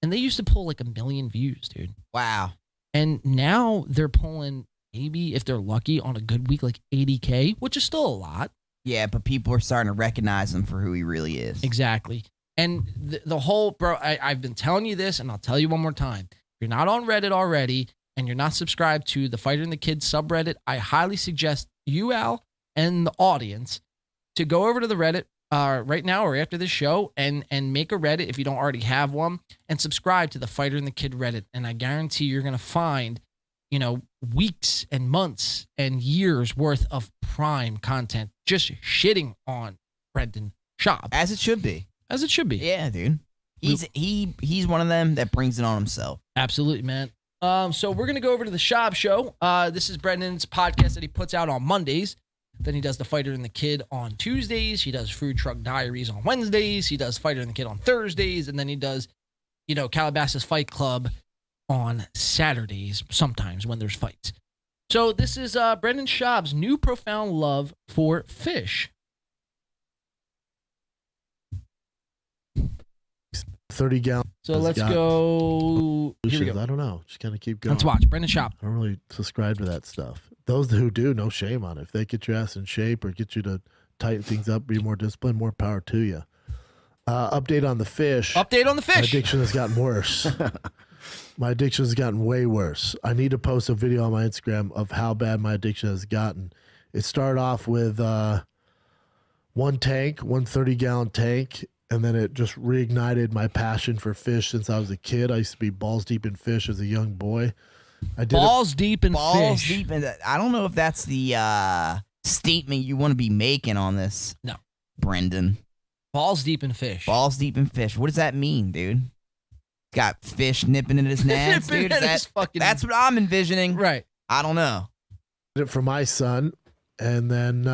and they used to pull like 1 million views, dude. Wow. And now they're pulling, maybe if they're lucky on a good week, like 80K, which is still a lot. Yeah, but people are starting to recognize him for who he really is. Exactly. And the whole, bro, I've been telling you this, and I'll tell you one more time. If you're not on Reddit already, and you're not subscribed to the Fighter and the Kid subreddit, I highly suggest you, Al, and the audience to go over to the Reddit right now or after this show and make a Reddit if you don't already have one, and subscribe to the Fighter and the Kid Reddit. And I guarantee you're going to find, weeks and months and years worth of prime content just shitting on Brendan Schaub. As it should be. As it should be. Yeah, dude. He's one of them that brings it on himself. Absolutely, man. So we're going to go over to the Schaub show. This is Brendan's podcast that he puts out on Mondays. Then he does The Fighter and the Kid on Tuesdays. He does Food Truck Diaries on Wednesdays. He does Fighter and the Kid on Thursdays. And then he does, Calabasas Fight Club on Saturdays, sometimes when there's fights. So this is Brendan Schaub's new profound love for fish. 30 gallons. So let's go. Here we go. I don't know. Just kind of keep going. Let's watch. Brendan Schaub. I don't really subscribe to that stuff. Those who do, no shame on it. If they get your ass in shape or get you to tighten things up, be more disciplined, more power to you. Update on the fish. Update on the fish. My addiction has gotten worse. My addiction has gotten way worse. I need to post a video on my Instagram of how bad my addiction has gotten. It started off with one 30-gallon tank, and then it just reignited my passion for fish since I was a kid. I used to be balls deep in fish as a young boy. Balls deep in fish. Deep in that. I don't know if that's the statement you want to be making on this. No. Brendan. Balls deep in fish. Balls deep in fish. What does that mean, dude? Got fish nipping at his nads, dude? That's what I'm envisioning. Right. I don't know. Did it for my son, and then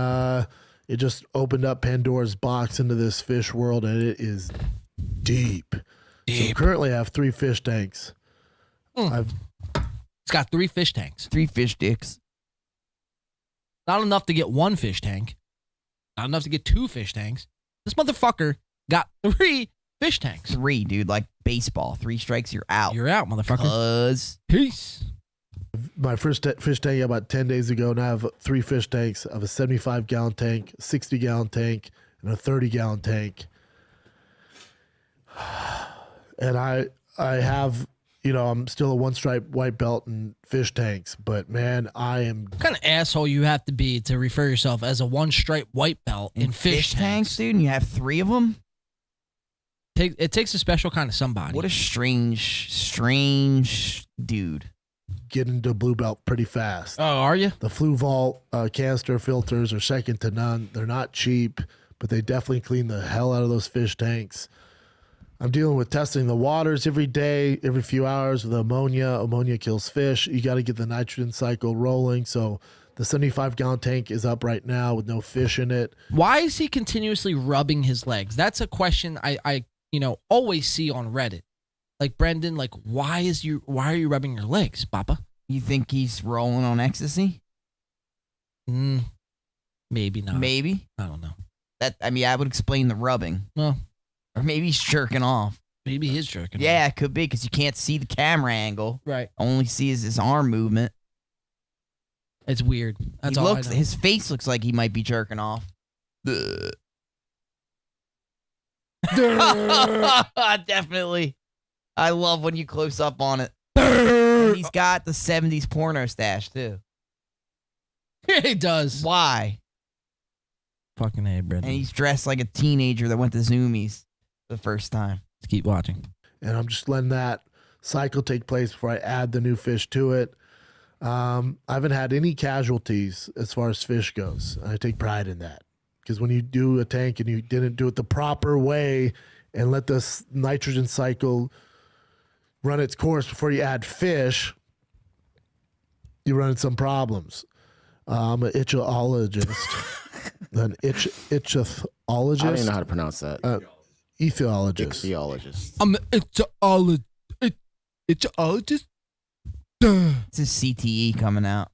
it just opened up Pandora's box into this fish world, and it is deep. So currently I have 3 fish tanks. It's got 3 fish tanks. 3 fish dicks. Not enough to get 1 fish tank. Not enough to get 2 fish tanks. This motherfucker got 3 fish tanks. 3, dude, like baseball. 3 strikes, you're out. You're out, motherfucker. Peace. My first fish tank about 10 days ago, and I have 3 fish tanks. I have a 75-gallon tank, a 60-gallon tank, and a 30-gallon tank. And I have, I'm still a 1-stripe white belt in fish tanks, but man, I am. What kind of asshole you have to be to refer yourself as a 1-stripe white belt in fish tanks, dude? And you have 3 of them? It takes a special kind of somebody. What a strange dude. Get into blue belt pretty fast. Oh, are you? The Flu Vault canister filters are second to none. They're not cheap, but they definitely clean the hell out of those fish tanks. I'm dealing with testing the waters every day, every few hours with ammonia. Ammonia kills fish. You got to get the nitrogen cycle rolling. So the 75-gallon tank is up right now with no fish in it. Why is he continuously rubbing his legs? That's a question I always see on Reddit. Like, Brendan, like, why are you rubbing your legs, Papa? You think he's rolling on ecstasy? Maybe not. Maybe? I don't know. I would explain the rubbing. Well, or maybe he's jerking off. Maybe he is jerking off. Yeah, it could be because you can't see the camera angle. Right. Only see his arm movement. It's weird. That's all I know. His face looks like he might be jerking off. Definitely. I love when you close up on it. And he's got the 70s porno stash, too. He does. Why? Fucking A, Brendan. And he's dressed like a teenager that went to Zoomies the first time. Let's keep watching. And I'm just letting that cycle take place before I add the new fish to it. I haven't had any casualties as far as fish goes. I take pride in that. Because when you do a tank and you didn't do it the proper way and let the nitrogen cycle run its course before you add fish, you run into some problems. I'm an ichthyologist. An ichthyologist. I don't even know how to pronounce that. Ichthyologist. Ichthyologist. I'm an ichthyologist. It's a CTE coming out.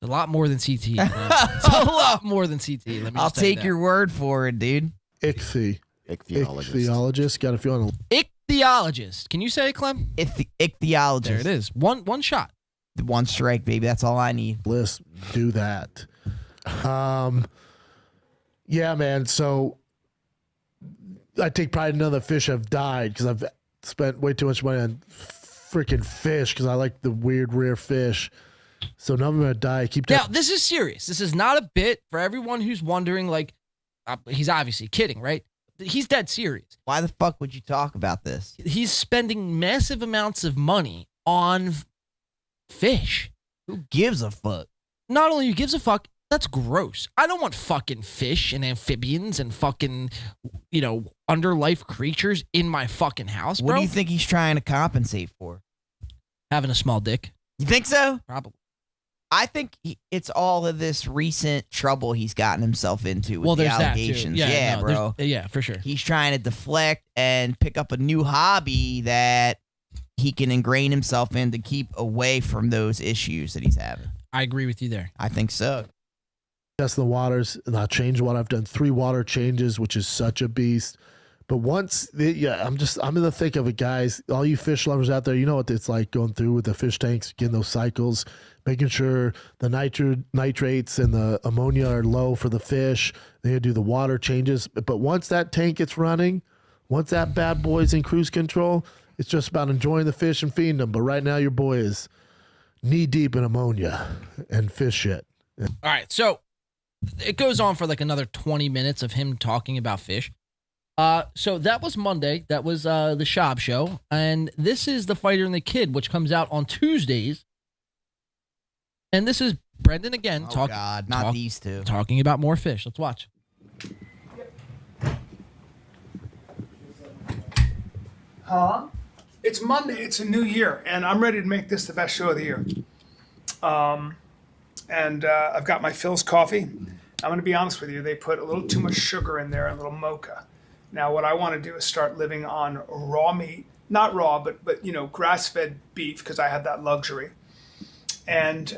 A lot more than CTE. It's a lot more than CTE. Let me I'll just tell you take your word for it, dude. Ichthyologist. Got a feeling. Ichthyologist. Can you say it, Clem? Ichthyologist. There it is. One shot. The one strike, baby. That's all I need. Let's do that. Yeah, man. So I take pride in none of the fish have died because I've spent way too much money on freaking fish because I like the weird rare fish. So none of them have died. Now, this is serious. This is not a bit for everyone who's wondering, like, he's obviously kidding, right? He's dead serious. Why the fuck would you talk about this? He's spending massive amounts of money on fish. Who gives a fuck? Not only who gives a fuck, that's gross. I don't want fucking fish and amphibians and fucking, underlife creatures in my fucking house, bro. What do you think he's trying to compensate for? Having a small dick. You think so? Probably. I think it's all of this recent trouble he's gotten himself into with the allegations. Yeah, bro. Yeah, for sure. He's trying to deflect and pick up a new hobby that he can ingrain himself in to keep away from those issues that he's having. I agree with you there. I think so. Test the waters, and I'll change the water. I've done 3 water changes, which is such a beast. But once, I'm in the thick of it, guys. All you fish lovers out there, you know what it's like going through with the fish tanks, getting those cycles, making sure the nitrates and the ammonia are low for the fish. Then you do the water changes. But once that tank gets running, once that bad boy's in cruise control, it's just about enjoying the fish and feeding them. But right now, your boy is knee deep in ammonia and fish shit. All right, so it goes on for like another 20 minutes of him talking about fish. So that was Monday. That was the Schaub show. And this is The Fighter and the Kid, which comes out on Tuesdays. And this is Brendan again. These two. Talking about more fish. Let's watch. Huh? It's Monday. It's a new year. And I'm ready to make this the best show of the year. And I've got my Phil's coffee. I'm going to be honest with you. They put a little too much sugar in there, a little mocha. Now, what I want to do is start living on raw meat, not raw, but grass-fed beef, because I have that luxury. And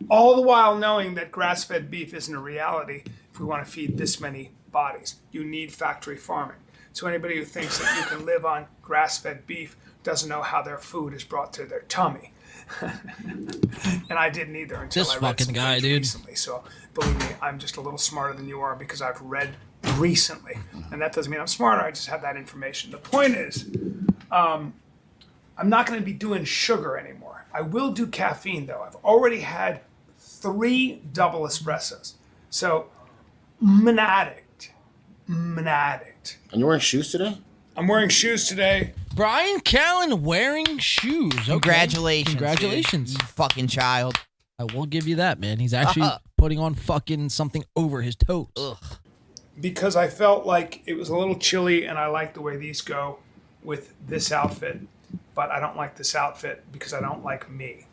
all the while knowing that grass-fed beef isn't a reality if we want to feed this many bodies. You need factory farming. So anybody who thinks that you can live on grass-fed beef doesn't know how their food is brought to their tummy. And I didn't either until I read some things recently. So believe me, I'm just a little smarter than you are because I've read recently. And that doesn't mean I'm smarter. I just have that information. The point is, I'm not going to be doing sugar anymore. I will do caffeine, though. I've already had 3 double espressos. So, I'm an addict. And you're wearing shoes today? I'm wearing shoes today. Brian Callen wearing shoes. Okay. Congratulations. You fucking child. I will give you that, man. He's actually putting on fucking something over his toes. Ugh. Because I felt like it was a little chilly and I like the way these go with this outfit. But I don't like this outfit because I don't like me.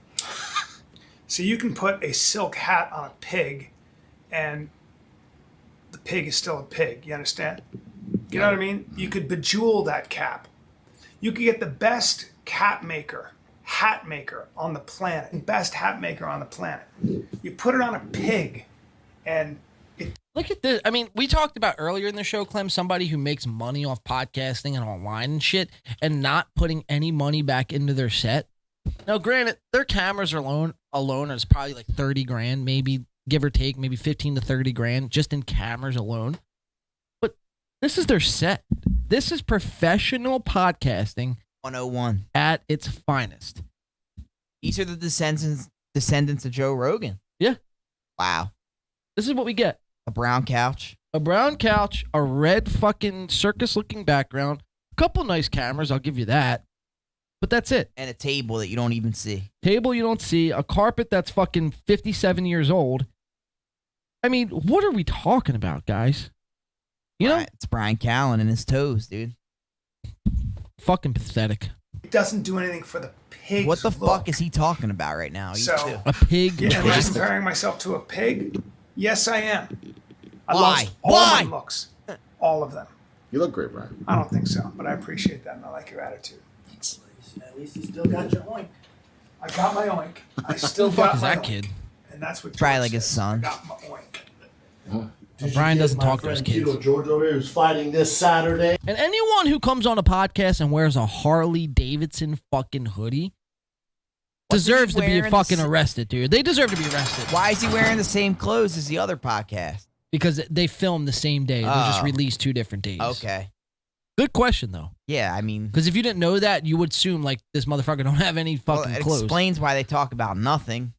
So you can put a silk hat on a pig and the pig is still a pig. You understand? You know what I mean? You could bejewel that cap. You could get the best hat maker on the planet, best hat maker on the planet. You put it on a pig, and look at this. I mean, we talked about earlier in the show, Clem, somebody who makes money off podcasting and online and shit, and not putting any money back into their set. Now, granted, their cameras are alone is probably like 30 grand, maybe give or take, maybe 15 to 30 grand just in cameras alone. But this is their set. This is professional podcasting 101 at its finest. These are the descendants of Joe Rogan. Yeah. Wow. This is what we get. A brown couch. A brown couch, a red fucking circus-looking background, a couple nice cameras, I'll give you that. But that's it. And a table that you don't even see. Table you don't see, a carpet that's fucking 57 years old. I mean, what are we talking about, guys? You know? It's Brian Callen and his toes, dude. Fucking pathetic. it doesn't do anything for the pig. What the fuck is he talking about right now? So a pig. Yeah, am I comparing myself to a pig? Yes, I am. I Why? lost all Why? my looks, all of them. You look great, Brian. I don't think so, but I appreciate that and I like your attitude. At least you still got your oink. I got my oink. I still Who the fuck got is my that oink. kid? And that's what Probably George like his says. son. I got my oink. Brian Get doesn't my talk to his friend kids. Keto George over here who's fighting this Saturday. And anyone who comes on a podcast and wears a Harley Davidson fucking hoodie deserves to be wearing fucking the s- arrested, dude. They deserve to be arrested. Why is he wearing the same clothes as the other podcast? Because they filmed the same day. They just Oh. released 2 different days. Okay. Good question, though. Yeah, I mean, Because if you didn't know that, you would assume, like, this motherfucker don't have any well, fucking it clothes. explains why they talk about nothing.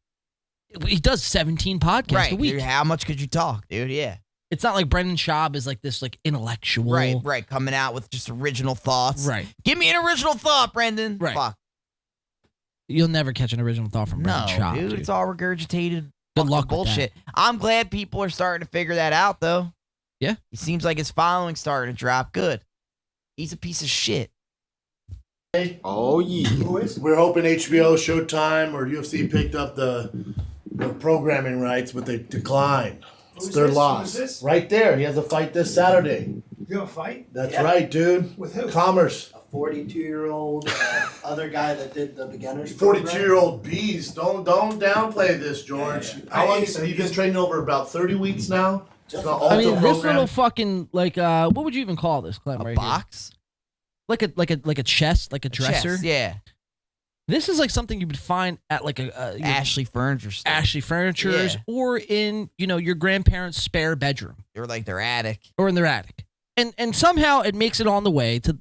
He does 17 podcasts Right. a week. Dude, how much could you talk, dude? Yeah. It's not like Brendan Schaub is like this, like, intellectual. Right. Coming out with just original thoughts. Right. Give me an original thought, Brendan. Right. Fuck. You'll never catch an original thought from No, Brendan Schaub, dude, dude. it's all regurgitated Good luck with bullshit. I'm glad people are starting to figure that out, though. Yeah. It seems like his following's starting to drop. Good. He's a piece of shit. Oh, yeah. We're hoping HBO, Showtime, or UFC picked up the programming rights, but they declined. It's Who's their this? loss. Who's this? Right there. He has a fight this Saturday. You have a fight? That's Yeah. right, dude. With who? Commerce. A 42-year-old other guy that did the beginners. 42-year-old beast. Don't downplay this, George. How long have you been training? Over about 30 weeks now? It's not I mean, Alto this program. little fucking, like, what would you even call this, Clem, right box? Here? Like a chest, like a dresser? Chest, yeah. This is like something you would find at like a Ashley Furniture store. Ashley Furniture's, Yeah. or in, your grandparents' spare bedroom Or like their attic. or in their attic. And somehow it makes it on the way to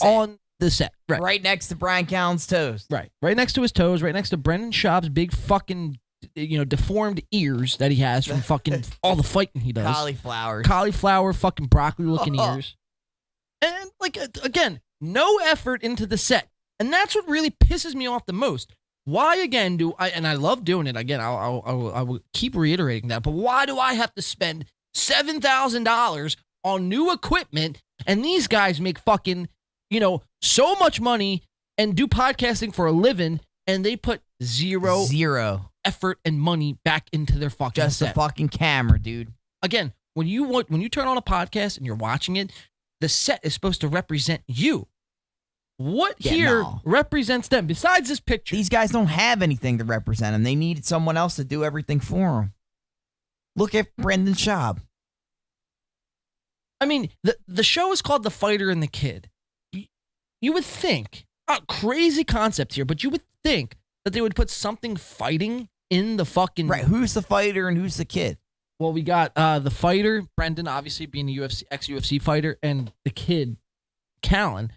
on the set. Right. Right next to Brian Callen's toes. Right. Right next to his toes, right next to Brendan Schaub's big fucking deformed ears that he has from fucking all the fighting he does. Cauliflower, fucking broccoli looking ears. And like again, no effort into the set. And that's what really pisses me off the most. Why again do I, and I love doing it again, I will keep reiterating that, but why do I have to spend $7,000 on new equipment and these guys make fucking, so much money and do podcasting for a living and they put zero effort and money back into their fucking Just set. a fucking camera, dude. Again, when you turn on a podcast and you're watching it, the set is supposed to represent you. What Yeah, here no. represents them besides this picture? These guys don't have anything to represent them. They needed someone else to do everything for them. Look at Brendan Schaub. I mean, the show is called The Fighter and the Kid. You would think, crazy concept here, but you would think that they would put something fighting in the fucking... Right, who's the fighter and who's the kid? Well, we got the fighter, Brendan, obviously being a ex-UFC fighter, and the kid, Callen.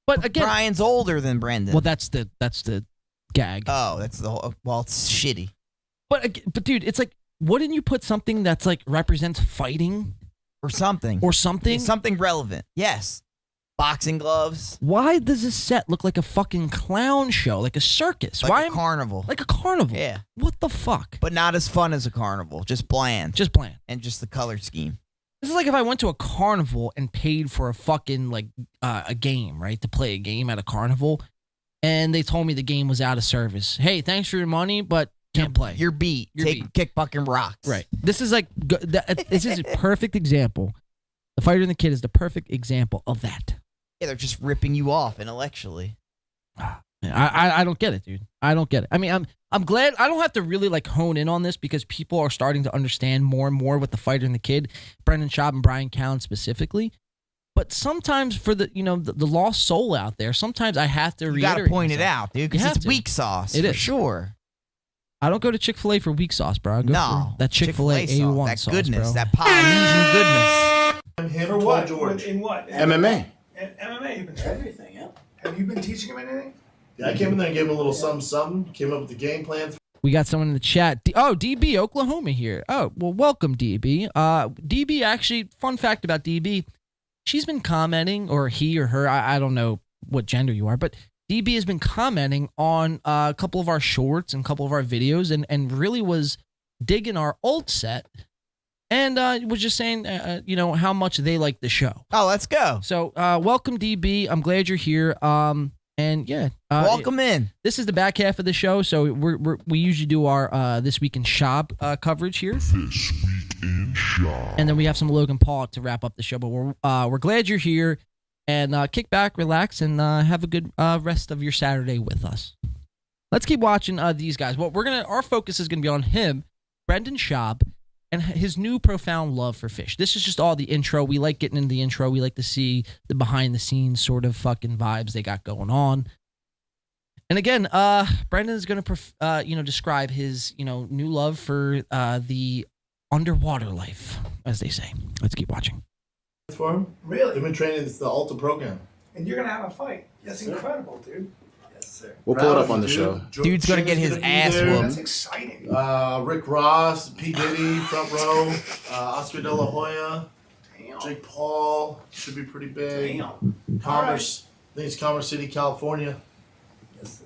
But again, Brian's older than Brendan. well, that's the gag. Oh, that's the whole. Well, it's shitty. But dude, it's like, wouldn't you put something that's like represents fighting Or something. or something? Something relevant. Yes. Boxing gloves. Why does this set look like a fucking clown show, like a circus? Like Why a am- carnival. Like a carnival. Yeah. What the fuck? But not as fun as a carnival. Just bland. Just bland. And just the color scheme. This is like if I went to a carnival and paid for a fucking like a game, right? To play a game at a carnival, and they told me the game was out of service. Hey, thanks for your money, but can't play. You're beat. Kick fucking rocks. Right. This is like this is a perfect example. The Fighter and the Kid is the perfect example of that. Yeah, they're just ripping you off intellectually. I don't get it, dude. I don't get it. I mean, I'm glad I don't have to really like hone in on this because people are starting to understand more and more with the fighter and the kid, Brendan Schaub and Brian Callen specifically. But sometimes for the the lost soul out there, sometimes I have to reiterate. You gotta point it out, dude, because it's weak sauce. It for is. Sure. I don't go to Chick-fil-A for weak sauce, bro. I go for that Chick-fil-A A1 that sauce, goodness, bro. that Polynesian goodness. I'm him For told what? George. In what? MMA. MMA. You've been Everything, yeah. Have you been teaching him anything? Yeah, I came in there and gave him a little something. Came up with the game plan. We got someone in the chat. DB Oklahoma here. Oh, well, welcome, DB. DB, actually, fun fact about DB, she's been commenting, or he or her, I don't know what gender you are, but DB has been commenting on a couple of our shorts and a couple of our videos and really was digging our old set and was just saying, how much they like the show. Oh, let's go. So welcome, DB. I'm glad you're here. And yeah, welcome in. This is the back half of the show, so we usually do our This Week in Schaub coverage here. This Week in Schaub. And then we have some Logan Paul to wrap up the show. But we're glad you're here, and kick back, relax, and have a good rest of your Saturday with us. Let's keep watching these guys. Our focus is gonna be on him, Brendan Schaub, and his new profound love for fish. This is just all the intro. We like getting into the intro. We like to see the behind the scenes sort of fucking vibes they got going on. And again, Brendan is going to, describe his, new love for the underwater life, as they say. Let's keep watching. For him? Really? They've been training. It's the Ultra program. And you're gonna have a fight. That's incredible, dude. Yes, sir. We'll pull it up on the show. Dude's gonna get his ass whooped. That's exciting. Rick Ross, P. Diddy, front row, Oscar De La Hoya, Jake Paul, should be pretty big. Commerce, I think it's Commerce City, California. Yes, sir.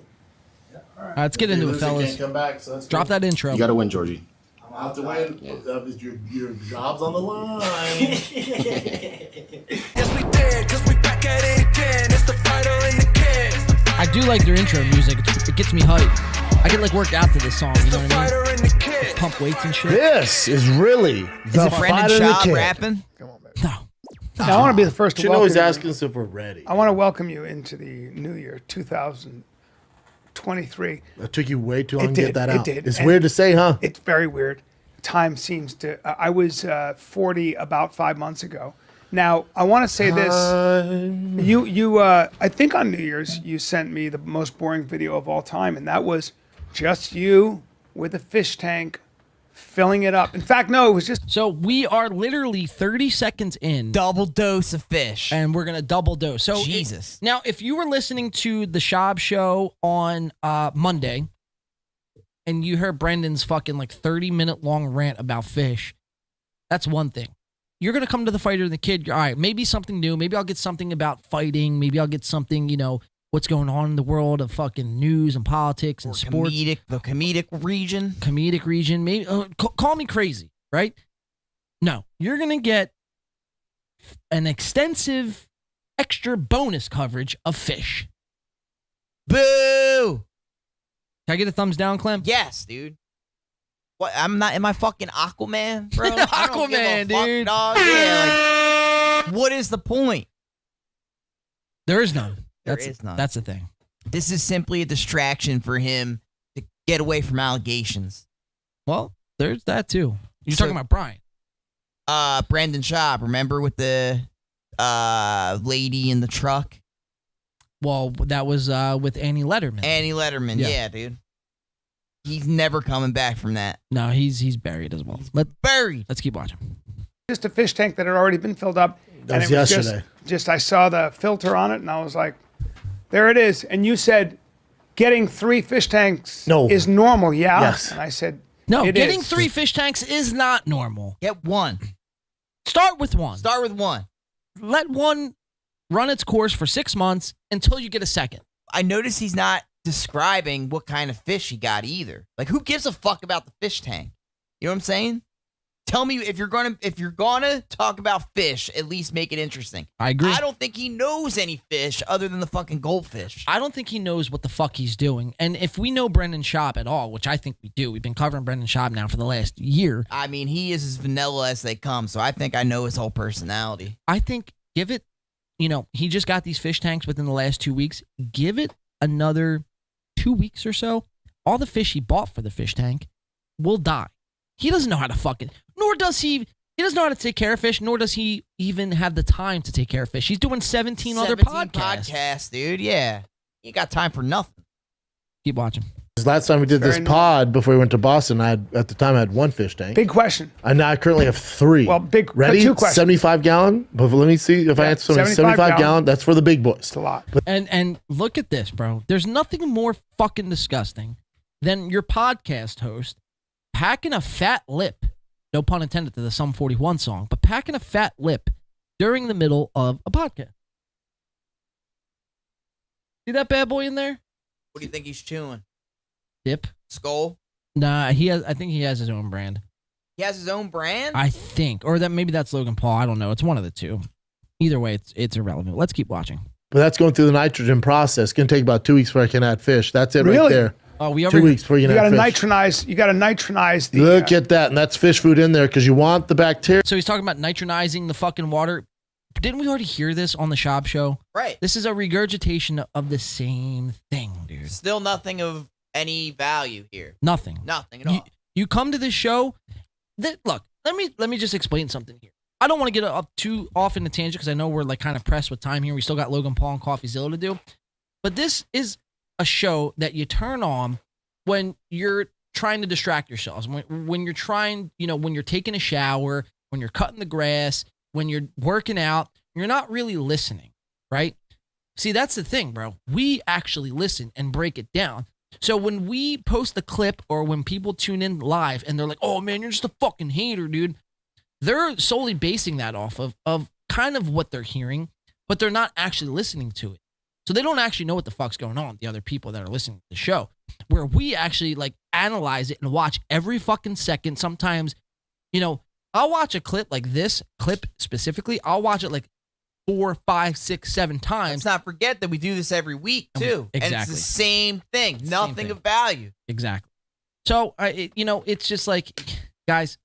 Yeah. All right. Let's get into it, They fellas. can't come back, so that's Drop good. that intro. You got to win, Georgie. I'm out to win. Your job's on the line. Yes, we did, cause we back at it again. It's the fighter and the kid. I do like their intro music. It gets me hyped. I get like worked out to this song. You know what I mean? Pump weights and shit. This is really the Is it Brendan Schaub rapping? No. Now, I want to be the first to You know welcome he's asking us if we're ready. I want to welcome you into the new year, 2023. That took you way too long It to did, get that it out. did. It's And weird to say, huh? It's very weird. Time seems to. I was 40 about 5 months ago. Now I want to say this. I think on New Year's you sent me the most boring video of all time, and that was just you with a fish tank filling it up. In fact, no, it was just. So we are literally 30 seconds in. Double dose of fish. And we're going to double dose. So Jesus. Now, if you were listening to the Schaub show on Monday and you heard Brendan's fucking like 30-minute long rant about fish, that's one thing. You're going to come to the fighter and the kid. All right, maybe something new. Maybe I'll get something about fighting. Maybe I'll get something, what's going on in the world of fucking news and politics and sports. The comedic region. Comedic region. Maybe call me crazy, right? No, you're going to get an extensive extra bonus coverage of fish. Boo! Can I get a thumbs down, Clem? Yes, dude. What? Am I fucking Aquaman, bro? I don't give a Aquaman, fuck, dude. dog. Yeah, like, what is the point? There is none. There is none. That's the thing. This is simply a distraction for him to get away from allegations. Well, there's that too. You're talking about Brian. Brendan Schaub, remember with the lady in the truck? Well, that was with Annie Letterman. Annie Letterman, yeah, dude. He's never coming back from that. No, he's buried as well. Buried. Let's keep watching. Just a fish tank that had already been filled up. That was it was yesterday. Just I saw the filter on it, and I was like, there it is. And you said getting 3 fish tanks is normal, yeah? Yes. And I said, No, it getting is. 3 fish tanks is not normal. Get one. Start with one. Start with one. Let one run its course for 6 months until you get a second. I notice he's not describing what kind of fish he got either. Like, who gives a fuck about the fish tank? You know what I'm saying? Tell me if you're gonna talk about fish, at least make it interesting. I agree. I don't think he knows any fish other than the fucking goldfish. I don't think he knows what the fuck he's doing. And if we know Brendan Schaub at all, which I think we do, we've been covering Brendan Schaub now for the last year. I mean, he is as vanilla as they come, so I think I know his whole personality. I think give it he just got these fish tanks within the last 2 weeks. Give it another 2 weeks or so. All the fish he bought for the fish tank will die. He doesn't know how to nor does he doesn't know how to take care of fish, nor does he even have the time to take care of fish. He's doing 17 other podcasts. Dude. Yeah. You got time for nothing. Keep watching. Last time we did this pod before we went to Boston, at the time I had 1 fish tank. Big question. And now I currently have 3. Well, ready? 2 questions. 75 gallon. But let me see if I answer 75 gallon. That's for the big boys. It's a lot. And look at this, bro. There's nothing more fucking disgusting than your podcast host packing a fat lip. No pun intended to the Sum 41 song, but packing a fat lip during the middle of a podcast. See that bad boy in there? What do you think he's chewing? Dip? Skull? Nah, I think he has his own brand. He has his own brand? I think. Or maybe that's Logan Paul. I don't know. It's one of the two. Either way, it's irrelevant. Let's keep watching. But that's going through the nitrogen process. It's going to take about 2 weeks before I can add fish. That's it right there. Oh, 2 weeks before you can add fish. You got to nitronize the... Look at that. And that's fish food in there because you want the bacteria. So he's talking about nitronizing the fucking water. Didn't we already hear this on the Schaub show? Right. This is a regurgitation of the same thing, dude. Still nothing of any value here. Nothing. Nothing at all. You come to this show. Look, let me just explain something here. I don't want to get up too off in the tangent because I know we're like kind of pressed with time here. We still got Logan Paul and Coffeezilla to do. But this is a show that you turn on when you're trying to distract yourselves. When you're trying, when you're taking a shower, when you're cutting the grass, when you're working out, you're not really listening, right? See, that's the thing, bro. We actually listen and break it down. So when we post the clip or when people tune in live and they're like, oh man, you're just a fucking hater, dude. They're solely basing that off of kind of what they're hearing, but they're not actually listening to it. So they don't actually know what the fuck's going on, the other people that are listening to the show, where we actually like analyze it and watch every fucking second. Sometimes, I'll watch a clip like this clip specifically. I'll watch it like 4, 5, 6, 7 times. Let's not forget that we do this every week too. Exactly. And it's the same thing. Nothing of value. Exactly. So, it's just like, guys,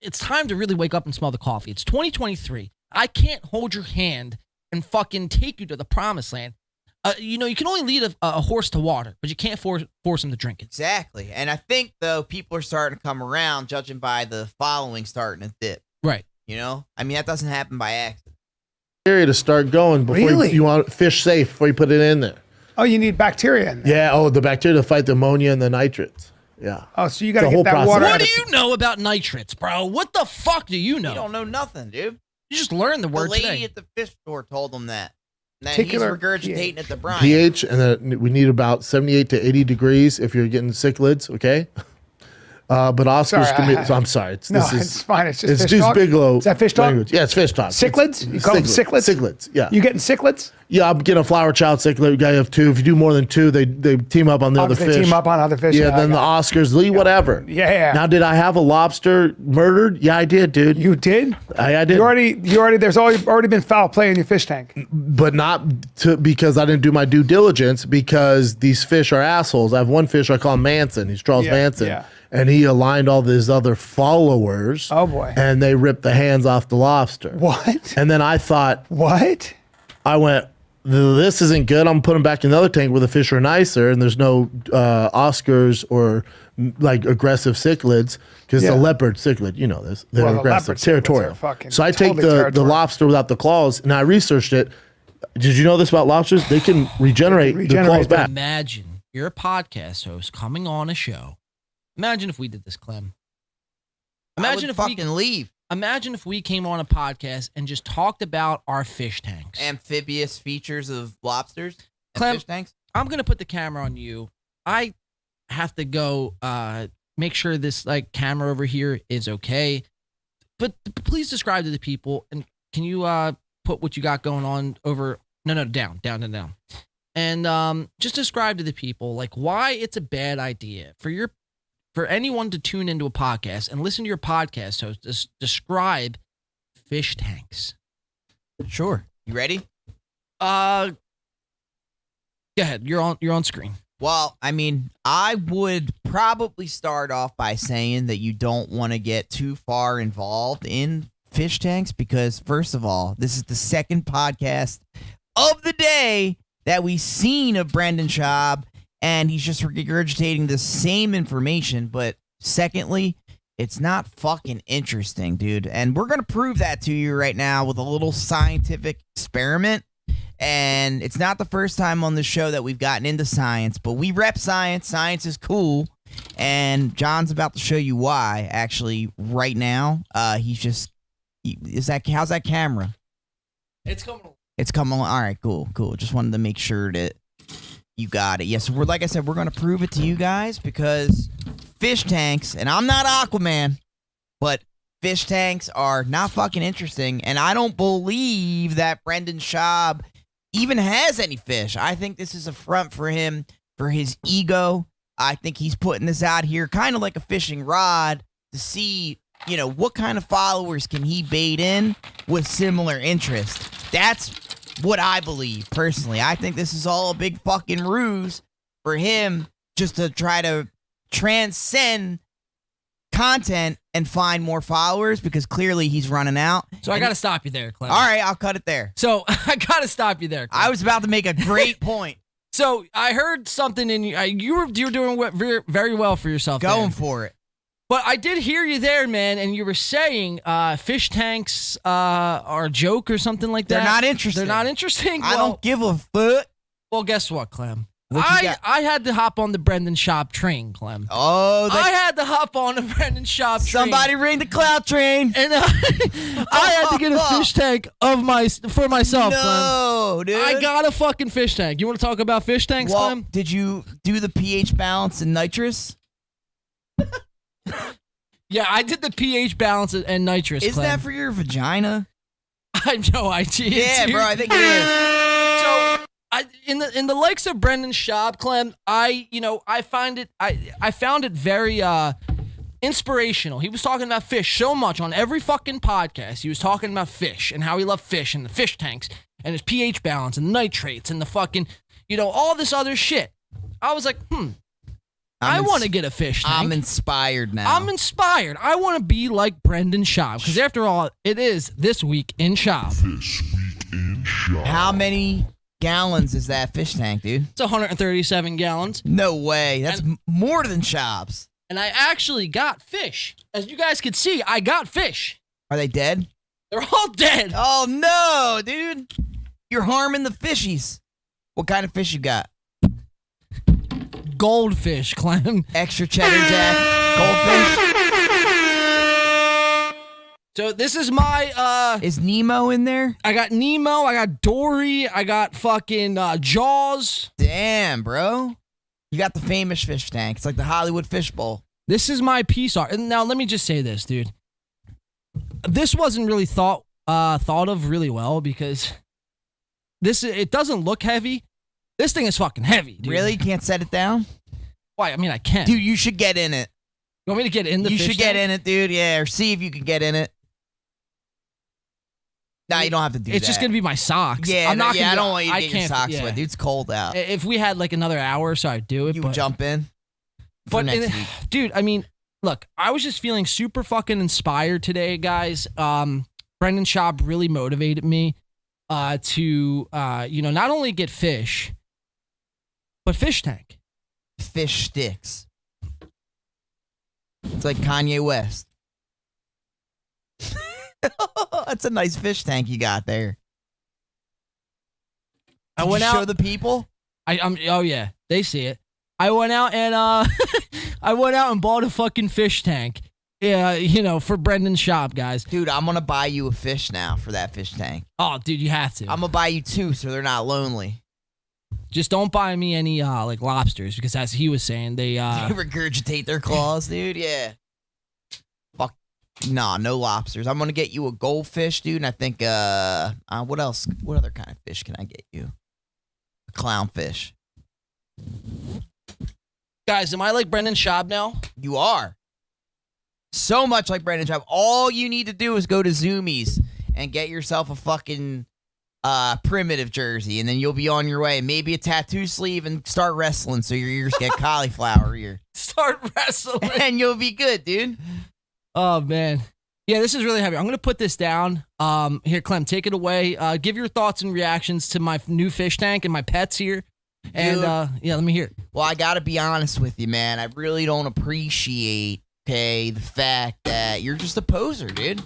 it's time to really wake up and smell the coffee. It's 2023. I can't hold your hand and fucking take you to the promised land. You can only lead a horse to water, but you can't force him to drink it. Exactly. And I think, though, people are starting to come around, judging by the following starting to dip. Right. That doesn't happen by accident. Bacteria to start going before you want fish safe before you put it in there. Oh, you need bacteria in there. Yeah. Oh, the bacteria to fight the ammonia and the nitrates. Yeah. Oh, so you got to get that water. What do you know about nitrates, bro? What the fuck do you know? You don't know nothing, dude. You just learned the word today. The lady today. at the fish store told them that. And then he's regurgitating at the brine. pH, and then we need about 78 to 80 degrees if you're getting cichlids, okay? But Oscars can be... So I'm sorry. It's fine. It's just it's fish Deuce talk. Bigelow. Is that fish talk? Language. Yeah, it's fish talk. Cichlids? You call them cichlids? Cichlids, yeah. You getting cichlids? Yeah, I'm getting a flower child cichlid. You gotta have 2. If you do more than 2, they team up on the other fish. They team up on other fish. Yeah, then the Oscars, whatever. Yeah. Now, did I have a lobster murdered? Yeah, I did, dude. You did? I did. You already. There's already been foul play in your fish tank. But not because I didn't do my due diligence. Because these fish are assholes. I have one fish I call him Manson. He's Charles Manson. Yeah. And he aligned all his other followers. Oh boy! And they ripped the hands off the lobster. What? And then I thought, what? I went, this isn't good. I'm putting them back in the other tank where the fish are nicer and there's no Oscars or like aggressive cichlids because the leopard cichlid, you know this, they're aggressive, territorial. So I take the lobster without the claws and I researched it. Did you know this about lobsters? They can regenerate the claws back. Imagine you're a podcast host coming on a show. Imagine if we did this, Clem. Imagine if we leave. Imagine if we came on a podcast and just talked about our fish tanks. Amphibious features of lobsters and Clem, fish tanks. I'm going to put the camera on you. I have to go make sure this camera over here is okay. But please describe to the people. And can you put what you got going on over? No, down. And just describe to the people why it's a bad idea for anyone to tune into a podcast and listen to your podcast host describe fish tanks. Sure. You ready? Go ahead. You're on screen. Well, I mean, I would probably start off by saying that you don't want to get too far involved in fish tanks because, first of all, this is the second podcast of the day that we've seen of Brendan Schaub, and he's just regurgitating the same information. But secondly, it's not fucking interesting, dude. And we're going to prove that to you right now with a little scientific experiment. And it's not the first time on the show that we've gotten into science, but we rep science. Science is cool. And John's about to show you why, actually, right now. How's that camera? It's coming. It's coming. All right, cool. Just wanted to make sure that you got it. Yes, like I said, we're going to prove it to you guys because fish tanks, and I'm not Aquaman, but fish tanks are not fucking interesting. And I don't believe that Brendan Schaub even has any fish. I think this is a front for him, for his ego. I think he's putting this out here kind of like a fishing rod to see, what kind of followers can he bait in with similar interest. That's what I believe, personally. I think this is all a big fucking ruse for him just to try to transcend content and find more followers because clearly he's running out. So I got to stop you there, Clem. All right, I'll cut it there. So I got to stop you there, Clem. I was about to make a great point. So I heard something in you. You're doing very well for yourself. Going for it. But I did hear you there, man, and you were saying fish tanks are a joke or something like that. They're not interesting. They're not interesting? I don't give a fuck. Well, guess what, Clem? I had to hop on the Brendan Schaub train, Clem. Oh, I had to hop on the Brendan Schaub train. Somebody ring the cloud train. And I had to get a fish tank for myself, no, Clem. Dude. I got a fucking fish tank. You want to talk about fish tanks, Clem? Did you do the pH balance and nitrous? Yeah, I did the pH balance and nitrous, Is Clem. that for your vagina? I have no idea. Yeah, dude. bro, I think it is. So, in the likes of Brendan Schaub, Clem, I found it very inspirational. He was talking about fish so much on every fucking podcast. He was talking about fish and how he loved fish and the fish tanks and his pH balance and nitrates and the fucking, all this other shit. I was like, I want to get a fish tank. I'm inspired now. I'm inspired. I want to be like Brendan Schaub because after all, it is This Week in Schaub. This week in Schaub. How many gallons is that fish tank, dude? It's 137 gallons. No way. That's more than Schaub's. And I actually got fish. As you guys can see, I got fish. Are they dead? They're all dead. Oh, no, dude. You're harming the fishies. What kind of fish you got? Goldfish, Clem. Extra cheddar jack. Goldfish. So this is my Is Nemo in there? I got Nemo, I got Dory, I got fucking Jaws. Damn, bro. You got the famous fish tank. It's like the Hollywood Fish Bowl. This is my piece art. And now let me just say this, dude. This wasn't really thought of really well because it doesn't look heavy. This thing is fucking heavy, dude. Really? You can't set it down? Why? I mean, I can. Dude, you should get in it. You want me to get in the You fish should get tank? in it, dude. Yeah, or see if you can get in it. Nah, you don't have to do that. It's just going to be my socks. Yeah, I'm not I gonna, don't want you to I get your can't- socks yeah. wet, dude. It's cold out. If we had like another hour or so, I'd do it. You but, jump in for But, next week. dude, I mean, look, I was just feeling super fucking inspired today, guys. Brendan Schaub really motivated me to, not only get fish, but fish tank. Fish sticks. It's like Kanye West. That's a nice fish tank you got there. I went out. Show the people. Oh yeah, they see it. I went out and bought a fucking fish tank. Yeah, for Brendan Schaub, guys. Dude, I'm gonna buy you a fish now for that fish tank. Oh, dude, you have to. I'm gonna buy you 2 so they're not lonely. Just don't buy me any like lobsters because as he was saying, they They regurgitate their claws, dude. Yeah. Fuck. Nah, no lobsters. I'm gonna get you a goldfish, dude. And I think what else? What other kind of fish can I get you? A clownfish. Guys, am I like Brendan Schaub now? You are. So much like Brendan Schaub. All you need to do is go to Zoomies and get yourself a fucking primitive jersey, and then you'll be on your way. Maybe a tattoo sleeve and start wrestling so your ears get cauliflower ear. Start wrestling. And you'll be good, dude. Oh, man. Yeah, this is really heavy. I'm going to put this down. Here, Clem, take it away. Give your thoughts and reactions to my new fish tank and my pets here. And yeah, let me hear it. Well, I got to be honest with you, man. I really don't appreciate, the fact that you're just a poser, dude.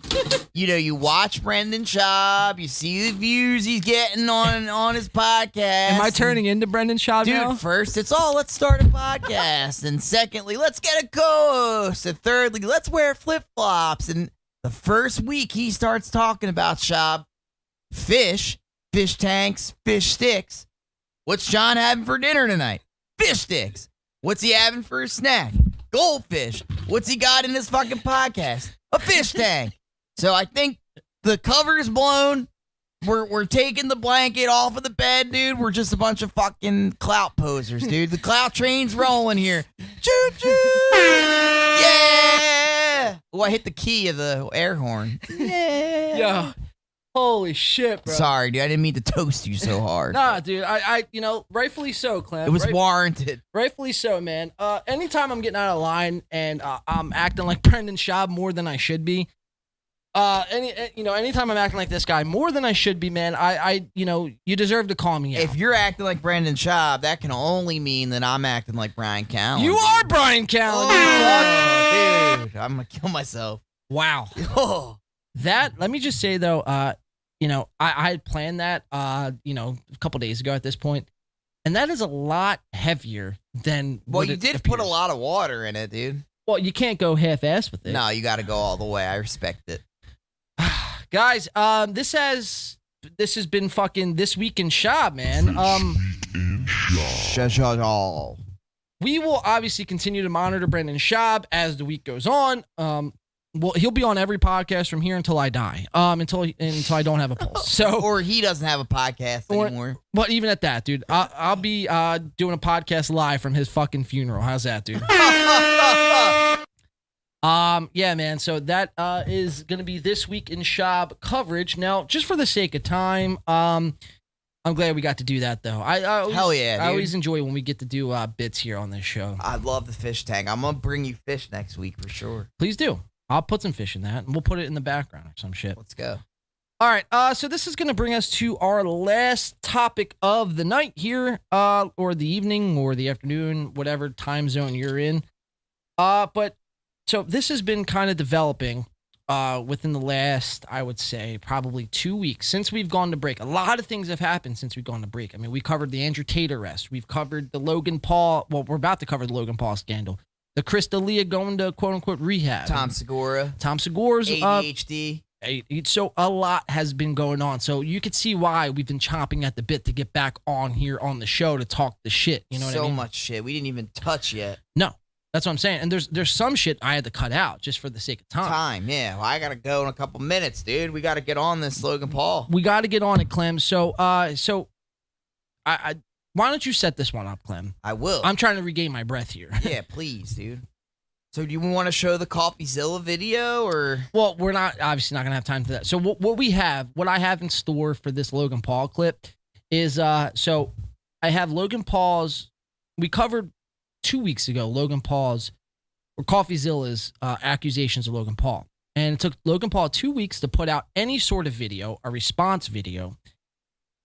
You watch Brendan Schaub, you see the views he's getting on his podcast. Am I turning into Brendan Schaub now? Dude, first, let's start a podcast. And secondly, let's get a co-host. And thirdly, let's wear flip-flops. And the first week he starts talking about Schaub, fish tanks, fish sticks. What's John having for dinner tonight? Fish sticks. What's he having for a snack? Goldfish. What's he got in his fucking podcast? A fish tank. So I think the cover's blown. We're taking the blanket off of the bed, dude. We're just a bunch of fucking clout posers, dude. The clout train's rolling here. Choo-choo! Yeah! Oh, I hit the key of the air horn. Yeah! Yo, holy shit, bro. Sorry, dude. I didn't mean to toast you so hard. Nah, dude. I rightfully so, Clem. It was warranted. Rightfully so, man. Anytime I'm getting out of line and I'm acting like Brendan Schaub more than I should be, anytime I'm acting like this guy more than I should be, man, you deserve to call me out. If you're acting like Brendan Schaub, that can only mean that I'm acting like Brian Callen. You are Brian Callen, dude. I'm gonna kill myself. Wow. Let me just say though, I had planned that, a couple days ago at this point, and that is a lot heavier than. Well, you did put a lot of water in it, dude. Well, you can't go half-ass with it. No, you got to go all the way. I respect it. Guys, this has been fucking This Week in Schaub, man. We will obviously continue to monitor Brendan Schaub as the week goes on. Well, he'll be on every podcast from here until I die. Until I don't have a pulse. So, or he doesn't have a podcast anymore. But even at that, dude, I'll be doing a podcast live from his fucking funeral. How's that, dude? Yeah, man. So that is gonna be This Week in Schaub coverage. Now, just for the sake of time, I'm glad we got to do that, though. Hell yeah, dude. I always enjoy when we get to do bits here on this show. I love the fish tank. I'm gonna bring you fish next week for sure. Please do. I'll put some fish in that, and we'll put it in the background or some shit. Let's go. All right, so this is going to bring us to our last topic of the night here, or the evening, or the afternoon, whatever time zone you're in. But so this has been kind of developing within the last, I would say, probably 2 weeks since we've gone to break. A lot of things have happened since we've gone to break. I mean, we covered the Andrew Tate arrest. We've covered the Logan Paul. Well, we're about to cover the Logan Paul scandal. The Cryptozilla going to quote-unquote rehab. Tom Segura's ADHD. So a lot has been going on. So you could see why we've been chomping at the bit to get back on here on the show to talk the shit. You know what I mean? So much shit. We didn't even touch yet. No, that's what I'm saying. And there's some shit I had to cut out just for the sake of time. Yeah. Well, I got to go in a couple minutes, dude. We got to get on this Logan Paul. We got to get on it, Clem. So I why don't you set this one up, Clem? I will. I'm trying to regain my breath here. Yeah, please, dude. So do you want to show the Coffeezilla video or? Well, we're obviously not going to have time for that. So what I have in store for this Logan Paul clip is, so I have Logan Paul's, we covered 2 weeks ago, Logan Paul's, or Coffeezilla's accusations of Logan Paul. And it took Logan Paul 2 weeks to put out any sort of video, a response video.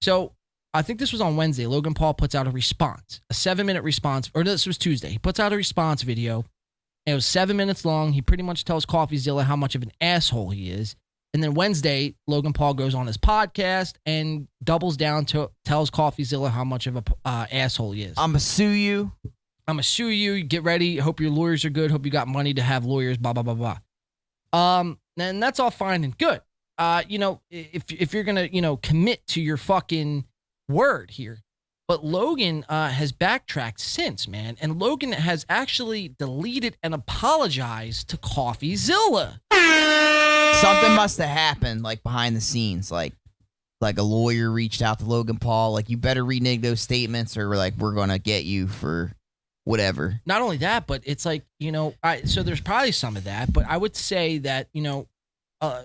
So I think this was on Wednesday. Logan Paul puts out a response, a 7-minute response, or this was Tuesday. He puts out a response video. And it was 7 minutes long. He pretty much tells Coffeezilla how much of an asshole he is. And then Wednesday, Logan Paul goes on his podcast and doubles down to tells Coffeezilla how much of a asshole he is. I'm going to sue you. I'm going to sue you. Get ready. Hope your lawyers are good. Hope you got money to have lawyers, blah, blah, blah, blah. And that's all fine and good. If you're going to, commit to your fucking word here. But Logan has backtracked since, man. And Logan has actually deleted and apologized to Coffeezilla. Something must have happened, like, behind the scenes. Like a lawyer reached out to Logan Paul, like, you better renege those statements or, like, we're going to get you for whatever. Not only that, but it's like, so there's probably some of that. But I would say that,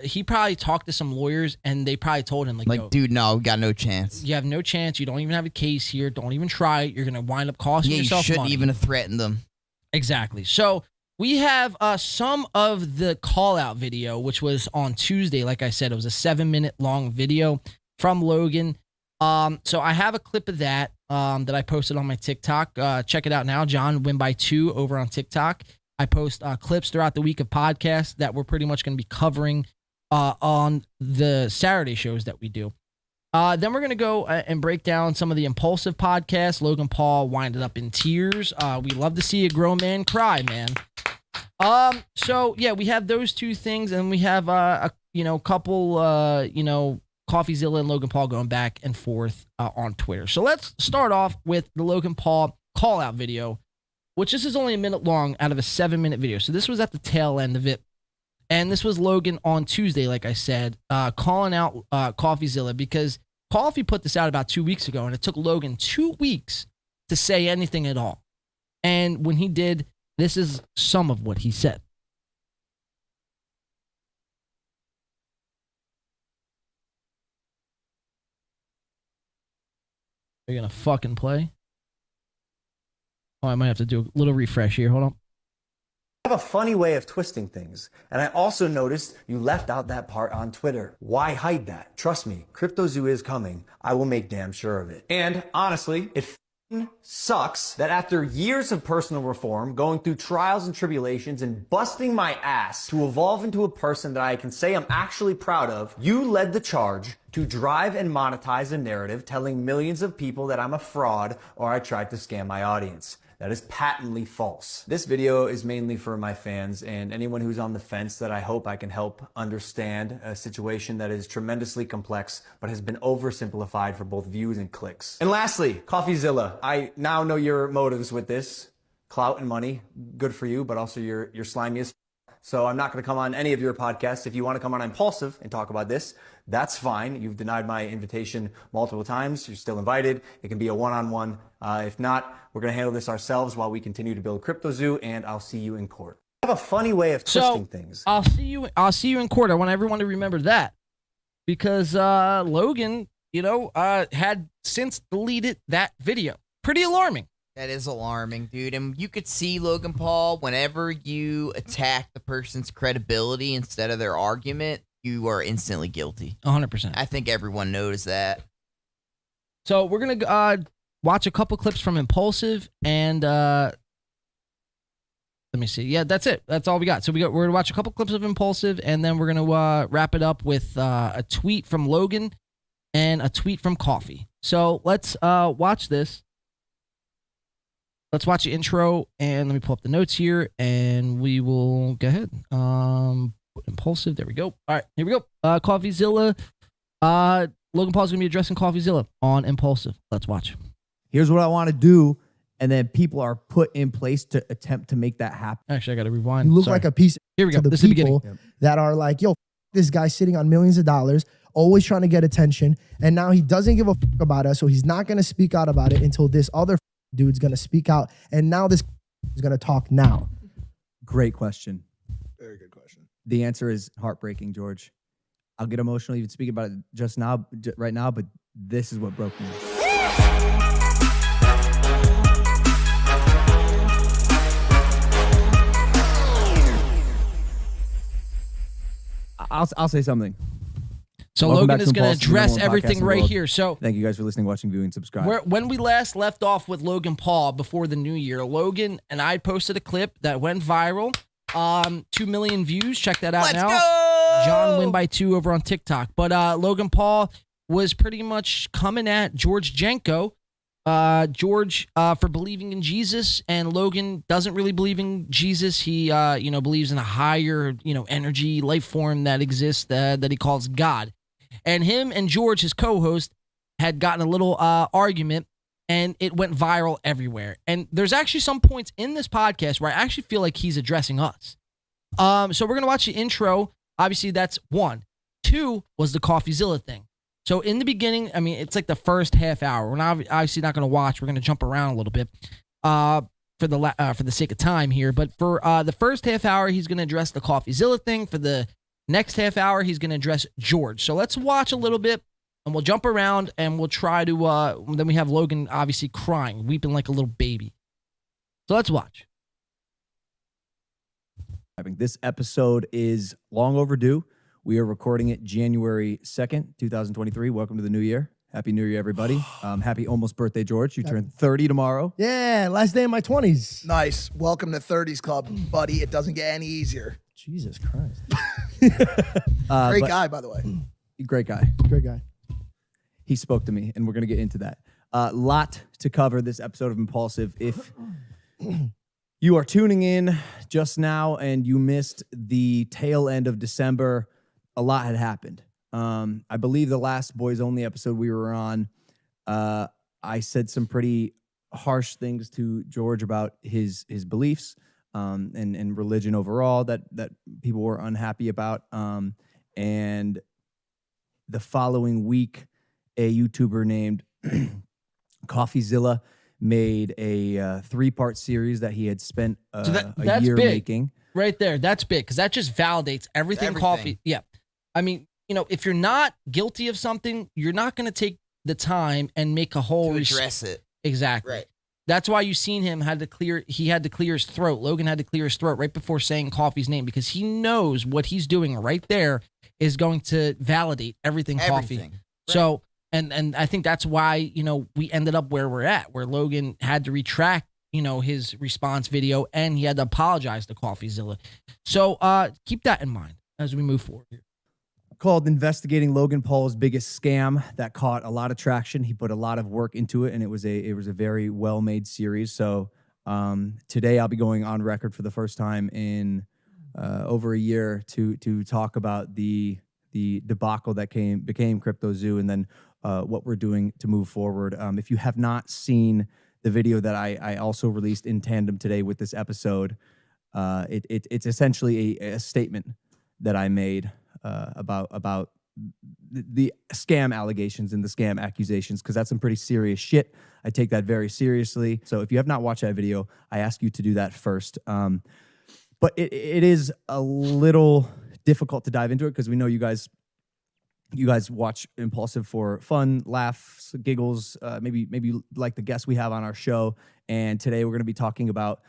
he probably talked to some lawyers and they probably told him, like, dude, no, we got no chance. You have no chance. You don't even have a case here. Don't even try it. You're going to wind up costing yourself money. You shouldn't even have threatened them. Exactly. So we have some of the call-out video, which was on Tuesday. Like I said, it was a 7-minute long video from Logan. So I have a clip of that that I posted on my TikTok. Check it out now, John Win by 2 over on TikTok. I post clips throughout the week of podcasts that we're pretty much going to be covering on the Saturday shows that we do. Then we're going to go and break down some of the Impulsive podcasts. Logan Paul winded up in tears. We love to see a grown man cry, man. So yeah, we have those two things, and we have a couple Coffeezilla and Logan Paul going back and forth on Twitter. So let's start off with the Logan Paul call out video, which this is only a minute long out of a 7-minute video. So this was at the tail end of it. And this was Logan on Tuesday, like I said, calling out Coffeezilla, because Coffee put this out about 2 weeks ago, and it took Logan 2 weeks to say anything at all. And when he did, this is some of what he said. Are you going to fucking play? Oh, I might have to do a little refresh here. Hold on. I have a funny way of twisting things, and I also noticed you left out that part on Twitter. Why hide that? Trust me, cryptozoo is coming. I will make damn sure of it. And honestly, it sucks that after years of personal reform, going through trials and tribulations, and busting my ass to evolve into a person that I can say I'm actually proud of, you led the charge to drive and monetize a narrative telling millions of people that I'm a fraud or I tried to scam my audience. That is patently false. This video is mainly for my fans and anyone who's on the fence that I hope I can help understand a situation that is tremendously complex but has been oversimplified for both views and clicks. And lastly, Coffeezilla, I now know your motives with this. Clout and money, good for you, but also you're slimy as so I'm not going to come on any of your podcasts. If you want to come on Impulsive and talk about this, that's fine. You've denied my invitation multiple times. You're still invited. It can be a one-on-one. If not, we're going to handle this ourselves while we continue to build cryptozoo, and I'll see you in court. I have a funny way of twisting things. I'll see you in court. I want everyone to remember that, because Logan, had since deleted that video. Pretty alarming. That is alarming, dude. And you could see Logan Paul, whenever you attack the person's credibility instead of their argument, you are instantly guilty. 100%. I think everyone knows that. So we're going to watch a couple clips from Impulsive, and let me see. Yeah, that's it. That's all we got. So we're going to watch a couple clips of Impulsive, and then we're going to wrap it up with a tweet from Logan and a tweet from Coffee. So let's watch this. Let's watch the intro, and let me pull up the notes here, and we will go ahead. Impulsive, there we go. All right, here we go. Coffeezilla. Logan Paul's going to be addressing Coffeezilla on Impulsive. Let's watch. Here's what I want to do, and then people are put in place to attempt to make that happen. Actually, I got to rewind. You look like a piece here we go. to the This is the people beginning. that are like, yo, this guy sitting on millions of dollars, always trying to get attention, and now he doesn't give a fuck about us, so he's not going to speak out about it until this other dude's going to speak out, and now this is going to talk now. Great question. Very good question. The answer is heartbreaking, George. I'll get emotional even speaking about it just now, right now, but this is what broke me. I'll say something. So Welcome Logan back is going to Impulsive, address number one podcast everything in the right world. here. So thank you guys for listening, watching, viewing, subscribe. when we last left off with Logan Paul before the new year, Logan and I posted a clip that went viral. 2 million views. Check that out. Let's now. go! John Win by 2 over on TikTok. But Logan Paul was pretty much coming at George Jenko. George for believing in Jesus, and Logan doesn't really believe in Jesus. He believes in a higher energy life form that exists that he calls God. And him and George, his co-host, had gotten a little argument, and it went viral everywhere. And there's actually some points in this podcast where I actually feel like he's addressing us. So we're going to watch the intro. Obviously, that's 1. 2 was the Coffeezilla thing. So in the beginning, I mean, it's like the first half hour. We're not, obviously not going to watch. We're going to jump around a little bit for the sake of time here. But for the first half hour, he's going to address the Coffeezilla thing. For the next half hour, he's going to address George. So let's watch a little bit, and we'll jump around, and we'll try to, then we have Logan obviously crying, weeping like a little baby. So let's watch. This episode is long overdue. We are recording it January 2nd, 2023. Welcome to the new year. Happy New Year, everybody. Happy almost birthday, George. You turn 30 tomorrow. Yeah, last day of my 20s. Nice. Welcome to 30s Club, buddy. It doesn't get any easier. Jesus Christ. Great guy, by the way. Great guy. Great guy. He spoke to me, and we're going to get into that. Lot to cover this episode of Impulsive. If you are tuning in just now and you missed the tail end of December, a lot had happened. I believe the last Boys Only episode we were on, I said some pretty harsh things to George about his beliefs and religion overall that people were unhappy about. And the following week, a YouTuber named Coffeezilla made a 3-part series that he had spent a year making. Right there. That's big because that just validates everything. Coffee. Yeah. I mean, if you're not guilty of something, you're not going to take the time and make a whole address it. Exactly. Right. That's why you seen him had to clear his throat. Logan had to clear his throat right before saying Coffee's name because he knows what he's doing right there is going to validate everything. Coffee. Right. So, and I think that's why, we ended up where we're at, where Logan had to retract, his response video and he had to apologize to Coffeezilla. So, keep that in mind as we move forward here. Called Investigating Logan Paul's Biggest Scam, that caught a lot of traction. He put a lot of work into it, and it was a very well-made series. So today I'll be going on record for the first time in over a year to talk about the debacle that became cryptozoo, and then what we're doing to move forward. If you have not seen the video that I also released in tandem today with this episode, it's essentially a statement that I made about the scam allegations and the scam accusations, because that's some pretty serious shit. I take that very seriously. So if you have not watched that video, I ask you to do that first. But it is a little difficult to dive into it because we know you guys watch Impulsive for fun, laughs, giggles, maybe like the guests we have on our show. And today we're going to be talking about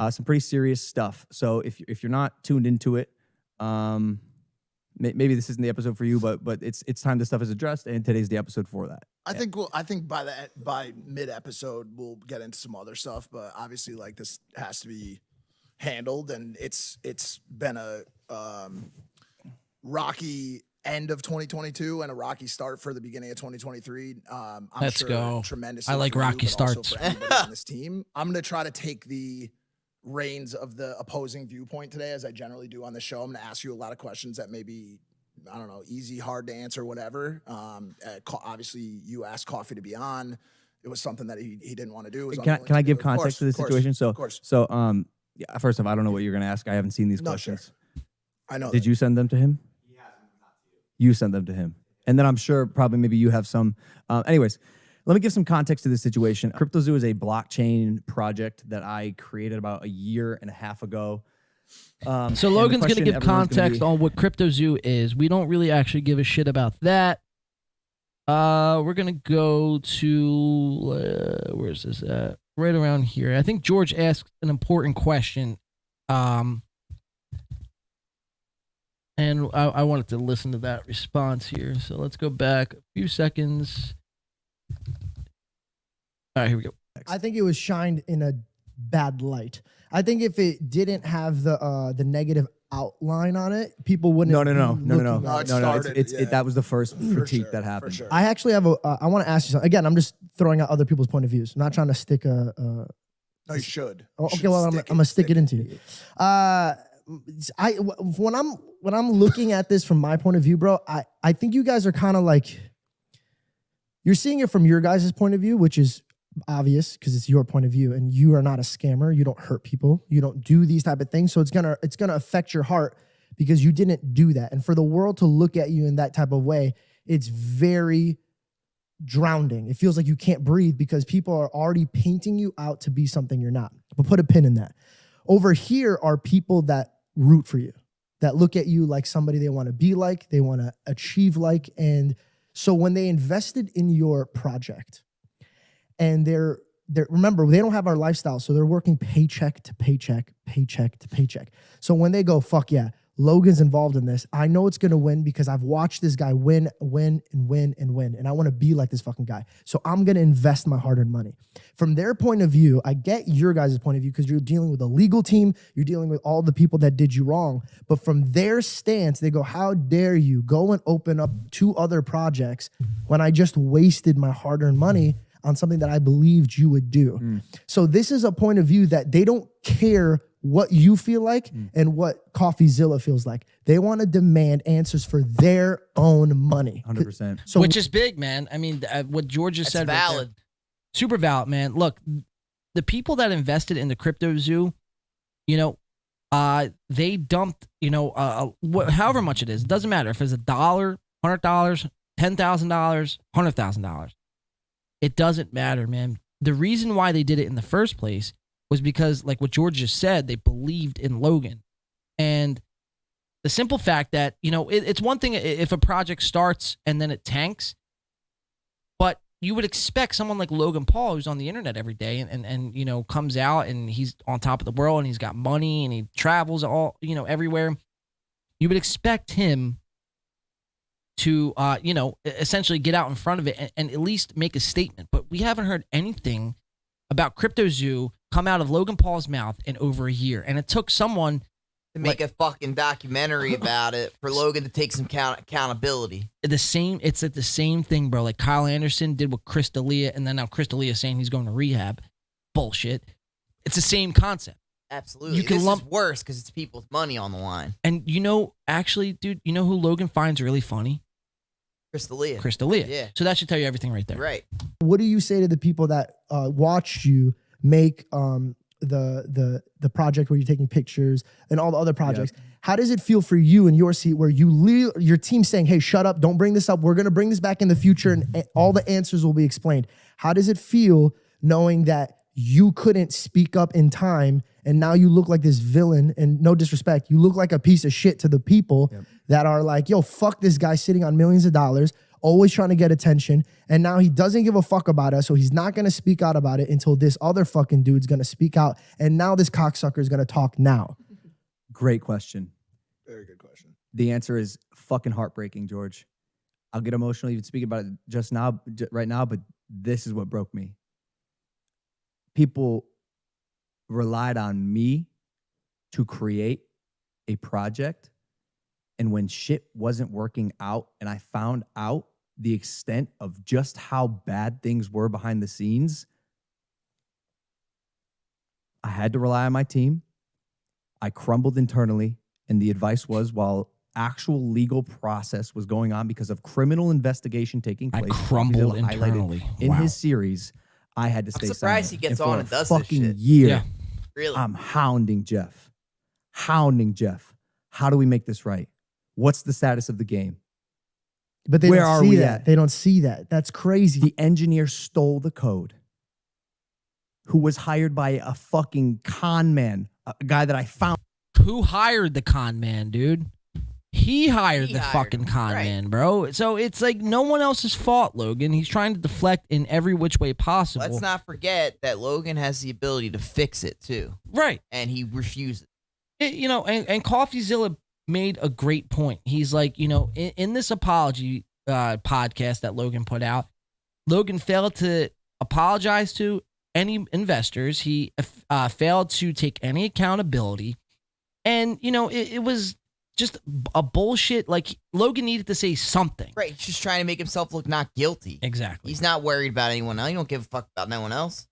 some pretty serious stuff. So if you're not tuned into it, maybe this isn't the episode for you, but it's time this stuff is addressed, and today's the episode for that. I think by mid episode we'll get into some other stuff, but obviously like this has to be handled, and it's been a rocky end of 2022 and a rocky start for the beginning of 2023. Let's go. Tremendously. I like rocky starts. For everybody on this team, I'm gonna try to take the reins of the opposing viewpoint today, as I generally do on the show. I'm going to ask you a lot of questions that may be, I don't know, easy, hard to answer, whatever. Obviously, you asked Coffee to be on. It was something that he didn't want to do. Can I give context to the situation? So, yeah, first off, I don't know what you're going to ask. I haven't seen these questions. Sure. I know. Did you send them to him? He hasn't. You sent them to him. And then I'm sure probably maybe you have some. Anyways, let me give some context to this situation. cryptozoo is a blockchain project that I created about a year and a half ago. So Logan's going to give context on what cryptozoo is. We don't really actually give a shit about that. We're going to go to, where's this at? Right around here. I think George asked an important question. And I wanted to listen to that response here. So let's go back a few seconds. All right, here we go. I think it was shined in a bad light. I think if it didn't have the negative outline on it, people wouldn't. No. That was the first critique that happened. Sure. I actually have I want to ask you something. Again, I'm just throwing out other people's point of views. I'm not trying to stick a. No, you should. Okay, well, I'm gonna stick it into you. When I'm looking at this from my point of view, bro, I think you guys are kind of like, you're seeing it from your guys' point of view, which is obvious because it's your point of view, and you are not a scammer. You don't hurt people. You don't do these type of things. So it's gonna affect your heart because you didn't do that. And for the world to look at you in that type of way, it's very drowning. It feels like you can't breathe because people are already painting you out to be something you're not. But put a pin in that. Over here are people that root for you, that look at you like somebody they want to be like, they want to achieve like. And so when they invested in your project and they're remember, they don't have our lifestyle, so they're working paycheck to paycheck, paycheck to paycheck. So when they go, fuck yeah, Logan's involved in this, I know it's gonna win because I've watched this guy win, and I want to be like this fucking guy. So I'm gonna invest my hard-earned money. From their point of view, I get your guys' point of view because you're dealing with a legal team, you're dealing with all the people that did you wrong. But from their stance, they go, how dare you go and open up 2 other projects when I just wasted my hard-earned money on something that I believed you would do. So this is a point of view that they don't care what you feel like and what Coffeezilla feels like. They want to demand answers for their own money. 100%. So which is big, man. I mean, what George just said. valid. Right there, super valid, man. Look, the people that invested in the cryptozoo, you know, they dumped, you know, however much it is. It doesn't matter if it's $1, $100, $10,000, $100,000. It doesn't matter, man. The reason why they did it in the first place was because, like what George just said, they believed in Logan. And the simple fact that, you know, it's one thing if a project starts and then it tanks, but you would expect someone like Logan Paul, who's on the internet every day and you know, comes out and he's on top of the world and he's got money and he travels all, you know, everywhere. You would expect him to, you know, essentially get out in front of it and at least make a statement. But we haven't heard anything about cryptozoo come out of Logan Paul's mouth in over a year. And it took someone to make a fucking documentary about it for Logan to take some accountability. It's like the same thing, bro. Like Kyle Anderson did with Chris D'Elia, and then now Chris D'Elia saying he's going to rehab. Bullshit. It's the same concept. Absolutely. You can this lump is worse because it's people's money on the line. And you know, actually, dude, you know who Logan finds really funny? Chris D'Elia. Chris D'Elia. Yeah. So that should tell you everything right there. Right. what do you say to the people that watched you make the project where you're taking pictures and all the other projects? Yep. How does it feel for you in your seat where your team's saying, hey, shut up, don't bring this up, we're going to bring this back in the future and all the answers will be explained? How does it feel knowing that you couldn't speak up in time and now you look like this villain? And no disrespect, you look like a piece of shit to the people that are like, yo, fuck this guy sitting on millions of dollars, always trying to get attention, and now he doesn't give a fuck about us, so he's not going to speak out about it until this other fucking dude's going to speak out, and now this cocksucker is going to talk now. Great question. Very good question. The answer is fucking heartbreaking, George. I'll get emotional even speaking about it right now, but this is what broke me. People relied on me to create a project, and when shit wasn't working out and I found out the extent of just how bad things were behind the scenes, I had to rely on my team. I crumbled internally, and the advice was, while actual legal process was going on because of criminal investigation taking place, I crumbled internally. In his series, I had to stay silent. I'm surprised he gets on and does this fucking shit. Year, yeah. Really? I'm hounding Jeff. How do we make this right? What's the status of the game? But they don't see that. They don't see that. That's crazy. The engineer stole the code, who was hired by a fucking con man, a guy that I found. Who hired the con man, dude? He hired the fucking con man, bro. So it's like no one else's fault, Logan. He's trying to deflect in every which way possible. Let's not forget that Logan has the ability to fix it too. Right. And he refuses. You know, and Coffeezilla made a great point. He's like, you know, in this apology podcast that Logan put out, Logan failed to apologize to any investors. He failed to take any accountability. And, you know, it was just a bullshit. Like, Logan needed to say something. Right. He's just trying to make himself look not guilty. Exactly. He's not worried about anyone else. He don't give a fuck about no one else.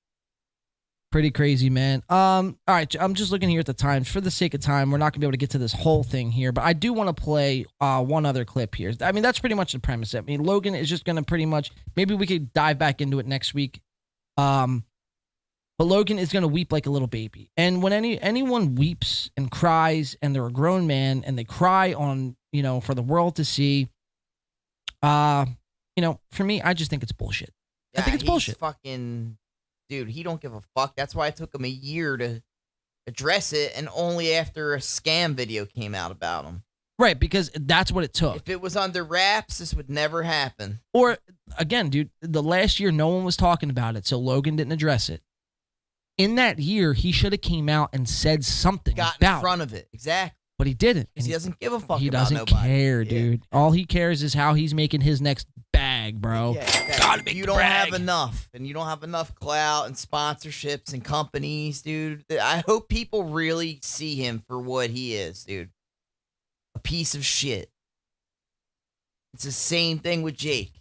Pretty crazy, man. All right, I'm just looking here at the times. For the sake of time, we're not going to be able to get to this whole thing here, but I do want to play one other clip here. I mean, that's pretty much the premise. I mean, Logan is just going to pretty much, maybe we could dive back into it next week. But Logan is going to weep like a little baby. And when anyone weeps and cries and they're a grown man and they cry on, you know, for the world to see, you know, for me, I just think it's bullshit. Yeah, I think it's bullshit. Fucking... Dude, he don't give a fuck. That's why it took him a year to address it, and only after a scam video came out about him. Right, because that's what it took. If it was under wraps, this would never happen. Or, again, dude, the last year, no one was talking about it, so Logan didn't address it. In that year, he should have came out and said something Got about in front of it. Exactly. But he didn't. Because he doesn't give a fuck He about doesn't nobody. care, dude. All he cares is how he's making his next bag, bro. Gotta make you don't have enough, and you don't have enough clout and sponsorships and companies, dude. I hope people really see him for what he is, dude. A piece of shit. It's the same thing with Jake.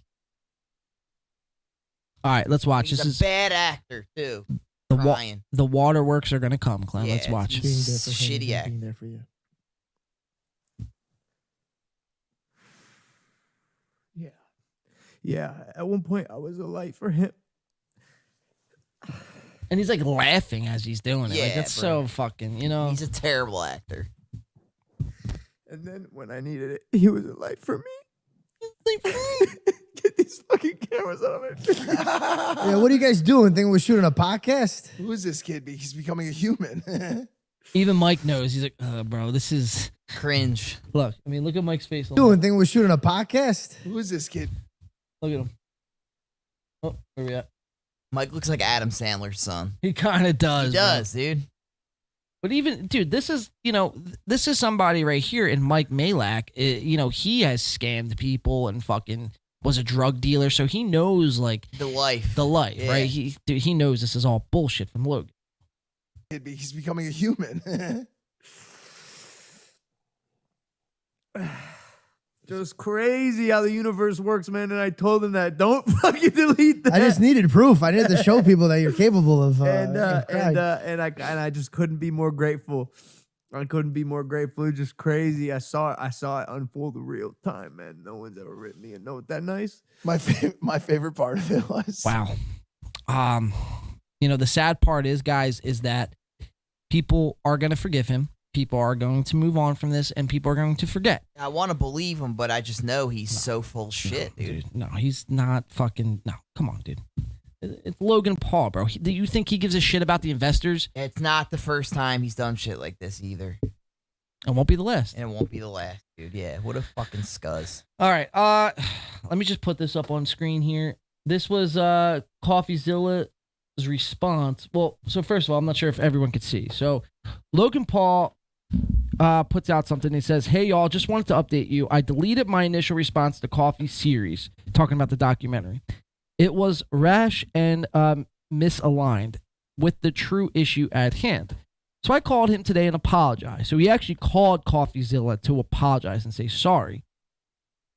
All right, let's watch. He's This a is bad actor too. the waterworks are gonna come, Clem. Let's watch. He's a shitty actor. Being there for you. Yeah, at one point I was a light for him. And he's like laughing as he's doing it. Yeah, Like that's bro. so fucking, you know. He's a terrible actor. And then when I needed it, he was a light for me. Get these fucking cameras out of my face. Yeah, what are you guys doing? Thinking we're shooting a podcast? Who is this kid? He's becoming a human. Even Mike knows. He's like, bro, this is cringe. Look, I mean, look at Mike's face. Doing? Thinking we're shooting a podcast? Who is this kid? Look at him. Oh, where we at? Mike looks like Adam Sandler's son. He kind of does. He does, dude. But even, dude, this is, this is somebody right here in Mike Malak. He has scammed people and fucking was a drug dealer. So he knows, like, the life, yeah. Right? He knows this is all bullshit from Logan. He's becoming a human. Just crazy how the universe works, man. And I told him that don't fucking delete that. I just needed proof. I needed to show people that you're capable of. And I just couldn't be more grateful. I couldn't be more grateful. It's just crazy. I saw it unfold in real time, man. No one's ever written me a note that nice. My favorite part of it was wow. The sad part is, guys, is that people are gonna forgive him. People are going to move on from this, and people are going to forget. I want to believe him, but I just know he's so full of shit, dude. No, he's not fucking. No, come on, dude. It's Logan Paul, bro. Do you think he gives a shit about the investors? It's not the first time he's done shit like this either. It won't be the last. And it won't be the last, dude. Yeah, what a fucking scuzz. All right, let me just put this up on screen here. This was Coffeezilla's response. Well, so first of all, I'm not sure if everyone could see. So Logan Paul puts out something. He says, "Hey y'all, just wanted to update you. I deleted my initial response to Coffee series, talking about the documentary. It was rash and misaligned with the true issue at hand. So I called him today and apologized. So he actually called Coffeezilla to apologize and say sorry.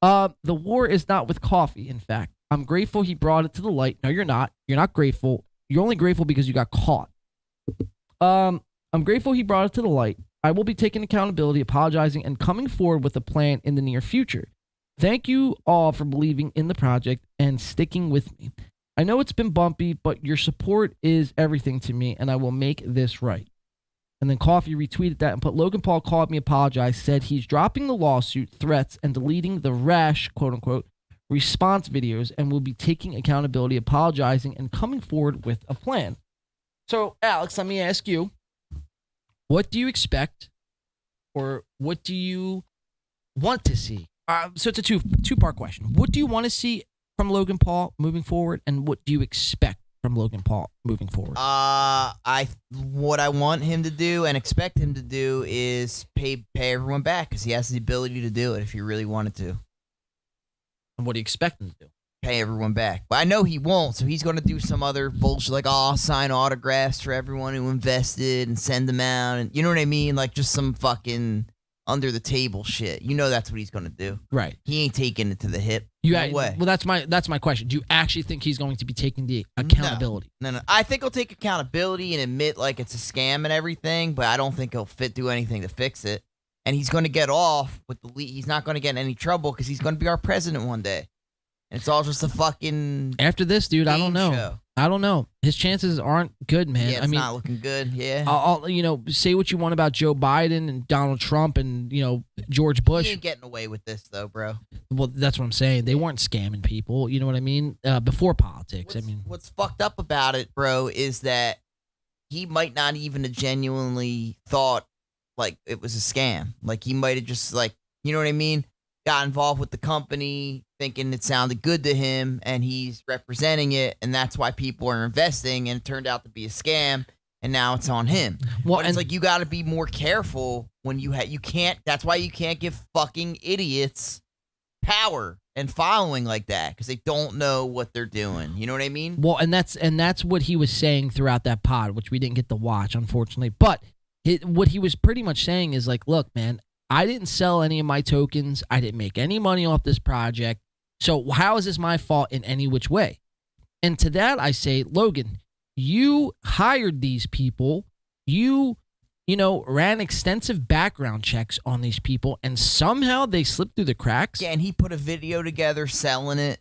The war is not with coffee. In fact, I'm grateful he brought it to the light. No, you're not. You're not grateful. You're only grateful because you got caught. I'm grateful he brought it to the light. I will be taking accountability, apologizing, and coming forward with a plan in the near future. Thank you all for believing in the project and sticking with me. I know it's been bumpy, but your support is everything to me, and I will make this right." And then Coffee retweeted that and put, "Logan Paul called me, apologized, said he's dropping the lawsuit, threats, and deleting the rash, quote-unquote, response videos, and will be taking accountability, apologizing, and coming forward with a plan." So, Alex, let me ask you, what do you expect, or what do you want to see? So it's a two-part question. What do you want to see from Logan Paul moving forward, and what do you expect from Logan Paul moving forward? What I want him to do and expect him to do is pay everyone back, because he has the ability to do it if he really wanted to. And what do you expect him to do? Pay everyone back. But I know he won't, so he's going to do some other bullshit like, I'll sign autographs for everyone who invested and send them out. And you know what I mean? Like just some fucking under the table shit. You know that's what he's going to do. Right. He ain't taking it to the hip. No way. Well, that's my question. Do you actually think he's going to be taking the accountability? No. I think he'll take accountability and admit like it's a scam and everything, but I don't think he'll do anything to fix it. And he's going to get off with the lead. He's not going to get in any trouble because he's going to be our president one day. And it's all just a fucking after this, dude. I don't know. Show. I don't know. His chances aren't good, man. Yeah, it's not looking good. Yeah. I'll say what you want about Joe Biden and Donald Trump and George Bush. He ain't getting away with this though, bro. Well, that's what I'm saying. They weren't scamming people. You know what I mean? Before politics. What's fucked up about it, bro, is that he might not even have genuinely thought like it was a scam. Like he might have just like You know what I mean? Got involved with the company, thinking it sounded good to him, and he's representing it, and that's why people are investing, and it turned out to be a scam, and now it's on him. Well, But it's like you got to be more careful when you can't. That's why you can't give fucking idiots power and following like that, because they don't know what they're doing. You know what I mean? Well, and that's what he was saying throughout that pod, which we didn't get to watch, unfortunately. But what he was pretty much saying is like, look, man, I didn't sell any of my tokens. I didn't make any money off this project. So how is this my fault in any which way? And to that, I say, Logan, you hired these people. You ran extensive background checks on these people, and somehow they slipped through the cracks. Yeah, and he put a video together selling it.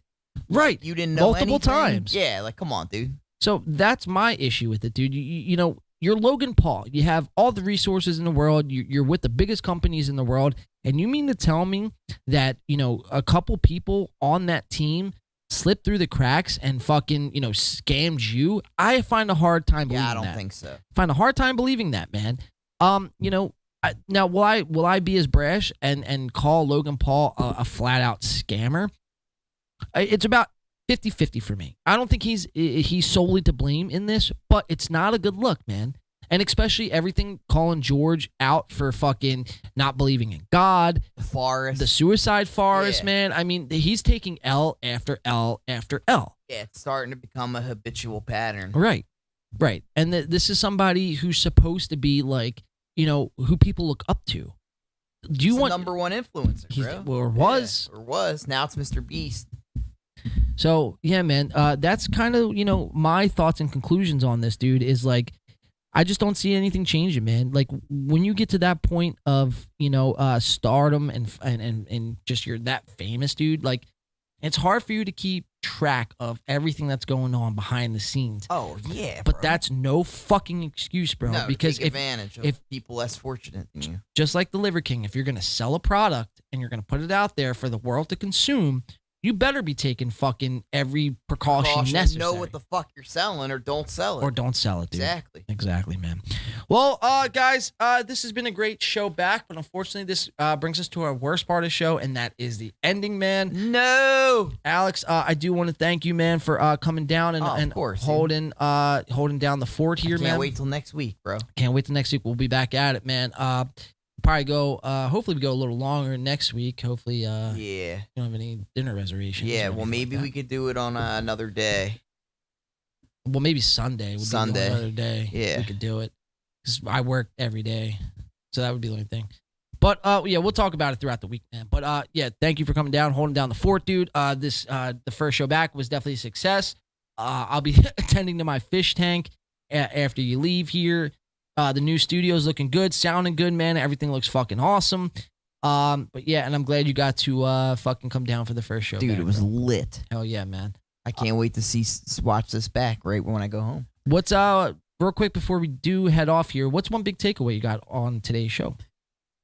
Right. You didn't know multiple anything? times. Yeah, like, come on, dude. So that's my issue with it, dude. You're Logan Paul. You have all the resources in the world. You're with the biggest companies in the world. And you mean to tell me that, a couple people on that team slipped through the cracks and fucking, scammed you? I find a hard time believing that. Yeah, I don't think so. Find a hard time believing that, man. Now, will I be as brash and call Logan Paul a flat out scammer? It's about 50-50 for me. I don't think he's solely to blame in this, but it's not a good look, man. And especially everything calling George out for fucking not believing in God. The suicide forest, man. I mean, he's taking L after L after L. Yeah, it's starting to become a habitual pattern. Right. And this is somebody who's supposed to be like, who people look up to. Do you He's want the number one influencer, bro? Or was. Yeah, or was. Now it's Mr. Beast. So, yeah, man, that's kind of, my thoughts and conclusions on this, dude, is like, I just don't see anything changing, man. Like, when you get to that point of, stardom and just you're that famous, dude, like, it's hard for you to keep track of everything that's going on behind the scenes. Oh, yeah, But that's no fucking excuse, bro. No, because take advantage of people less fortunate than you. Just like the Liver King, if you're going to sell a product and you're going to put it out there for the world to consume, you better be taking fucking every precaution necessary. Know what the fuck you're selling, or don't sell it. Or don't sell it, dude. Exactly, man. Well, guys, this has been a great show back, but unfortunately, this brings us to our worst part of the show, and that is the ending, man. No, Alex, I do want to thank you, man, for coming down and of course, holding down the fort here, man. Can't wait till next week, bro. Can't wait till next week. We'll be back at it, man. Probably go. Hopefully, we go a little longer next week. Hopefully, yeah, you don't have any dinner reservations. Yeah, well, maybe we could do it on another day. Well, maybe Sunday. Sunday, another day. Yeah, we could do it because I work every day, so that would be the only thing. But yeah, we'll talk about it throughout the week, man. But yeah, thank you for coming down, holding down the fort, dude. The first show back was definitely a success. I'll be attending to my fish tank after you leave here. The new studio's looking good, sounding good, man. Everything looks fucking awesome. But yeah, and I'm glad you got to fucking come down for the first show. Dude, back, it was bro. lit. Hell yeah, man. I can't wait to watch this back right when I go home. What's real quick before we do head off here, what's one big takeaway you got on today's show?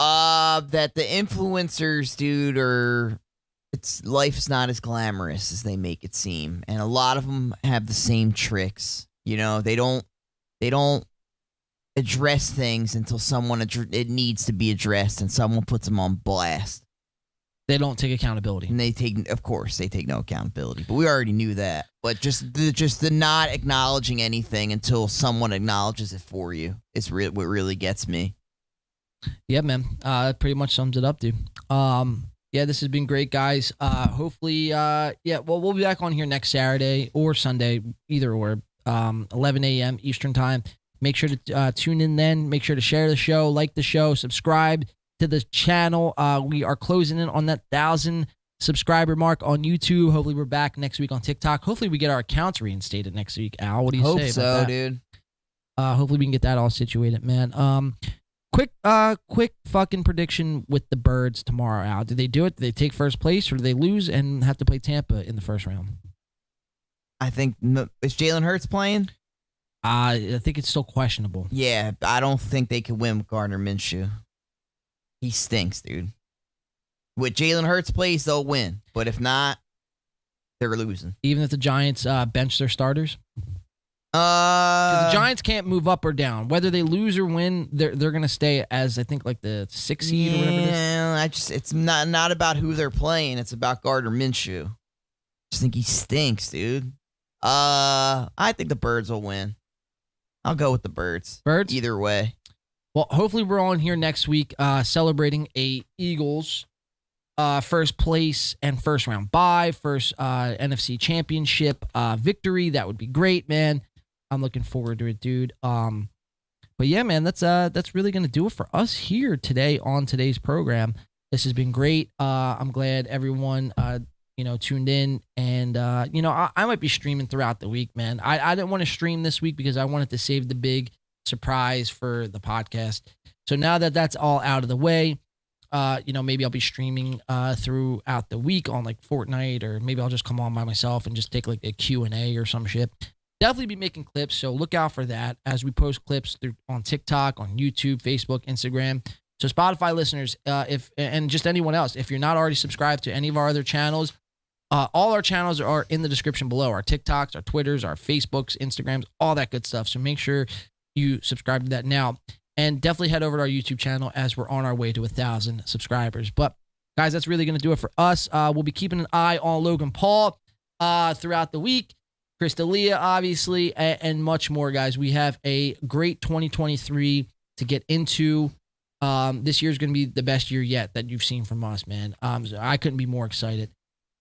That the influencers, dude, life's not as glamorous as they make it seem, and a lot of them have the same tricks. They don't address things until it needs to be addressed, and someone puts them on blast. They don't take accountability, and they take no accountability. But we already knew that. But just the not acknowledging anything until someone acknowledges it for you is what really gets me. Yeah, man. That pretty much sums it up, dude. Yeah, this has been great, guys. Hopefully, we'll be back on here next Saturday or Sunday, either or, 11 a.m. Eastern time. Make sure to tune in then. Make sure to share the show, like the show, subscribe to the channel. We are closing in on that 1,000 subscriber mark on YouTube. Hopefully, we're back next week on TikTok. Hopefully, we get our accounts reinstated next week. Al, what do you say about that? Dude. Hopefully, we can get that all situated, man. Quick fucking prediction with the Birds tomorrow, Al. Did they do it? Did they take first place, or do they lose and have to play Tampa in the first round? I think is Jalen Hurts playing? I think it's still questionable. Yeah, I don't think they can win with Gardner Minshew. He stinks, dude. With Jalen Hurts plays, they'll win. But if not, they're losing. Even if the Giants bench their starters? Because the Giants can't move up or down. Whether they lose or win, they're going to stay as, I think, like the 6th seed or whatever it is. Yeah, it's not about who they're playing. It's about Gardner Minshew. I just think he stinks, dude. I think the Birds will win. I'll go with the Birds. Birds? Either way. Well, hopefully we're on here next week celebrating a Eagles first place and first round bye, first NFC championship victory. That would be great, man. I'm looking forward to it, dude. But yeah, man, that's really gonna do it for us here today on today's program. This has been great. I'm glad everyone tuned in, and I might be streaming throughout the week, man. I didn't want to stream this week because I wanted to save the big surprise for the podcast. So now that that's all out of the way, maybe I'll be streaming throughout the week on like Fortnite, or maybe I'll just come on by myself and just take like a Q&A or some shit. Definitely be making clips, so look out for that as we post clips on TikTok, on YouTube, Facebook, Instagram. So Spotify listeners, and just anyone else, if you're not already subscribed to any of our other channels, all our channels are in the description below. Our TikToks, our Twitters, our Facebooks, Instagrams, all that good stuff. So make sure you subscribe to that now. And definitely head over to our YouTube channel as we're on our way to 1,000 subscribers. But guys, that's really going to do it for us. We'll be keeping an eye on Logan Paul throughout the week. Chris D'Elia, obviously, and much more, guys. We have a great 2023 to get into. This year's going to be the best year yet that you've seen from us, man. So I couldn't be more excited.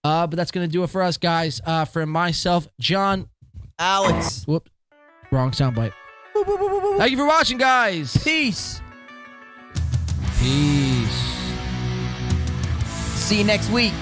But that's going to do it for us, guys. From myself, John. Alex. Whoops. Wrong soundbite. Thank you for watching, guys. Peace. Peace. See you next week.